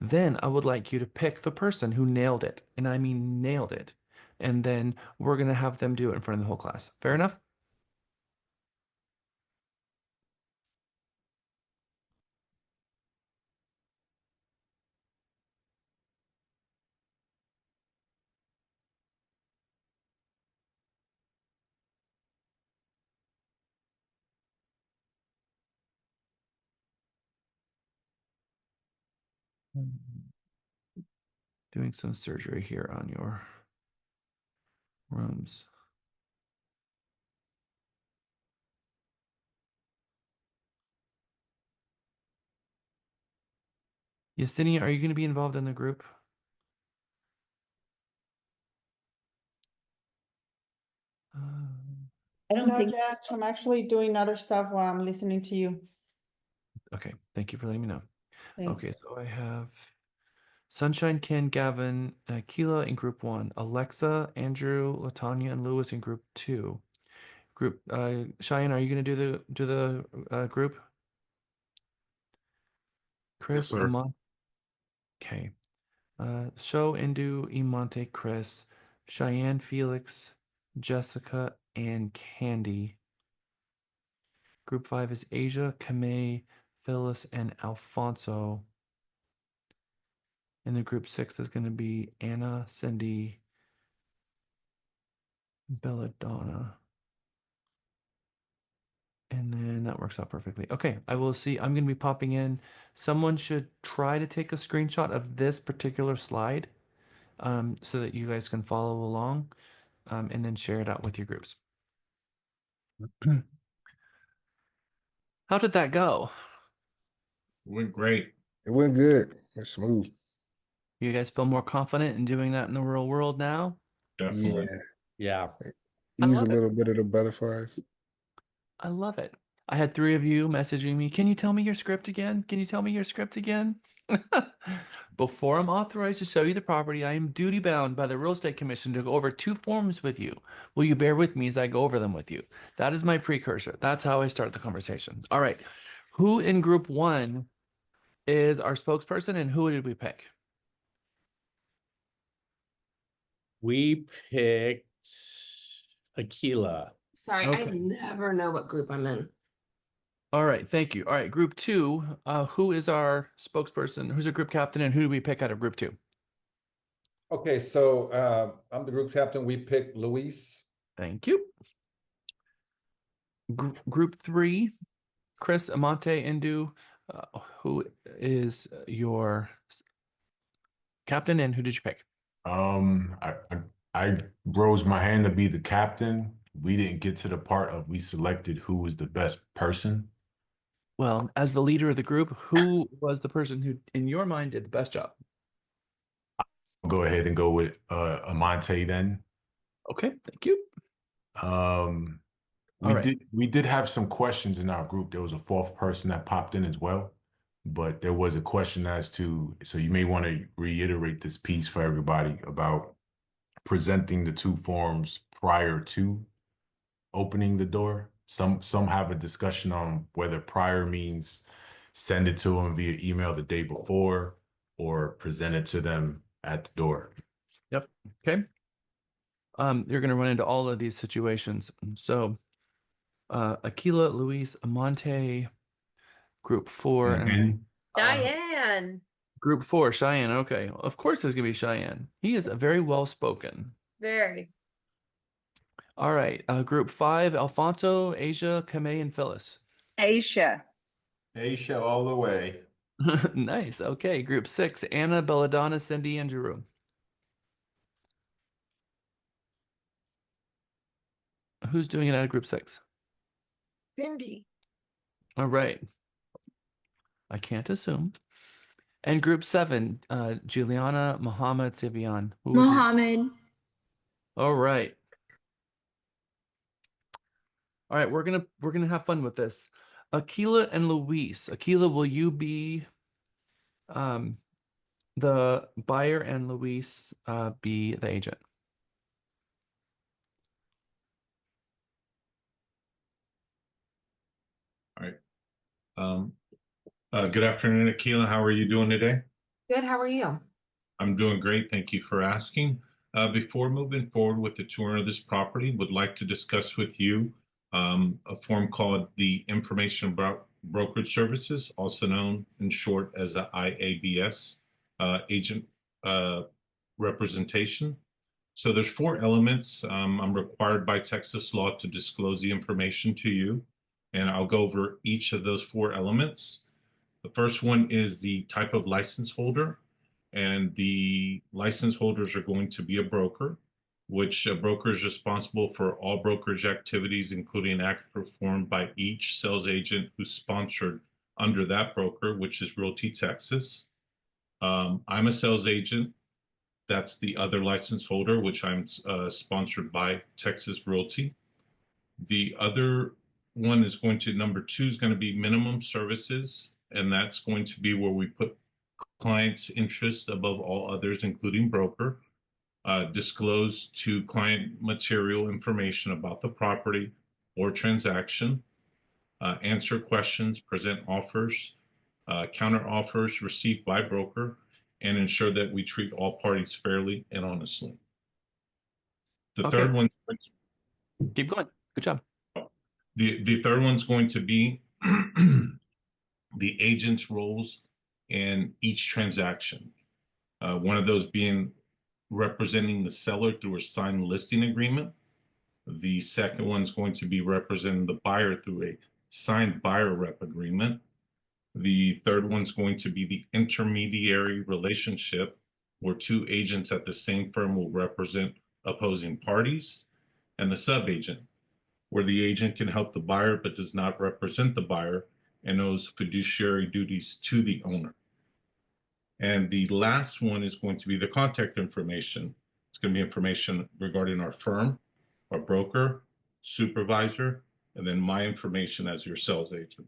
[SPEAKER 1] Then I would like you to pick the person who nailed it, and I mean nailed it. And then we're going to have them do it in front of the whole class. Fair enough? Doing some surgery here on your rooms. Yesenia, are you going to be involved in the group?
[SPEAKER 6] I don't think Jack, I'm actually doing other stuff while I'm listening to you.
[SPEAKER 1] Okay, thank you for letting me know.
[SPEAKER 6] Thanks.
[SPEAKER 1] Okay, so I have Sunshine, Ken, Gavin, and Akila in group 1. Alexa, Andrew, Latanya, and Lewis in group 2. Group Cheyenne, are you going to do the group? Chris,
[SPEAKER 15] sir.
[SPEAKER 1] Amon. Okay. Show, Indu, Imonte, Chris, Cheyenne, Felix, Jessica, and Candy. Group 5 is Asia, Kamei, Phyllis, and Alfonso. And the group 6 is going to be Anna, Cindy, Belladonna. And then that works out perfectly. Okay, I will see. I'm going to be popping in. Someone should try to take a screenshot of this particular slide so that you guys can follow along and then share it out with your groups. How did that go?
[SPEAKER 14] Went great.
[SPEAKER 16] It went good. It's smooth.
[SPEAKER 1] You guys feel more confident in doing that in the real world now?
[SPEAKER 14] Definitely.
[SPEAKER 9] Yeah.
[SPEAKER 16] Ease a little bit of the butterflies.
[SPEAKER 1] I love it. I had 3 of you messaging me. Can you tell me your script again? Can you tell me your script again? Before I'm authorized to show you the property, I am duty bound by the Real Estate Commission to go over 2 forms with you. Will you bear with me as I go over them with you? That is my precursor. That's how I start the conversation. All right. Who in group 1 is our spokesperson and who did we pick?
[SPEAKER 9] We picked Aquila.
[SPEAKER 7] Sorry, I
[SPEAKER 1] Okay.
[SPEAKER 7] never know what group I'm in.
[SPEAKER 1] All right, thank you. All right, group 2, who is our spokesperson? Who's a group captain and who do we pick out of group 2?
[SPEAKER 8] Okay, so I'm the group captain. We picked Luis.
[SPEAKER 1] Thank you. Group 3, Chris, Amante, Indu, who is your captain and who did you pick?
[SPEAKER 17] I rose my hand to be the captain. We didn't get to the part of we selected who was the best person.
[SPEAKER 1] Well, as the leader of the group, who was the person who, in your mind, did the best job?
[SPEAKER 17] I'll go ahead and go with Amante then.
[SPEAKER 1] Okay, thank you.
[SPEAKER 17] We did have some questions in our group. There was a 4th person that popped in as well, but there was a question as to, so you may want to reiterate this piece for everybody about presenting the 2 forms prior to opening the door. Some have a discussion on whether prior means send it to them via email the day before or present it to them at the door.
[SPEAKER 1] Yep. Okay. You're going to run into all of these situations. So Aquila, Luis, Amante, group 4, and
[SPEAKER 7] Diane.
[SPEAKER 1] group 4, Cheyenne. Okay, of course it's gonna be Cheyenne. He is very well spoken.
[SPEAKER 7] Very.
[SPEAKER 1] All right, group 5, Alfonso, Asia, Kamei, and Phyllis.
[SPEAKER 18] Aisha.
[SPEAKER 14] Aisha all the way.
[SPEAKER 1] Nice. Okay, group 6, Anna, Belladonna, Cindy, and Jeru. Who's doing it out of group 6?
[SPEAKER 21] Cindy.
[SPEAKER 1] All right. I can't assume. And group 7, Juliana, Muhammad, Sivian. Who would you?
[SPEAKER 10] Mohammed.
[SPEAKER 1] All right. All right, we're gonna have fun with this. Akila and Luis. Akila, will you be the buyer and Luis be the agent?
[SPEAKER 14] All right. Good afternoon, Akila. How are you doing today?
[SPEAKER 3] Good, how are you?
[SPEAKER 14] I'm doing great. Thank you for asking. Before moving forward with the tour of this property, would like to discuss with you a form called the Information Brokerage Services, also known in short as the IABS, agent representation. So there's 4 elements. I'm required by Texas law to disclose the information to you, and I'll go over each of those 4 elements. The first one is the type of license holder, and the license holders are going to be a broker, which a broker is responsible for all brokerage activities, including acts performed by each sales agent who's sponsored under that broker, which is Realty Texas. I'm a sales agent. That's the other license holder, which I'm sponsored by Texas Realty. The other one is going to, number 2 is going to be minimum services, and that's going to be where we put client's interest above all others, including broker. Disclose to client material information about the property or transaction. Answer questions, present offers, counter offers received by broker, and ensure that we treat all parties fairly and honestly. The
[SPEAKER 1] Okay.
[SPEAKER 14] third one,
[SPEAKER 1] Keep going. Good job.
[SPEAKER 14] the third one's going to be the agent's roles in each transaction. One of those being representing the seller through a signed listing agreement. The second one's going to be representing the buyer through a signed buyer rep agreement. The third one's going to be the intermediary relationship, where 2 agents at the same firm will represent opposing parties. And the sub-agent, where the agent can help the buyer but does not represent the buyer and owes fiduciary duties to the owner. And the last one is going to be the contact information. It's going to be information regarding our firm, our broker, supervisor, and then my information as your sales agent.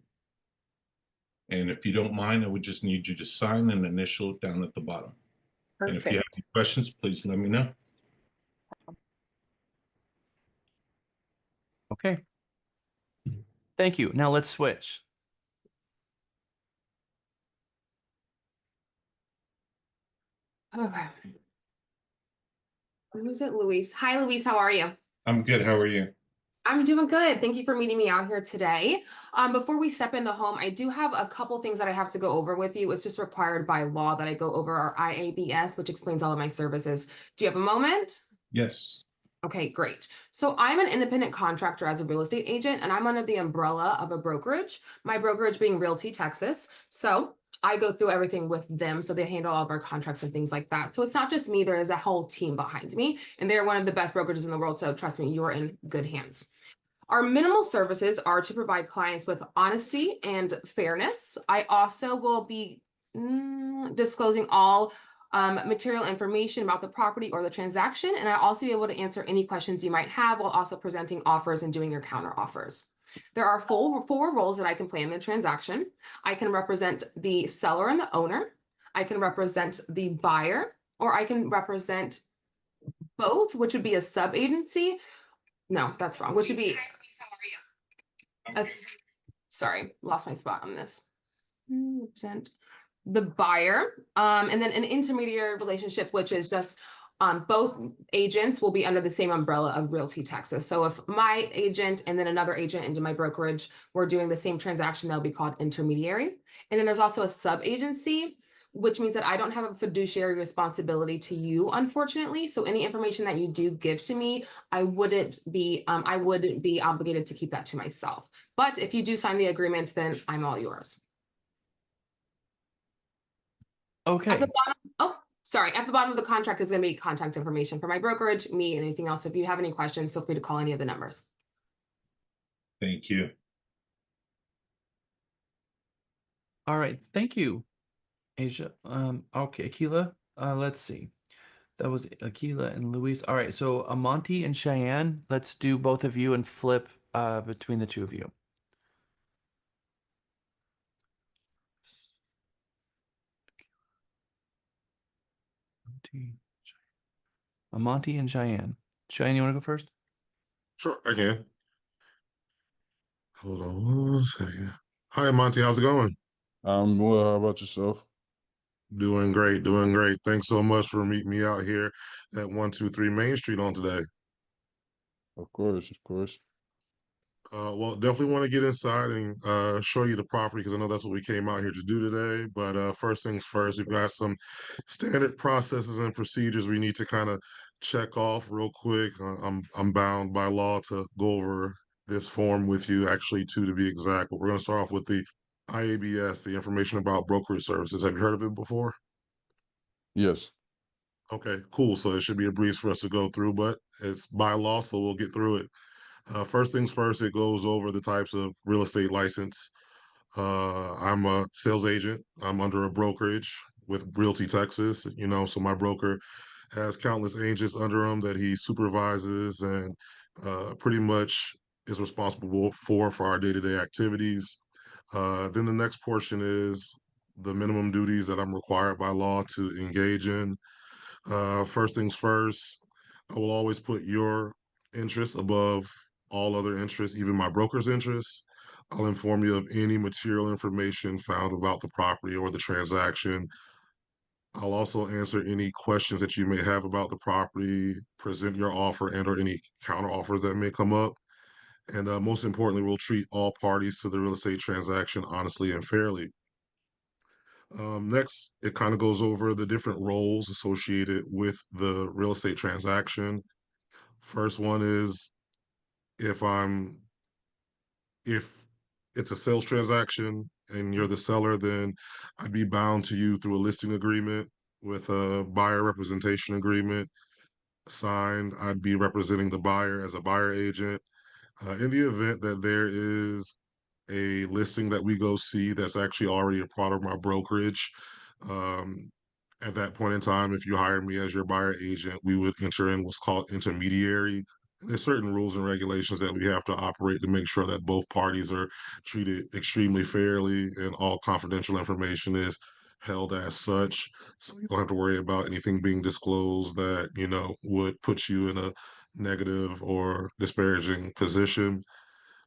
[SPEAKER 14] And if you don't mind, I would just need you to sign and initial down at the bottom.
[SPEAKER 2] Perfect.
[SPEAKER 14] And if you have any questions, please let me know.
[SPEAKER 1] Okay. Thank you. Now let's switch.
[SPEAKER 3] Okay. Who's it, Luis? Hi, Luis, how are you?
[SPEAKER 14] I'm good. How are you?
[SPEAKER 3] I'm doing good. Thank you for meeting me out here today. Before we step in the home, I do have a couple things that I have to go over with you. It's just required by law that I go over our IABS, which explains all of my services. Do you have a moment?
[SPEAKER 14] Yes.
[SPEAKER 3] Okay, great. So I'm an independent contractor as a real estate agent, and I'm under the umbrella of a brokerage, my brokerage being Realty Texas. So I go through everything with them. So they handle all of our contracts and things like that. So it's not just me, there is a whole team behind me, and they're one of the best brokerages in the world. So trust me, you are in good hands. Our minimal services are to provide clients with honesty and fairness. I also will be disclosing all material information about the property or the transaction, and I'll also be able to answer any questions you might have while also presenting offers and doing your counter offers. There are 4 roles that I can play in the transaction. I can represent the seller and the owner. I can represent the buyer, or I can represent both, which would be a sub-agency. No, that's wrong. Which would be sorry, lost my spot on this. Represent the buyer, and then an intermediary relationship, which is just both agents will be under the same umbrella of Realty Texas. So if my agent and then another agent into my brokerage were doing the same transaction, that'll be called intermediary. And then there's also a sub-agency, which means that I don't have a fiduciary responsibility to you, unfortunately. So any information that you do give to me, I wouldn't be obligated to keep that to myself. But if you do sign the agreement, then I'm all yours.
[SPEAKER 1] Okay.
[SPEAKER 3] At the bottom, at the bottom of the contract is going to be contact information for my brokerage, me, and anything else. If you have any questions, feel free to call any of the numbers.
[SPEAKER 14] Thank you.
[SPEAKER 1] All right, thank you, Asia. Okay, Akila. Let's see. That was Akila and Luis. All right, so Amonte and Cheyenne. Let's do both of you and flip between the two of you. Amonte and Cheyenne. Cheyenne, you want to go first?
[SPEAKER 15] Sure, I can. Hold on one second. Hi, Monty. How's it going?
[SPEAKER 18] I'm well. How about yourself?
[SPEAKER 15] Doing great, doing great. Thanks so much for meeting me out here at 123 Main Street on today.
[SPEAKER 18] Of course, of course.
[SPEAKER 15] Well, definitely want to get inside and show you the property because I know that's what we came out here to do today. But first things first, we've got some standard processes and procedures we need to kind of check off real quick. I'm bound by law to go over this form with you, actually two to be exact. But we're going to start off with the IABS, the information about brokerage services. Have you heard of it before?
[SPEAKER 18] Yes.
[SPEAKER 15] Okay, cool. So it should be a breeze for us to go through, but it's by law, so we'll get through it. First things first, it goes over the types of real estate license. I'm a sales agent. I'm under a brokerage with Realty Texas, so my broker has countless agents under him that he supervises and pretty much is responsible for our day-to-day activities. Then the next portion is the minimum duties that I'm required by law to engage in. First things first, I will always put your interests above all other interests, even my broker's interests. I'll inform you of any material information found about the property or the transaction. I'll also answer any questions that you may have about the property, present your offer and or any counter offers that may come up. And most importantly, we'll treat all parties to the real estate transaction honestly and fairly. Next, it kind of goes over the different roles associated with the real estate transaction. First one is if I'm if it's a sales transaction and you're the seller, then I'd be bound to you through a listing agreement with a buyer representation agreement signed. I'd be representing the buyer as a buyer agent. In the event that there is a listing that we go see that's actually already a part of my brokerage. Um, at that point in time, if you hire me as your buyer agent, we would enter in what's called intermediary. There's certain rules and regulations that we have to operate to make sure that both parties are treated extremely fairly and all confidential information is held as such. So you don't have to worry about anything being disclosed that, would put you in a negative or disparaging position.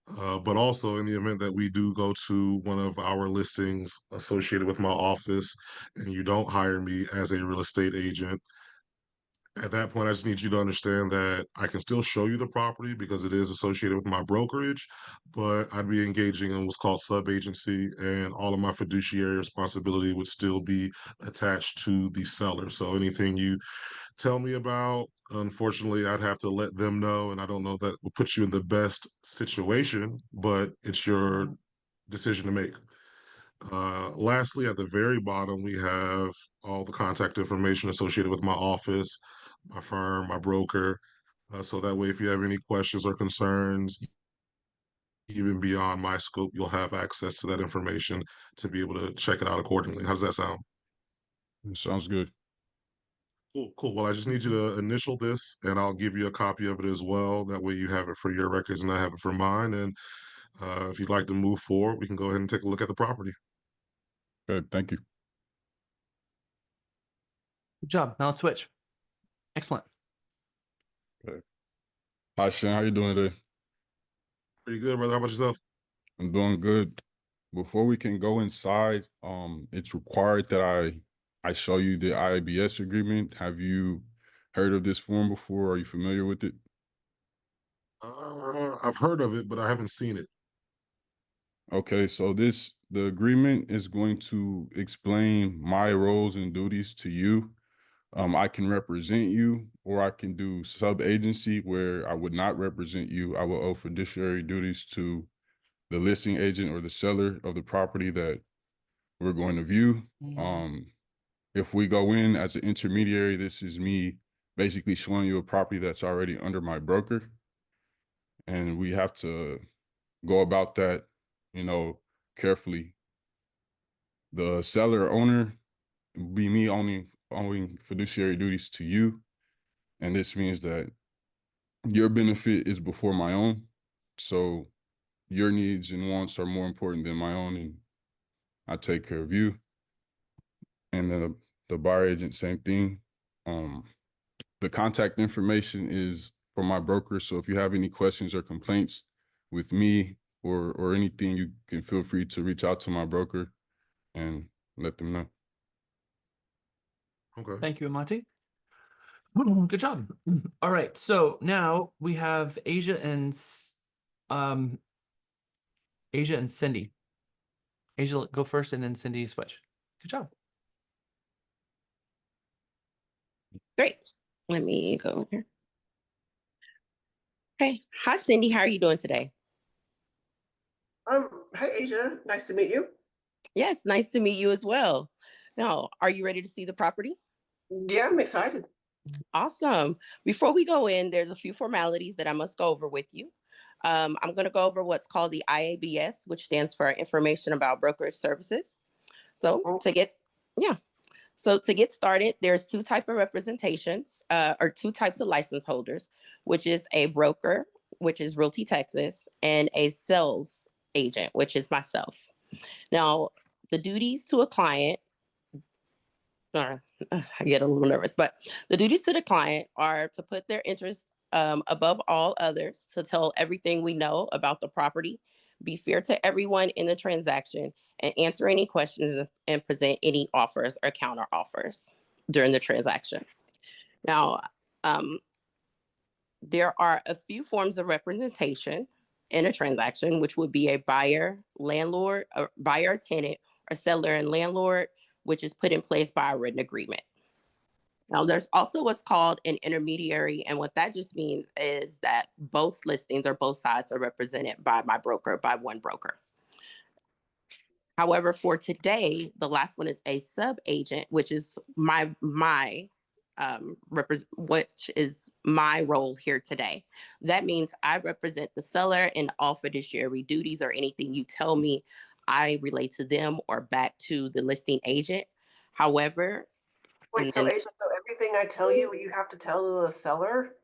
[SPEAKER 15] But also, in the event that we do go to one of our listings associated with my office and you don't hire me as a real estate agent, at that point, I just need you to understand that I can still show you the property because it is associated with my brokerage, but I'd be engaging in what's called sub-agency, and all of my fiduciary responsibility would still be attached to the seller. So anything you tell me about, unfortunately, I'd have to let them know, and I don't know if that will put you in the best situation, but it's your decision to make. Lastly, at the very bottom, we have all the contact information associated with my office, my firm, my broker. So that way, if you have any questions or concerns, even beyond my scope, you'll have access to that information to be able to check it out accordingly. How does that sound?
[SPEAKER 18] It sounds good.
[SPEAKER 15] Cool, cool. Well, I just need you to initial this, and I'll give you a copy of it as well. That way, you have it for your records, and I have it for mine. And if you'd like to move forward, we can go ahead and take a look at the property.
[SPEAKER 18] Good. Thank you.
[SPEAKER 1] Good job. Now let's switch. Excellent.
[SPEAKER 18] Okay. Hi, Shane. How you doing today?
[SPEAKER 15] Pretty good, brother. How about yourself?
[SPEAKER 18] I'm doing good. Before we can go inside, it's required that I show you the IABS agreement. Have you heard of this form before? Are you familiar with it?
[SPEAKER 15] I've heard of it, but I haven't seen it.
[SPEAKER 18] Okay, so the agreement is going to explain my roles and duties to you. I can represent you, or I can do sub-agency where I would not represent you. I will owe fiduciary duties to the listing agent or the seller of the property that we're going to view. If we go in as an intermediary, this is me basically showing you a property that's already under my broker. And we have to go about that, carefully. The seller owner be me owning fiduciary duties to you. And this means that your benefit is before my own. So your needs and wants are more important than my own, and I take care of you. And then the buyer agent, same thing. The contact information is for my broker. So if you have any questions or complaints with me or anything, you can feel free to reach out to my broker and let them know.
[SPEAKER 15] Okay.
[SPEAKER 1] Thank you, Amati. Good job. All right, so now we have um Asia and Cindy. Asia, go first, and then Cindy switch. Good job.
[SPEAKER 11] Great. Let me go here. Okay. Hi, Cindy. How are you doing today?
[SPEAKER 4] Hi, Asia. Nice to meet you.
[SPEAKER 11] Yes, nice to meet you as well. Now, are you ready to see the property?
[SPEAKER 4] Yeah, I'm excited.
[SPEAKER 11] Awesome. Before we go in, there's a few formalities that I must go over with you. I'm going to go over what's called the IABS, which stands for Information About Brokerage Services. So to get, yeah. So to get started, there's two types of representations, or two types of license holders, which is a broker, which is Realty Texas, and a sales agent, which is myself. Now, the duties to a client, I get a little nervous, but the duties to the client are to put their interest above all others, to tell everything we know about the property, be fair to everyone in the transaction, and answer any questions and present any offers or counter offers during the transaction. Now, there are a few forms of representation in a transaction, which would be a buyer, landlord, or buyer, tenant, or seller and landlord, which is put in place by a written agreement. Now, there's also what's called an intermediary, and what that just means is that both listings or both sides are represented by my broker, by one broker. However, for today, the last one is a sub agent, which is which is my role here today. That means I represent the seller in all fiduciary duties or anything you tell me. I relate to them or back to the listing agent. However,
[SPEAKER 4] Wait, so Asia, so everything I tell you, you have to tell the seller?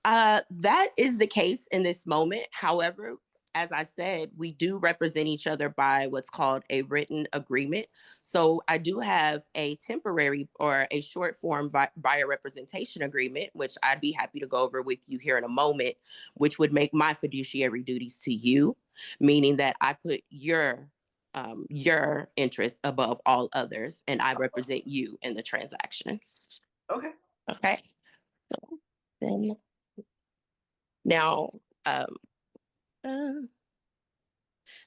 [SPEAKER 11] That is the case in this moment. However, as I said, we do represent each other by what's called a written agreement. So I do have a temporary or a short form buyer representation agreement, which I'd be happy to go over with you here in a moment, which would make my fiduciary duties to you, meaning that I put your interest above all others, and I represent you in the transaction.
[SPEAKER 4] Okay.
[SPEAKER 11] Okay. So then now, and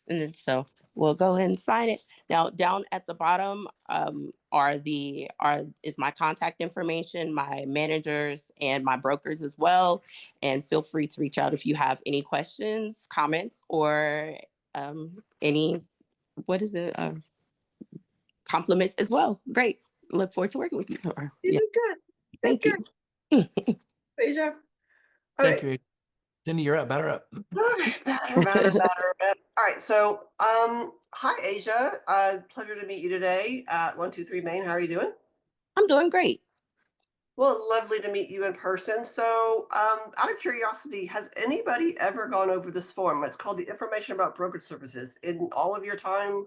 [SPEAKER 11] then so we'll go ahead and sign it. Now, down at the bottom is my contact information, my managers, and my brokers as well. And feel free to reach out if you have any questions, comments, or any compliments as well. Great. Look forward to working with you.
[SPEAKER 4] You did good.
[SPEAKER 11] Thank you.
[SPEAKER 4] Asia.
[SPEAKER 1] Thank you. Cindy, you're up. Batter up.
[SPEAKER 4] Okay, batter. All right, so hi Asia. Pleasure to meet you today at 123 Main. How are you doing?
[SPEAKER 11] I'm doing great.
[SPEAKER 4] Well, lovely to meet you in person. So, out of curiosity, has anybody ever gone over this form? It's called the Information About Brokerage Services. In all of your time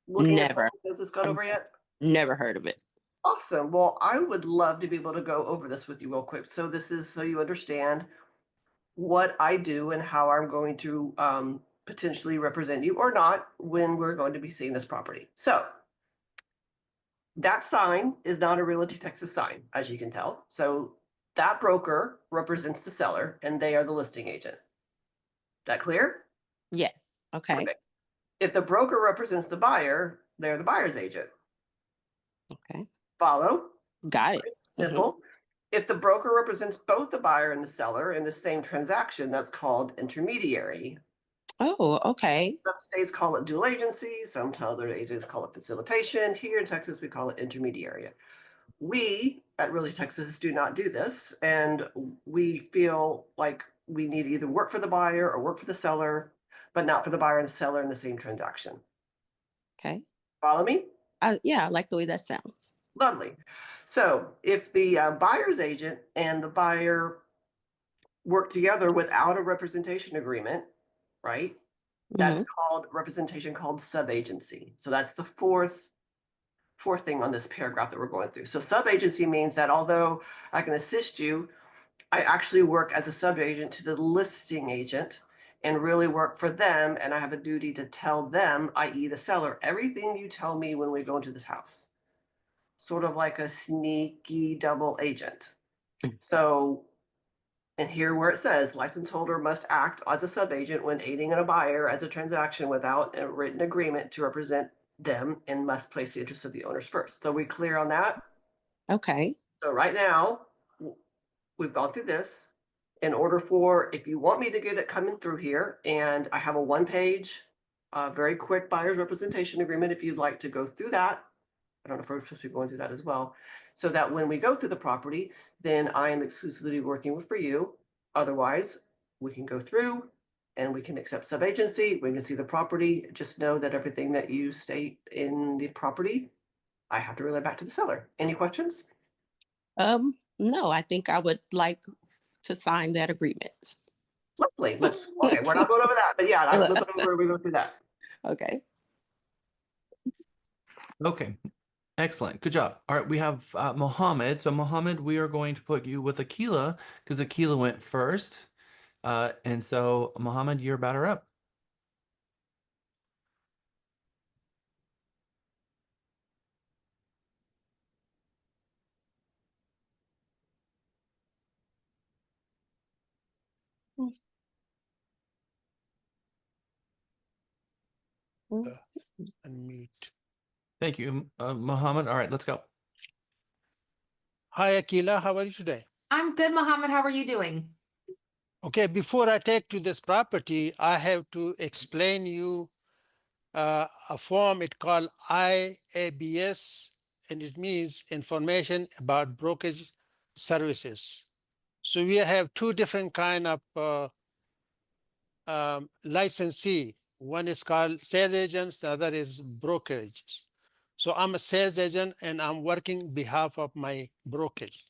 [SPEAKER 4] looking at
[SPEAKER 11] Never.
[SPEAKER 4] forms, has this gone over yet?
[SPEAKER 11] Never heard of it.
[SPEAKER 4] Awesome. Well, I would love to be able to go over this with you real quick. So this is so you understand what I do and how I'm going to potentially represent you or not when we're going to be seeing this property. So that sign is not a Realty Texas sign, as you can tell. So that broker represents the seller and they are the listing agent. That clear?
[SPEAKER 11] Yes. Okay.
[SPEAKER 4] Perfect. If the broker represents the buyer, they're the buyer's agent.
[SPEAKER 11] Okay.
[SPEAKER 4] Follow?
[SPEAKER 11] Got it.
[SPEAKER 4] Right? Simple. If the broker represents both the buyer and the seller in the same transaction, that's called intermediary.
[SPEAKER 11] Oh, okay.
[SPEAKER 4] Some states call it dual agency. Some other agents call it facilitation. Here in Texas, we call it intermediary. We at Realty Texas do not do this, and we feel like we need to either work for the buyer or work for the seller, but not for the buyer and the seller in the same transaction.
[SPEAKER 11] Okay.
[SPEAKER 4] Follow me?
[SPEAKER 11] Yeah, I like the way that sounds.
[SPEAKER 4] Lovely. So if the buyer's agent and the buyer work together without a representation agreement, right? That's called representation called subagency. So that's the fourth thing on this paragraph that we're going through. So subagency means that although I can assist you, I actually work as a subagent to the listing agent and really work for them. And I have a duty to tell them, i.e. the seller, everything you tell me when we go into this house. Sort of like a sneaky double agent. So, and here where it says license holder must act as a subagent when aiding in a buyer as a transaction without a written agreement to represent them and must place the interests of the owners first. So we clear on that?
[SPEAKER 11] Okay.
[SPEAKER 4] So right now, we've gone through this. In order for, if you want me to get it coming through here, and I have a 1-page, very quick buyer's representation agreement, if you'd like to go through that. I don't know if we're supposed to be going through that as well. So that when we go through the property, then I am exclusively working for you. Otherwise, we can go through and we can accept subagency. We can see the property. Just know that everything that you state in the property, I have to relay back to the seller. Any questions?
[SPEAKER 11] No, I think I would like to sign that agreement.
[SPEAKER 4] Lovely. Okay, we're not going over that, but yeah, I'm looking over, we go through that.
[SPEAKER 11] Okay.
[SPEAKER 1] Okay. Excellent. Good job. All right, we have Mohammed. So Mohammed, we are going to put you with Akila because Akila went first. And so Mohammed, you're batter up.
[SPEAKER 19] Unmute.
[SPEAKER 1] Thank you, Mohammed. All right, let's go.
[SPEAKER 19] Hi, Akila. How are you today?
[SPEAKER 3] I'm good, Mohammed. How are you doing?
[SPEAKER 19] Okay, before I take to this property, I have to explain you a form it called IABS, and it means information about brokerage services. So we have two different kind of licensee. One is called sales agents, the other is brokerages. So I'm a sales agent and I'm working behalf of my brokerage.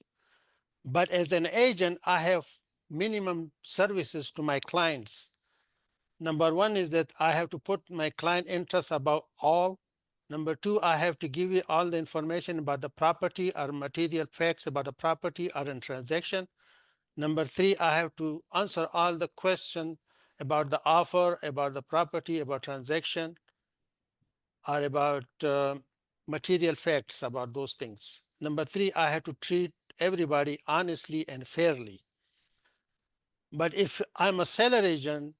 [SPEAKER 19] But as an agent, I have minimum services to my clients. Number one is that I have to put my client interests above all. Number two, I have to give you all the information about the property or material facts about the property or a transaction. Number three, I have to answer all the questions about the offer, about the property, about transaction, or about material facts about those things. Number three, I have to treat everybody honestly and fairly. But if I'm a seller agent,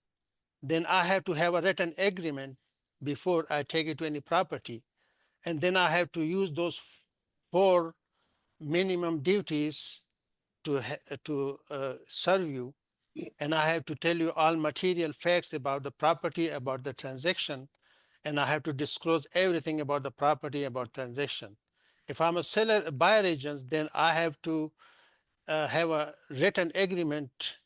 [SPEAKER 19] then I have to have a written agreement before I take it to any property. And then I have to use those 4 minimum duties to serve you. And I have to tell you all material facts about the property, about the transaction. And I have to disclose everything about the property, about transaction. If I'm a buyer agent, then I have to have a written agreement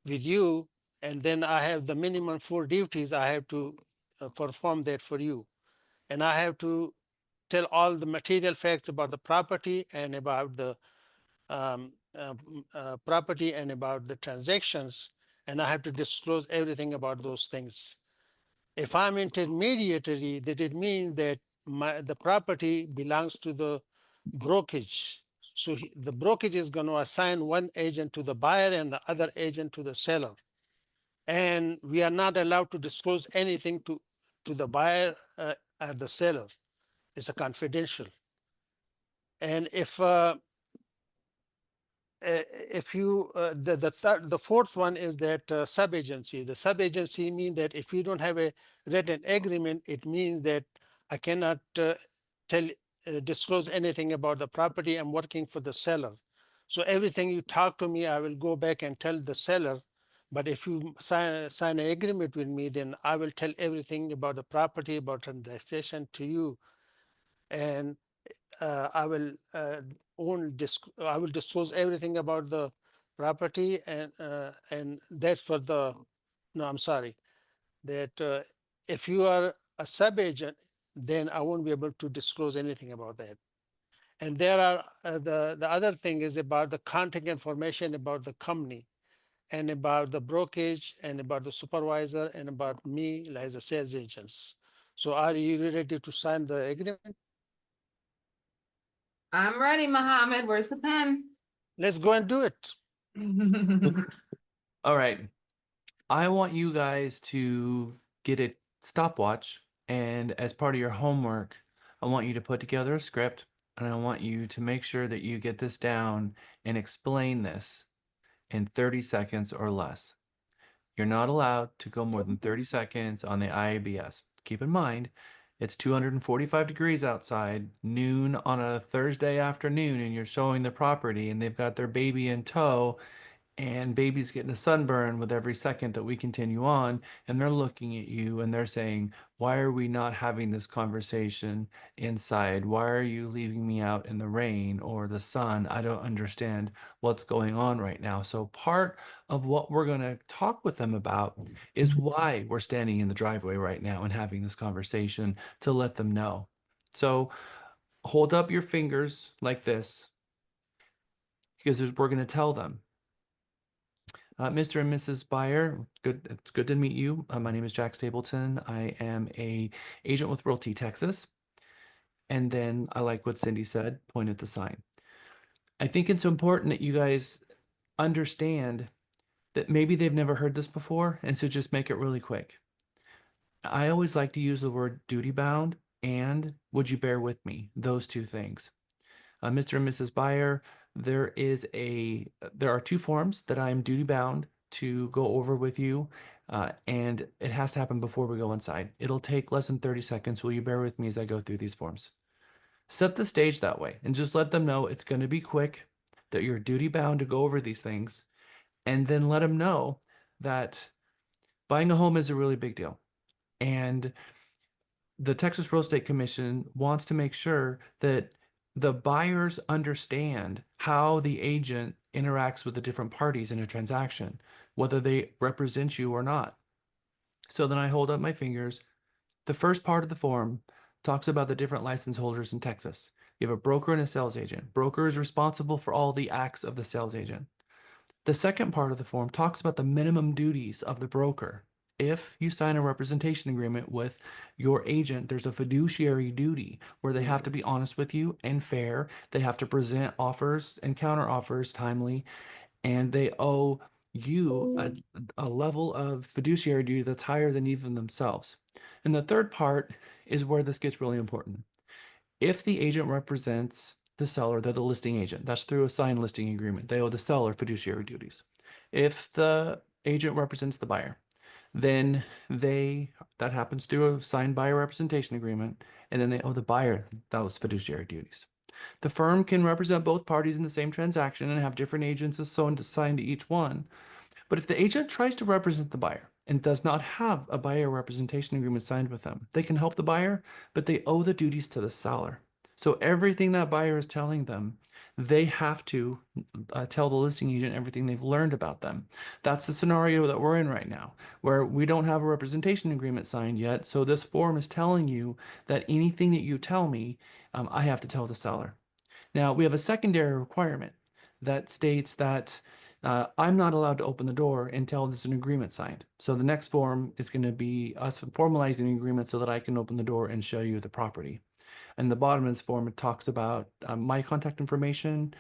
[SPEAKER 19] with you, and then I have the minimum 4 duties I have to perform that for you. And I have to tell all the material facts about the property and about the property and about the transactions, and I have to disclose everything about those things. If I'm intermediary, that it means that the property belongs to the brokerage. So the brokerage is going to assign one agent to the buyer and the other agent to the seller. And we are not allowed to disclose anything to the buyer or the seller. It's a confidential. And if you the fourth one is that subagency. The subagency means that if you don't have a written agreement, it means that I cannot disclose anything about the property. I'm working for the seller. So everything you talk to me, I will go back and tell the seller. But if you sign an agreement with me, then I will tell everything about the property, about transaction to you. And I will disclose everything about the property, and that's for the, no, I'm sorry, that if you are a sub-agent, then I won't be able to disclose anything about that. And there are, the other thing is about the contact information about the company and about the brokerage and about the supervisor and about me as a sales agents. So are you ready to sign the agreement?
[SPEAKER 3] I'm ready, Mohammed. Where's the pen?
[SPEAKER 19] Let's go and do it.
[SPEAKER 1] All right. I want you guys to get a stopwatch, and as part of your homework, I want you to put together a script, and I want you to make sure that you get this down and explain this in 30 seconds or less. You're not allowed to go more than 30 seconds on the IABS. Keep in mind, it's 245 degrees outside, noon on a Thursday afternoon, and you're showing the property, and they've got their baby in tow, and baby's getting a sunburn with every second that we continue on, and they're looking at you and they're saying, why are we not having this conversation inside? Why are you leaving me out in the rain or the sun? I don't understand what's going on right now. So part of what we're going to talk with them about is why we're standing in the driveway right now and having this conversation, to let them know. So hold up your fingers like this, because we're going to tell them. Mr. and Mrs. Byer, it's good to meet you. My name is Jack Stapleton. I am a agent with Realty, Texas. And then I like what Cindy said, point at the sign. I think it's important that you guys understand that maybe they've never heard this before, and so just make it really quick. I always like to use the word duty bound and would you bear with me? Those two things. Mr. and Mrs. Byer, there are two forms that I'm duty bound to go over with you, and it has to happen before we go inside. It'll take less than 30 seconds. Will you bear with me as I go through these forms? Set the stage that way and just let them know it's going to be quick, that you're duty bound to go over these things, and then let them know that buying a home is a really big deal. And the Texas Real Estate Commission wants to make sure that the buyers understand how the agent interacts with the different parties in a transaction, whether they represent you or not. So then I hold up my fingers. The first part of the form talks about the different license holders in Texas. You have a broker and a sales agent. Broker is responsible for all the acts of the sales agent. The second part of the form talks about the minimum duties of the broker. If you sign a representation agreement with your agent, there's a fiduciary duty where they have to be honest with you and fair. They have to present offers and counter offers timely, and they owe you a level of fiduciary duty that's higher than even themselves. And the third part is where this gets really important. If the agent represents the seller, they're the listing agent. That's through a signed listing agreement. They owe the seller fiduciary duties. If the agent represents the buyer, then that happens through a signed buyer representation agreement, and then they owe the buyer those fiduciary duties. The firm can represent both parties in the same transaction and have different agents assigned to each one. But if the agent tries to represent the buyer and does not have a buyer representation agreement signed with them, they can help the buyer, but they owe the duties to the seller. So everything that buyer is telling them, they have to tell the listing agent everything they've learned about them. That's the scenario that we're in right now, where we don't have a representation agreement signed yet. So this form is telling you that anything that you tell me, I have to tell the seller. Now, we have a secondary requirement that states that I'm not allowed to open the door until there's an agreement signed. So the next form is going to be us formalizing the agreement so that I can open the door and show you the property. And the bottom of this form, it talks about my contact information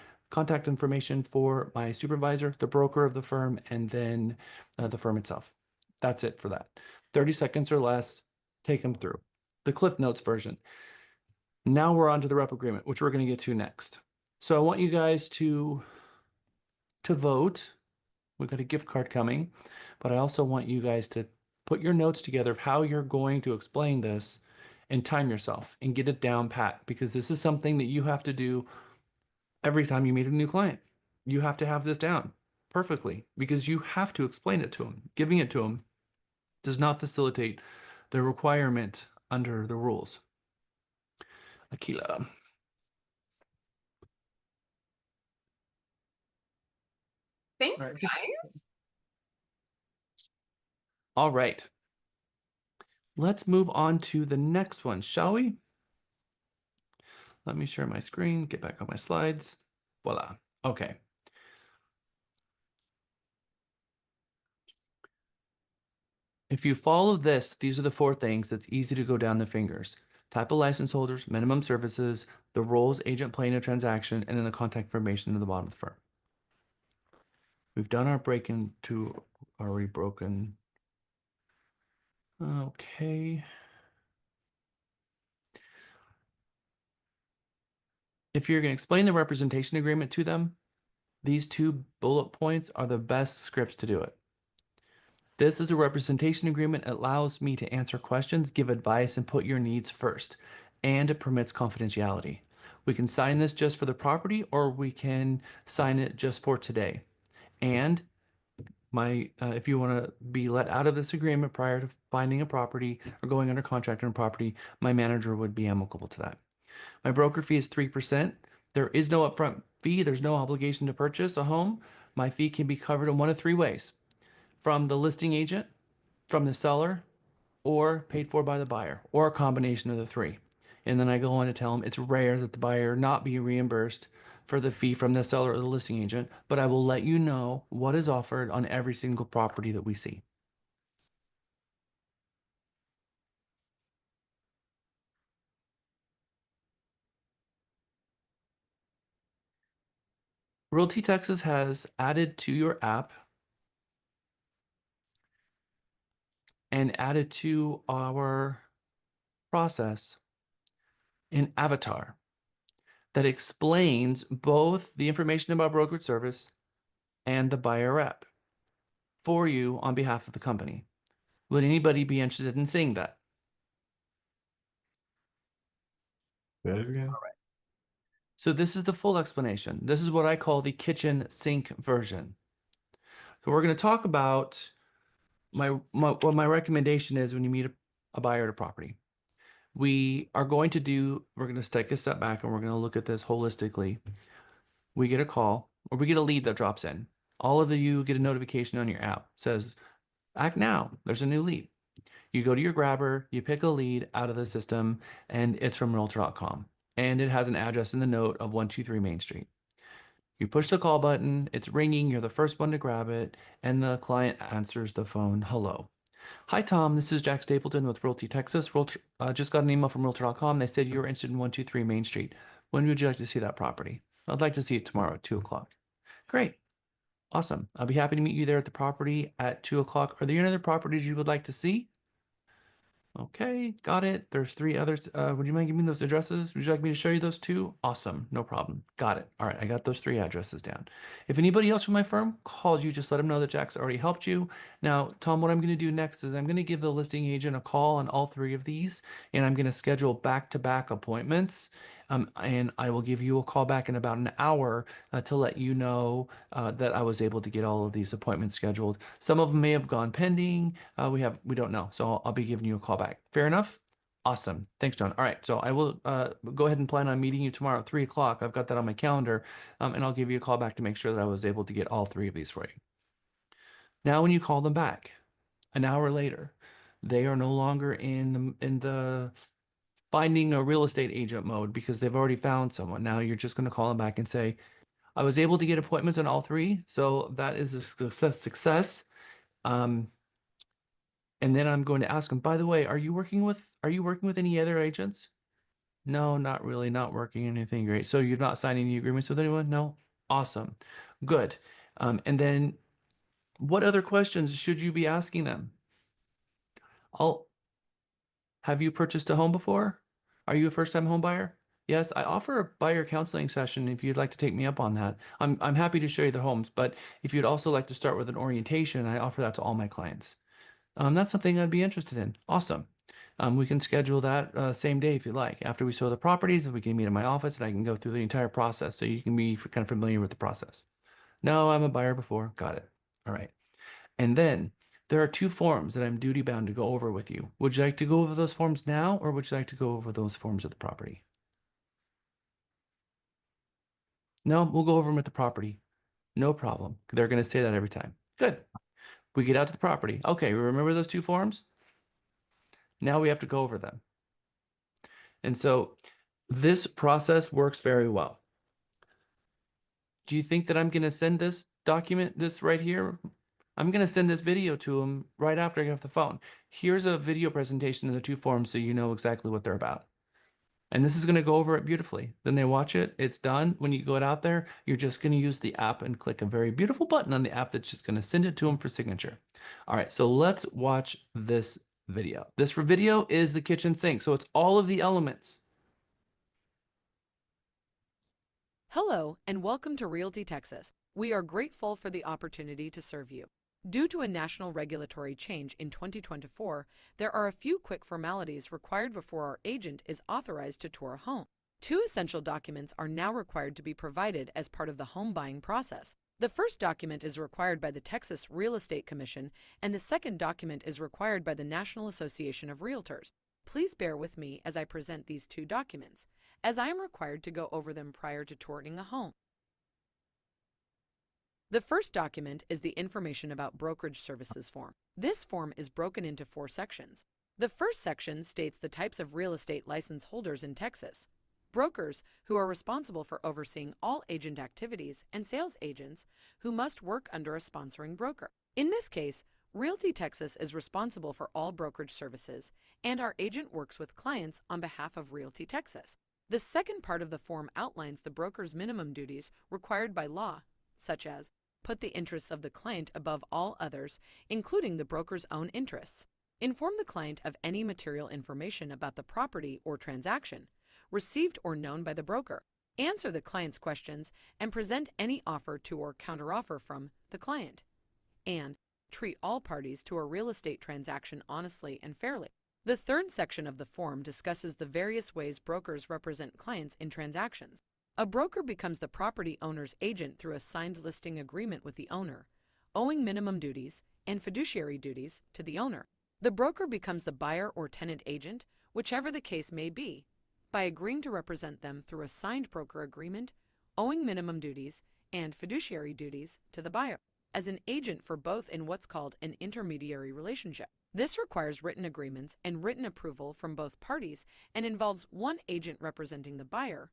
[SPEAKER 1] for my supervisor, the broker of the firm, and then the firm itself. That's it for that. 30 seconds or less, take them through. The Cliff Notes version. Now we're on to the rep agreement, which we're going to get to next. So I want you guys to vote. We've got a gift card coming, but I also want you guys to put your notes together of how you're going to explain this and time yourself and get it down pat, because this is something that you have to do every time you meet a new client. You have to have this down perfectly because you have to explain it to them. Giving it to them does not facilitate the requirement under the rules. Akila.
[SPEAKER 3] Thanks, guys.
[SPEAKER 1] All right. Let's move on to the next one, shall we? Let me share my screen, get back on my slides. Voila. Okay. If you follow this, these are the 4 things that's easy to go down the fingers. Type of license holders, minimum services, the roles agent play in a transaction, and then the contact information at the bottom of the firm. We've done our break into already broken. Okay. If you're going to explain the representation agreement to them, these 2 bullet points are the best scripts to do it. This is a representation agreement. It allows me to answer questions, give advice, and put your needs first. And it permits confidentiality. We can sign this just for the property, or we can sign it just for today. And if you want to be let out of this agreement prior to finding a property or going under contract on a property, my manager would be amicable to that. My broker fee is 3%. There is no upfront fee. There's no obligation to purchase a home. My fee can be covered in one of 3 ways: from the listing agent, from the seller, or paid for by the buyer, or a combination of the 3. And then I go on to tell them it's rare that the buyer not be reimbursed for the fee from the seller or the listing agent, but I will let you know what is offered on every single property that we see. Realty Texas has added to your app and added to our process an avatar that explains both the information about brokerage service and the buyer rep for you on behalf of the company. Would anybody be interested in seeing that?
[SPEAKER 17] Say it again.
[SPEAKER 1] All right. So this is the full explanation. This is what I call the kitchen sink version. So we're going to talk about what my recommendation is when you meet a buyer at a property. We're going to take a step back and we're going to look at this holistically. We get a call or we get a lead that drops in. All of you get a notification on your app. It says, act now, there's a new lead. You go to your grabber, you pick a lead out of the system, and it's from realtor.com. And it has an address in the note of 123 Main Street. You push the call button, it's ringing, you're the first one to grab it, and the client answers the phone, hello. Hi, Tom, this is Jack Stapleton with Realty Texas. Just got an email from realtor.com. They said you're interested in 123 Main Street. When would you like to see that property? I'd like to see it tomorrow at 2 o'clock. Great. Awesome. I'll be happy to meet you there at the property at 2 o'clock. Are there any other properties you would like to see? Okay, got it. There's 3 others. Would you mind giving me those addresses? Would you like me to show you those 2? Awesome, no problem. Got it. All right, I got those 3 addresses down. If anybody else from my firm calls you, just let them know that Jack's already helped you. Now, Tom, what I'm going to do next is I'm going to give the listing agent a call on all 3 of these, and I'm going to schedule back-to-back appointments. And I will give you a call back in about an hour to let you know that I was able to get all of these appointments scheduled. Some of them may have gone pending. We don't know. So I'll be giving you a call back. Fair enough? Awesome. Thanks, John. All right. So I will go ahead and plan on meeting you tomorrow at 3 o'clock. I've got that on my calendar. And I'll give you a call back to make sure that I was able to get all 3 of these for you. Now, when you call them back an hour later, they are no longer in the finding a real estate agent mode because they've already found someone. Now you're just going to call them back and say, I was able to get appointments on all 3. So that is a success. And then I'm going to ask them, by the way, are you working with any other agents? No, not really, not working anything great. So you've not signed any agreements with anyone? No? Awesome. Good. And then what other questions should you be asking them? Have you purchased a home before? Are you a first-time home buyer? Yes, I offer a buyer counseling session if you'd like to take me up on that. I'm happy to show you the homes, but if you'd also like to start with an orientation, I offer that to all my clients. That's something I'd be interested in. Awesome. We can schedule that same day if you like. After we show the properties, if we can meet in my office and I can go through the entire process so you can be kind of familiar with the process. No, I'm a buyer before. Got it. All right. And then there are 2 forms that I'm duty bound to go over with you. Would you like to go over those forms now, or would you like to go over those forms at the property? No, we'll go over them at the property. No problem. They're going to say that every time. Good. We get out to the property. Okay, remember those two forms? Now we have to go over them. And so this process works very well. Do you think that I'm going to send this document, this right here? I'm going to send this video to them right after I get off the phone. Here's a video presentation of the two forms so you know exactly what they're about. And this is going to go over it beautifully. Then they watch it. It's done. When you go out there, you're just going to use the app and click a very beautiful button on the app that's just going to send it to them for signature. All right, so let's watch this video. This video is the kitchen sink. So it's all of the elements.
[SPEAKER 5] Hello, and welcome to Realty Texas. We are grateful for the opportunity to serve you. Due to a national regulatory change in 2024, there are a few quick formalities required before our agent is authorized to tour a home. Two essential documents are now required to be provided as part of the home buying process. The first document is required by the Texas Real Estate Commission, and the second document is required by the National Association of Realtors. Please bear with me as I present these two documents, as I am required to go over them prior to touring a home. The first document is the Information about Brokerage Services form. This form is broken into 4 sections. The first section states the types of real estate license holders in Texas, brokers who are responsible for overseeing all agent activities, and sales agents who must work under a sponsoring broker. In this case, Realty Texas is responsible for all brokerage services, and our agent works with clients on behalf of Realty Texas. The second part of the form outlines the broker's minimum duties required by law, such as put the interests of the client above all others, including the broker's own interests. Inform the client of any material information about the property or transaction, received or known by the broker. Answer the client's questions and present any offer to or counteroffer from the client. And treat all parties to a real estate transaction honestly and fairly. The third section of the form discusses the various ways brokers represent clients in transactions. A broker becomes the property owner's agent through a signed listing agreement with the owner, owing minimum duties and fiduciary duties to the owner. The broker becomes the buyer or tenant agent, whichever the case may be, by agreeing to represent them through a signed broker agreement, owing minimum duties and fiduciary duties to the buyer, as an agent for both in what's called an intermediary relationship. This requires written agreements and written approval from both parties and involves one agent representing the buyer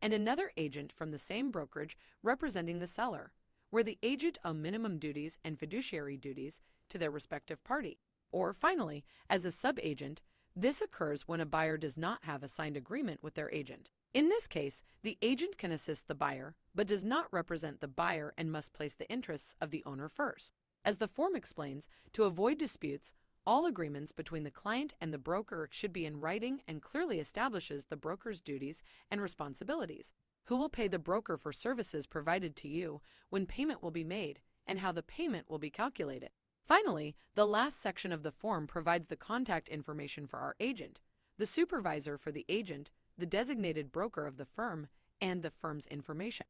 [SPEAKER 5] and another agent from the same brokerage representing the seller, where the agent owe minimum duties and fiduciary duties to their respective party. Or finally, as a sub-agent, this occurs when a buyer does not have a signed agreement with their agent. In this case, the agent can assist the buyer, but does not represent the buyer and must place the interests of the owner first. As the form explains, to avoid disputes, all agreements between the client and the broker should be in writing and clearly establishes the broker's duties and responsibilities, who will pay the broker for services provided to you, when payment will be made, and how the payment will be calculated. Finally, the last section of the form provides the contact information for our agent, the supervisor for the agent, the designated broker of the firm, and the firm's information.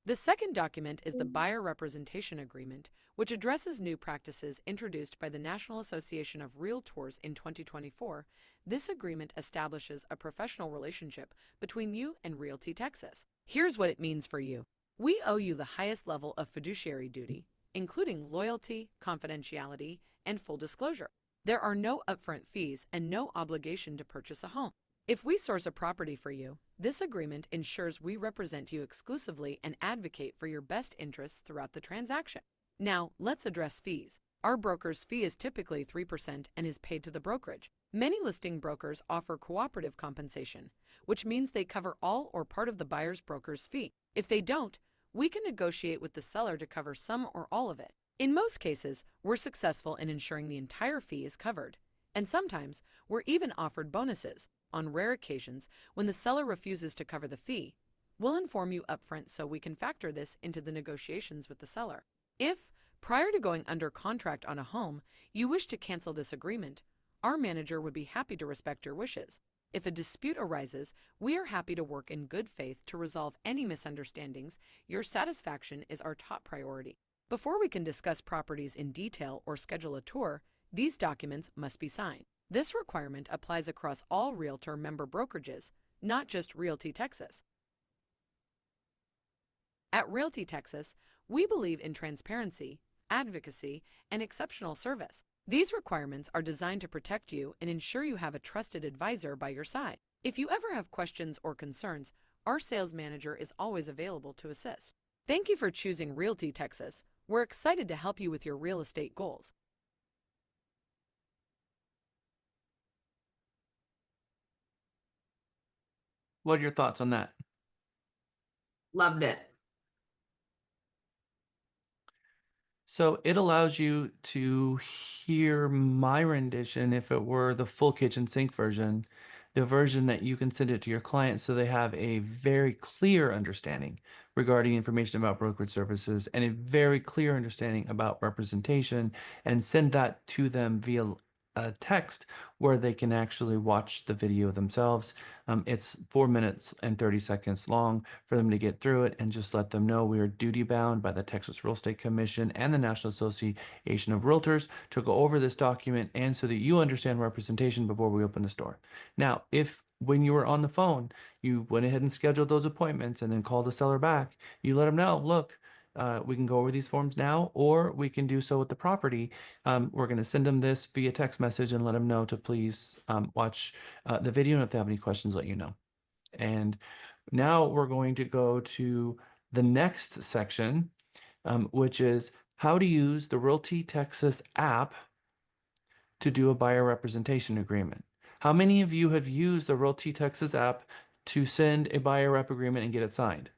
[SPEAKER 5] The second document is the Buyer Representation Agreement, which addresses new practices introduced by the National Association of Realtors in 2024. This agreement establishes a professional relationship between you and Realty Texas. Here's what it means for you. We owe you the highest level of fiduciary duty, including loyalty, confidentiality, and full disclosure. There are no upfront fees and no obligation to purchase a home. If we source a property for you, this agreement ensures we represent you exclusively and advocate for your best interests throughout the transaction. Now, let's address fees. Our broker's fee is typically 3% and is paid to the brokerage. Many listing brokers offer cooperative compensation, which means they cover all or part of the buyer's broker's fee. If they don't, we can negotiate with the seller to cover some or all of it. In most cases, we're successful in ensuring the entire fee is covered, and sometimes we're even offered bonuses. On rare occasions, when the seller refuses to cover the fee, we'll inform you upfront so we can factor this into the negotiations with the seller. If, prior to going under contract on a home, you wish to cancel this agreement, our manager would be happy to respect your wishes. If a dispute arises, we are happy to work in good faith to resolve any misunderstandings. Your satisfaction is our top priority. Before we can discuss properties in detail or schedule a tour, these documents must be signed. This requirement applies across all Realtor member brokerages, not just Realty Texas. At Realty Texas, we believe in transparency, advocacy, and exceptional service. These requirements are designed to protect you and ensure you have a trusted advisor by your side. If you ever have questions or concerns, our sales manager is always available to assist. Thank you for choosing Realty Texas. We're excited to help you with your real estate goals.
[SPEAKER 1] What are your thoughts on that?
[SPEAKER 7] Loved it.
[SPEAKER 1] So it allows you to hear my rendition if it were the full kitchen sink version, the version that you can send it to your client so they have a very clear understanding regarding information about brokerage services and a very clear understanding about representation, and send that to them via a text where they can actually watch the video themselves. It's 4 minutes and 30 seconds long for them to get through it, and just let them know we are duty bound by the Texas Real Estate Commission and the National Association of Realtors to go over this document, and so that you understand representation before we open the store. Now, if when you were on the phone, you went ahead and scheduled those appointments and then called the seller back, you let them know, look, we can go over these forms now, or we can do so with the property. We're going to send them this via text message and let them know to please watch the video, and if they have any questions, let you know. And now we're going to go to the next section, which is how to use the Realty Texas app to do a buyer representation agreement. How many of you have used the Realty Texas app to send a buyer rep agreement and get it signed?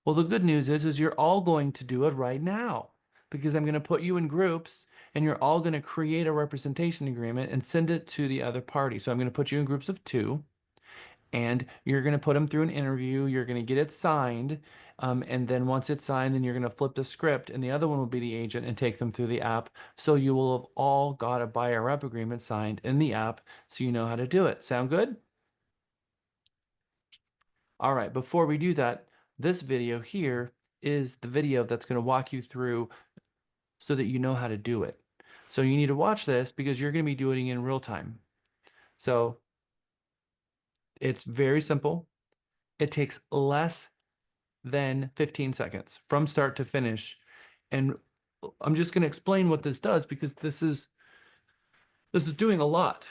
[SPEAKER 1] Well, the good news is you're all going to do it right now, because I'm going to put you in groups and you're all going to create a representation agreement and send it to the other party. So I'm going to put you in groups of 2, and you're going to put them through an interview. You're going to get it signed. And then once it's signed, then you're going to flip the script, and the other one will be the agent and take them through the app. So you will have all got a buyer rep agreement signed in the app, so you know how to do it. Sound good? All right, before we do that, this video here is the video that's going to walk you through so that you know how to do it. So you need to watch this because you're going to be doing it in real time. So it's very simple. It takes less than 15 seconds from start to finish. And I'm just going to explain what this does, because this is doing a lot.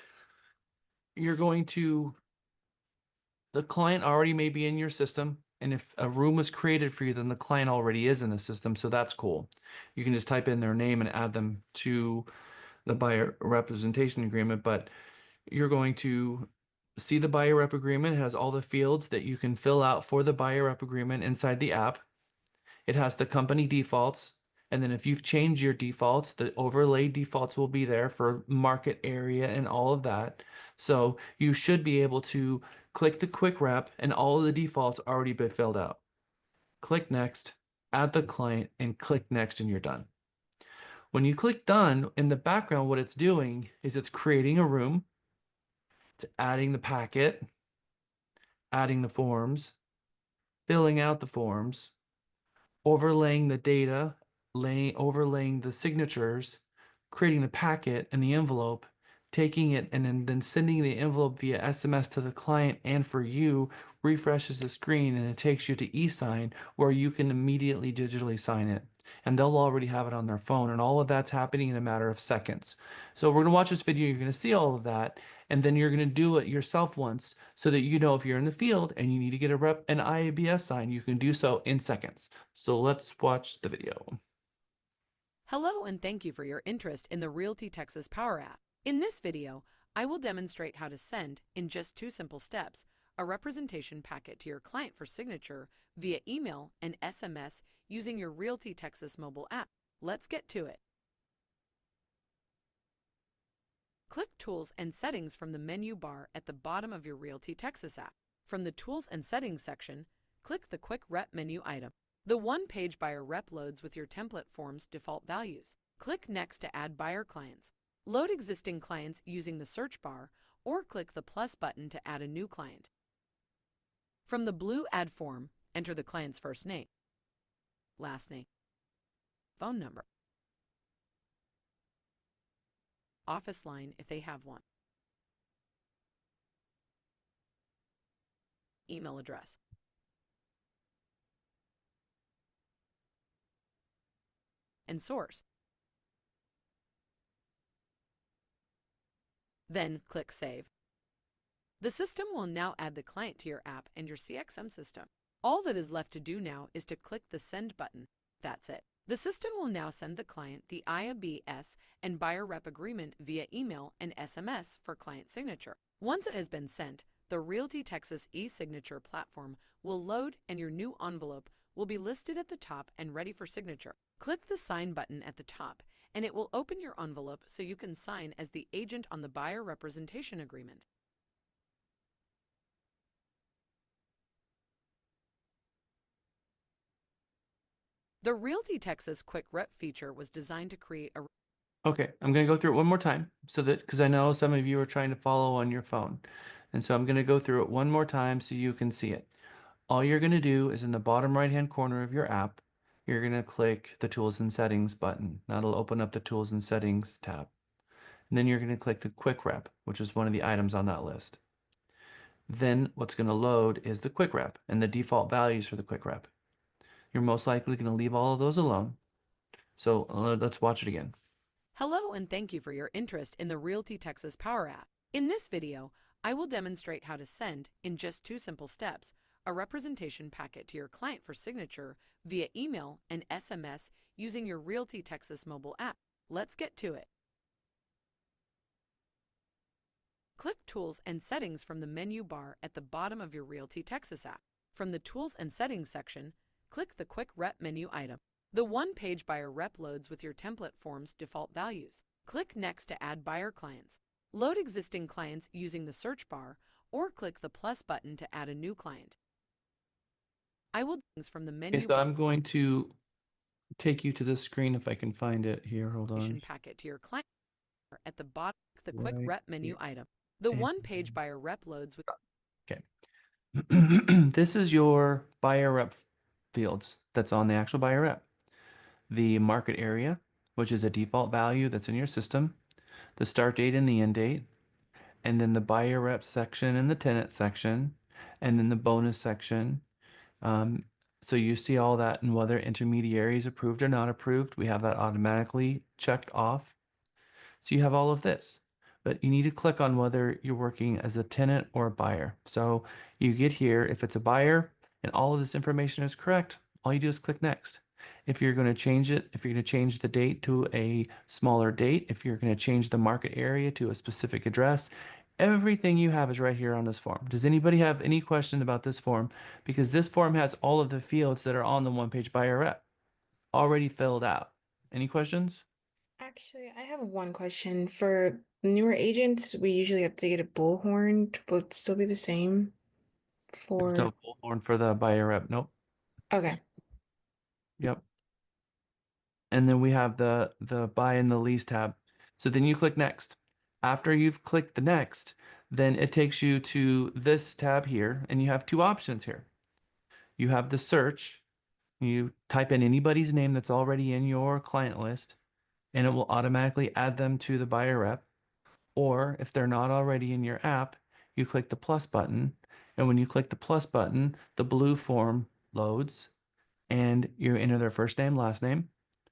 [SPEAKER 1] You're going to, the client already may be in your system, and if a room was created for you, then the client already is in the system, so that's cool. You can just type in their name and add them to the buyer representation agreement, but you're going to see the buyer rep agreement. It has all the fields that you can fill out for the buyer rep agreement inside the app. It has the company defaults. And then if you've changed your defaults, the overlay defaults will be there for market area and all of that. So you should be able to click the quick wrap and all of the defaults already been filled out. Click next, add the client, and click next, and you're done. When you click done, in the background, what it's doing is it's creating a room, it's adding the packet, adding the forms, filling out the forms, overlaying the data, overlaying the signatures, creating the packet and the envelope, taking it and then sending the envelope via SMS to the client, and for you, refreshes the screen and it takes you to e-sign, where you can immediately digitally sign it. And they'll already have it on their phone, and all of that's happening in a matter of seconds. So we're going to watch this video, you're going to see all of that, and then you're going to do it yourself once, so that you know if you're in the field and you need to get an IABS sign, you can do so in seconds. So let's watch the video.
[SPEAKER 5] Hello, and thank you for your interest in the Realty Texas Power App. In this video, I will demonstrate how to send, in just 2 simple steps, a representation packet to your client for signature via email and SMS using your Realty Texas mobile app. Let's get to it. Click Tools and Settings from the menu bar at the bottom of your Realty Texas app. From the Tools and Settings section, click the Quick Rep menu item. The one-page buyer rep loads with your template form's default values. Click Next to add buyer clients. Load existing clients using the search bar, or click the plus button to add a new client. From the blue Add form, enter the client's first name, last name, phone number, office line if they have one, email address. and source. Then click Save. The system will now add the client to your app and your CXM system. All that is left to do now is to click the Send button. That's it. The system will now send the client the IABS and buyer rep agreement via email and SMS for client signature. Once it has been sent, the Realty Texas e-signature platform will load and your new envelope will be listed at the top and ready for signature. Click the Sign button at the top and it will open your envelope so you can sign as the agent on the buyer representation agreement. The Realty Texas Quick Rep feature was designed to create a...
[SPEAKER 1] Okay, I'm going to go through it one more time so that, because I know some of you are trying to follow on your phone. And so I'm going to go through it one more time so you can see it. All you're going to do is in the bottom right-hand corner of your app, you're going to click the Tools and Settings button. That'll open up the Tools and Settings tab. And then you're going to click the Quick Rep, which is one of the items on that list. Then what's going to load is the Quick Rep and the default values for the Quick Rep. You're most likely going to leave all of those alone. So let's watch it again.
[SPEAKER 5] Hello and thank you for your interest in the Realty Texas Power App. In this video, I will demonstrate how to send, in just 2 simple steps, a representation packet to your client for signature via email and SMS using your Realty Texas mobile app. Let's get to it. Click Tools and Settings from the menu bar at the bottom of your Realty Texas app. From the Tools and Settings section, click the Quick Rep menu item. The one-page buyer rep loads with your template form's default values. Click Next to add buyer clients. Load existing clients using the search bar, or click the plus button to add a new client. I will things from the menu.
[SPEAKER 1] Okay, so I'm going to take you to this screen if I can find it here. Hold on.
[SPEAKER 5] Packet to your client at the bottom. The Quick
[SPEAKER 1] Right
[SPEAKER 5] Rep menu
[SPEAKER 1] here.
[SPEAKER 5] item. The one-page buyer rep loads with.
[SPEAKER 1] Okay. This is your buyer rep fields that's on the actual buyer rep. The market area, which is a default value that's in your system, the start date and the end date, and then the buyer rep section and the tenant section, and then the bonus section. So you see all that and whether intermediary is approved or not approved. We have that automatically checked off. So you have all of this, but you need to click on whether you're working as a tenant or a buyer. So you get here, if it's a buyer and all of this information is correct, all you do is click next. If you're going to change it, if you're going to change the date to a smaller date, if you're going to change the market area to a specific address, everything you have is right here on this form. Does anybody have any question about this form? Because this form has all of the fields that are on the one-page buyer rep already filled out. Any questions?
[SPEAKER 10] Actually, I have one question. For newer agents, we usually have to get a bullhorn. Will it still be the same
[SPEAKER 1] There's no
[SPEAKER 10] for?
[SPEAKER 1] bullhorn for the buyer rep. Nope.
[SPEAKER 10] Okay.
[SPEAKER 1] Yep. And then we have the buy and the lease tab. So then you click next. After you've clicked the next, then it takes you to this tab here, and you have 2 options here. You have the search. You type in anybody's name that's already in your client list, and it will automatically add them to the buyer rep. Or if they're not already in your app, you click the plus button. And when you click the plus button, the blue form loads and you enter their first name, last name,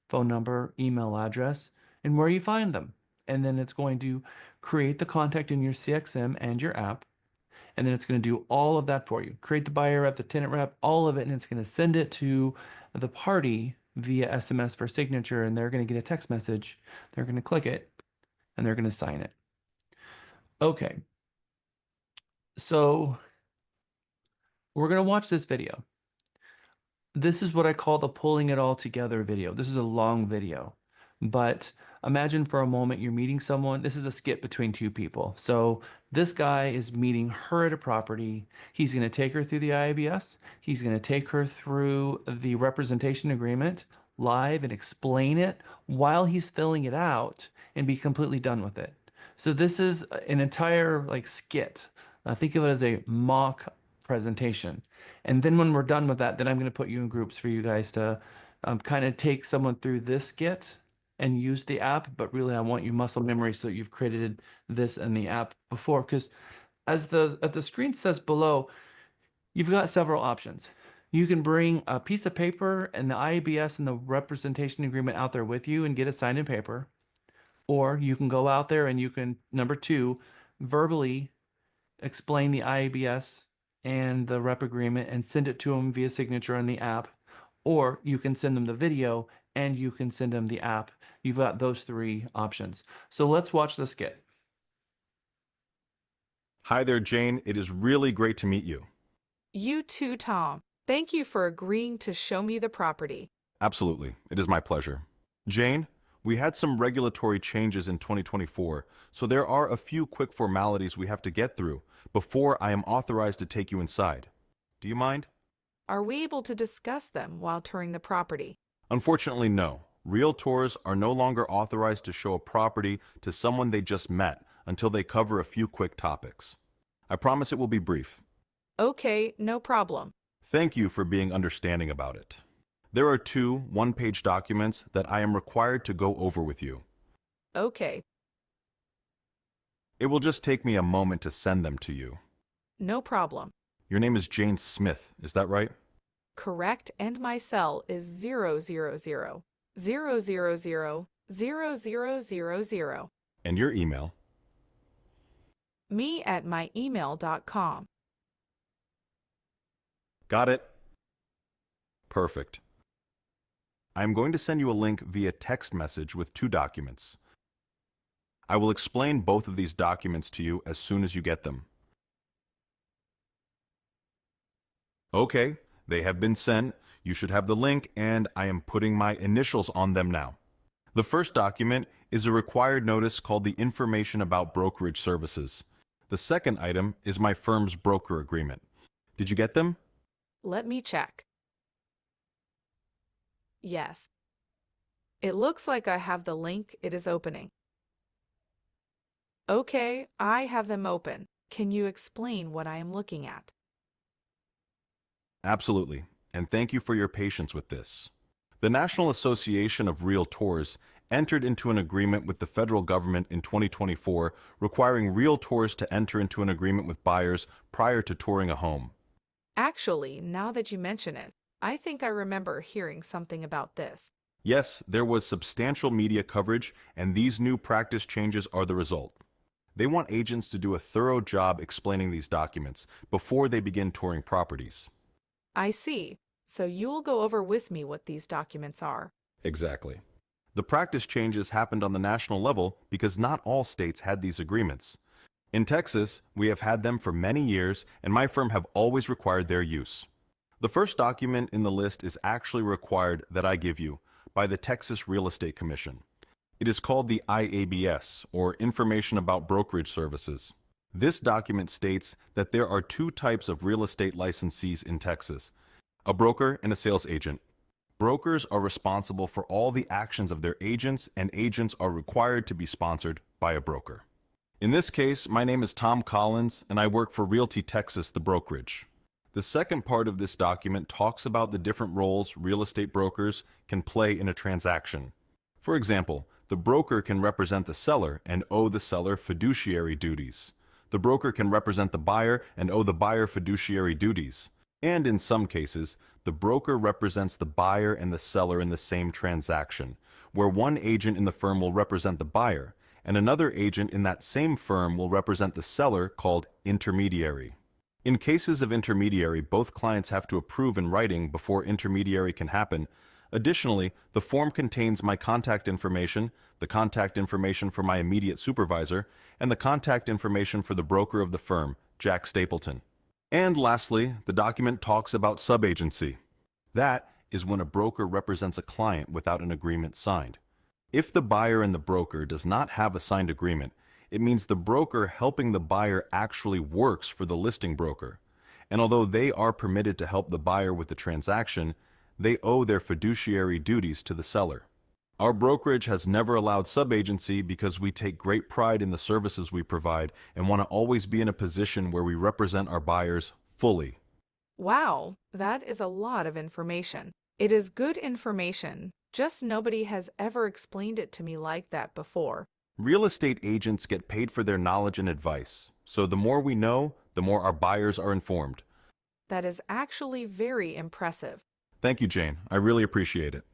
[SPEAKER 1] phone number, email address, and where you find them. And then it's going to create the contact in your CXM and your app. And then it's going to do all of that for you. Create the buyer rep, the tenant rep, all of it. And it's going to send it to the party via SMS for signature. And they're going to get a text message. They're going to click it and they're going to sign it. Okay. So we're going to watch this video. This is what I call the pulling it all together video. This is a long video, but imagine for a moment you're meeting someone. This is a skit between 2 people. So this guy is meeting her at a property. He's going to take her through the IABS. He's going to take her through the representation agreement live and explain it while he's filling it out and be completely done with it. So this is an entire like skit. Think of it as a mock presentation. And then when we're done with that, then I'm going to put you in groups for you guys to kind of take someone through this skit and use the app. But really, I want you muscle memory so that you've created this in the app before. Because as the screen says below, you've got several options. You can bring a piece of paper and the IABS and the representation agreement out there with you and get it signed in paper. Or you can go out there and you can, number two, verbally explain the IABS and the rep agreement and send it to them via signature on the app. Or you can send them the video and you can send them the app. You've got those three options. So let's watch the skit.
[SPEAKER 13] Hi there, Jane. It is really great to meet you.
[SPEAKER 5] You too, Tom. Thank you for agreeing to show me the property.
[SPEAKER 13] Absolutely. It is my pleasure. Jane, we had some regulatory changes in 2024, so there are a few quick formalities we have to get through before I am authorized to take you inside. Do you mind?
[SPEAKER 5] Are we able to discuss them while touring the property?
[SPEAKER 13] Unfortunately, no. Realtors are no longer authorized to show a property to someone they just met until they cover a few quick topics. I promise it will be brief.
[SPEAKER 5] Okay, no problem.
[SPEAKER 13] Thank you for being understanding about it. There are two one-page documents that I am required to go over with you.
[SPEAKER 5] Okay,
[SPEAKER 13] It will just take me a moment to send them to you.
[SPEAKER 5] no problem.
[SPEAKER 13] Your name is Jane Smith, is that right?
[SPEAKER 5] Correct, and my cell is 000
[SPEAKER 13] And your email?
[SPEAKER 5] me at myemail.com.
[SPEAKER 13] Got it? Perfect. I'm going to send you a link via text message with two documents. I will explain both of these documents to you as soon as you get them. Okay, they have been sent. You should have the link, and I am putting my initials on them now. The first document is a required notice called the Information About Brokerage Services. The second item is my firm's broker agreement. Did you get them?
[SPEAKER 5] Let me check. Yes. It looks like I have the link. It is opening. Okay, I have them open. Can you explain what I am looking at?
[SPEAKER 13] Absolutely, and thank you for your patience with this. The National Association of Realtors entered into an agreement with the federal government in 2024 requiring realtors to enter into an agreement with buyers prior to touring a home.
[SPEAKER 5] Actually, now that you mention it, I think I remember hearing something about this.
[SPEAKER 13] Yes, there was substantial media coverage, and these new practice changes are the result. They want agents to do a thorough job explaining these documents before they begin touring properties.
[SPEAKER 5] I see. So you'll go over with me what these documents are.
[SPEAKER 13] Exactly. The practice changes happened on the national level because not all states had these agreements. In Texas, we have had them for many years, and my firm have always required their use. The first document in the list is actually required that I give you by the Texas Real Estate Commission. It is called the IABS, or Information About Brokerage Services. This document states that there are two types of real estate licensees in Texas, a broker and a sales agent. Brokers are responsible for all the actions of their agents, and agents are required to be sponsored by a broker. In this case, my name is Tom Collins, and I work for Realty Texas, the brokerage. The second part of this document talks about the different roles real estate brokers can play in a transaction. For example, the broker can represent the seller and owe the seller fiduciary duties. The broker can represent the buyer and owe the buyer fiduciary duties. And in some cases, the broker represents the buyer and the seller in the same transaction, where one agent in the firm will represent the buyer, and another agent in that same firm will represent the seller, called intermediary. In cases of intermediary, both clients have to approve in writing before intermediary can happen. Additionally, the form contains my contact information, the contact information for my immediate supervisor, and the contact information for the broker of the firm, Jack Stapleton. And lastly, the document talks about subagency. That is when a broker represents a client without an agreement signed. If the buyer and the broker does not have a signed agreement, it means the broker helping the buyer actually works for the listing broker. And although they are permitted to help the buyer with the transaction, they owe their fiduciary duties to the seller. Our brokerage has never allowed subagency because we take great pride in the services we provide and want to always be in a position where we represent our buyers fully.
[SPEAKER 5] Wow, that is a lot of information. It is good information, just nobody has ever explained it to me like that before.
[SPEAKER 13] Real estate agents get paid for their knowledge and advice, so the more we know, the more our buyers are informed.
[SPEAKER 5] That is actually very impressive.
[SPEAKER 13] Thank you, Jane. I really appreciate it.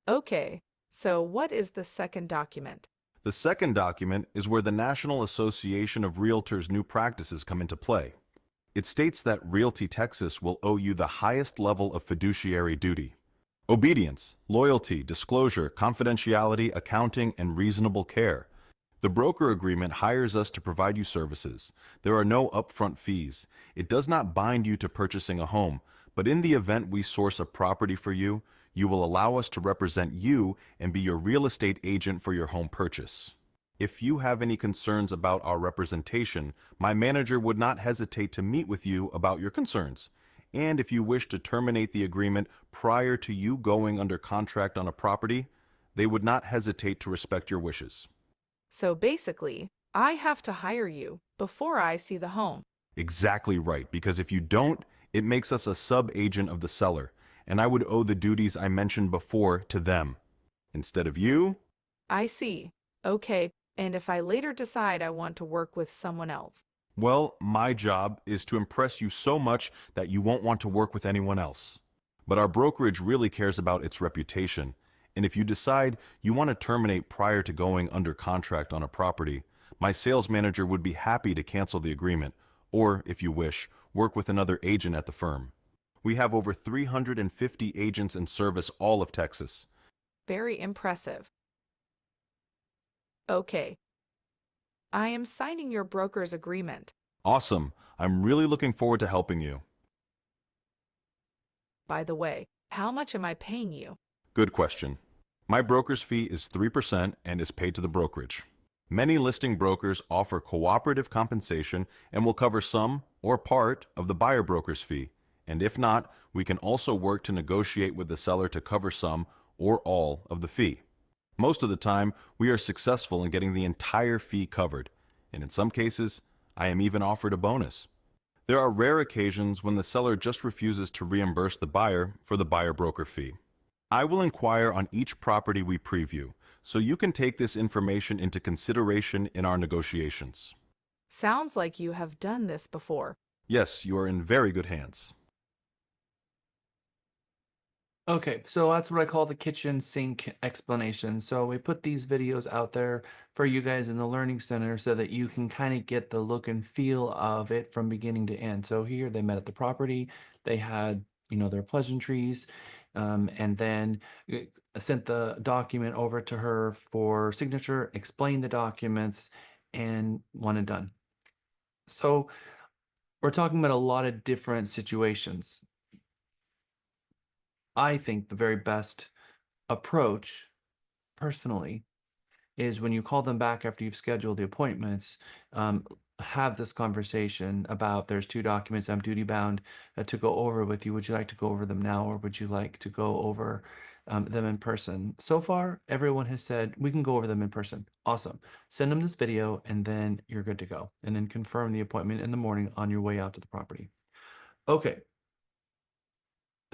[SPEAKER 5] Okay, so what is the second document?
[SPEAKER 13] The second document is where the National Association of Realtors' new practices come into play. It states that Realty Texas will owe you the highest level of fiduciary duty. Obedience, loyalty, disclosure, confidentiality, accounting, and reasonable care. The broker agreement hires us to provide you services. There are no upfront fees. It does not bind you to purchasing a home, but in the event we source a property for you, you will allow us to represent you and be your real estate agent for your home purchase. If you have any concerns about our representation, my manager would not hesitate to meet with you about your concerns. And if you wish to terminate the agreement prior to you going under contract on a property, they would not hesitate to respect your wishes.
[SPEAKER 5] So basically, I have to hire you before I see the home.
[SPEAKER 13] Exactly right, because if you don't, it makes us a sub-agent of the seller, and I would owe the duties I mentioned before to them. Instead of you,
[SPEAKER 5] I see. Okay, and if I later decide I want to work with someone else?
[SPEAKER 13] well, my job is to impress you so much that you won't want to work with anyone else. But our brokerage really cares about its reputation, and if you decide you want to terminate prior to going under contract on a property, my sales manager would be happy to cancel the agreement, or, if you wish, work with another agent at the firm. We have over 350 agents in service all of Texas.
[SPEAKER 5] Very impressive. Okay. I am signing your broker's agreement.
[SPEAKER 13] Awesome. I'm really looking forward to helping you.
[SPEAKER 5] By the way, how much am I paying you?
[SPEAKER 13] Good question. My broker's fee is 3% and is paid to the brokerage. Many listing brokers offer cooperative compensation and will cover some or part of the buyer broker's fee. And if not, we can also work to negotiate with the seller to cover some or all of the fee. Most of the time, we are successful in getting the entire fee covered, and in some cases, I am even offered a bonus. There are rare occasions when the seller just refuses to reimburse the buyer for the buyer broker fee. I will inquire on each property we preview, so you can take this information into consideration in our negotiations.
[SPEAKER 5] Sounds like you have done this before.
[SPEAKER 13] Yes, you are in very good hands.
[SPEAKER 1] Okay, so that's what I call the kitchen sink explanation. So we put these videos out there for you guys in the Learning Center so that you can kind of get the look and feel of it from beginning to end. So here they met at the property, they had, their pleasantries, and then sent the document over to her for signature, explained the documents, and one and done. So we're talking about a lot of different situations. I think the very best approach, personally, is when you call them back after you've scheduled the appointments, have this conversation about there's 2 documents I'm duty bound to go over with you. Would you like to go over them now, or would you like to go over them in person? So far, everyone has said we can go over them in person. Awesome. Send them this video and then you're good to go. And then confirm the appointment in the morning on your way out to the property. Okay.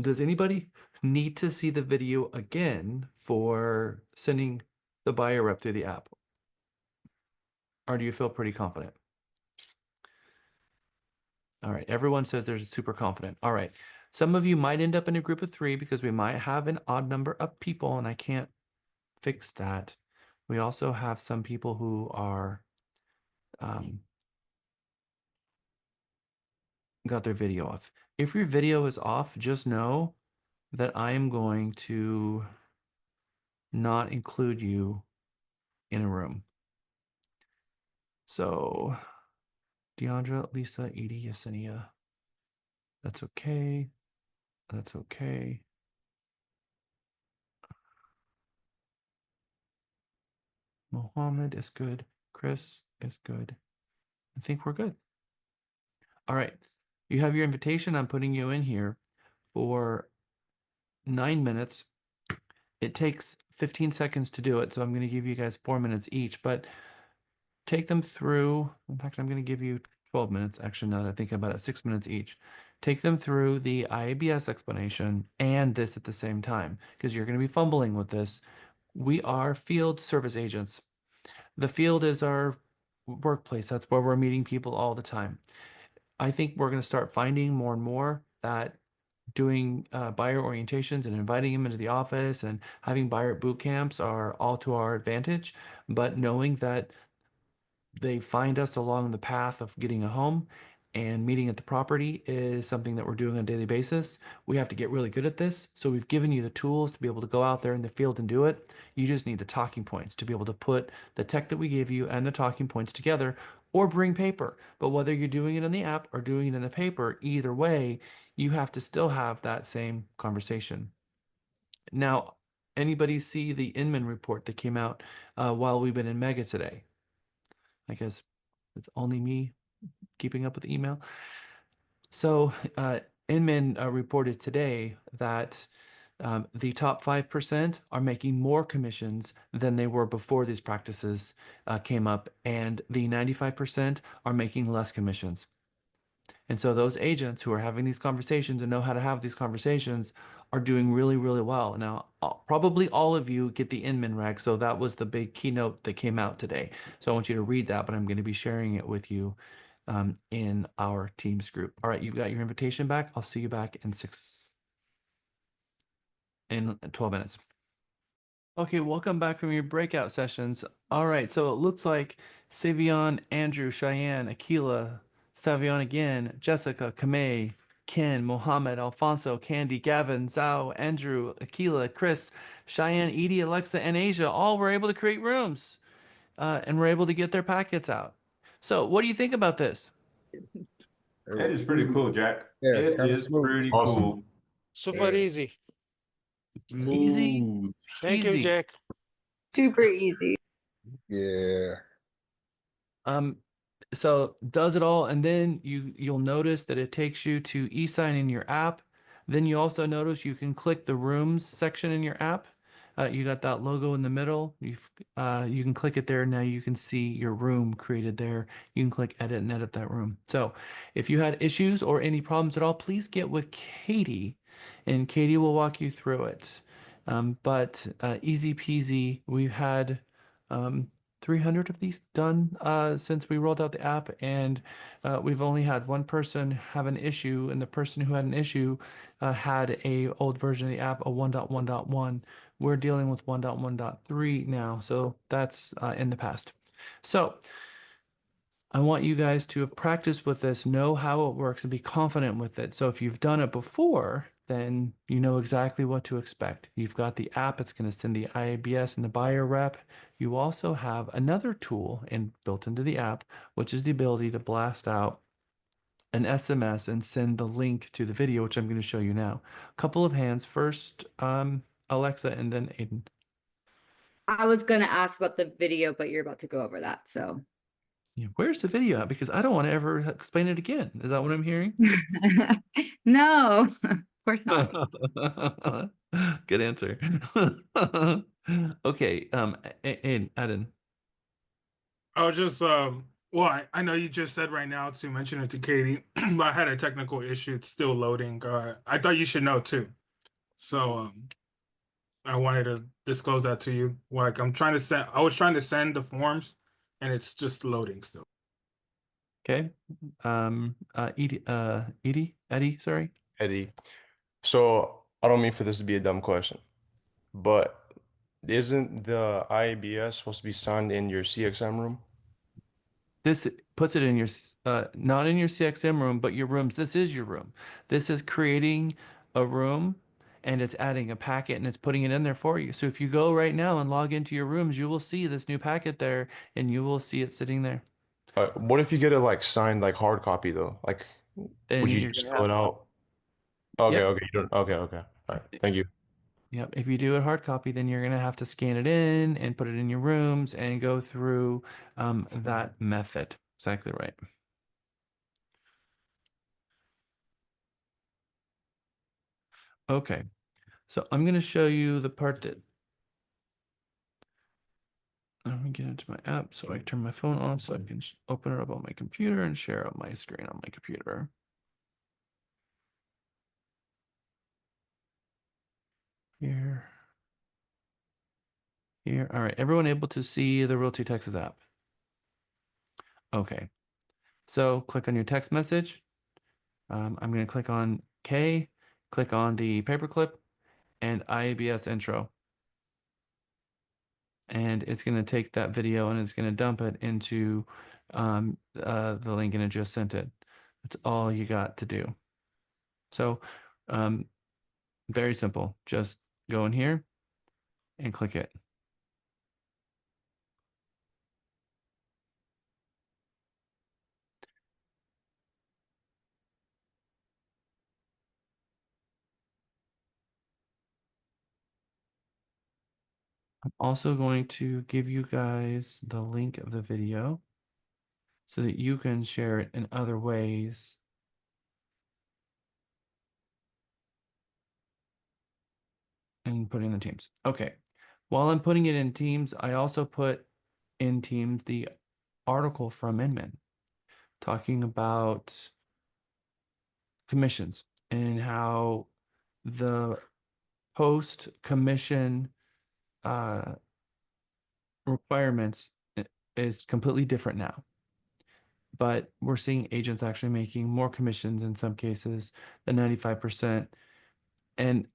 [SPEAKER 1] Does anybody need to see the video again for sending the buyer rep through the app? Or do you feel pretty confident? All right, everyone says they're super confident. All right, some of you might end up in a group of 3 because we might have an odd number of people and I can't fix that. We also have some people who are got their video off. If your video is off, just know that I am going to not include you in a room. So, Deandra, Lisa, Edie, Yesenia. That's okay. That's okay. Mohammed is good. Chris is good. I think we're good. All right. You have your invitation. I'm putting you in here for 9 minutes. It takes 15 seconds to do it, so I'm going to give you guys 4 minutes each, but take them through. In fact, I'm going to give you 12 minutes. Actually, now that I think about it, 6 minutes each. Take them through the IABS explanation and this at the same time, because you're going to be fumbling with this. We are field service agents. The field is our workplace. That's where we're meeting people all the time. I think we're going to start finding more and more that doing buyer orientations and inviting them into the office and having buyer boot camps are all to our advantage, but knowing that they find us along the path of getting a home and meeting at the property is something that we're doing on a daily basis. We have to get really good at this. So we've given you the tools to be able to go out there in the field and do it. You just need the talking points to be able to put the tech that we gave you and the talking points together, or bring paper. But whether you're doing it in the app or doing it in the paper, either way, you have to still have that same conversation. Now, anybody see the Inman report that came out while we've been in Mega today? I guess it's only me keeping up with the email. So Inman reported today that the top 5% are making more commissions than they were before these practices came up, and the 95% are making less commissions. And so those agents who are having these conversations and know how to have these conversations are doing really, really well. Now, probably all of you get the Inman reg, so that was the big keynote that came out today. So I want you to read that, but I'm going to be sharing it with you in our Teams group. All right, you've got your invitation back. I'll see you back in 12 minutes. Okay, welcome back from your breakout sessions. All right, so it looks like Savion, Andrew, Cheyenne, Akila, Savion again, Jessica, Kamei, Ken, Mohammed, Alfonso, Candy, Gavin, Zhao, Andrew, Akila, Chris, Cheyenne, Edie, Alexa, and Asia all were able to create rooms and were able to get their packets out. So what do you think about this?
[SPEAKER 20] That is pretty cool, Jack.
[SPEAKER 16] Yeah,
[SPEAKER 20] It
[SPEAKER 16] kind of
[SPEAKER 20] is
[SPEAKER 16] smooth.
[SPEAKER 20] pretty
[SPEAKER 17] Awesome.
[SPEAKER 20] cool.
[SPEAKER 19] Super easy.
[SPEAKER 1] Easy,
[SPEAKER 20] Smooth.
[SPEAKER 19] Thank you,
[SPEAKER 1] easy.
[SPEAKER 19] Jack.
[SPEAKER 12] Super easy.
[SPEAKER 16] Yeah.
[SPEAKER 1] So does it all, and then you'll notice that it takes you to e-sign in your app. Then you also notice you can click the rooms section in your app. You got that logo in the middle. You can click it there. Now you can see your room created there. You can click edit and edit that room. So if you had issues or any problems at all, please get with Katie, and Katie will walk you through it. But easy peasy. We've had 300 of these done since we rolled out the app, and we've only had one person have an issue, and the person who had an issue had a old version of the app, a 1.1.1. We're dealing with 1.1.3 now, so that's in the past. So I want you guys to have practiced with this, know how it works, and be confident with it. So if you've done it before, then you know exactly what to expect. You've got the app, it's going to send the IABS and the buyer rep. You also have another tool built into the app, which is the ability to blast out an SMS and send the link to the video, which I'm going to show you now. A couple of hands. First, Alexa, and then Aiden.
[SPEAKER 12] I was going to ask about the video, but you're about to go over that. So,
[SPEAKER 1] yeah, where's the video at? Because I don't want to ever explain it again. Is that what I'm hearing?
[SPEAKER 12] no, of course not.
[SPEAKER 1] Good answer. Okay, Aiden.
[SPEAKER 22] I was just well, I know you just said right now to mention it to Katie, but I had a technical issue. It's still loading. I thought you should know too. So I wanted to disclose that to you. Like I was trying to send the forms and it's just loading still.
[SPEAKER 1] Okay. Eddie, sorry.
[SPEAKER 23] Eddie. So I don't mean for this to be a dumb question, but isn't the IABS supposed to be signed in your CXM room?
[SPEAKER 1] This puts it in your, not in your CXM room, but your rooms. This is your room. This is creating a room, and it's adding a packet, and it's putting it in there for you. So if you go right now and log into your rooms, you will see this new packet there, and you will see it sitting there.
[SPEAKER 23] What if you get it like signed like hard copy though? Like,
[SPEAKER 1] Then
[SPEAKER 23] would you
[SPEAKER 1] you're
[SPEAKER 23] just
[SPEAKER 1] gonna
[SPEAKER 23] fill it
[SPEAKER 1] have,
[SPEAKER 23] out? Okay,
[SPEAKER 1] yep.
[SPEAKER 23] okay, you don't. Okay, okay. All right, thank you.
[SPEAKER 1] Yep. If you do it hard copy, then you're going to have to scan it in and put it in your rooms and go through that method. Exactly right. Okay. So I'm going to show you the part that, let me get into my app so I can turn my phone on so I can open it up on my computer and share out my screen on my computer. Here. Here. All right. Everyone able to see the Realty Texas app? Okay. So click on your text message. I'm going to click on K, click on the paperclip, and IABS intro. And it's going to take that video and it's going to dump it into the link, and it just sent it. That's all you got to do. So very simple. Just go in here and click it. I'm also going to give you guys the link of the video so that you can share it in other ways. And put in the Teams. Okay. While I'm putting it in Teams, I also put in Teams the article from Inman talking about commissions and how the post commission requirements is completely different now. But we're seeing agents actually making more commissions in some cases than 95%. And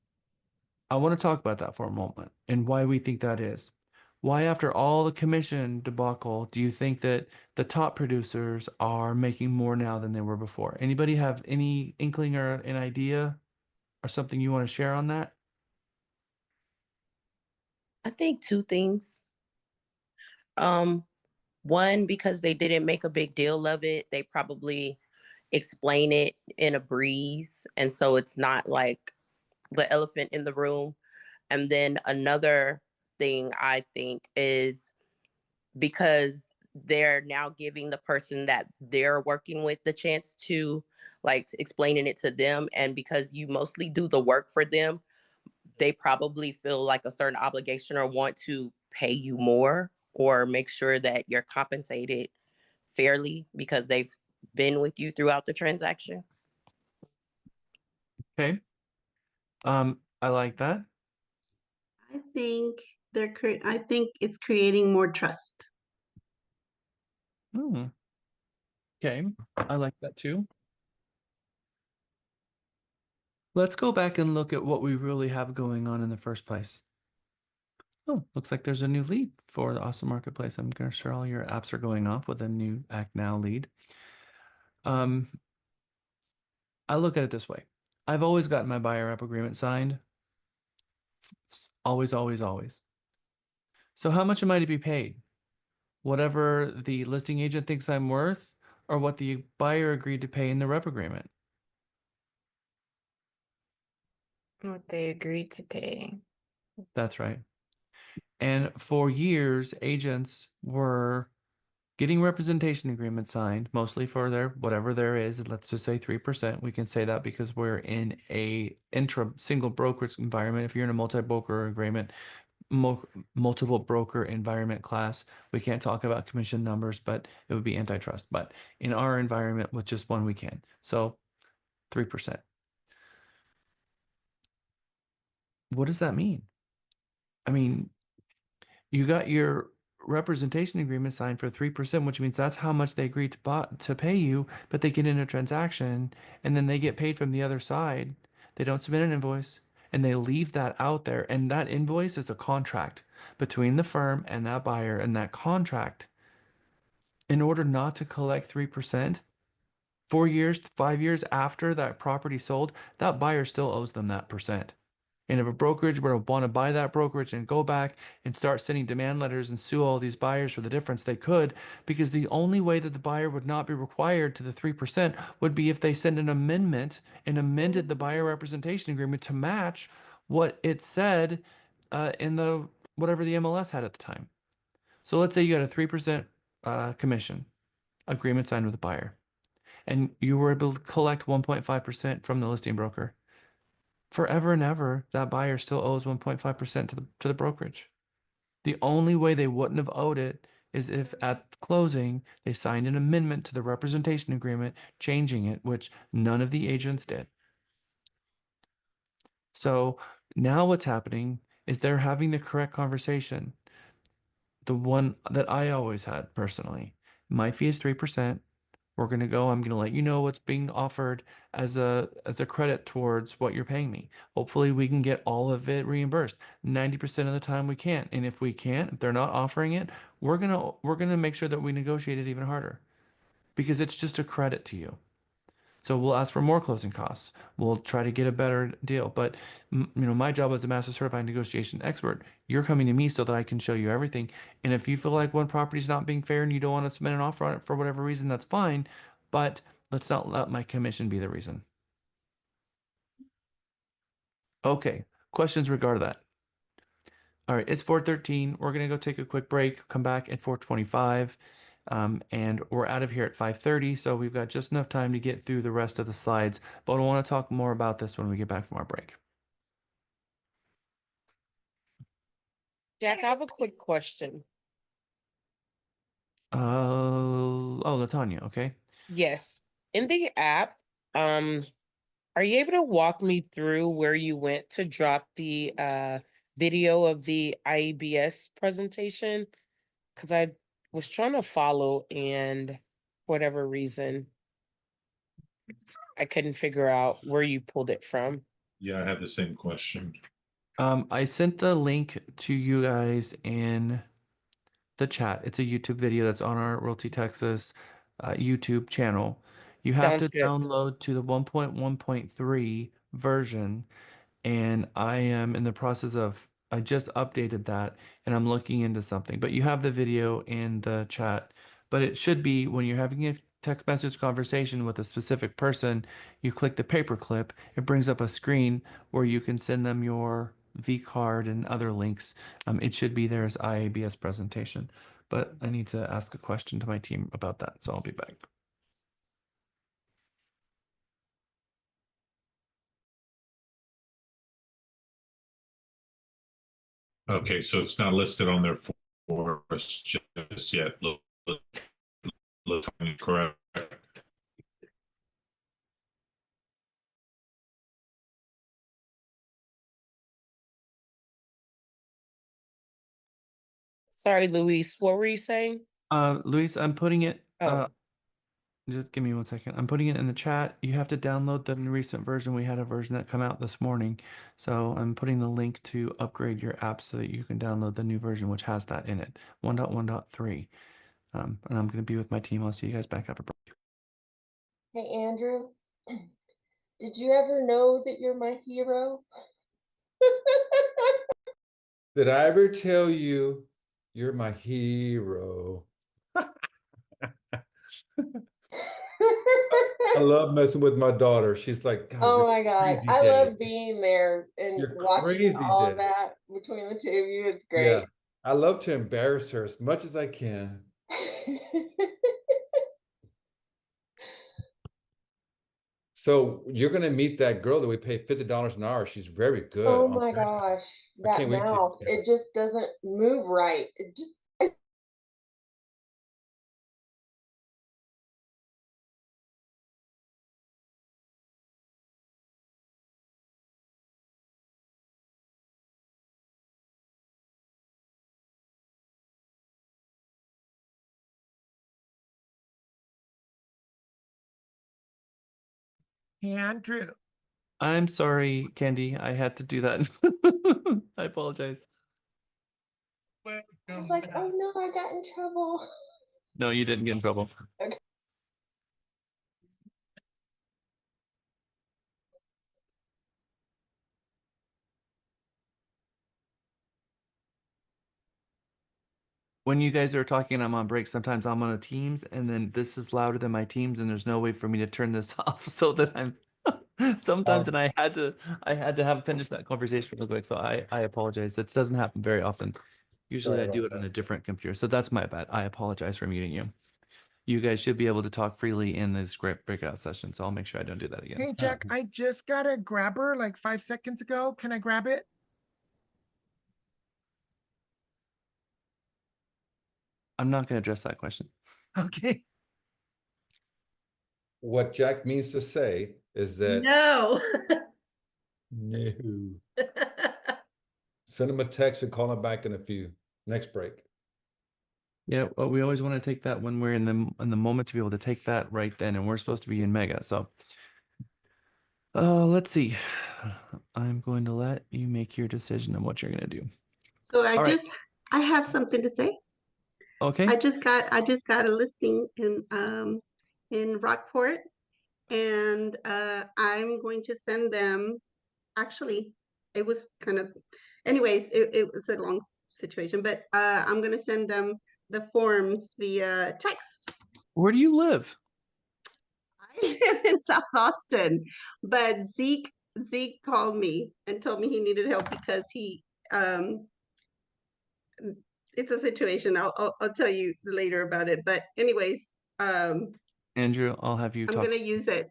[SPEAKER 1] I want to talk about that for a moment and why we think that is. Why, after all the commission debacle, do you think that the top producers are making more now than they were before? Anybody have any inkling or an idea or something you want to share on that?
[SPEAKER 11] I think two things. One, because they didn't make a big deal of it, they probably explain it in a breeze. And so it's not like the elephant in the room. And then another thing I think is because they're now giving the person that they're working with the chance to like explaining it to them. And because you mostly do the work for them, they probably feel like a certain obligation or want to pay you more or make sure that you're compensated fairly because they've been with you throughout the transaction.
[SPEAKER 1] Okay. I like that.
[SPEAKER 6] I think it's creating more trust.
[SPEAKER 1] Okay. I like that too. Let's go back and look at what we really have going on in the first place. Oh, looks like there's a new lead for the Awesome Marketplace. I'm going to sure all your apps are going off with a new Act Now lead. I look at it this way. I've always gotten my buyer rep agreement signed. Always, always, always. So how much am I to be paid? Whatever the listing agent thinks I'm worth, or what the buyer agreed to pay in the rep agreement?
[SPEAKER 10] What they agreed to pay.
[SPEAKER 1] That's right. And for years, agents were getting representation agreements signed, mostly for their whatever there is. Let's just say 3%. We can say that because we're in a single brokerage environment. If you're in a multi-broker agreement, multiple broker environment class, we can't talk about commission numbers, but it would be antitrust. But in our environment with just one, we can. So 3%. What does that mean? I mean, you got your representation agreement signed for 3%, which means that's how much they agreed to pay you, but they get in a transaction and then they get paid from the other side. They don't submit an invoice and they leave that out there. And that invoice is a contract between the firm and that buyer. And that contract, in order not to collect 3%, 4 years, 5 years after that property sold, that buyer still owes them that percent. And if a brokerage were to want to buy that brokerage and go back and start sending demand letters and sue all these buyers for the difference, they could, because the only way that the buyer would not be required to the 3% would be if they send an amendment and amended the buyer representation agreement to match what it said in the whatever the MLS had at the time. So let's say you got a 3% commission agreement signed with the buyer, and you were able to collect 1.5% from the listing broker. Forever and ever, that buyer still owes 1.5% to the brokerage. The only way they wouldn't have owed it is if at closing they signed an amendment to the representation agreement, changing it, which none of the agents did. So now what's happening is they're having the correct conversation. The one that I always had personally. My fee is 3%. We're going to go, I'm going to let you know what's being offered as a credit towards what you're paying me. Hopefully we can get all of it reimbursed. 90% of the time we can't. And if we can't, if they're not offering it, we're going to make sure that we negotiate it even harder because it's just a credit to you. So we'll ask for more closing costs. We'll try to get a better deal. But my job as a master certified negotiation expert, you're coming to me so that I can show you everything. And if you feel like one property is not being fair and you don't want to submit an offer on it for whatever reason, that's fine. But let's not let my commission be the reason. Okay, questions regarding that? All right, it's 4:13. We're gonna go take a quick break, come back at 4:25. And we're out of here at 5:30, so we've got just enough time to get through the rest of the slides, but I want to talk more about this when we get back from our break.
[SPEAKER 2] Jack, I have a quick question.
[SPEAKER 1] Oh, Latanya, okay.
[SPEAKER 2] Yes. In the app, are you able to walk me through where you went to drop the video of the IEBS presentation? Because I was trying to follow and for whatever reason, I couldn't figure out where you pulled it from.
[SPEAKER 14] Yeah, I had the same question.
[SPEAKER 1] I sent the link to you guys in the chat. It's a YouTube video that's on our Realty Texas YouTube channel. You have
[SPEAKER 2] Sounds
[SPEAKER 1] to
[SPEAKER 2] good.
[SPEAKER 1] download to the 1.1.3 version, and I am in the process of, I just updated that and I'm looking into something. But you have the video in the chat. But it should be when you're having a text message conversation with a specific person, you click the paperclip, it brings up a screen where you can send them your V card and other links. It should be there as IABS presentation. But I need to ask a question to my team about that, so I'll be back.
[SPEAKER 14] Okay, so it's not listed on there for us just yet. Look correct.
[SPEAKER 2] Sorry, Luis, what were you saying?
[SPEAKER 1] Luis, I'm putting it.
[SPEAKER 2] Oh.
[SPEAKER 1] Just give me 1 second. I'm putting it in the chat. You have to download the recent version. We had a version that come out this morning. So I'm putting the link to upgrade your app so that you can download the new version, which has that in it, 1.1.3. And I'm going to be with my team. I'll see you guys back after break.
[SPEAKER 8] Hey, Andrew, did you ever know that you're my hero?
[SPEAKER 9] Did I ever tell you you're my hero? I love messing with my daughter. She's like, God,
[SPEAKER 8] Oh
[SPEAKER 9] you're
[SPEAKER 8] my God.
[SPEAKER 9] crazy,
[SPEAKER 8] I
[SPEAKER 9] Daddy.
[SPEAKER 8] love being there and
[SPEAKER 9] You're
[SPEAKER 8] watching
[SPEAKER 9] crazy,
[SPEAKER 8] all of
[SPEAKER 9] Daddy.
[SPEAKER 8] that between the two of you. It's
[SPEAKER 9] Yeah,
[SPEAKER 8] great.
[SPEAKER 9] I love to embarrass her as much as I can. So you're gonna meet that girl that we pay $50 an hour. She's very good.
[SPEAKER 8] Oh
[SPEAKER 9] On
[SPEAKER 8] my
[SPEAKER 9] Thursday.
[SPEAKER 8] gosh,
[SPEAKER 9] I
[SPEAKER 8] that
[SPEAKER 9] can't wait to.
[SPEAKER 8] mouth, it just doesn't move right. It just
[SPEAKER 1] Andrew. I'm sorry, Candy. I had to do that. I apologize.
[SPEAKER 8] I was like, oh no, I got in trouble.
[SPEAKER 1] No, you didn't get in trouble.
[SPEAKER 8] Okay.
[SPEAKER 1] When you guys are talking, I'm on break. Sometimes I'm on a Teams, and then this is louder than my Teams, and there's no way for me to turn this off, so that I'm sometimes, and I had to have finished that conversation real quick. So I apologize. That doesn't happen very often. Usually
[SPEAKER 9] Sorry
[SPEAKER 1] I do
[SPEAKER 9] about
[SPEAKER 1] it on a different computer, so that's my bad. I apologize for muting you. You guys should be able to talk freely in this great breakout session, so I'll make sure I don't do that again.
[SPEAKER 21] Hey, Jack, I just got a grabber like 5 seconds ago. Can I grab it?
[SPEAKER 1] I'm not going to address that question.
[SPEAKER 21] Okay.
[SPEAKER 9] What Jack means to say is that
[SPEAKER 8] No.
[SPEAKER 9] no. Send him a text and call him back in a few. Next break.
[SPEAKER 1] Yeah, well, we always want to take that when we're in the moment to be able to take that right then, and we're supposed to be in mega. So, let's see. I'm going to let you make your decision on what you're going to do.
[SPEAKER 6] So
[SPEAKER 1] All right.
[SPEAKER 6] I have something to say.
[SPEAKER 1] Okay.
[SPEAKER 6] I just got a listing in Rockport, and I'm going to send them. Actually, it was kind of, anyways, it was a long situation, but I'm going to send them the forms via text.
[SPEAKER 1] Where do you live?
[SPEAKER 6] I live in South Austin, but Zeke called me and told me he needed help because it's a situation. I'll tell you later about it. But anyways,
[SPEAKER 1] Andrew, I'll have you
[SPEAKER 6] I'm
[SPEAKER 1] talk.
[SPEAKER 6] gonna use it.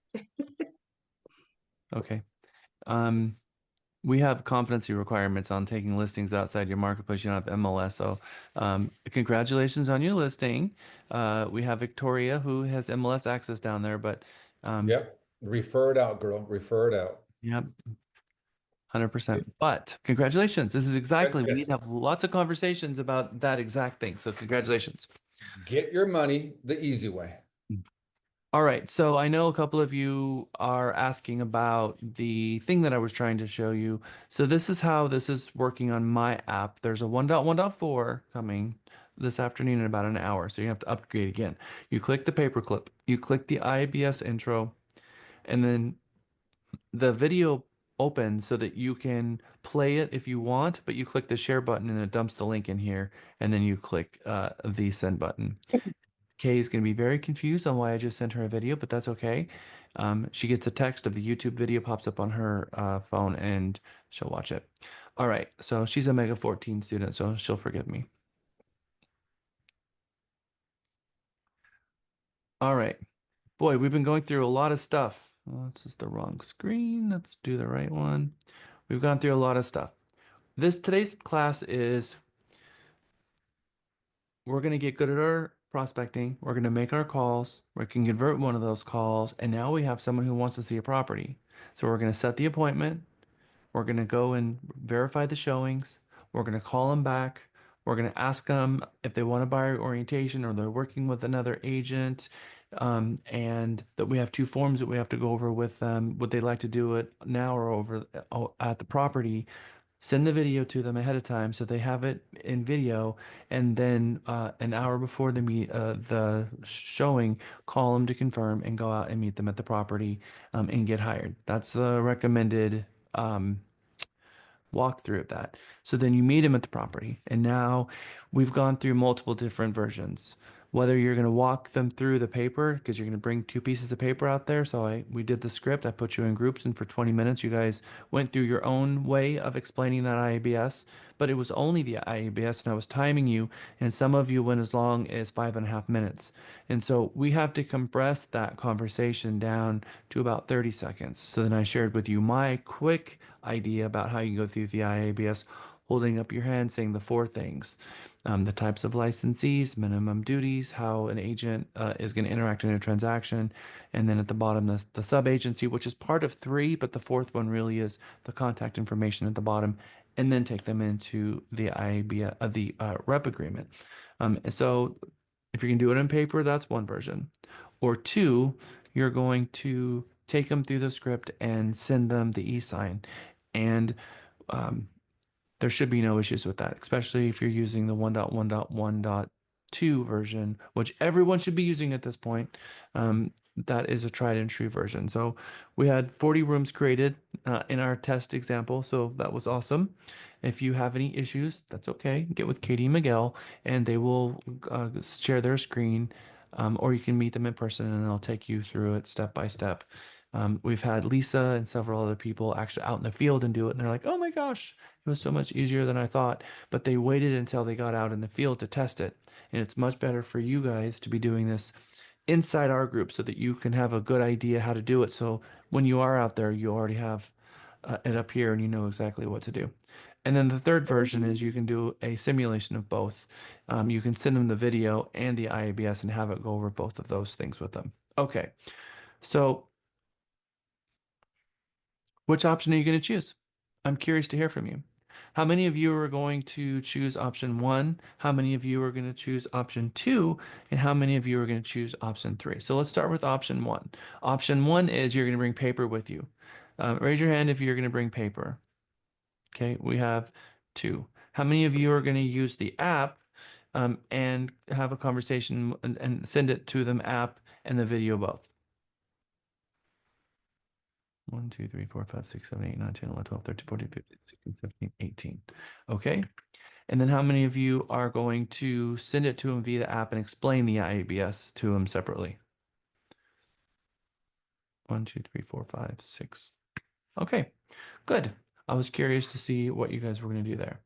[SPEAKER 1] Okay. We have competency requirements on taking listings outside your marketplace. You don't have MLS. So, congratulations on your listing. We have Victoria who has MLS access down there, but
[SPEAKER 9] Yep. Refer it out, girl. Refer it out.
[SPEAKER 1] yep, 100%. But congratulations. This is exactly, we need to
[SPEAKER 9] Yes.
[SPEAKER 1] have lots of conversations about that exact thing. So congratulations.
[SPEAKER 9] Get your money the easy way.
[SPEAKER 1] All right. So I know a couple of you are asking about the thing that I was trying to show you. So this is how this is working on my app. There's a 1.1.4 coming this afternoon in about an hour. So you have to upgrade again. You click the paperclip, you click the IBS intro, and then the video opens so that you can play it if you want, but you click the share button and it dumps the link in here, and then you click the send button. Kay is going to be very confused on why I just sent her a video, but that's okay. She gets a text of the YouTube video pops up on her phone and she'll watch it. All right, so she's a Mega 14 student, so she'll forgive me. All right. Boy, we've been going through a lot of stuff. Oh, this is the wrong screen. Let's do the right one. We've gone through a lot of stuff. Today's class is we're going to get good at our prospecting. We're going to make our calls. We can convert one of those calls. And now we have someone who wants to see a property. So we're going to set the appointment. We're going to go and verify the showings. We're going to call them back. We're going to ask them if they want to buy orientation or they're working with another agent. And that we have two forms that we have to go over with them. Would they like to do it now or over at the property? Send the video to them ahead of time so they have it in video, and then an hour before the showing, call them to confirm and go out and meet them at the property and get hired. That's the recommended walkthrough of that. So then you meet him at the property, and now we've gone through multiple different versions. Whether you're going to walk them through the paper because you're going to bring two pieces of paper out there. So we did the script. I put you in groups, and for 20 minutes, you guys went through your own way of explaining that IABS. But it was only the IABS, and I was timing you, and some of you went as long as 5.5 minutes. And so we have to compress that conversation down to about 30 seconds. So then I shared with you my quick idea about how you can go through the IABS, holding up your hand, saying the four things: the types of licensees, minimum duties, how an agent is going to interact in a transaction, and then at the bottom, the sub agency, which is part of three, but the fourth one really is the contact information at the bottom, and then take them into the IABS, the rep agreement. So if you can do it on paper, that's one version. Or two, you're going to take them through the script and send them the e-sign. And there should be no issues with that, especially if you're using the 1.1.1.2 version, which everyone should be using at this point. That is a tried and true version. So we had 40 rooms created in our test example, so that was awesome. If you have any issues, that's okay. Get with Katie and Miguel, and they will share their screen, or you can meet them in person, and they'll take you through it step by step. We've had Lisa and several other people actually out in the field and do it, and they're like, "Oh my gosh, it was so much easier than I thought." But they waited until they got out in the field to test it, and it's much better for you guys to be doing this inside our group so that you can have a good idea how to do it. So when you are out there, you already have it up here and you know exactly what to do. And then the third version is you can do a simulation of both. You can send them the video and the IABS and have it go over both of those things with them. Okay, so which option are you going to choose? I'm curious to hear from you. How many of you are going to choose option 1? How many of you are going to choose option 2? And how many of you are going to choose option 3? So let's start with option 1. Option 1 is you're going to bring paper with you. Raise your hand if you're going to bring paper. Okay, we have 2. How many of you are going to use the app and have a conversation and send it to them app and the video both? 1, 2, 3, 4, 5, 6, 7, 8, 9, 10, 11, 12, 13, 14, 15, 16, 17, 18. Okay. And then how many of you are going to send it to them via the app and explain the IABS to them separately? 1, 2, 3, 4, 5, 6. Okay, good. I was curious to see what you guys were going to do there.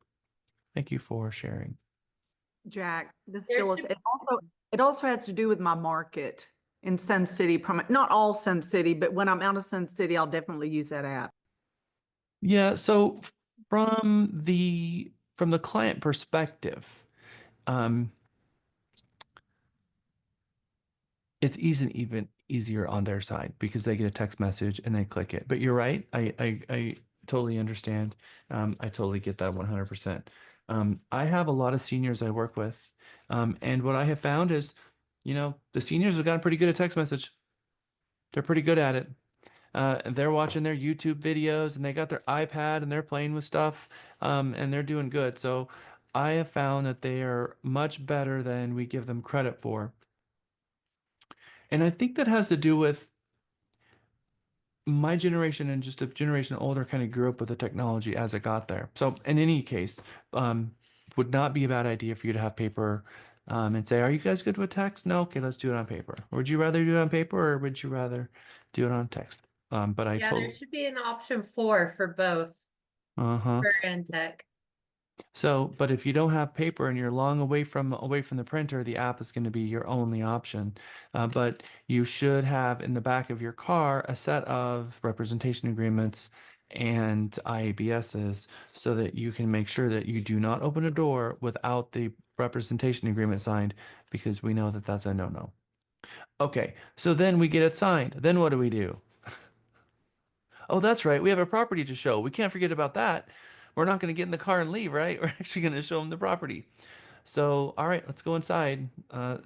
[SPEAKER 1] Thank you for sharing.
[SPEAKER 4] Jack, this is
[SPEAKER 8] There
[SPEAKER 4] Phyllis.
[SPEAKER 8] should-
[SPEAKER 4] It also has to do with my market in Sun City. Not all Sun City, but when I'm out of Sun City, I'll definitely use that app.
[SPEAKER 1] Yeah, so from the client perspective, it's even easier on their side because they get a text message and they click it. But you're right. I totally understand. I totally get that 100%. I have a lot of seniors I work with. And what I have found is, the seniors have gotten pretty good at text message. They're pretty good at it. They're watching their YouTube videos and they got their iPad and they're playing with stuff, and they're doing good. So I have found that they are much better than we give them credit for. And I think that has to do with my generation and just a generation older kind of grew up with the technology as it got there. So in any case, would not be a bad idea for you to have paper and say, are you guys good with text? No, okay, let's do it on paper. Would you rather do it on paper or would you rather do it on text? But I
[SPEAKER 7] Yeah, there
[SPEAKER 1] totally,
[SPEAKER 7] should be an option 4 for both
[SPEAKER 1] uh-huh.
[SPEAKER 7] for and tech.
[SPEAKER 1] So, but if you don't have paper and you're long away from the printer, the app is going to be your only option. But you should have in the back of your car a set of representation agreements and IABSs so that you can make sure that you do not open a door without the representation agreement signed, because we know that that's a no-no. Okay, so then we get it signed. Then what do we do? Oh, that's right. We have a property to show. We can't forget about that. We're not going to get in the car and leave, right? We're actually going to show them the property. So, all right, let's go inside.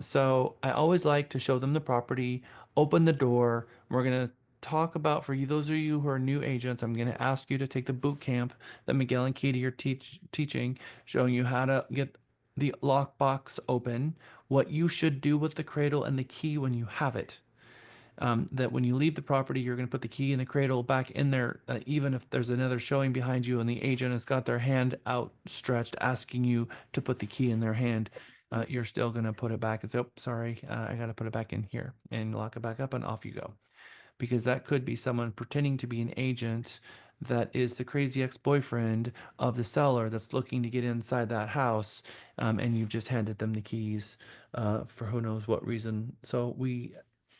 [SPEAKER 1] So I always like to show them the property, open the door. We're going to talk about, for you, those of you who are new agents, I'm going to ask you to take the boot camp that Miguel and Katie are teaching, showing you how to get the lockbox open, what you should do with the cradle and the key when you have it. That when you leave the property, you're going to put the key in the cradle back in there, even if there's another showing behind you and the agent has got their hand outstretched asking you to put the key in their hand. You're still going to put it back and say, oh, sorry, I got to put it back in here, and lock it back up and off you go. Because that could be someone pretending to be an agent that is the crazy ex-boyfriend of the seller that's looking to get inside that house, and you've just handed them the keys for who knows what reason. So we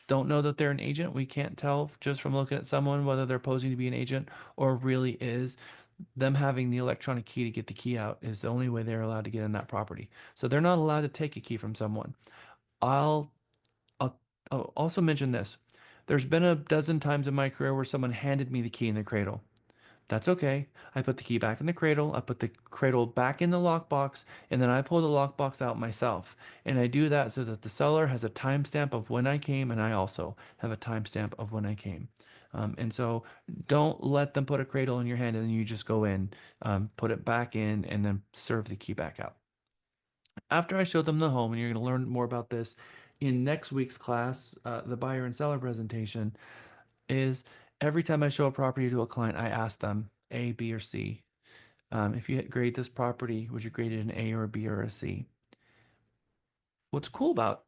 [SPEAKER 1] don't know that they're an agent. We can't tell just from looking at someone whether they're posing to be an agent or really is. Them having the electronic key to get the key out is the only way they're allowed to get in that property. So they're not allowed to take a key from someone. I'll, I'll also mention this. There's been a dozen times in my career where someone handed me the key in the cradle. That's okay. I put the key back in the cradle. I put the cradle back in the lockbox, and then I pull the lockbox out myself. And I do that so that the seller has a timestamp of when I came, and I also have a timestamp of when I came. And so don't let them put a cradle in your hand and then you just go in, put it back in, and then serve the key back out. After I show them the home, and you're going to learn more about this in next week's class, the buyer and seller presentation, is every time I show a property to a client, I ask them A, B, or C. If you grade this property, would you grade it an A or a B or a C? What's cool about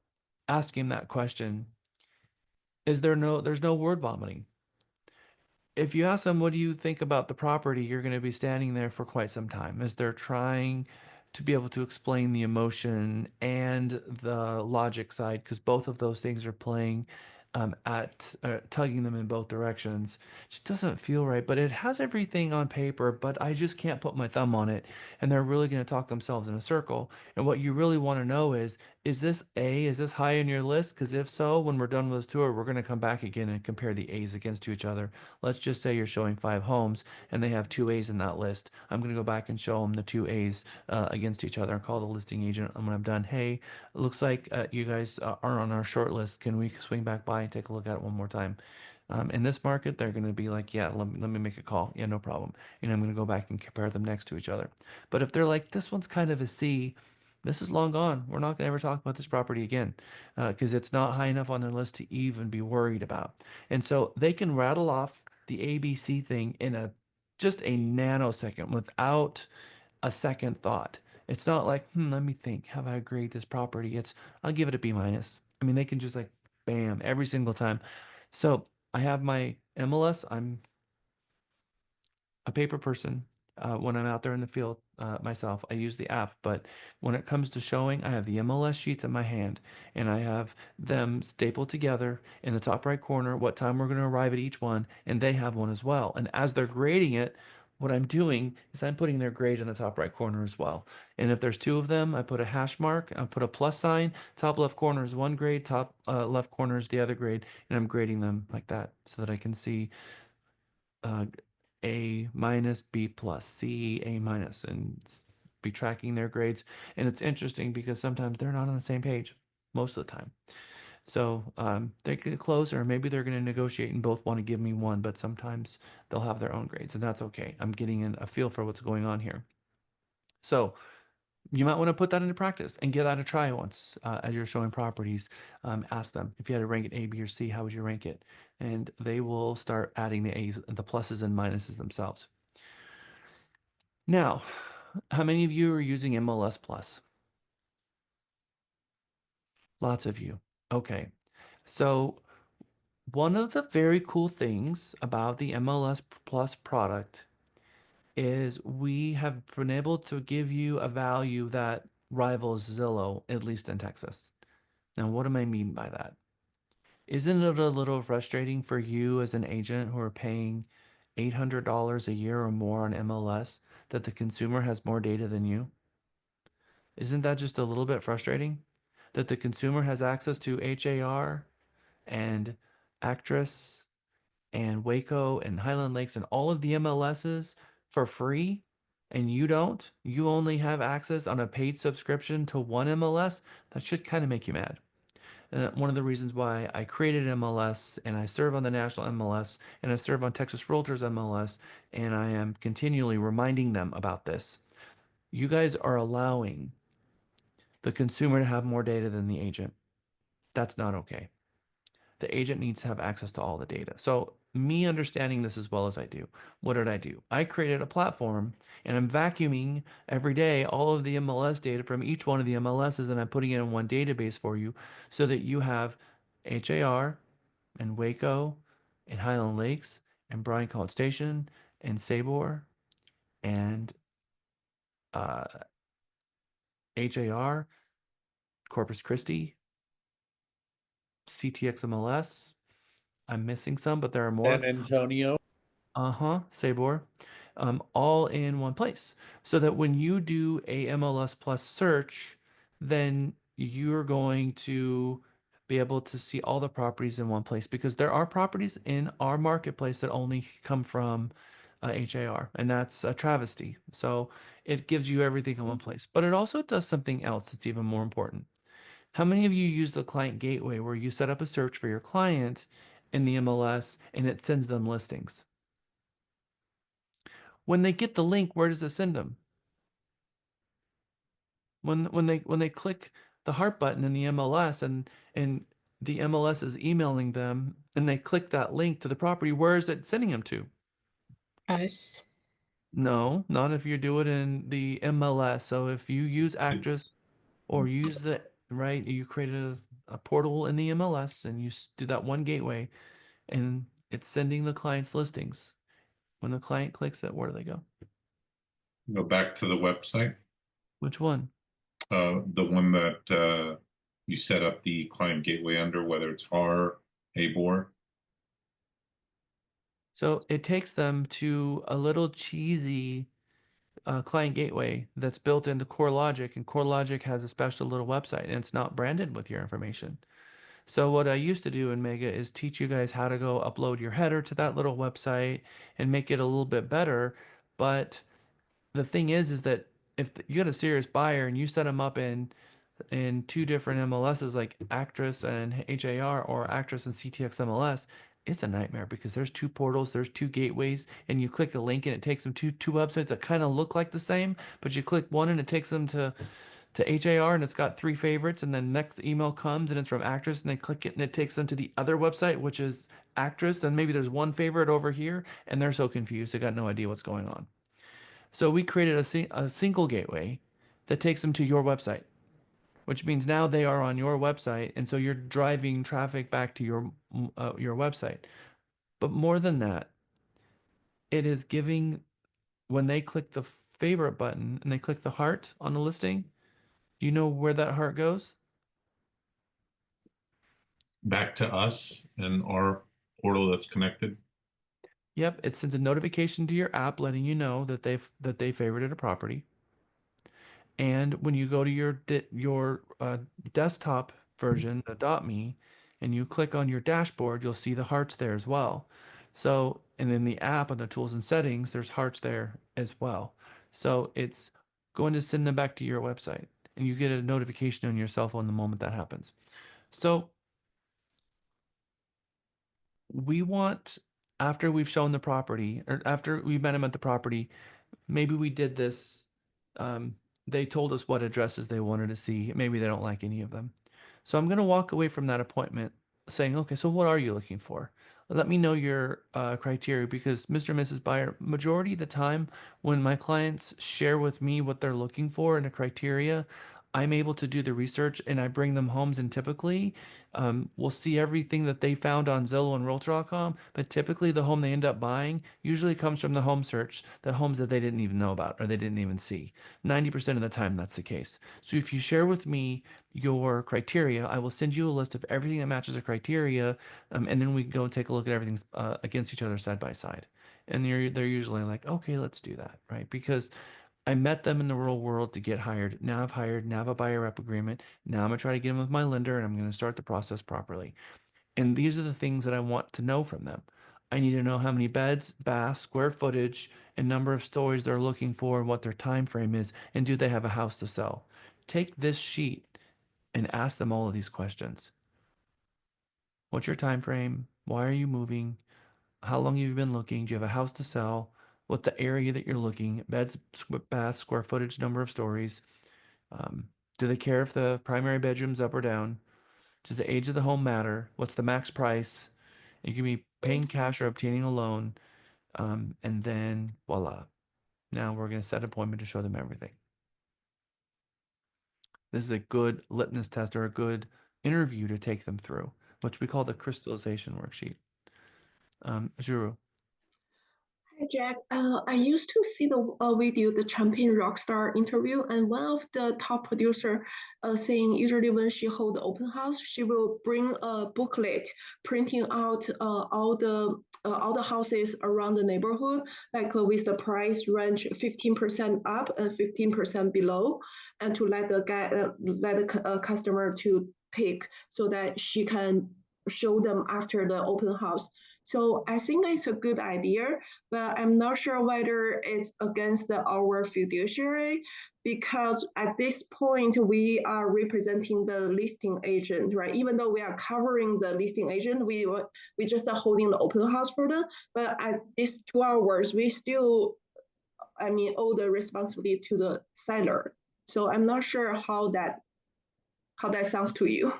[SPEAKER 1] asking that question is there's no word vomiting. If you ask them, what do you think about the property, you're going to be standing there for quite some time as they're trying to be able to explain the emotion and the logic side, because both of those things are playing at tugging them in both directions. It just doesn't feel right, but it has everything on paper, but I just can't put my thumb on it. And they're really going to talk themselves in a circle. And what you really want to know is this A, is this high in your list? Because if so, when we're done with this tour, we're going to come back again and compare the A's against each other. Let's just say you're showing 5 homes and they have 2 A's in that list. I'm going to go back and show them the 2 A's against each other and call the listing agent. And when I'm done, hey, it looks like you guys are on our short list. Can we swing back by and take a look at it one more time? In this market, they're going to be like, yeah, let me make a call. Yeah, no problem. And I'm going to go back and compare them next to each other. But if they're like, this one's kind of a C, this is long gone. We're not going to ever talk about this property again because it's not high enough on their list to even be worried about. And so they can rattle off the ABC thing in just a nanosecond without a second thought. It's not like, let me think. Have I grade this property? I'll give it a B minus. I mean, they can just like, bam, every single time. So I have my MLS. I'm a paper person. When I'm out there in the field myself, I use the app. But when it comes to showing, I have the MLS sheets in my hand and I have them stapled together in the top right corner, what time we're going to arrive at each one. And they have one as well. And as they're grading it, what I'm doing is I'm putting their grade in the top right corner as well. And if there's 2 of them, I put a hash mark, I put a plus sign, top left corner is one grade, top left corner is the other grade, and I'm grading them like that so that I can see A minus, B plus, C, A minus, and be tracking their grades. And it's interesting because sometimes they're not on the same page most of the time. So they get closer. Maybe they're going to negotiate and both want to give me one, but sometimes they'll have their own grades, and that's okay. I'm getting a feel for what's going on here. So you might want to put that into practice and give that a try once as you're showing properties. Ask them if you had to rank it A, B, or C, how would you rank it? And they will start adding the A's, the pluses and minuses themselves. Now, how many of you are using MLS Plus? Lots of you. Okay. So one of the very cool things about the MLS Plus product is we have been able to give you a value that rivals Zillow, at least in Texas. Now, what do I mean by that? Isn't it a little frustrating for you as an agent who are paying $800 a year or more on MLS that the consumer has more data than you? Isn't that just a little bit frustrating? That the consumer has access to HAR and Actress and Waco and Highland Lakes and all of the MLSs for free and you don't? You only have access on a paid subscription to one MLS? That should kind of make you mad. One of the reasons why I created MLS and I serve on the national MLS and I serve on Texas Realtors MLS and I am continually reminding them about this. You guys are allowing the consumer to have more data than the agent. That's not okay. The agent needs to have access to all the data. So me understanding this as well as I do, what did I do? I created a platform and I'm vacuuming every day all of the MLS data from each one of the MLSs and I'm putting it in one database for you so that you have HAR and Waco and Highland Lakes and Bryan College Station and Sabor and HAR, Corpus Christi, CTX MLS. I'm missing some, but there are more.
[SPEAKER 3] San Antonio.
[SPEAKER 1] Sabor, all in one place. So that when you do a MLS Plus search, then you're going to be able to see all the properties in one place because there are properties in our marketplace that only come from HAR, and that's a travesty. So it gives you everything in one place, but it also does something else that's even more important. How many of you use the client gateway where you set up a search for your client in the MLS and it sends them listings? When they get the link, where does it send them? When they click the heart button in the MLS and the MLS is emailing them and they click that link to the property, where is it sending them to?
[SPEAKER 10] Us.
[SPEAKER 1] No, not if you do it in the MLS. So if you use Actress or use the right, you create a portal in the MLS and you do that one gateway and it's sending the client's listings. When the client clicks it, where do they go?
[SPEAKER 14] Go back to the website.
[SPEAKER 1] Which one?
[SPEAKER 14] The one that you set up the client gateway under, whether it's HAR, Abor.
[SPEAKER 1] So it takes them to a little cheesy client gateway that's built into CoreLogic, and CoreLogic has a special little website, and it's not branded with your information. So what I used to do in Mega is teach you guys how to go upload your header to that little website and make it a little bit better. But the thing is that if you got a serious buyer and you set them up in two different MLSs like Actress and HAR or Actress and CTX MLS, it's a nightmare because there's two portals, there's two gateways, and you click the link and it takes them to two websites that kind of look like the same, but you click one and it takes them to HAR and it's got three favorites, and then next email comes and it's from Actress and they click it and it takes them to the other website, which is Actress, and maybe there's one favorite over here, and they're so confused they got no idea what's going on. So we created a single gateway that takes them to your website, which means now they are on your website, and so you're driving traffic back to your website. But more than that, it is giving, when they click the favorite button and they click the heart on the listing, do you know where that heart goes?
[SPEAKER 14] Back to us and our portal that's connected.
[SPEAKER 1] Yep, it sends a notification to your app letting you know that they favorited a property. And when you go to your desktop version, the .me, and you click on your dashboard, you'll see the hearts there as well. So, and in the app on the tools and settings, there's hearts there as well. So it's going to send them back to your website, and you get a notification on your cell phone the moment that happens. So we want, after we've shown the property, or after we met them at the property, maybe we did this. They told us what addresses they wanted to see. Maybe they don't like any of them. So I'm going to walk away from that appointment saying, okay, so what are you looking for? Let me know your criteria, because Mr. and Mrs. Buyer, majority of the time when my clients share with me what they're looking for and a criteria, I'm able to do the research and I bring them homes, and typically we'll see everything that they found on Zillow and Realtor.com, but typically the home they end up buying usually comes from the home search, the homes that they didn't even know about or they didn't even see. 90% of the time that's the case. So if you share with me your criteria, I will send you a list of everything that matches the criteria, and then we can go take a look at everything against each other side by side. And they're usually like, okay, let's do that, right? Because I met them in the real world to get hired. Now I've hired, now I have a buyer rep agreement. Now I'm gonna try to get them with my lender, and I'm gonna start the process properly. And these are the things that I want to know from them. I need to know how many beds, baths, square footage, and number of stories they're looking for, and what their time frame is, and do they have a house to sell. Take this sheet and ask them all of these questions. What's your time frame? Why are you moving? How long have you been looking? Do you have a house to sell? What the area that you're looking? Beds, baths, square footage, number of stories. Do they care if the primary bedroom's up or down? Does the age of the home matter? What's the max price? You can be paying cash or obtaining a loan. And then voila. Now we're going to set an appointment to show them everything. This is a good litmus test or a good interview to take them through, which we call the crystallization worksheet. Juru.
[SPEAKER 3] Hi Jack, I used to see the video, the Champion Rockstar interview, and one of the top producer saying usually when she hold the open house, she will bring a booklet printing out all the houses around the neighborhood, like with the price range 15% up and 15% below, and to let the customer to pick so that she can show them after the open house. So I think it's a good idea, but I'm not sure whether it's against our fiduciary, because at this point we are representing the listing agent, right? Even though we are covering the listing agent, we just are holding the open house for them. But at these 2 hours, we still, owe the responsibility to the seller. So I'm not sure how that sounds to you.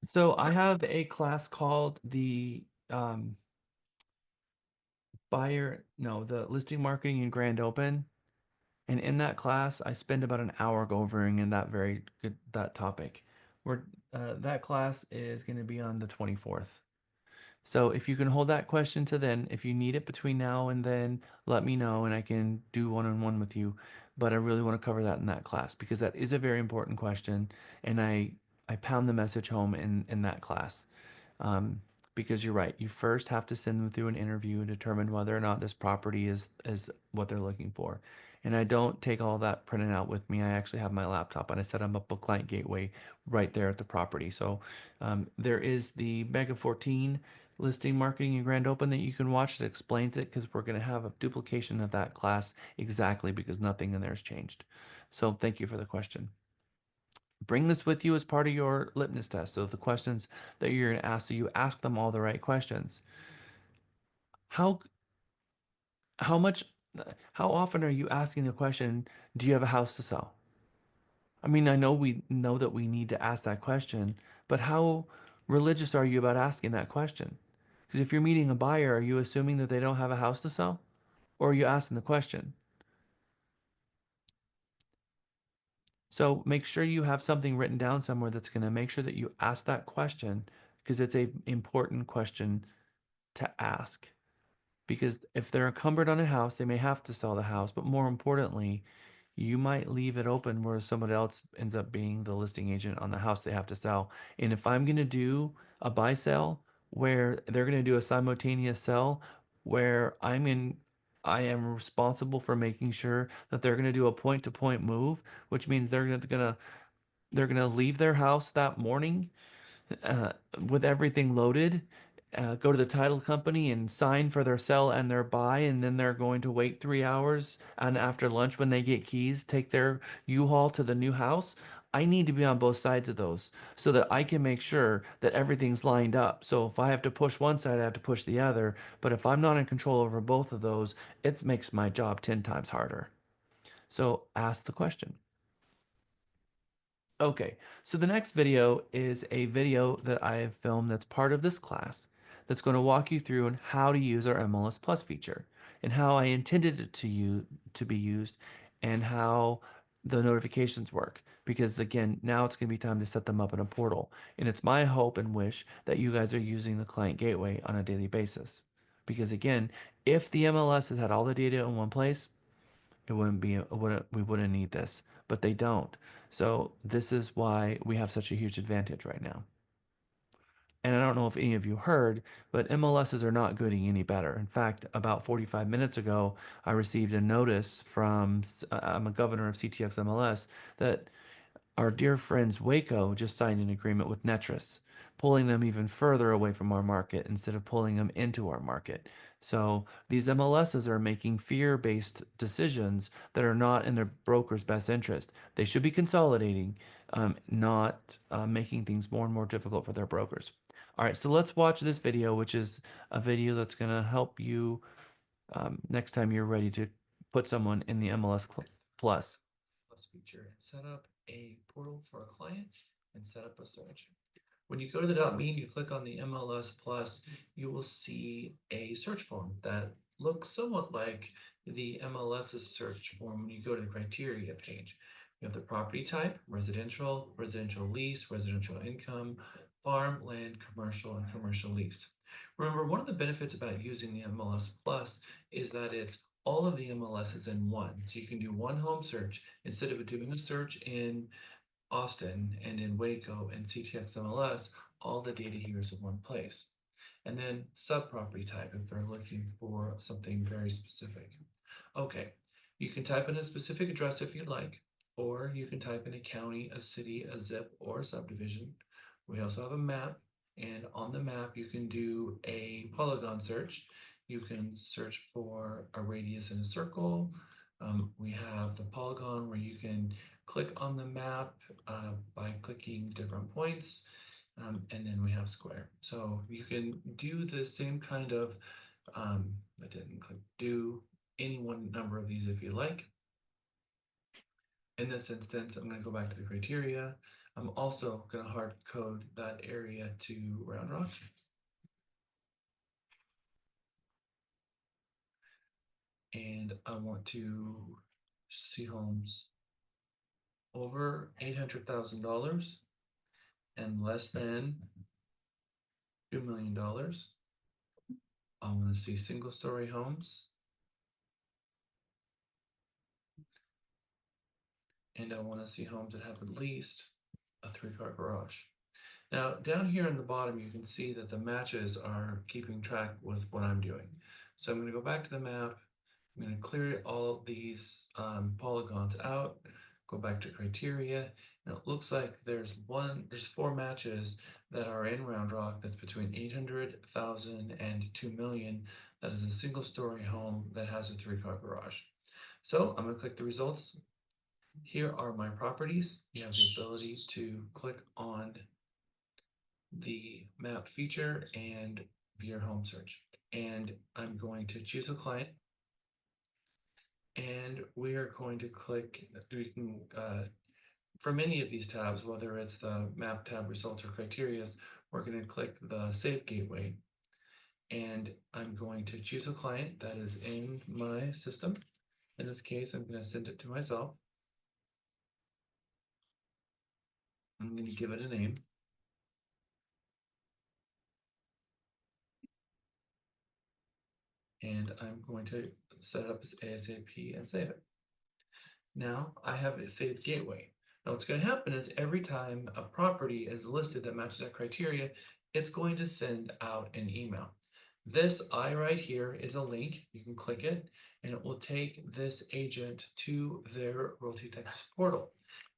[SPEAKER 1] So I have a class called the the listing marketing and grand open. And in that class, I spend about an hour going in that topic. That class is going to be on the 24th. So if you can hold that question to then, if you need it between now and then, let me know and I can do one-on-one with you. But I really want to cover that in that class because that is a very important question, and I pound the message home in that class. because you're right. You first have to send them through an interview and determine whether or not this property is what they're looking for. And I don't take all that printed out with me. I actually have my laptop and I set them up a client gateway right there at the property. So there is the Mega 14 listing marketing and grand open that you can watch that explains it, because we're going to have a duplication of that class exactly because nothing in there has changed. So thank you for the question. Bring this with you as part of your litmus test. So the questions that you're going to ask, so you ask them all the right questions. How much, how often are you asking the question, do you have a house to sell? I mean, I know we know that we need to ask that question, but how religious are you about asking that question? Because if you're meeting a buyer, are you assuming that they don't have a house to sell? Or are you asking the question? So make sure you have something written down somewhere that's going to make sure that you ask that question, because it's a important question to ask. Because if they're encumbered on a house, they may have to sell the house, but more importantly, you might leave it open where somebody else ends up being the listing agent on the house they have to sell. And if I'm going to do a buy sell where they're going to do a simultaneous sell where I am responsible for making sure that they're going to do a point to point move, which means they're going to leave their house that morning uh, with everything loaded, go to the title company and sign for their sell and their buy, and then they're going to wait 3 hours, and after lunch when they get keys, take their U-Haul to the new house. I need to be on both sides of those so that I can make sure that everything's lined up. So if I have to push one side, I have to push the other. But if I'm not in control over both of those, it makes my job 10 times harder. So ask the question. Okay, so the next video is a video that I have filmed that's part of this class that's going to walk you through on how to use our MLS Plus feature and how I intended it to be used and how the notifications work. Because again, now it's going to be time to set them up in a portal. And it's my hope and wish that you guys are using the client gateway on a daily basis. Because again, if the MLS has had all the data in one place, we wouldn't need this, but they don't. So this is why we have such a huge advantage right now. And I don't know if any of you heard, but MLSs are not getting any better. In fact, about 45 minutes ago, I received a notice from, I'm a governor of CTX MLS, that our dear friends Waco just signed an agreement with Netris, pulling them even further away from our market instead of pulling them into our market. So these MLSs are making fear-based decisions that are not in their broker's best interest. They should be consolidating, not making things more and more difficult for their brokers. All right, so let's watch this video, which is a video that's going to help you next time you're ready to put someone in the MLS Plus feature and set up a portal for a client and set up a search. When you go to the .me and you click on the MLS Plus, you will see a search form that looks somewhat like the MLS's search form when you go to the criteria page. You have the property type, residential, residential lease, residential income, farm, land, commercial, and commercial lease. Remember, one of the benefits about using the MLS Plus is that it's all of the MLSs in one. So you can do one home search instead of doing a search in Austin and in Waco and CTX MLS, all the data here is in one place. And then sub-property type if they're looking for something very specific. Okay, you can type in a specific address if you'd like, or you can type in a county, a city, a zip, or a subdivision. We also have a map, and on the map you can do a polygon search. You can search for a radius in a circle. We have the polygon where you can click on the map by clicking different points. And then we have square. So you can do the same kind of, I didn't click, do any one number of these if you like. In this instance, I'm going to go back to the criteria. I'm also going to hard code that area to Round Rock. And I want to see homes over $800,000 and less than $2 million. I want to see single story homes. And I want to see homes that have at least a 3-car garage. Now, down here in the bottom, you can see that the matches are keeping track with what I'm doing. So I'm going to go back to the map. I'm going to clear all these polygons out, go back to criteria. Now it looks like there's 4 matches that are in Round Rock that's between 800,000 and 2 million. That is a single story home that has a 3-car garage. So I'm going to click the results. Here are my properties. You have the ability to click on the map feature and view your home search. And I'm going to choose a client. And we are going to click, we can, from any of these tabs, whether it's the map tab, results, or criteria, we're going to click the save gateway. And I'm going to choose a client that is in my system. In this case, I'm going to send it to myself. I'm going to give it a name. And I'm going to set it up as ASAP and save it. Now I have a saved gateway. Now what's going to happen is every time a property is listed that matches that criteria, it's going to send out an email. This I right here is a link. You can click it and it will take this agent to their Realty Texas portal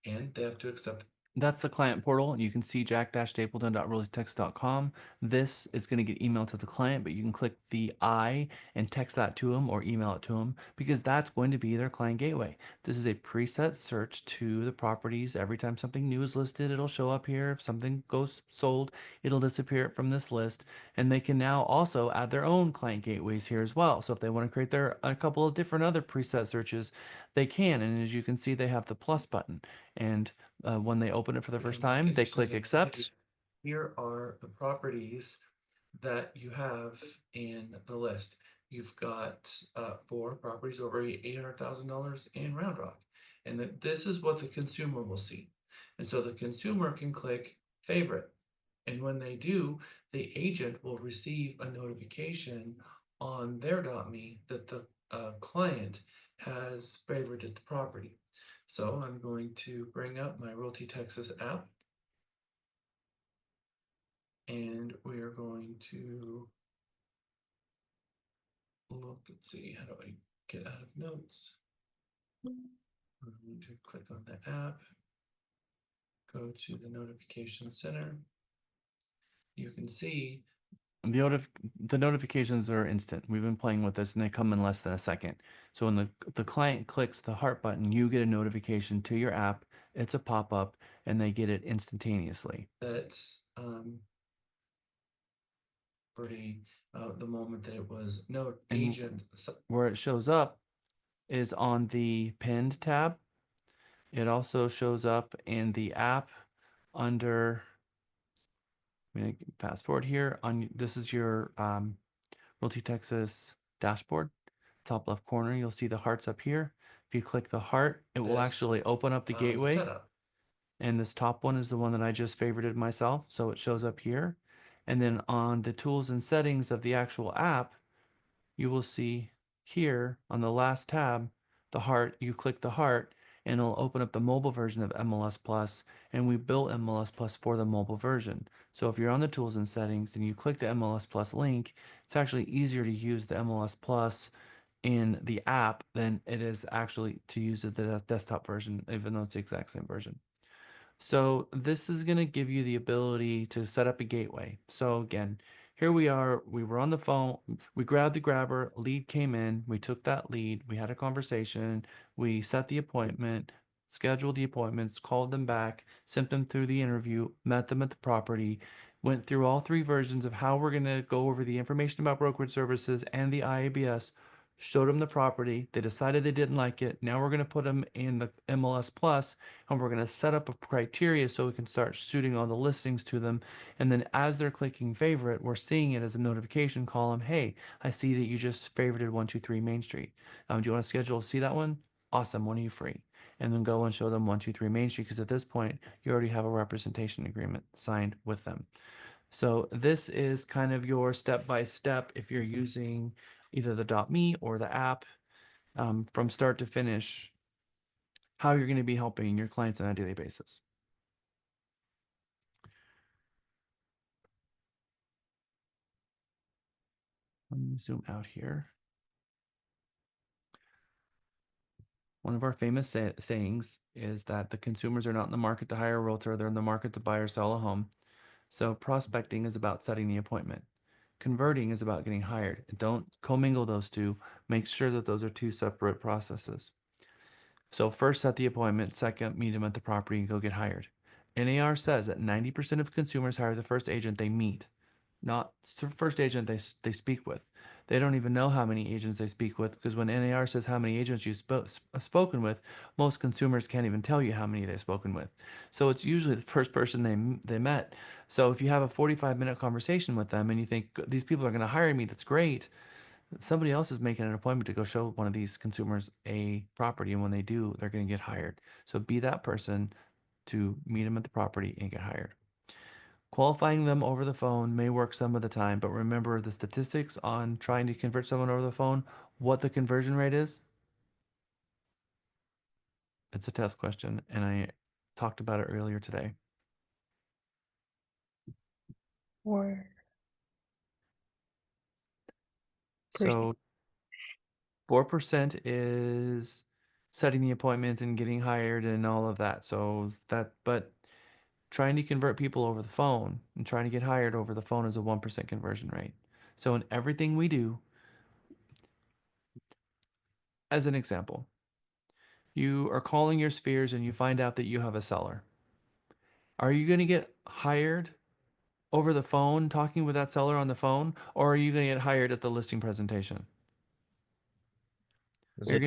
[SPEAKER 1] and they have to accept. That's the client portal. You can see jack-stapleton.realtytext.com. This is going to get emailed to the client, but you can click the I and text that to them or email it to them because that's going to be their client gateway. This is a preset search to the properties. Every time something new is listed, it'll show up here. If something goes sold, it'll disappear from this list. And they can now also add their own client gateways here as well. So if they want to create a couple of different other preset searches, they can. And as you can see, they have the plus button. And when they open it for the first time, they click accept. Here are the properties that you have in the list. You've got 4 properties over $800,000 in Round Rock. And this is what the consumer will see. And so the consumer can click favorite. And when they do, the agent will receive a notification on their .me that the client has favorited the property. So I'm going to bring up my Realty Texas app. And we are going to look and see, how do I get out of notes? I'm going to click on the app, go to the notification center. You can see the notifications are instant. We've been playing with this and they come in less than a second. So when the client clicks the heart button, you get a notification to your app. It's a pop-up and they get it instantaneously. That's pretty the moment that it was agent. Where it shows up is on the pinned tab. It also shows up in the app under, I'm going to fast forward here on, this is your Realty Texas dashboard. Top left corner, you'll see the hearts up here. If you click the heart, it will actually open up the gateway. And this top one is the one that I just favorited myself. So it shows up here. And then on the tools and settings of the actual app, you will see here on the last tab, the heart, you click the heart and it'll open up the mobile version of MLS Plus. And we built MLS Plus for the mobile version. So if you're on the tools and settings and you click the MLS Plus link, it's actually easier to use the MLS Plus in the app than it is actually to use the desktop version, even though it's the exact same version. So this is going to give you the ability to set up a gateway. So again, here we are, we were on the phone, we grabbed the grabber, lead came in, we took that lead, we had a conversation, we set the appointment, scheduled the appointments, called them back, sent them through the interview, met them at the property, went through all 3 versions of how we're going to go over the information about brokerage services and the IABS, showed them the property, they decided they didn't like it, now we're going to put them in the MLS Plus, and we're going to set up a criteria so we can start shooting all the listings to them. And then as they're clicking favorite, we're seeing it as a notification column. Hey, I see that you just favorited 123 Main Street. Do you want to schedule to see that one? Awesome. When are you free? And then go and show them 123 Main Street because at this point, you already have a representation agreement signed with them. So this is kind of your step-by-step if you're using either the .me or the app from start to finish, how you're going to be helping your clients on a daily basis. Let me zoom out here. One of our famous sayings is that the consumers are not in the market to hire a realtor, they're in the market to buy or sell a home. So prospecting is about setting the appointment. Converting is about getting hired. Don't commingle those two. Make sure that those are two separate processes. So first set the appointment, second meet them at the property and go get hired. NAR says that 90% of consumers hire the first agent they meet, not the first agent they speak with. They don't even know how many agents they speak with, because when NAR says how many agents you've spoken with, most consumers can't even tell you how many they've spoken with. So it's usually the first person they met. So if you have a 45-minute conversation with them and you think these people are going to hire me, that's great. Somebody else is making an appointment to go show one of these consumers a property, and when they do, they're going to get hired. So be that person to meet them at the property and get hired. Qualifying them over the phone may work some of the time, but remember the statistics on trying to convert someone over the phone, what the conversion rate is. It's a test question, and I talked about it earlier today. So 4% is setting the appointments and getting hired and all of that. So but trying to convert people over the phone and trying to get hired over the phone is a 1% conversion rate. So in everything we do, as an example, you are calling your spheres and you find out that you have a seller. Are you going to get hired over the phone talking with that seller on the phone, or are you going to get hired at the listing presentation? You're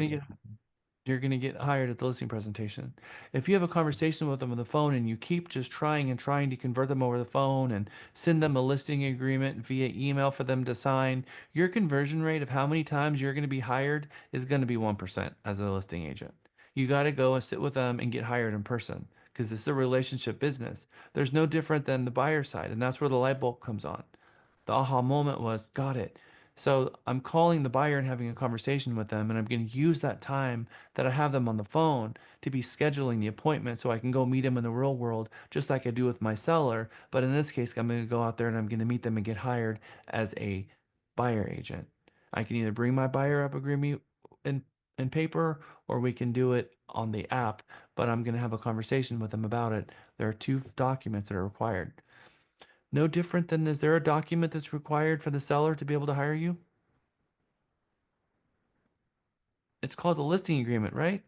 [SPEAKER 1] going to get hired at the listing presentation. If you have a conversation with them on the phone and you keep just trying and trying to convert them over the phone and send them a listing agreement via email for them to sign, your conversion rate of how many times you're going to be hired is going to be 1% as a listing agent. You got to go and sit with them and get hired in person, because this is a relationship business. There's no different than the buyer side, and that's where the light bulb comes on. The aha moment was, got it. So I'm calling the buyer and having a conversation with them, and I'm going to use that time that I have them on the phone to be scheduling the appointment so I can go meet them in the real world, just like I do with my seller. But in this case, I'm going to go out there and I'm going to meet them and get hired as a buyer agent. I can either bring my buyer up agreement in paper, or we can do it on the app, but I'm going to have a conversation with them about it. There are two documents that are required. No different than, is there a document that's required for the seller to be able to hire you? It's called a listing agreement, right?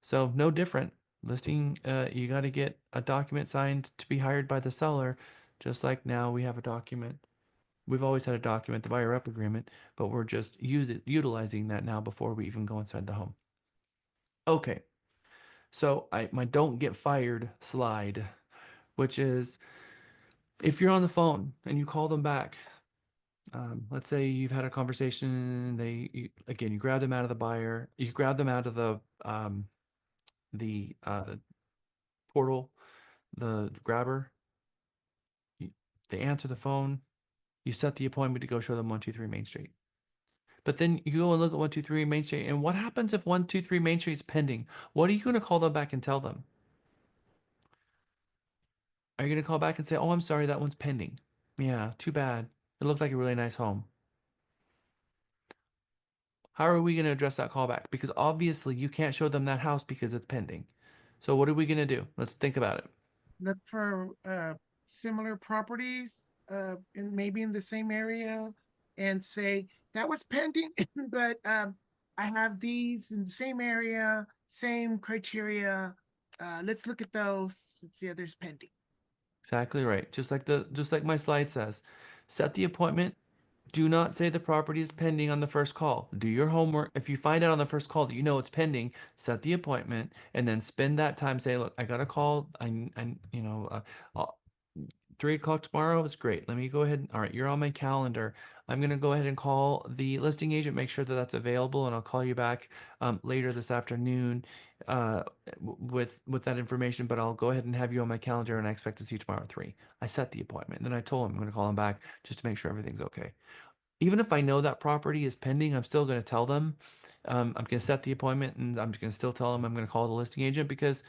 [SPEAKER 1] So no different. Listing, you got to get a document signed to be hired by the seller, just like now we have a document. We've always had a document, the buyer rep agreement, but we're just utilizing that now before we even go inside the home. Okay, so my don't get fired slide, which is if you're on the phone and you call them back. Let's say you've had a conversation. Again, you grab them out of the buyer. You grab them out of the portal, the grabber. They answer the phone. You set the appointment to go show them 123 Main Street. But then you go and look at 123 Main Street, and what happens if 123 Main Street is pending? What are you going to call them back and tell them? Are you going to call back and say, "Oh, I'm sorry, that one's pending"? Yeah, too bad. It looked like a really nice home. How are we going to address that callback? Because obviously you can't show them that house because it's pending. So what are we going to do? Let's think about it.
[SPEAKER 21] Look for similar properties maybe in the same area and say that was pending, but I have these in the same area, same criteria. Let's look at those. Let's see others pending.
[SPEAKER 1] Exactly right. Just like my slide says, set the appointment. Do not say the property is pending on the first call. Do your homework. If you find out on the first call that you know it's pending, set the appointment and then spend that time. Say, look, I got a call. Uh, 3 o'clock tomorrow is great. Let me go ahead. All right, you're on my calendar. I'm going to go ahead and call the listing agent, make sure that that's available, and I'll call you back later this afternoon with that information. But I'll go ahead and have you on my calendar, and I expect to see you tomorrow at 3. I set the appointment. Then I told him I'm going to call him back just to make sure everything's okay. Even if I know that property is pending, I'm still going to tell them. I'm going to set the appointment, and I'm going to still tell them I'm going to call the listing agent, because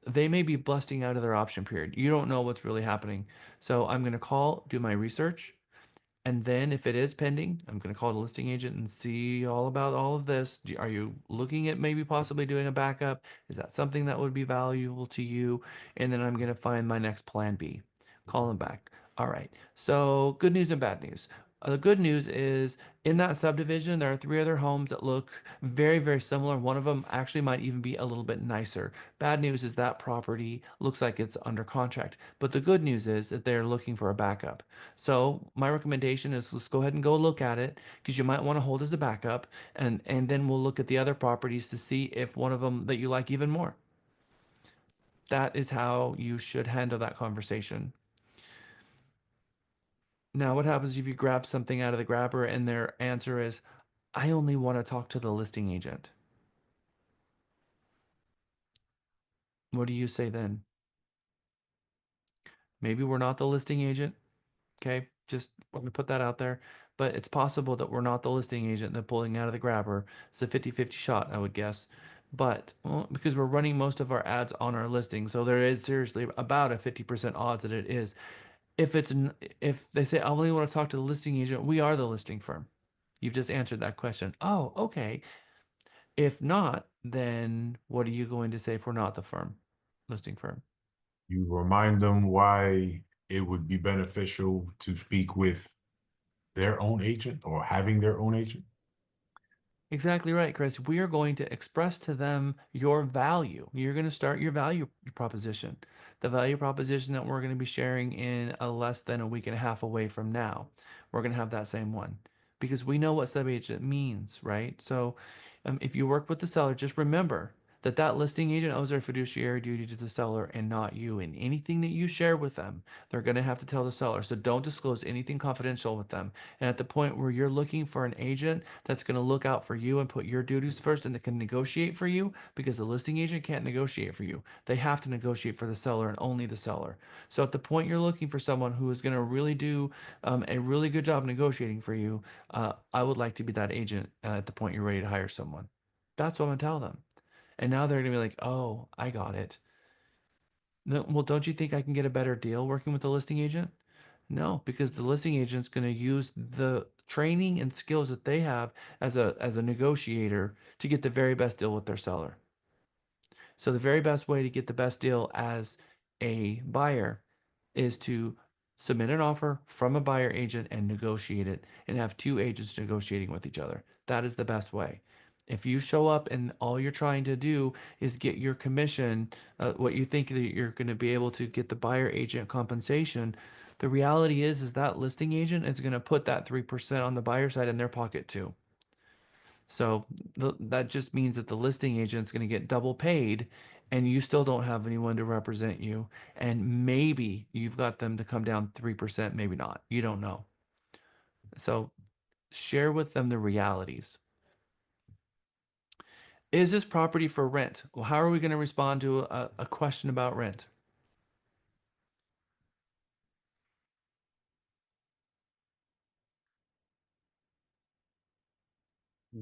[SPEAKER 1] they may be busting out of their option period. You don't know what's really happening. So I'm going to call, do my research, And then if it is pending, I'm going to call the listing agent and see all about all of this. Are you looking at maybe possibly doing a backup? Is that something that would be valuable to you? And then I'm going to find my next plan B. Call them back. All right. So good news and bad news. The good news is in that subdivision, there are 3 other homes that look very, very similar. One of them actually might even be a little bit nicer. Bad news is that property looks like it's under contract. But the good news is that they're looking for a backup. So my recommendation is let's go ahead and go look at it because you might want to hold as a backup, and then we'll look at the other properties to see if one of them that you like even more. That is how you should handle that conversation. Now, what happens if you grab something out of the grabber and their answer is, I only want to talk to the listing agent? What do you say then? Maybe we're not the listing agent. Okay, just want to put that out there. But it's possible that we're not the listing agent they're pulling out of the grabber. It's a 50-50 shot, I would guess. But well, because we're running most of our ads on our listing, so there is seriously about a 50% odds that it is. If they say I only want to talk to the listing agent, we are the listing firm. You've just answered that question. Oh, okay. If not, then what are you going to say if we're not the firm, listing firm?
[SPEAKER 17] You remind them why it would be beneficial to speak with their own agent or having their own agent.
[SPEAKER 1] Exactly right, Chris. We are going to express to them your value. You're going to start your value proposition. The value proposition that we're going to be sharing in a less than a week and a half away from now. We're going to have that same one because we know what sub-agent means, right? So if you work with the seller, just remember that that listing agent owes their fiduciary duty to the seller and not you. And anything that you share with them, they're going to have to tell the seller. So don't disclose anything confidential with them. And at the point where you're looking for an agent that's going to look out for you and put your duties first and that can negotiate for you, because the listing agent can't negotiate for you. They have to negotiate for the seller and only the seller. So at the point you're looking for someone who is going to really do a really good job negotiating for you, I would like to be that agent at the point you're ready to hire someone. That's what I'm going to tell them. And now they're going to be like, oh, I got it. Well, don't you think I can get a better deal working with the listing agent? No, because the listing agent's going to use the training and skills that they have as a negotiator to get the very best deal with their seller. So the very best way to get the best deal as a buyer is to submit an offer from a buyer agent and negotiate it and have 2 agents negotiating with each other. That is the best way. If you show up and all you're trying to do is get your commission, what you think that you're going to be able to get the buyer agent compensation, the reality is that listing agent is going to put that 3% on the buyer side in their pocket too. So that just means that the listing agent's going to get double paid and you still don't have anyone to represent you. And maybe you've got them to come down 3%, maybe not. You don't know. So share with them the realities. Is this property for rent? Well, how are we going to respond to a question about rent?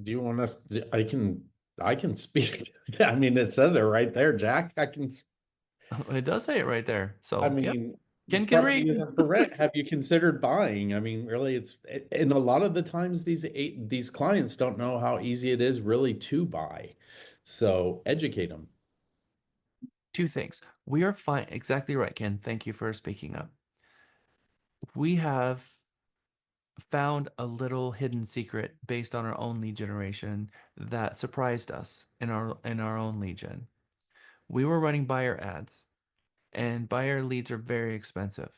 [SPEAKER 5] Do you want us? I can speak. I mean, it says it right there, Jack.
[SPEAKER 1] It does say it right there. So
[SPEAKER 5] I
[SPEAKER 1] yep.
[SPEAKER 5] mean,
[SPEAKER 1] Ken
[SPEAKER 5] this
[SPEAKER 1] can
[SPEAKER 5] property
[SPEAKER 1] read.
[SPEAKER 5] isn't for rent. Have you considered buying? I mean, really, and a lot of the times these clients don't know how easy it is really to buy. So educate them.
[SPEAKER 1] 2 things. We are fine. Exactly right, Ken. Thank you for speaking up. We have found a little hidden secret based on our own lead generation that surprised us in our own lead gen. We were running buyer ads, and buyer leads are very expensive.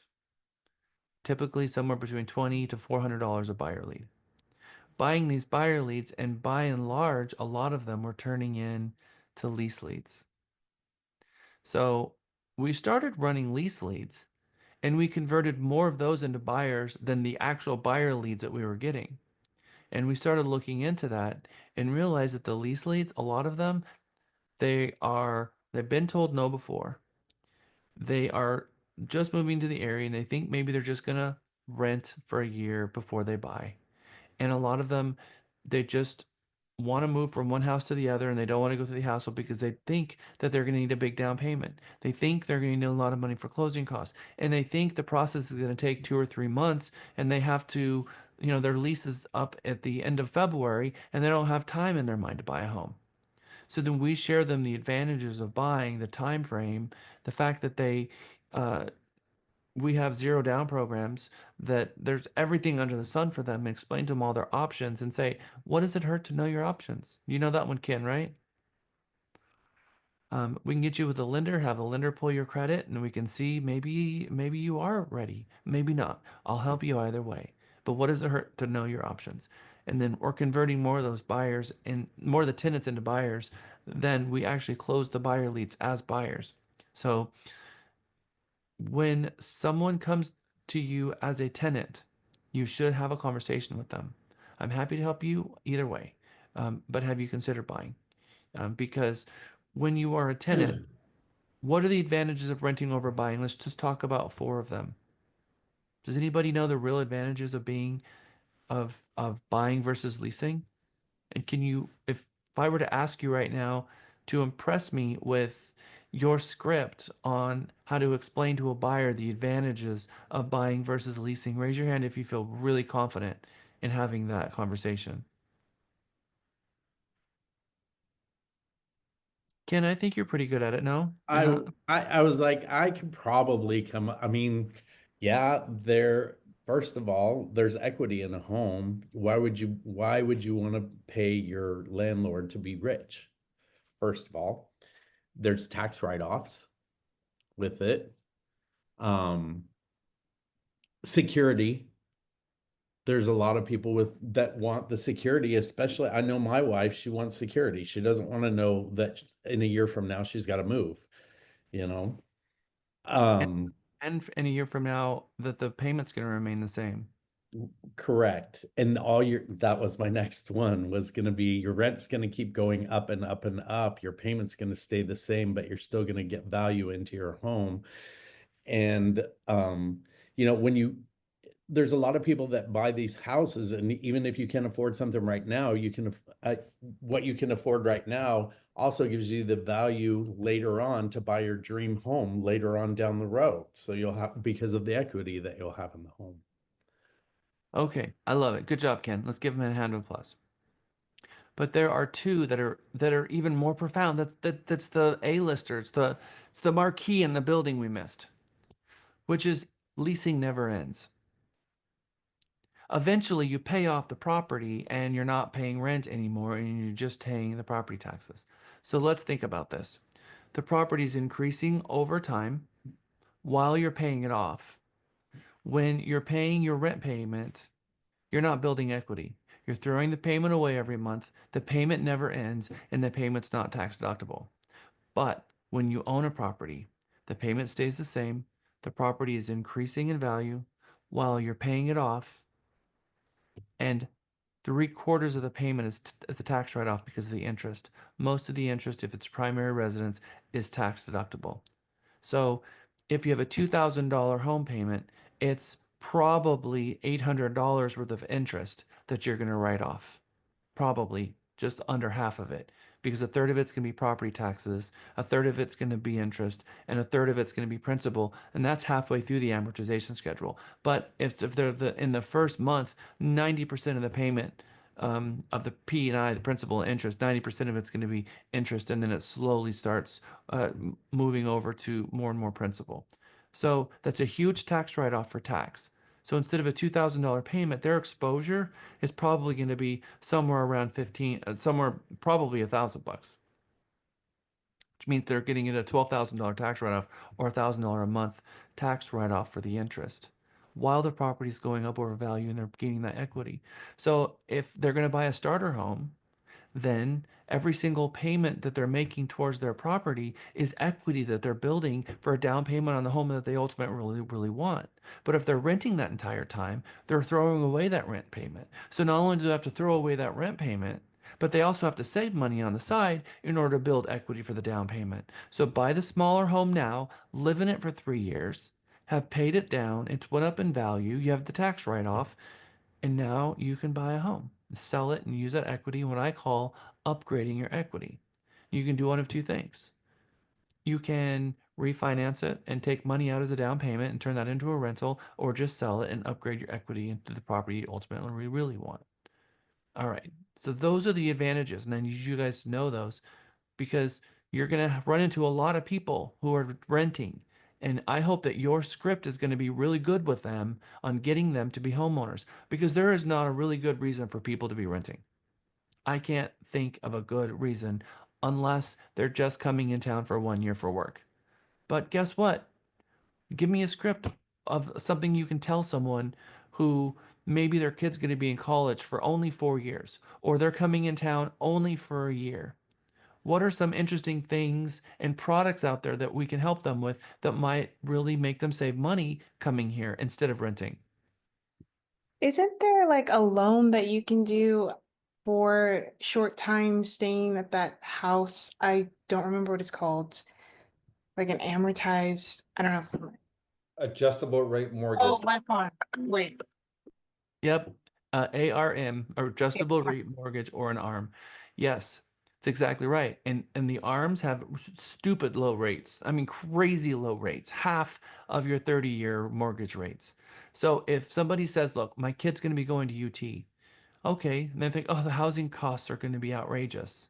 [SPEAKER 1] Typically somewhere between $20 to $400 a buyer lead. Buying these buyer leads, and by and large, a lot of them were turning in to lease leads. So we started running lease leads, and we converted more of those into buyers than the actual buyer leads that we were getting. And we started looking into that and realized that the lease leads, a lot of them, they've been told no before. They are just moving to the area and they think maybe they're just gonna rent for a year before they buy. And a lot of them, they just want to move from one house to the other and they don't want to go through the hassle because they think that they're going to need a big down payment. They think they're going to need a lot of money for closing costs. And they think the process is going to take 2 or 3 months and they have to, their lease is up at the end of February and they don't have time in their mind to buy a home. So then we share them the advantages of buying, the time frame, the fact that uh, we have zero down programs, that there's everything under the sun for them, and explain to them all their options and say, what does it hurt to know your options? You know that one, Ken, right? We can get you with a lender, have the lender pull your credit, and we can see maybe you are ready, maybe not. I'll help you either way. But what does it hurt to know your options? And then we're converting more of those buyers and more of the tenants into buyers. Then we actually close the buyer leads as buyers. So when someone comes to you as a tenant, you should have a conversation with them. I'm happy to help you either way, but have you considered buying? Because when you are a tenant, what are the advantages of renting over buying? Let's just talk about 4 of them. Does anybody know the real advantages of being of buying versus leasing? And can you, if I were to ask you right now to impress me with your script on how to explain to a buyer the advantages of buying versus leasing, raise your hand if you feel really confident in having that conversation. Ken, I think you're pretty good at it. No, you're
[SPEAKER 5] I,
[SPEAKER 1] not.
[SPEAKER 5] I was like, I could probably come. I mean, yeah, first of all, there's equity in a home. Why would you want to pay your landlord to be rich? First of all, there's tax write-offs with it. Security. There's a lot of people that want the security, especially I know my wife, she wants security. She doesn't want to know that in a year from now she's got to move, you know.
[SPEAKER 1] And, and in a year from now, that the payment's going to remain the same.
[SPEAKER 5] Correct. And that was my next one, was going to be your rent's going to keep going up and up and up. Your payment's going to stay the same, but you're still going to get value into your home. And, when there's a lot of people that buy these houses, and even if you can't afford something right now, what you can afford right now also gives you the value later on to buy your dream home later on down the road. So you'll have, because of the equity that you'll have in the home.
[SPEAKER 1] Okay, I love it. Good job, Ken. Let's give him a hand of applause. But there are 2 that are even more profound. That's the A-lister. It's the marquee in the building we missed, which is leasing never ends. Eventually, you pay off the property and you're not paying rent anymore, and you're just paying the property taxes. So let's think about this. The property is increasing over time while you're paying it off. When you're paying your rent payment, you're not building equity. You're throwing the payment away every month. The payment never ends, and the payment's not tax deductible. But when you own a property, the payment stays the same. The property is increasing in value while you're paying it off, and 3/4 of the payment is a tax write-off because of the interest. Most of the interest, if it's primary residence, is tax deductible. So if you have a $2,000 home payment, it's probably $800 worth of interest that you're going to write off. Probably just under half of it, because a third of it's going to be property taxes, a third of it's going to be interest, and a third of it's going to be principal, and that's halfway through the amortization schedule. But if they're in the first month, 90% of the payment of the P&I, the principal and interest, 90% of it's going to be interest, and then it slowly starts moving over to more and more principal. So that's a huge tax write-off for tax. So instead of a $2,000 payment, their exposure is probably going to be somewhere around somewhere probably $1,000, which means they're getting a $12,000 tax write-off or $1,000 a month tax write-off for the interest, while the property is going up over value and they're gaining that equity. So if they're going to buy a starter home, then every single payment that they're making towards their property is equity that they're building for a down payment on the home that they ultimately really, really want. But if they're renting that entire time, they're throwing away that rent payment. So not only do they have to throw away that rent payment, but they also have to save money on the side in order to build equity for the down payment. So buy the smaller home now, live in it for 3 years, have paid it down, it's went up in value, you have the tax write-off, and now you can buy a home. sell it and use that equity in what I call upgrading your equity. You can do one of two things. You can refinance it and take money out as a down payment and turn that into a rental, or just sell it and upgrade your equity into the property you ultimately really want. All right. So those are the advantages, and I need you guys to know those because you're going to run into a lot of people who are renting. And I hope that your script is going to be really good with them on getting them to be homeowners because there is not a really good reason for people to be renting. I can't think of a good reason unless they're just coming in town for 1 year for work. But guess what? Give me a script of something you can tell someone who maybe their kid's going to be in college for only 4 years, or they're coming in town only for a year. What are some interesting things and products out there that we can help them with that might really make them save money coming here instead of renting?
[SPEAKER 10] Isn't there like a loan that you can do for short time staying at that house? I don't remember what it's called. Like an amortized, I don't know.
[SPEAKER 9] Adjustable rate mortgage.
[SPEAKER 10] Oh, my phone. Wait.
[SPEAKER 1] Yep. ARM, or adjustable rate mortgage, or an ARM. Yes, it's exactly right. And the ARMs have stupid low rates. I mean, crazy low rates, half of your 30-year mortgage rates. So if somebody says, look, my kid's going to be going to UT, okay, and they think, oh, the housing costs are going to be outrageous.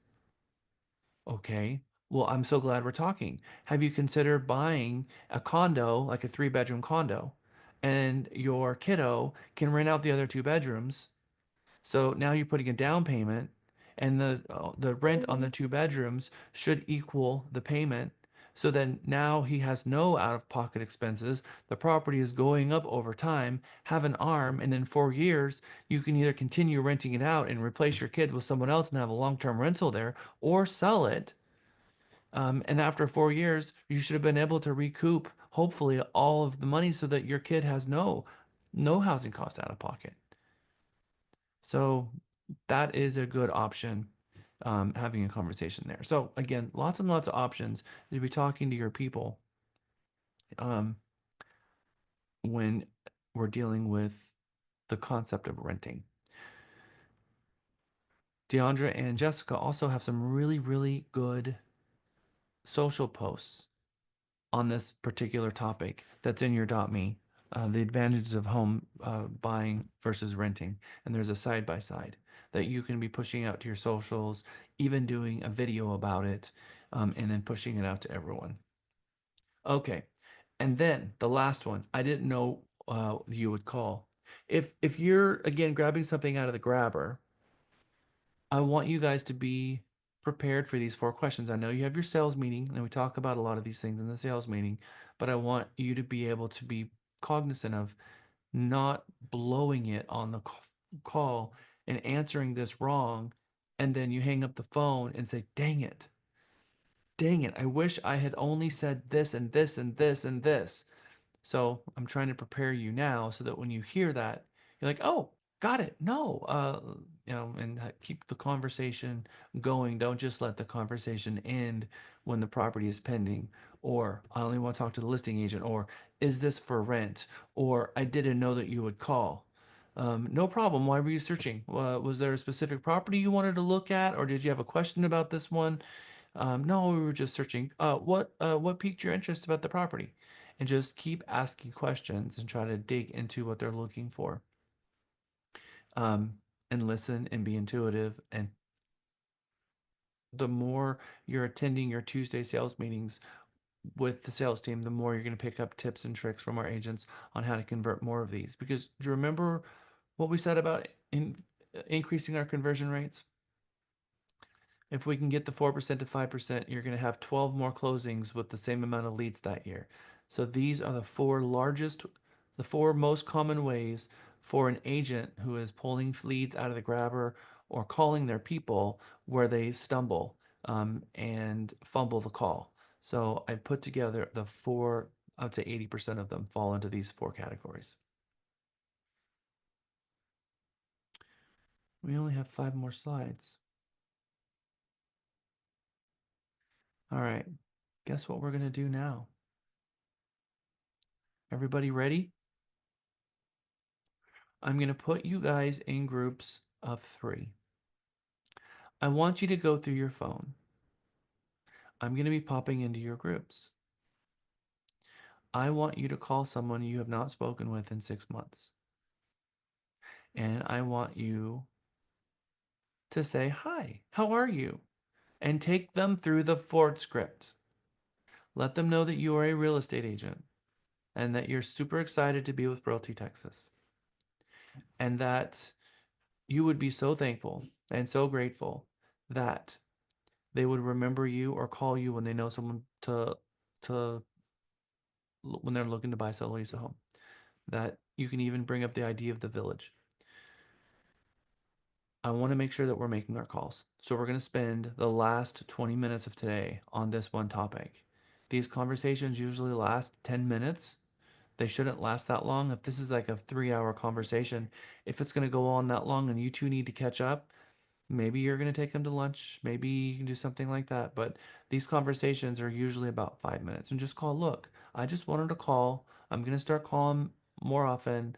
[SPEAKER 1] Okay, well, I'm so glad we're talking. Have you considered buying a condo, like a 3-bedroom condo, and your kiddo can rent out the other 2 bedrooms? So now you're putting a down payment, and the rent on the 2 bedrooms should equal the payment. So then now he has no out-of-pocket expenses. The property is going up over time. Have an arm, and in 4 years, you can either continue renting it out and replace your kids with someone else and have a long-term rental there, or sell it. And after 4 years, you should have been able to recoup, hopefully, all of the money so that your kid has no housing costs out of pocket. So that is a good option, having a conversation there. So again, lots and lots of options to be talking to your people when we're dealing with the concept of renting. Deandra and Jessica also have some really, really good social posts on this particular topic that's in your .me, the advantages of home buying versus renting. And there's a side by side that you can be pushing out to your socials, even doing a video about it, and then pushing it out to everyone. Okay. And then the last one, I didn't know you would call. If you're, again, grabbing something out of the grabber, I want you guys to be prepared for these 4 questions. I know you have your sales meeting, and we talk about a lot of these things in the sales meeting, but I want you to be able to be cognizant of not blowing it on the call and answering this wrong, and then you hang up the phone and say, dang it, I wish I had only said this and this and this and this. So I'm trying to prepare you now so that when you hear that, you're like, oh, got it. No, and keep the conversation going. Don't just let the conversation end when the property is pending, or I only want to talk to the listing agent, or is this for rent, or I didn't know that you would call. No problem. Why were you searching? Was there a specific property you wanted to look at, or did you have a question about this one? No, we were just searching. What piqued your interest about the property? And just keep asking questions and try to dig into what they're looking for. And listen and be intuitive. And the more you're attending your Tuesday sales meetings with the sales team, the more you're going to pick up tips and tricks from our agents on how to convert more of these. Because do you remember what we said about increasing our conversion rates? If we can get the 4% to 5%, you're going to have 12 more closings with the same amount of leads that year. So these are the 4 most common ways for an agent who is pulling leads out of the grabber or calling their people where they stumble and fumble the call. So I put together the 4, I would say 80% of them fall into these 4 categories. We only have 5 more slides. All right, guess what we're going to do now? Everybody ready? I'm going to put you guys in groups of 3. I want you to go through your phone. I'm going to be popping into your groups. I want you to call someone you have not spoken with in 6 months. And I want you to say, hi, how are you? And take them through the Ford script. Let them know that you are a real estate agent and that you're super excited to be with Realty Texas. And that you would be so thankful and so grateful that they would remember you or call you when they know someone to when they're looking to buy, sell, or lease a home. That you can even bring up the idea of the village. I want to make sure that we're making our calls. So we're going to spend the last 20 minutes of today on this one topic. These conversations usually last 10 minutes. They shouldn't last that long. If this is like a 3-hour conversation, if it's going to go on that long and you two need to catch up, maybe you're going to take them to lunch. Maybe you can do something like that. But these conversations are usually about 5 minutes. And just call, look, I just wanted to call. I'm going to start calling more often.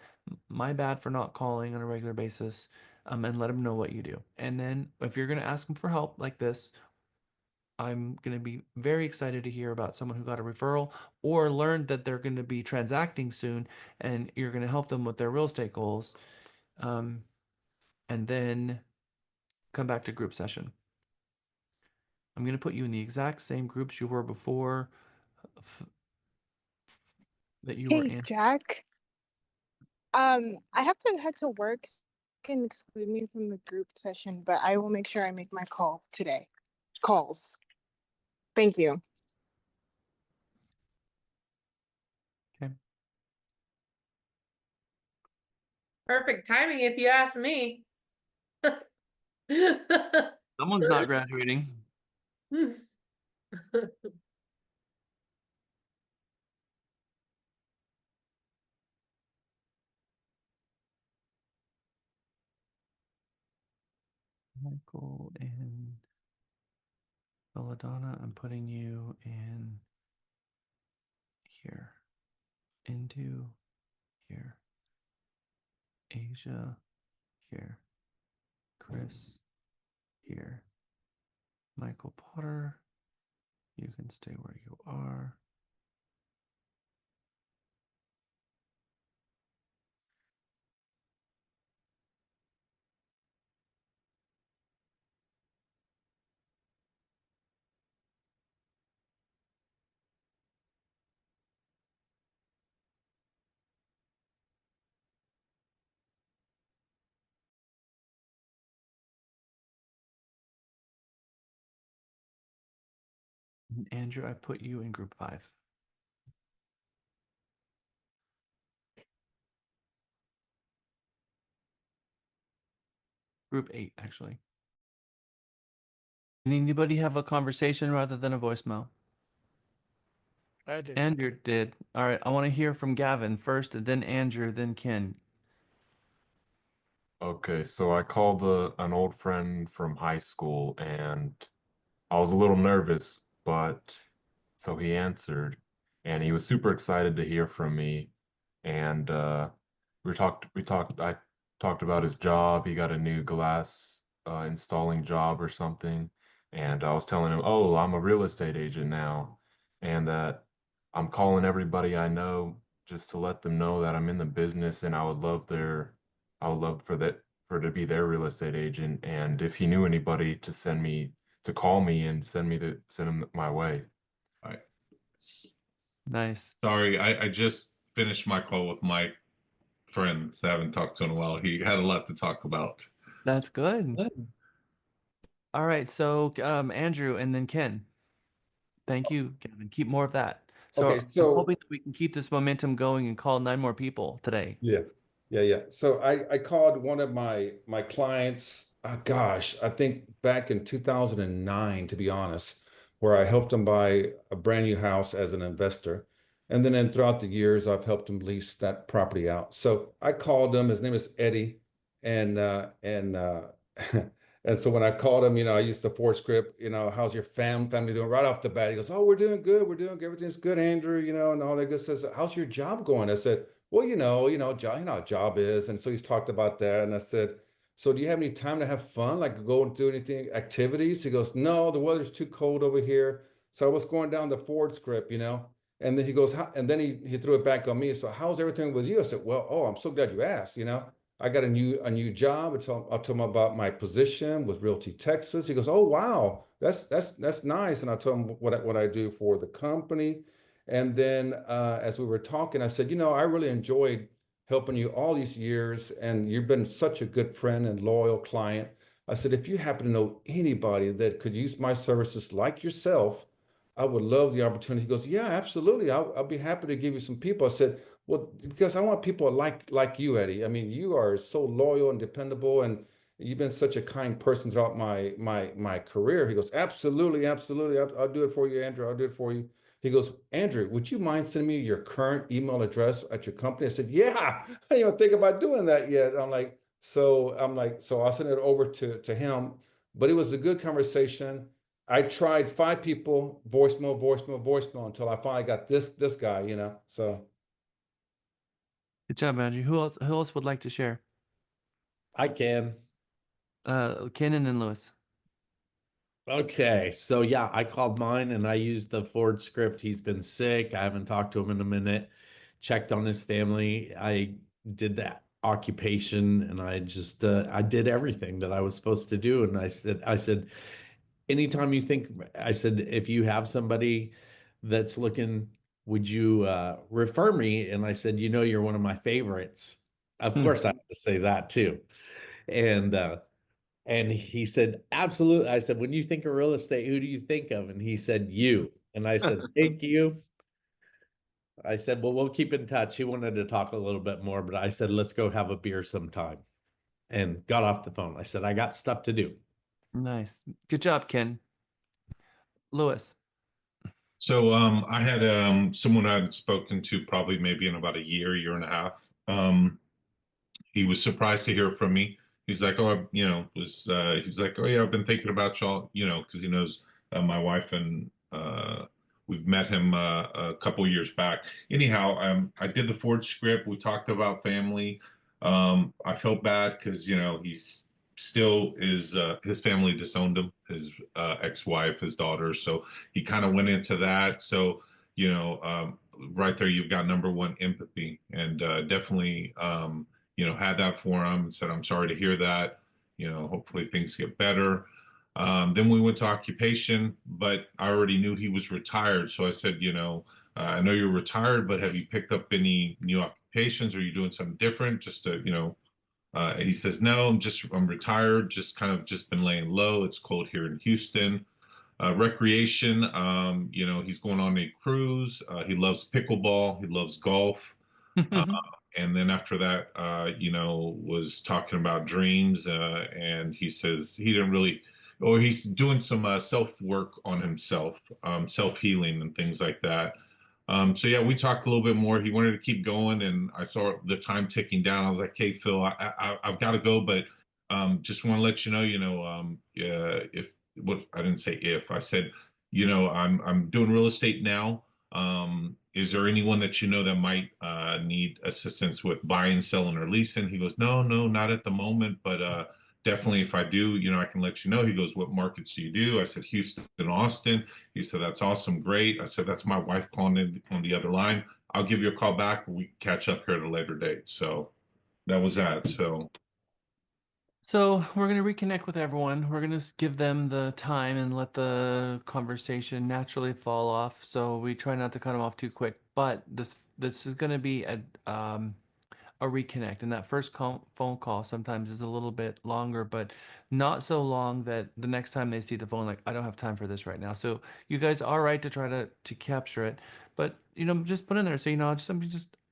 [SPEAKER 1] My bad for not calling on a regular basis. And let them know what you do. And then if you're going to ask them for help like this, I'm going to be very excited to hear about someone who got a referral or learned that they're going to be transacting soon and you're going to help them with their real estate goals. And then come back to group session. I'm going to put you in the exact same groups you were before that you were
[SPEAKER 10] Hey,
[SPEAKER 1] in.
[SPEAKER 10] Jack. I have to head to work. So you can exclude me from the group session, but I will make sure I make my call today. Calls. Thank you.
[SPEAKER 1] Okay.
[SPEAKER 7] Perfect timing if you ask me.
[SPEAKER 1] Someone's not graduating. Michael and Belladonna, I'm putting you in here. Into here. Asia here. Chris here. Michael Potter, you can stay where you are. And Andrew, I put you in group 5. Group 8, actually. Anybody have a conversation rather than a voicemail?
[SPEAKER 19] I did.
[SPEAKER 1] Andrew did. All right, I want to hear from Gavin first, then Andrew, then Ken.
[SPEAKER 13] Okay, so I called an old friend from high school and I was a little nervous, but so he answered and he was super excited to hear from me. And I talked about his job. He got a new glass installing job or something. And I was telling him, oh, I'm a real estate agent now, and that I'm calling everybody I know just to let them know that I'm in the business and I would love for to be their real estate agent. And if he knew anybody to call me and send him my way.
[SPEAKER 14] All right.
[SPEAKER 1] Nice.
[SPEAKER 14] Sorry, I just finished my call with my friends. I haven't talked to in a while. He had a lot to talk about.
[SPEAKER 1] That's good. All right, so Andrew and then Ken. Thank you, Gavin. Keep more of that. So
[SPEAKER 15] Okay,
[SPEAKER 1] I'm
[SPEAKER 15] so
[SPEAKER 1] hoping that we can keep this momentum going and call 9 more people today.
[SPEAKER 15] yeah. So I called one of my clients, gosh, I think back in 2009, to be honest, where I helped him buy a brand new house as an investor. And then throughout the years, I've helped him lease that property out. So I called him, his name is Eddie, and and so when I called him, I used the Ford script, how's your family doing? Right off the bat, he goes, oh, we're doing good. We're doing good. Everything's good, Andrew, and all that good stuff. How's your job going? I said, well, job, how job is. And so he's talked about that. And I said, So do you have any time to have fun, like go and do anything, activities? He goes, no, the weather's too cold over here. So I was going down the Ford script, you know, and then he goes, and then he threw it back on me. So how's everything with you? I said, well, oh, I'm so glad you asked, you know. I got a new job. I told him about my position with Realty Texas. He goes, oh wow, that's nice. And I told him what I do for the company. And then as we were talking, I said, you know, I really enjoyed helping you all these years, and you've been such a good friend and loyal client. I said, if you happen to know anybody that could use my services like yourself, I would love the opportunity. He goes, yeah, absolutely. I'll be happy to give you some people. I said, well, because I want people like you, Eddie. I mean, you are so loyal and dependable, and you've been such a kind person throughout my career. He goes, absolutely, absolutely. I'll do it for you, Andrew. I'll do it for you. He goes, Andrew, would you mind sending me your current email address at your company? I said, yeah, I didn't even think about doing that yet. So I'll send it over to him. But it was a good conversation. I tried 5 people, voicemail, voicemail, voicemail, until I finally got this guy, you know. So
[SPEAKER 1] Good job, Andrew. Who else would like to share?
[SPEAKER 5] I can.
[SPEAKER 1] Ken and then Lewis.
[SPEAKER 5] Okay, so yeah, I called mine and I used the Ford script. He's been sick. I haven't talked to him in a minute. Checked on his family. I did that occupation and I did everything that I was supposed to do. And I said, anytime you think, I said, if you have somebody that's looking, would you refer me? And I said, you know, you're one of my favorites. Of course, I have to say that too. And and he said, absolutely. I said, when you think of real estate, who do you think of? And he said, you. And I said, thank you. I said, well, we'll keep in touch. He wanted to talk a little bit more, but I said, let's go have a beer sometime. And got off the phone. I said, I got stuff to do.
[SPEAKER 1] Nice. Good job, Ken. Lewis.
[SPEAKER 14] So I had someone I'd spoken to probably maybe in about a year and a half. He was surprised to hear from me. He's like, oh, he's like, oh yeah, I've been thinking about y'all, you know, because he knows my wife, and we've met him a couple years back. Anyhow, I did the Ford script. We talked about family. I felt bad because, you know, he's still is his family disowned him, his ex-wife, his daughter. So he kind of went into that. So, you know, right there, you've got number one empathy, and definitely, had that for him and said, I'm sorry to hear that. You know, hopefully things get better. Then we went to occupation, but I already knew he was retired. So I said, I know you're retired, but have you picked up any new occupations? Are you doing something different? Just to, he says, no, I'm retired, just been laying low. It's cold here in Houston. Recreation, he's going on a cruise. He loves pickleball. He loves golf. And then after that, was talking about dreams. And he says he didn't really, or he's doing some self work on himself, self healing and things like that. So yeah, we talked a little bit more. He wanted to keep going, and I saw the time ticking down. I was like, "Hey, Phil, I've got to go, but just want to let you know, if what I didn't say if I said, I'm doing real estate now. Is there anyone that you know that might need assistance with buying, selling, or leasing?" He goes, no, not at the moment, but definitely if I do, I can let you know. He goes, what markets do you do? I said, Houston and Austin. He said, that's awesome, great. I said, that's my wife calling in on the other line. I'll give you a call back. We catch up here at a later date. So that was that.
[SPEAKER 1] So we're going to reconnect with everyone. We're going to give them the time and let the conversation naturally fall off. So we try not to cut them off too quick. But this is going to be a reconnect, and that first phone call sometimes is a little bit longer, but not so long that the next time they see the phone, like, I don't have time for this right now. So you guys are right to try to capture it, but just put in there, say,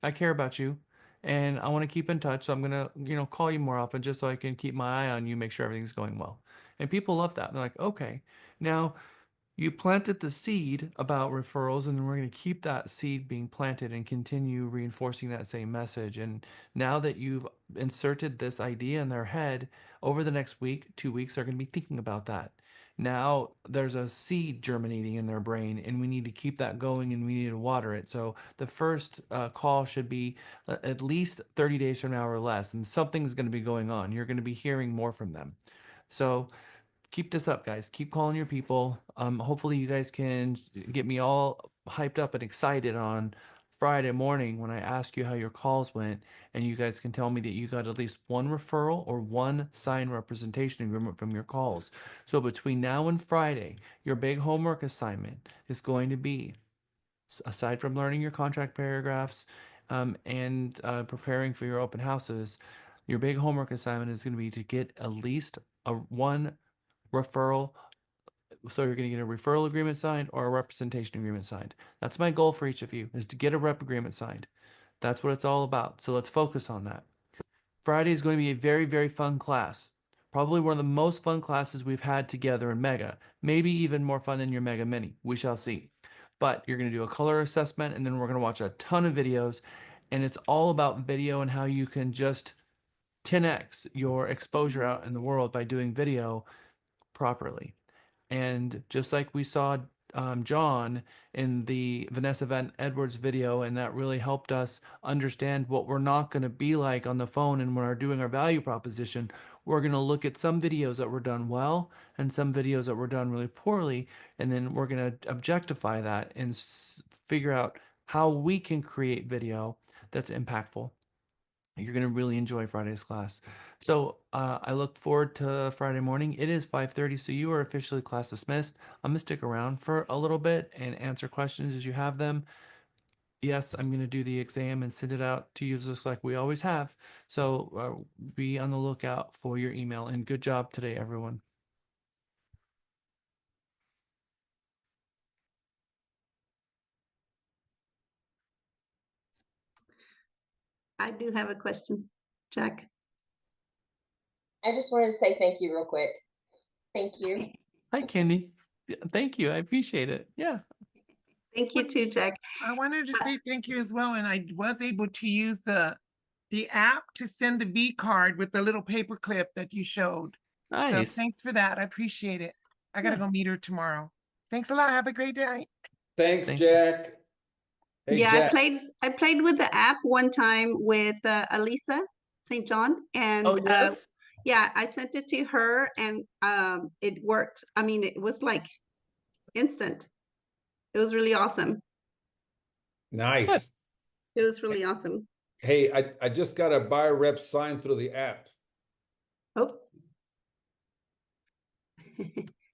[SPEAKER 1] I care about you and I want to keep in touch, so I'm gonna call you more often just so I can keep my eye on you, make sure everything's going well. And people love that. They're like, okay, now you planted the seed about referrals, and we're going to keep that seed being planted and continue reinforcing that same message. And now that you've inserted this idea in their head, over the next week, 2 weeks, they're going to be thinking about that. Now there's a seed germinating in their brain, and we need to keep that going, and we need to water it. So the first call should be at least 30 days from now or less, and something's going to be going on. You're going to be hearing more from them. So keep this up, guys. Keep calling your people. Hopefully you guys can get me all hyped up and excited on Friday morning when I ask you how your calls went, and you guys can tell me that you got at least one referral or one signed representation agreement from your calls. So between now and Friday, your big homework assignment is going to be, aside from learning your contract paragraphs and preparing for your open houses, your big homework assignment is going to be to get at least one referral. So you're going to get a referral agreement signed or a representation agreement signed. That's my goal for each of you, is to get a rep agreement signed. That's what it's all about. So let's focus on that. Friday is going to be a very, very fun class. Probably one of the most fun classes we've had together in Mega. Maybe even more fun than your Mega Mini. We shall see. But you're going to do a color assessment, and then we're going to watch a ton of videos. And it's all about video and how you can just 10x your exposure out in the world by doing video properly. And just like we saw John in the Vanessa Van Edwards video, and that really helped us understand what we're not going to be like on the phone. And when we're doing our value proposition, we're going to look at some videos that were done well and some videos that were done really poorly. And then we're going to objectify that and figure out how we can create video that's impactful. You're going to really enjoy Friday's class. So I look forward to Friday morning. It is 5:30, so you are officially class dismissed. I'm going to stick around for a little bit and answer questions as you have them. Yes, I'm going to do the exam and send it out to you just like we always have. So be on the lookout for your email, and good job today, everyone.
[SPEAKER 6] I do have a question, Jack.
[SPEAKER 8] I just wanted to say thank you real quick. Thank you.
[SPEAKER 1] Hi, Candy. Thank you. I appreciate it. Yeah.
[SPEAKER 6] Thank you too, Jack.
[SPEAKER 21] I wanted to say thank you as well, and I was able to use the app to send the V card with the little paper clip that you showed. So
[SPEAKER 1] Nice.
[SPEAKER 21] thanks for that. I appreciate it. I gotta go meet her tomorrow. Thanks a lot. Have a great day.
[SPEAKER 15] Thanks, Jack. Hey,
[SPEAKER 6] Yeah,
[SPEAKER 15] Jack.
[SPEAKER 6] I played with the app one time with Alisa St. John, and
[SPEAKER 1] Oh, yes?
[SPEAKER 6] yeah, I sent it to her, and it worked. I mean, it was like instant. It was really awesome.
[SPEAKER 15] Nice.
[SPEAKER 6] It was really awesome.
[SPEAKER 15] Hey, I just got a buyer rep signed through the app.
[SPEAKER 6] Oh,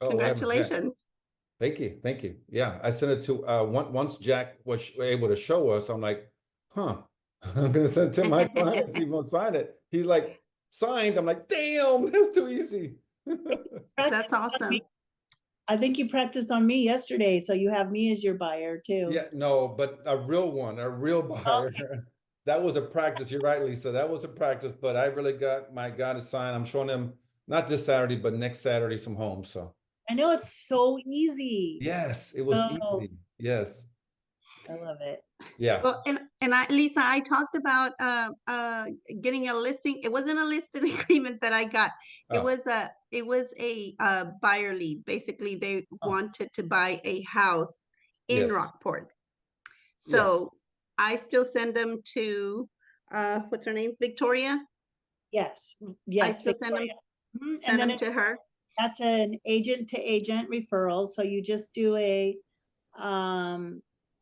[SPEAKER 15] Oh,
[SPEAKER 6] congratulations.
[SPEAKER 15] Thank you. Thank you. Yeah, I sent it to once Jack was able to show us, I'm like, huh, I'm gonna send it to my client, see if he'll sign it. He's like, signed. I'm like, damn, that's too easy.
[SPEAKER 6] That's awesome.
[SPEAKER 16] I think you practiced on me yesterday, so you have me as your buyer too.
[SPEAKER 15] Yeah, no, but a real one, a real buyer. Okay. That was a practice. You're right, Lisa. That was a practice, but I really got my guy to sign. I'm showing him not this Saturday, but next Saturday some homes. So
[SPEAKER 16] I know it's so easy.
[SPEAKER 15] yes, it was easy. Yes.
[SPEAKER 16] I love it.
[SPEAKER 15] Yeah.
[SPEAKER 6] Well, and Lisa, I talked about getting a listing. It wasn't a listing agreement that I got. It was a buyer lead. Basically, they wanted to buy a house in Rockport. So I still send them to what's her name? Victoria?
[SPEAKER 16] Yes. Yes.
[SPEAKER 6] I still send them
[SPEAKER 16] and then
[SPEAKER 6] to her.
[SPEAKER 16] That's an agent to agent referral. So you just do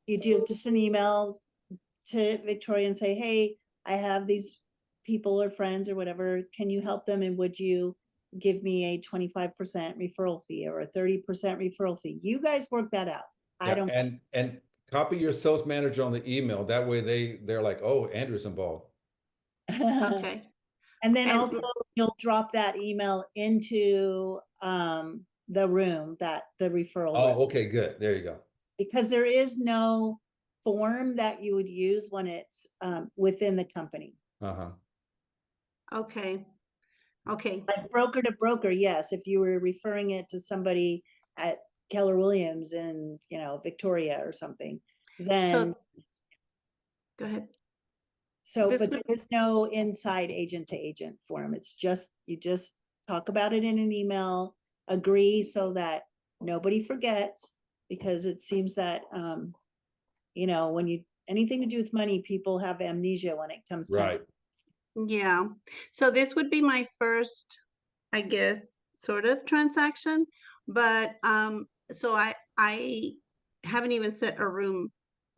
[SPEAKER 16] you do just an email to Victoria and say, hey, I have these people or friends or whatever. Can you help them? And would you give me a 25% referral fee or a 30% referral fee? You guys work that out.
[SPEAKER 15] Yeah,
[SPEAKER 16] I don't.
[SPEAKER 15] And copy your sales manager on the email. That way they're like, oh, Andrew's involved.
[SPEAKER 6] Okay.
[SPEAKER 16] And then also you'll drop that email into the room, the referral room.
[SPEAKER 15] Oh, okay, good. There you go.
[SPEAKER 16] Because there is no form that you would use when it's within the company.
[SPEAKER 15] Uh-huh.
[SPEAKER 6] Okay. Okay.
[SPEAKER 16] Like broker to broker, yes. If you were referring it to somebody at Keller Williams in, Victoria or something, then
[SPEAKER 6] go ahead.
[SPEAKER 16] So, but there's no inside agent to agent form. It's just, you just talk about it in an email. agree so that nobody forgets, because it seems that, you know, when you, anything to do with money, people have amnesia when it comes time.
[SPEAKER 15] Right.
[SPEAKER 6] Yeah, so this would be my first, I guess, sort of transaction, but so I haven't even set a room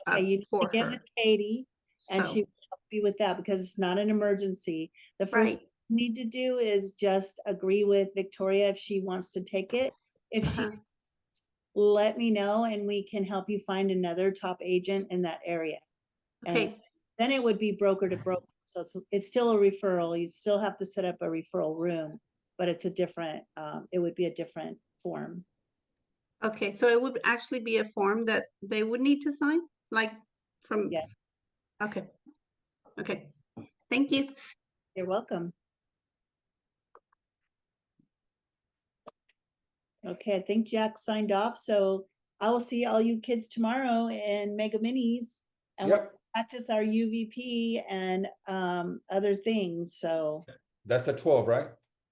[SPEAKER 16] Okay,
[SPEAKER 6] up
[SPEAKER 16] you need to
[SPEAKER 6] for
[SPEAKER 16] get with
[SPEAKER 6] her.
[SPEAKER 16] Katie and
[SPEAKER 6] So
[SPEAKER 16] she will help you with that because it's not an emergency. The first
[SPEAKER 6] right.
[SPEAKER 16] thing you need to do is just agree with Victoria if she wants to take it. If she, let me know and we can help you find another top agent in that area. And
[SPEAKER 6] Okay.
[SPEAKER 16] then it would be broker to broker. So it's still a referral. You'd still have to set up a referral room, but it's a different, it would be a different form.
[SPEAKER 6] Okay, so it would actually be a form that they would need to sign, like from.
[SPEAKER 16] Yeah.
[SPEAKER 6] Okay. Okay. Thank you.
[SPEAKER 16] You're welcome. Okay, I think Jack signed off, so I will see all you kids tomorrow in Mega Minis. And we'll practice our UVP and other things, so.
[SPEAKER 15] That's at 12, right?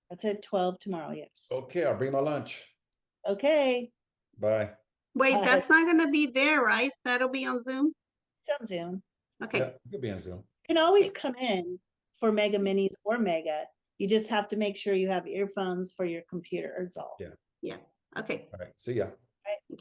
[SPEAKER 16] That's at 12 tomorrow, yes.
[SPEAKER 15] Okay, I'll bring my lunch.
[SPEAKER 16] Okay.
[SPEAKER 15] Bye.
[SPEAKER 6] Wait, that's not gonna be there, right? That'll be on Zoom?
[SPEAKER 16] It's on Zoom.
[SPEAKER 6] Okay.
[SPEAKER 15] Yeah, it could be on Zoom.
[SPEAKER 16] You can always come in for Mega Minis or Mega. You just have to make sure you have earphones for your computer, it's all.
[SPEAKER 15] Yeah.
[SPEAKER 6] Yeah, okay.
[SPEAKER 15] All right, see ya.
[SPEAKER 16] Right.